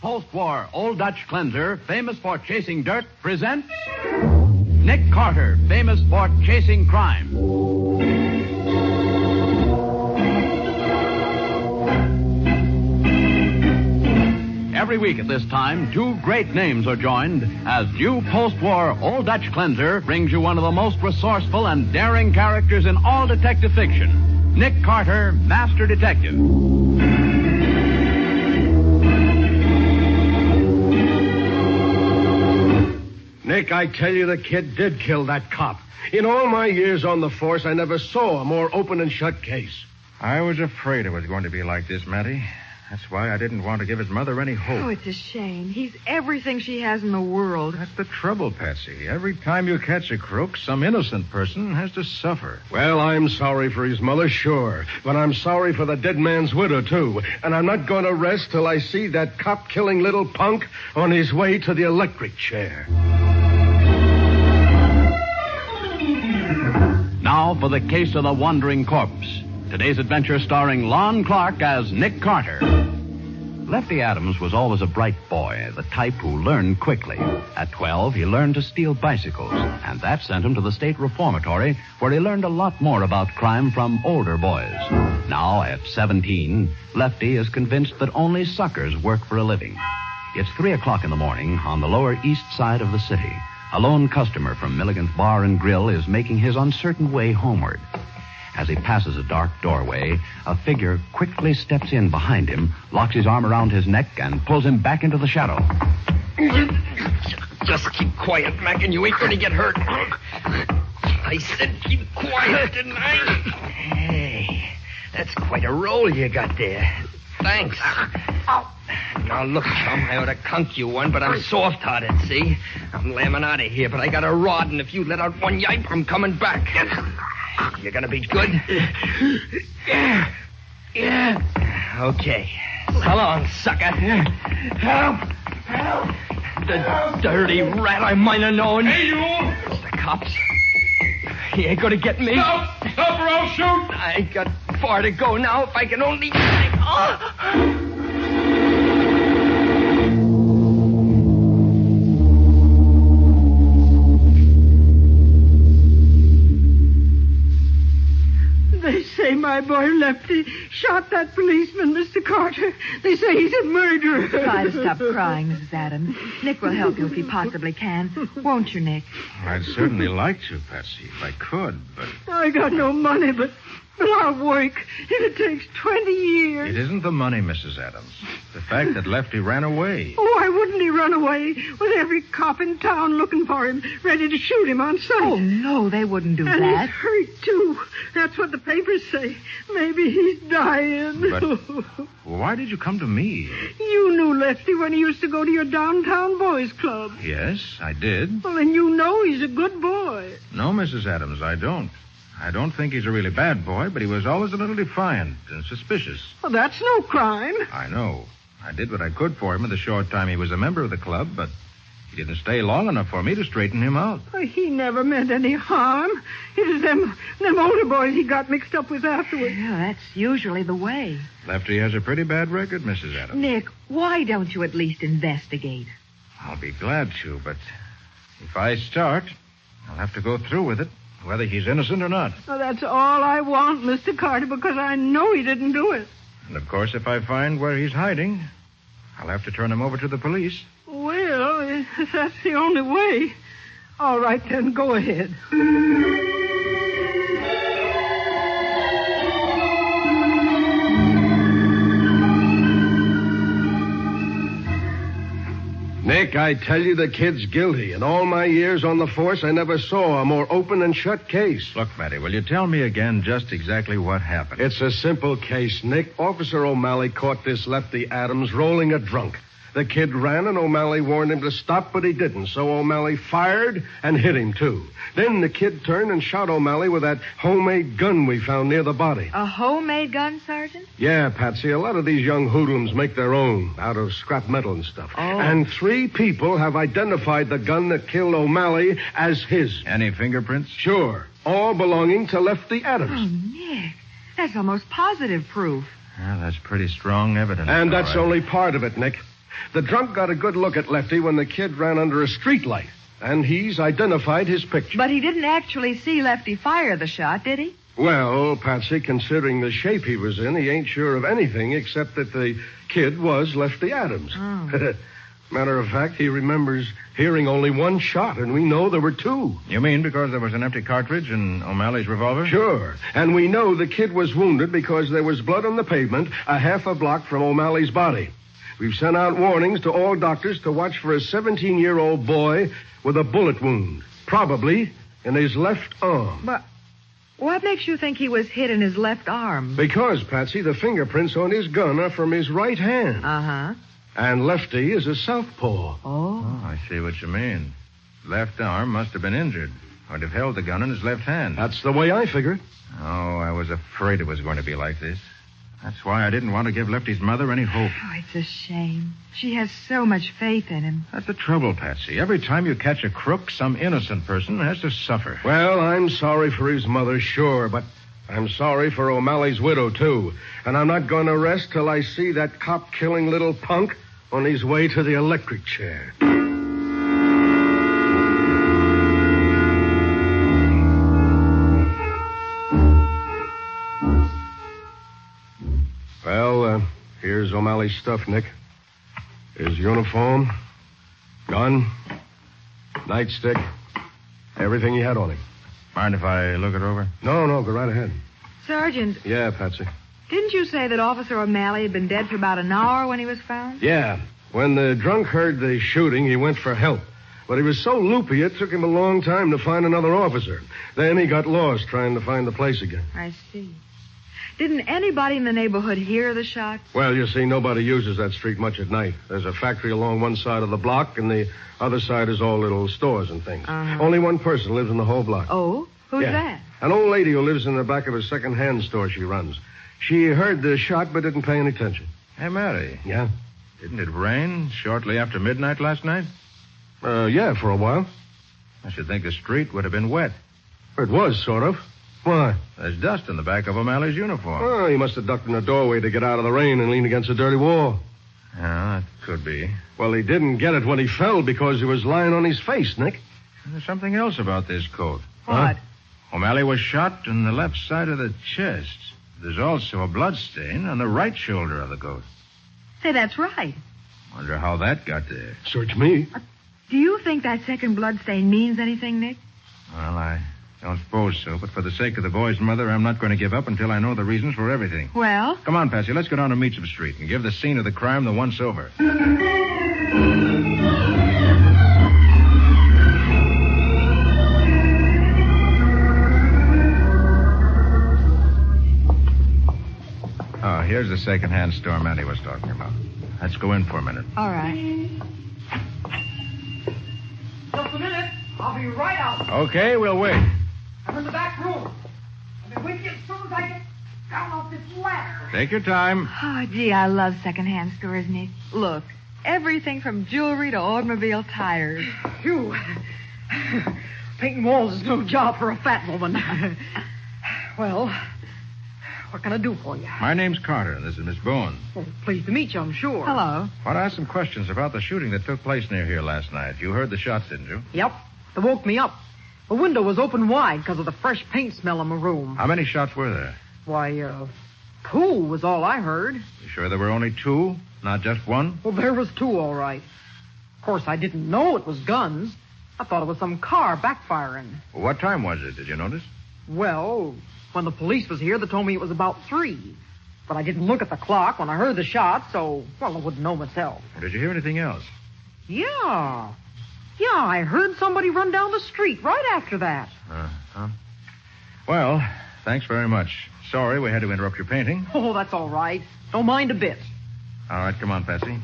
Post-war Old Dutch cleanser, famous for chasing dirt, presents Nick Carter, famous for chasing crime. Every week at this time, two great names are joined as new post-war Old Dutch cleanser brings you one of the most resourceful and daring characters in all detective fiction, Nick Carter, Master Detective. Nick, I tell you, the kid did kill that cop. In all my years on the force, I never saw a more open and shut case. I was afraid it was going to be like this, Matty. That's why I didn't want to give his mother any hope. Oh, it's a shame. He's everything she has in the world. That's the trouble, Patsy. Every time you catch a crook, some innocent person has to suffer. Well, I'm sorry for his mother, sure. But I'm sorry for the dead man's widow, too. And I'm not going to rest till I see that cop-killing little punk on his way to the electric chair. Now for the case of the wandering corpse. Today's adventure starring Lon Clark as Nick Carter. Lefty Adams was always a bright boy, the type who learned quickly. At 12, he learned to steal bicycles, and that sent him to the state reformatory, where he learned a lot more about crime from older boys. Now, at 17, Lefty is convinced that only suckers work for a living. It's 3 o'clock in the morning on the lower east side of the city. A lone customer from Milligan's Bar and Grill is making his uncertain way homeward. As he passes a dark doorway, a figure quickly steps in behind him, locks his arm around his neck, and pulls him back into the shadow. Just keep quiet, Mac, and you ain't going to get hurt. I said keep quiet, didn't I? Hey, that's quite a roll you got there. Thanks. Now, look, chum, I ought to conk you one, but I'm soft-hearted, see? I'm lambing out of here, but I got a rod, and if you let out one yipe, I'm coming back. You're gonna be good? Yeah. Okay. So long, sucker. Help! The dirty rat I might have known. Hey, you! It's the cops. He ain't gonna get me. Stop or I'll shoot! I ain't got far to go now if I can only... Oh! They say my boy Lefty shot that policeman, Mr. Carter. They say he's a murderer. Try to stop crying, Mrs. Adams. Nick will help you if he possibly can. Won't you, Nick? I'd certainly like to, Patsy, if I could, but... I got no money, but I'll work. If it takes 20 years. It isn't the money, Mrs. Adams. The fact that Lefty ran away. Oh, why wouldn't he run away with every cop in town looking for him, ready to shoot him on sight? Oh, no, they wouldn't do and that. He's hurt, too. That's what the papers say. Maybe he's dying. But why did you come to me? You knew Lefty when he used to go to your downtown boys' club. Yes, I did. Well, then you know he's a good boy. No, Mrs. Adams, I don't. I don't think he's a really bad boy, but he was always a little defiant and suspicious. Well, that's no crime. I know. I did what I could for him in the short time he was a member of the club, but he didn't stay long enough for me to straighten him out. Well, he never meant any harm. It was them older boys he got mixed up with afterwards. Yeah, that's usually the way. Lefty has a pretty bad record, Mrs. Adams. Nick, why don't you at least investigate? I'll be glad to, but if I start, I'll have to go through with it, whether he's innocent or not. Well, that's all I want, Mr. Carter, because I know he didn't do it. And, of course, if I find where he's hiding, I'll have to turn him over to the police. Well, if that's the only way. All right, then, go ahead. Nick, I tell you the kid's guilty. In all my years on the force, I never saw a more open and shut case. Look, Matty, will you tell me again just exactly what happened? It's a simple case, Nick. Officer O'Malley caught this Lefty Adams rolling a drunk. The kid ran, and O'Malley warned him to stop, but he didn't. So O'Malley fired and hit him, too. Then the kid turned and shot O'Malley with that homemade gun we found near the body. A homemade gun, Sergeant? Yeah, Patsy. A lot of these young hoodlums make their own out of scrap metal and stuff. Oh. And 3 people have identified the gun that killed O'Malley as his. Any fingerprints? Sure. All belonging to Lefty Adams. Oh, Nick, that's almost positive proof. Well, that's pretty strong evidence. And that's all right. only part of it, Nick. The drunk got a good look at Lefty when the kid ran under a streetlight, and he's identified his picture. But he didn't actually see Lefty fire the shot, did he? Well, Patsy, considering the shape he was in, he ain't sure of anything except that the kid was Lefty Adams. Oh. Matter of fact, he remembers hearing only one shot, and we know there were two. You mean because there was an empty cartridge in O'Malley's revolver? Sure. And we know the kid was wounded because there was blood on the pavement a half a block from O'Malley's body. We've sent out warnings to all doctors to watch for a 17-year-old boy with a bullet wound, probably in his left arm. But what makes you think he was hit in his left arm? Because, Patsy, the fingerprints on his gun are from his right hand. Uh-huh. And Lefty is a southpaw. Oh. I see what you mean. Left arm must have been injured. Or have held the gun in his left hand. That's the way I figure it. Oh, I was afraid it was going to be like this. That's why I didn't want to give Lefty's mother any hope. Oh, it's a shame. She has so much faith in him. That's the trouble, Patsy. Every time you catch a crook, some innocent person has to suffer. Well, I'm sorry for his mother, sure, but I'm sorry for O'Malley's widow, too. And I'm not going to rest till I see that cop-killing little punk on his way to the electric chair. Well, here's O'Malley's stuff, Nick. His uniform, gun, nightstick, everything he had on him. Mind if I look it over? No, go right ahead. Sergeant, Yeah, Patsy. didn't you say that Officer O'Malley had been dead for about an hour when he was found? Yeah. When the drunk heard the shooting, he went for help. But he was so loopy, it took him a long time to find another officer. Then he got lost trying to find the place again. I see. Didn't anybody in the neighborhood hear the shots? Well, you see, nobody uses that street much at night. There's a factory along one side of the block, and the other side is all little stores and things. Uh-huh. Only one person lives in the whole block. Oh? Who's Yeah. that? An old lady who lives in the back of a second-hand store she runs. She heard the shot but didn't pay any attention. Hey, Mary. Yeah? Didn't it rain shortly after midnight last night? Yeah, for a while. I should think the street would have been wet. It was, sort of. Why? There's dust in the back of O'Malley's uniform. Oh, he must have ducked in the doorway to get out of the rain and lean against a dirty wall. Yeah, that could be. Well, he didn't get it when he fell because he was lying on his face, Nick. There's something else about this coat. What? O'Malley was shot in the left side of the chest. There's also a blood stain on the right shoulder of the coat. Say, that's right. Wonder how that got there. Search me. Do you think that second blood stain means anything, Nick? Well, I don't suppose so, but for the sake of the boy's mother, I'm not going to give up until I know the reasons for everything. Well? Come on, Patsy, let's go down to Meacham Street and give the scene of the crime the once-over. Oh, here's the second-hand store Matty was talking about. Let's go in for a minute. All right. Just a minute. I'll be right out. Okay, we'll wait. I'm in the back room. I'll be with you as soon as I get down off this ladder. Take your time. Oh, gee, I love second-hand stores, Nick. Look, everything from jewelry to automobile tires. Phew. Painting walls is no job for a fat woman. Well, what can I do for you? My name's Carter. This is Miss Bowen. Oh, pleased to meet you, I'm sure. Hello. I want to ask some questions about the shooting that took place near here last night. You heard the shots, didn't you? Yep. They woke me up. The window was open wide because of the fresh paint smell in my room. How many shots were there? Why, 2 was all I heard. You sure there were only 2, not just one? Well, there was 2, all right. Of course, I didn't know it was guns. I thought it was some car backfiring. Well, what time was it? Did you notice? Well, when the police was here, they told me it was about 3. But I didn't look at the clock when I heard the shot, so, well, I wouldn't know myself. Did you hear anything else? Yeah. Yeah, I heard somebody run down the street right after that. Uh-huh. Well, thanks very much. Sorry we had to interrupt your painting. Oh, that's all right. Don't mind a bit. All right, come on, Patsy.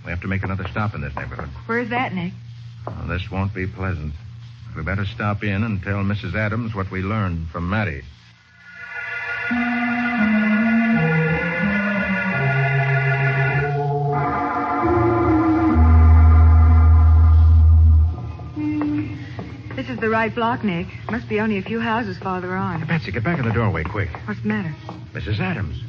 We have to make another stop in this neighborhood. Where's that, Nick? Well, this won't be pleasant. We better stop in and tell Mrs. Adams what we learned from Matty. This is the right block, Nick. Must be only a few houses farther on. Hey, Patsy, get back in the doorway, quick. What's the matter? Mrs. Adams.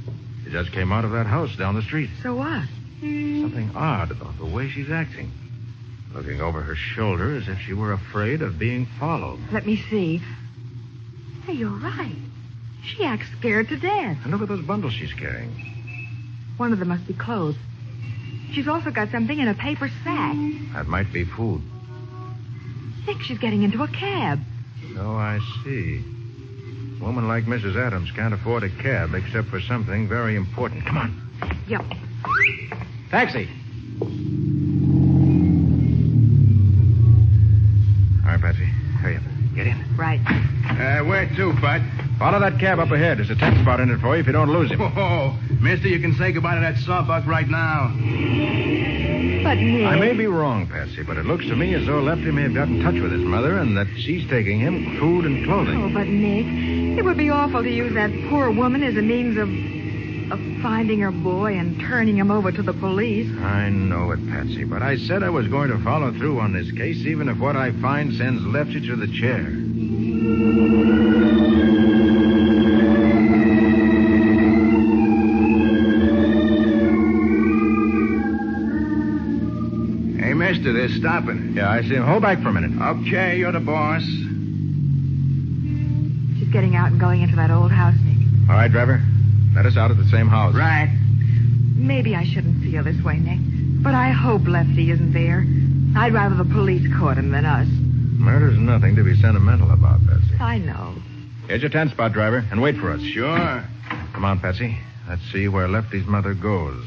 She just came out of that house down the street. So what? Something odd about the way she's acting. Looking over her shoulder as if she were afraid of being followed. Let me see. Hey, you're right. She acts scared to death. And look at those bundles she's carrying. One of them must be clothes. She's also got something in a paper sack. That might be food. Nick, she's getting into a cab. So I see. A woman like Mrs. Adams can't afford a cab except for something very important. Come on. Yep. Taxi. All right, Patsy. Hurry up. Get in. Right. Where to, Bud? Follow that cab up ahead. There's a temp spot in it for you if you don't lose him. Oh, mister, you can say goodbye to that sawbuck right now. But, Nick... I may be wrong, Patsy, but it looks to me as though Lefty may have got in touch with his mother and that she's taking him food and clothing. Oh, but, Nick, it would be awful to use that poor woman as a means of finding her boy and turning him over to the police. I know it, Patsy, but I said I was going to follow through on this case, even if what I find sends Lefty to the chair. Hey, mister, they're stopping. Yeah, I see him. Hold back for a minute. Okay, you're the boss. She's getting out and going into that old house, Nick. All right, driver. Let us out at the same house. Right. Maybe I shouldn't feel this way, Nick, but I hope Lefty isn't there. I'd rather the police caught him than us. Murder's nothing to be sentimental about, Patsy. I know. Here's your 10 spot, driver, and wait for us. Sure. Come on, Patsy. Let's see where Lefty's mother goes.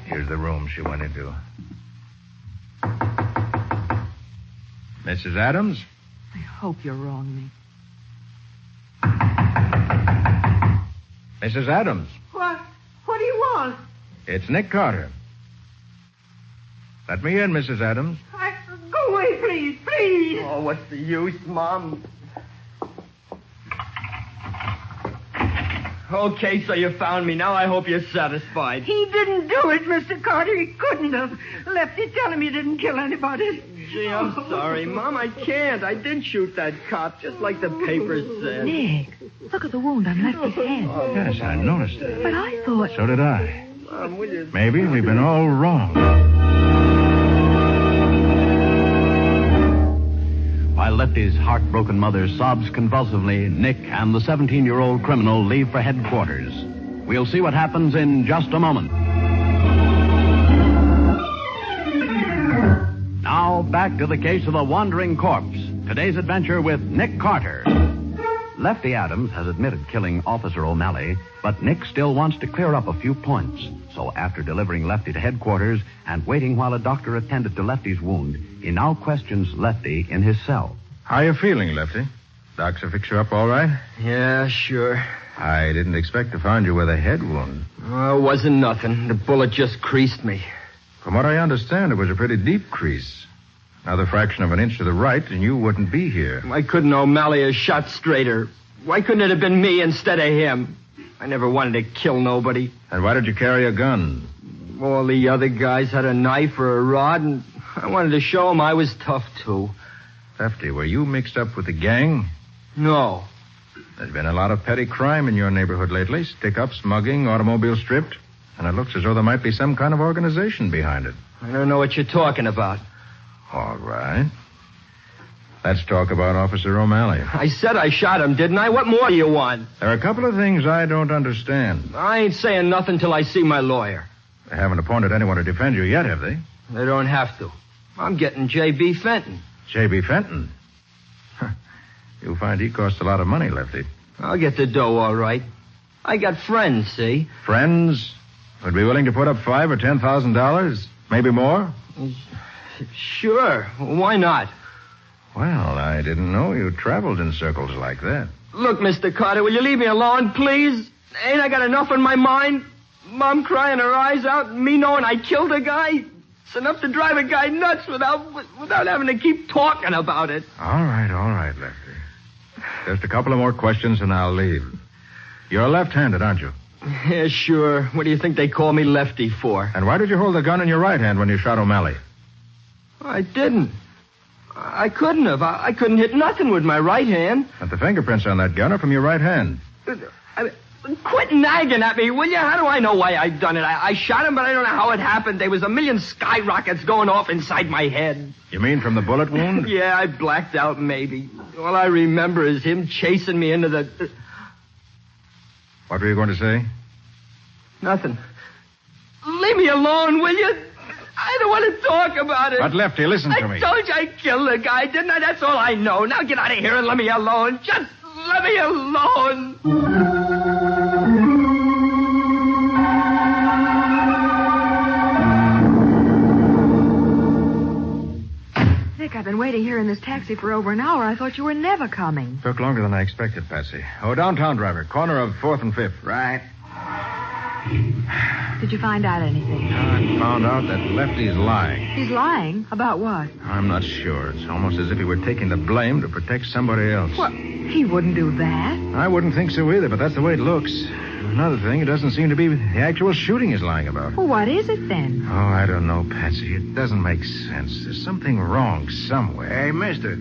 Here's the room she went into. Mrs. Adams? I hope you're wrong, Nick. Mrs. Adams. What? What do you want? It's Nick Carter. Let me in, Mrs. Adams. Go away, please, please. Oh, what's the use, Mom? Okay, so you found me. Now I hope you're satisfied. He didn't do it, Mr. Carter. He couldn't have. Lefty, tell him he didn't kill anybody. Gee, I'm sorry, Mom. I can't. I did shoot that cop, just like the papers said. Nick, look at the wound on Lefty's head. Yes, I noticed it. But I thought... So did I. Mom, will you... Maybe we've been all wrong. While Lefty's heartbroken mother sobs convulsively, Nick and the 17-year-old criminal leave for headquarters. We'll see what happens in just a moment. Now, back to the case of the wandering corpse. Today's adventure with Nick Carter. Lefty Adams has admitted killing Officer O'Malley, but Nick still wants to clear up a few points. So after delivering Lefty to headquarters and waiting while a doctor attended to Lefty's wound, he now questions Lefty in his cell. How you feeling, Lefty? Docs have fixed you up all right? Yeah, sure. I didn't expect to find you with a head wound. Oh, it wasn't nothing. The bullet just creased me. From what I understand, it was a pretty deep crease. Another fraction of an inch to the right, and you wouldn't be here. Why couldn't O'Malley have shot straighter? Why couldn't it have been me instead of him? I never wanted to kill nobody. And why did you carry a gun? All the other guys had a knife or a rod, and I wanted to show them I was tough, too. Lefty, were you mixed up with the gang? No. There's been a lot of petty crime in your neighborhood lately. Stick-ups, mugging, automobile stripped. And it looks as though there might be some kind of organization behind it. I don't know what you're talking about. All right. Let's talk about Officer O'Malley. I said I shot him, didn't I? What more do you want? There are a couple of things I don't understand. I ain't saying nothing till I see my lawyer. They haven't appointed anyone to defend you yet, have they? They don't have to. I'm getting J.B. Fenton. J.B. Fenton? You'll find he costs a lot of money, Lefty. I'll get the dough, all right. I got friends, see? Friends? Would be willing to put up $5,000 or $10,000? Maybe more? Sure. Why not? Well, I didn't know you traveled in circles like that. Look, Mr. Carter, will you leave me alone, please? Ain't I got enough on my mind? Mom crying her eyes out and me knowing I killed a guy? It's enough to drive a guy nuts without having to keep talking about it. All right, Lefty. Just a couple of more questions and I'll leave. You're left-handed, aren't you? Yeah, sure. What do you think they call me Lefty for? And why did you hold the gun in your right hand when you shot O'Malley? I didn't. I couldn't have. I couldn't hit nothing with my right hand. But the fingerprints on that gun are from your right hand. Quit nagging at me, will you? How do I know why I done it? I shot him, but I don't know how it happened. There was a million skyrockets going off inside my head. You mean from the bullet wound? Yeah, I blacked out, maybe. All I remember is him chasing me into the... What were you going to say? Nothing. Leave me alone, will you? I don't want to talk about it. But, Lefty, listen to me. I told you I killed the guy, didn't I? That's all I know. Now get out of here and let me alone. Just let me alone. Nick, I've been waiting here in this taxi for over an hour. I thought you were never coming. Took longer than I expected, Patsy. Oh, downtown, driver. Corner of 4th and 5th. Right. Did you find out anything? I found out that Lefty's lying. He's lying? About what? I'm not sure. It's almost as if he were taking the blame to protect somebody else. What? He wouldn't do that. I wouldn't think so either, but that's the way it looks. Another thing, it doesn't seem to be the actual shooting he's lying about. Well, what is it then? Oh, I don't know, Patsy. It doesn't make sense. There's something wrong somewhere. Hey, mister.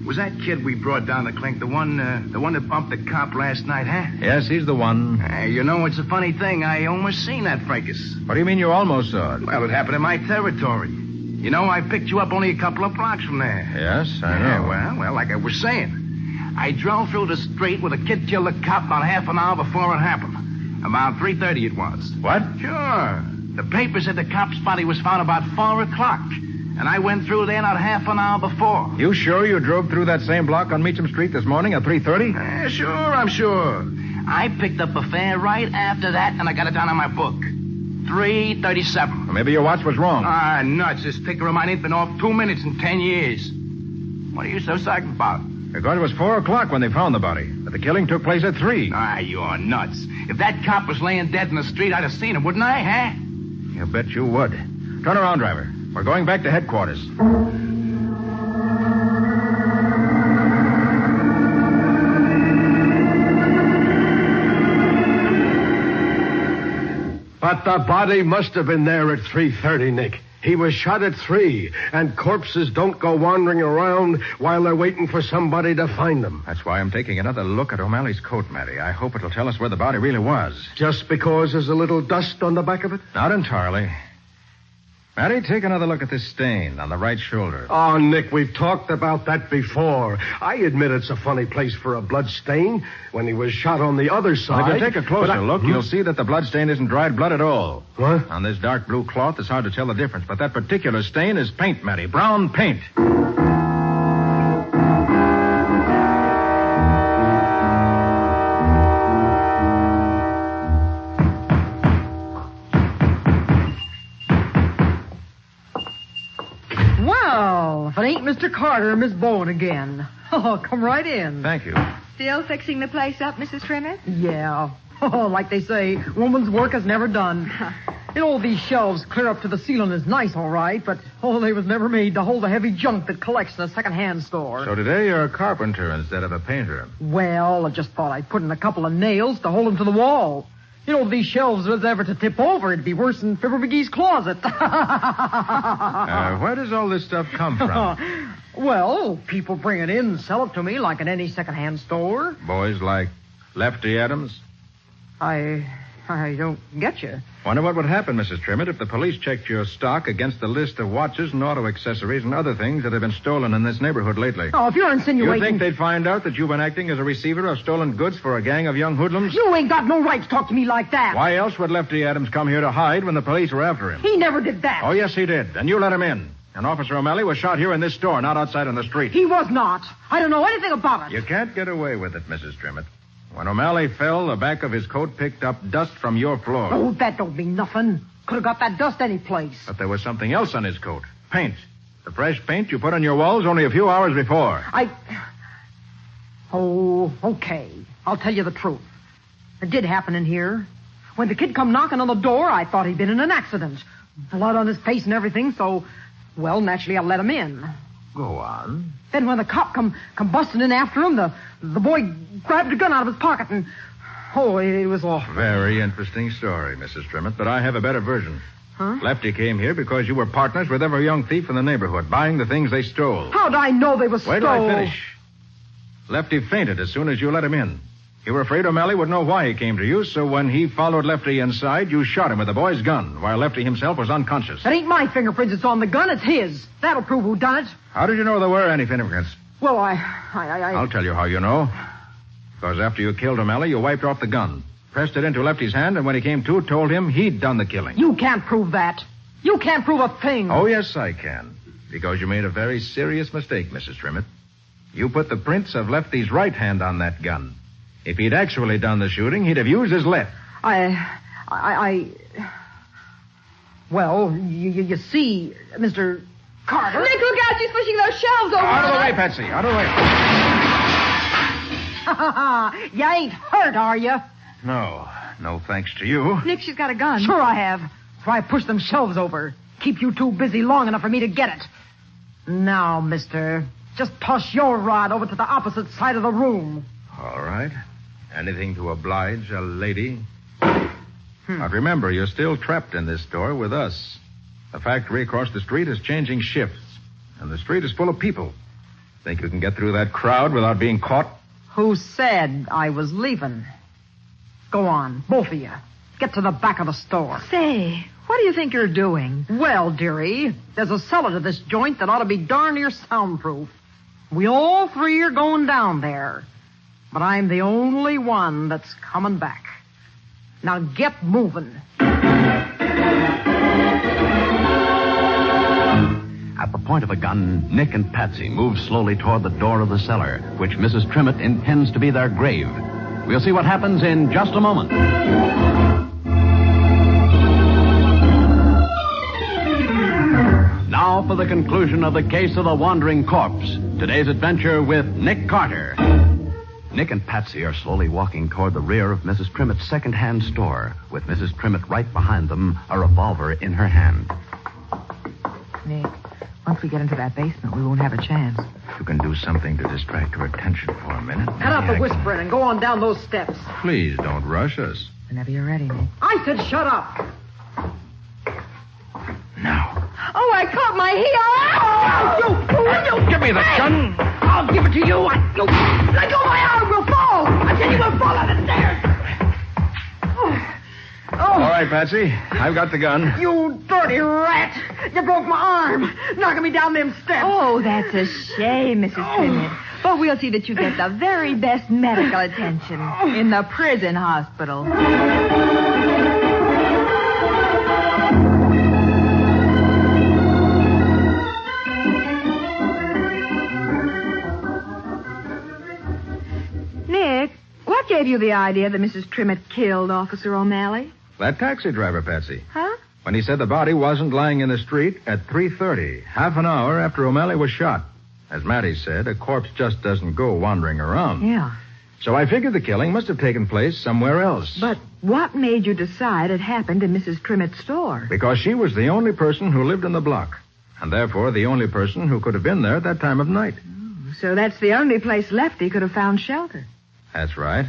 Was that kid we brought down the clink the one that bumped the cop last night, huh? Yes, he's the one. Hey, you know, it's a funny thing. I almost seen that fracas. What do you mean you almost saw it? Well, it happened in my territory. You know, I picked you up only a couple of blocks from there. Yes, I know. Yeah, well, like I was saying. I drove through the street with a kid killed a cop about half an hour before it happened. About 3:30 it was. What? Sure. The paper said the cop's body was found about 4 o'clock. And I went through there not half an hour before. You sure you drove through that same block on Meacham Street this morning at 3:30? Sure, I'm sure. I picked up a fare right after that, and I got it down on my book. 3:37. Well, maybe your watch was wrong. Ah, nuts. This ticker of mine ain't been off 2 minutes in 10 years. What are you so psyched about? Because it was 4 o'clock when they found the body. But the killing took place at 3. Ah, you're nuts. If that cop was laying dead in the street, I'd have seen him, wouldn't I, huh? You bet you would. Turn around, driver. We're going back to headquarters. But the body must have been there at 3:30, Nick. He was shot at 3, and corpses don't go wandering around while they're waiting for somebody to find them. That's why I'm taking another look at O'Malley's coat, Matty. I hope it'll tell us where the body really was. Just because there's a little dust on the back of it? Not entirely. Matty, take another look at this stain on the right shoulder. Oh, Nick, we've talked about that before. I admit it's a funny place for a blood stain when he was shot on the other side. Well, if you take a closer look, you'll see that the blood stain isn't dried blood at all. What? On this dark blue cloth, it's hard to tell the difference, but that particular stain is paint, Matty. Brown paint. If it ain't Mr. Carter and Miss Bowen again. Oh, come right in. Thank you. Still fixing the place up, Mrs. Trimmett? Yeah. Oh, like they say, woman's work is never done. You know, these shelves clear up to the ceiling is nice, all right, but, they was never made to hold the heavy junk that collects in a second-hand store. So today you're a carpenter instead of a painter. Well, I just thought I'd put in a couple of nails to hold them to the wall. You know, if these shelves was ever to tip over, it'd be worse than Fibber McGee's closet. Where does all this stuff come from? Well, people bring it in and sell it to me like in any second-hand store. Boys like Lefty Adams? I don't get you. Wonder what would happen, Mrs. Trimmett, if the police checked your stock against the list of watches and auto accessories and other things that have been stolen in this neighborhood lately. Oh, if you're insinuating... You think they'd find out that you've been acting as a receiver of stolen goods for a gang of young hoodlums? You ain't got no right to talk to me like that. Why else would Lefty Adams come here to hide when the police were after him? He never did that. Oh, yes, he did. And you let him in. And Officer O'Malley was shot here in this store, not outside on the street. He was not. I don't know anything about it. You can't get away with it, Mrs. Trimmett. When O'Malley fell, the back of his coat picked up dust from your floor. Oh, that don't mean nothing. Could have got that dust any place. But there was something else on his coat. Paint. The fresh paint you put on your walls only a few hours before. Oh, okay. I'll tell you the truth. It did happen in here. When the kid come knocking on the door, I thought he'd been in an accident. Blood on his face and everything, so, well, naturally I let him in. Go on. Then when the cop come busting in after him, the boy grabbed a gun out of his pocket and... Oh, it was awful. Very interesting story, Mrs. Trimmett, but I have a better version. Huh? Lefty came here because you were partners with every young thief in the neighborhood, buying the things they stole. How'd I know they were Wait till I finish. Lefty fainted as soon as you let him in. You were afraid O'Malley would know why he came to you, so when he followed Lefty inside, you shot him with the boy's gun, while Lefty himself was unconscious. It ain't my fingerprints that's on the gun, it's his. That'll prove who done it. How did you know there were any fingerprints? Well, I'll tell you how you know. Because after you killed O'Malley, you wiped off the gun, pressed it into Lefty's hand, and when he came to, told him he'd done the killing. You can't prove that. You can't prove a thing. Oh, yes, I can. Because you made a very serious mistake, Mrs. Trimmett. You put the prints of Lefty's right hand on that gun. If he'd actually done the shooting, he'd have used his left. Well, you see, Mr. Carter... Nick, look out. She's pushing those shelves over. Out of the way, Patsy. Out of the way. You ain't hurt, are you? No. No thanks to you. Nick, she's got a gun. Sure I have. So I pushed them shelves over. Keep you two busy long enough for me to get it. Now, mister, just toss your rod over to the opposite side of the room. All right. Anything to oblige a lady. But remember, you're still trapped in this store with us. The factory across the street is changing shifts, and the street is full of people. Think you can get through that crowd without being caught? Who said I was leaving? Go on, both of you. Get to the back of the store. Say, what do you think you're doing? Well, dearie, there's a cellar to this joint that ought to be darn near soundproof. We all three are going down there. But I'm the only one that's coming back. Now get moving. At the point of a gun, Nick and Patsy move slowly toward the door of the cellar, which Mrs. Trimmett intends to be their grave. We'll see what happens in just a moment. Now for the conclusion of the case of the wandering corpse. Today's adventure with Nick Carter. Nick and Patsy are slowly walking toward the rear of Mrs. Trimmett's second-hand store, with Mrs. Trimmett right behind them, a revolver in her hand. Nick, once we get into that basement, we won't have a chance. You can do something to distract her attention for a minute. Cut out the whispering and go on down those steps. Please don't rush us. Whenever you're ready, Nick. I said shut up. Now. Oh, I caught my heel. You give me the gun. I'll give it to you. Let go of my arm. We'll fall. I tell you, we'll fall down the stairs. All right, Patsy. I've got the gun. You dirty rat. You broke my arm, knocking me down them steps. Oh, that's a shame, Mrs. Trimmett. But we'll see that you get the very best medical attention in the prison hospital. Nick, what gave you the idea that Mrs. Trimmett killed Officer O'Malley? That taxi driver, Patsy. Huh? When he said the body wasn't lying in the street at 3:30, half an hour after O'Malley was shot. As Matty said, a corpse just doesn't go wandering around. Yeah. So I figured the killing must have taken place somewhere else. But what made you decide it happened in Mrs. Trimmett's store? Because she was the only person who lived in the block, and therefore the only person who could have been there at that time of night. So that's the only place Lefty could have found shelter. That's right.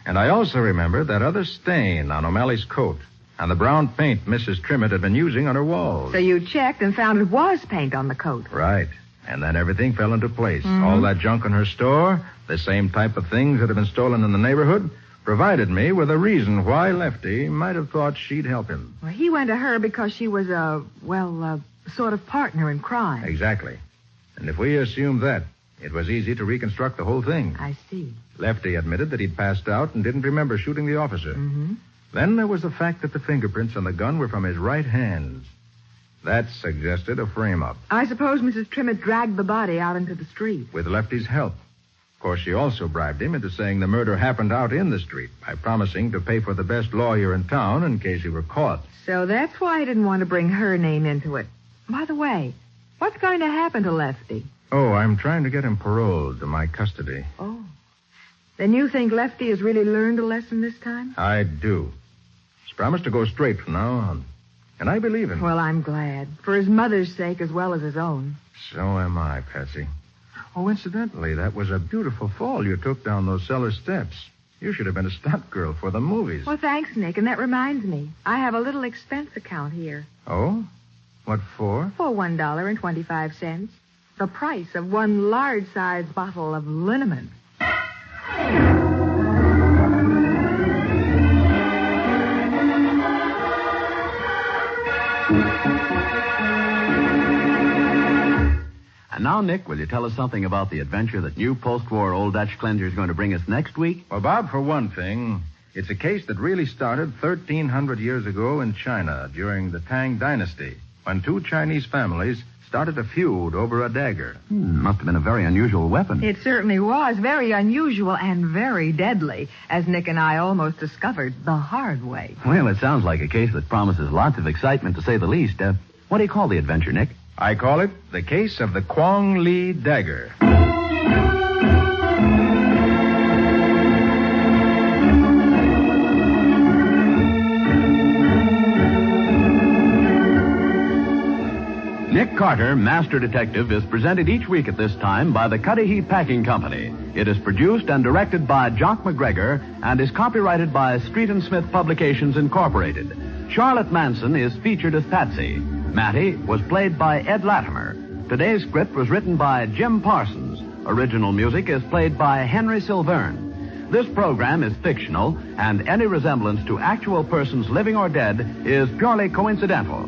And I also remember that other stain on O'Malley's coat and the brown paint Mrs. Trimmett had been using on her walls. So you checked and found it was paint on the coat. Right. And then everything fell into place. Mm-hmm. All that junk in her store, the same type of things that had been stolen in the neighborhood, provided me with a reason why Lefty might have thought she'd help him. Well, he went to her because she was a sort of partner in crime. Exactly. And if we assume that, it was easy to reconstruct the whole thing. I see. Lefty admitted that he'd passed out and didn't remember shooting the officer. Mm-hmm. Then there was the fact that the fingerprints on the gun were from his right hand. That suggested a frame-up. I suppose Mrs. Trimmett dragged the body out into the street. With Lefty's help. Of course, she also bribed him into saying the murder happened out in the street by promising to pay for the best lawyer in town in case he were caught. So that's why he didn't want to bring her name into it. By the way, what's going to happen to Lefty? Oh, I'm trying to get him paroled to my custody. Oh. Then you think Lefty has really learned a lesson this time? I do. He's promised to go straight from now on. And I believe him. Well, I'm glad. For his mother's sake as well as his own. So am I, Patsy. Oh, incidentally, that was a beautiful fall you took down those cellar steps. You should have been a stunt girl for the movies. Well, thanks, Nick. And that reminds me, I have a little expense account here. Oh? What for? For $1.25. The price of one large-sized bottle of liniment. And now, Nick, will you tell us something about the adventure that new post-war Old Dutch cleanser is going to bring us next week? Well, Bob, for one thing, it's a case that really started 1,300 years ago in China during the Tang Dynasty, when two Chinese families started a feud over a dagger. Must have been a very unusual weapon. It certainly was. Very unusual and very deadly, as Nick and I almost discovered the hard way. Well, it sounds like a case that promises lots of excitement, to say the least. What do you call the adventure, Nick? I call it the case of the Kwong Li dagger. Nick Carter, Master Detective, is presented each week at this time by the Cudahy Packing Company. It is produced and directed by Jock McGregor and is copyrighted by Street & Smith Publications, Incorporated. Charlotte Manson is featured as Patsy. Mattie was played by Ed Latimer. Today's script was written by Jim Parsons. Original music is played by Henry Silverne. This program is fictional, and any resemblance to actual persons living or dead is purely coincidental.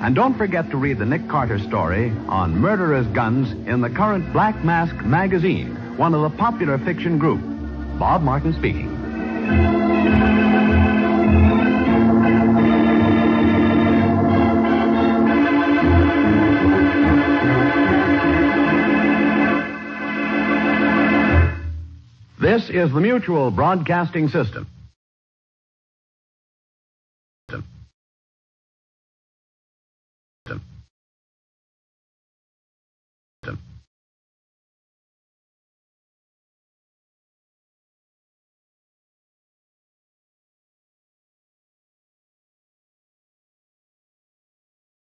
And don't forget to read the Nick Carter story on murderers' guns in the current Black Mask magazine, one of the popular fiction group. Bob Martin speaking. This is the Mutual Broadcasting System.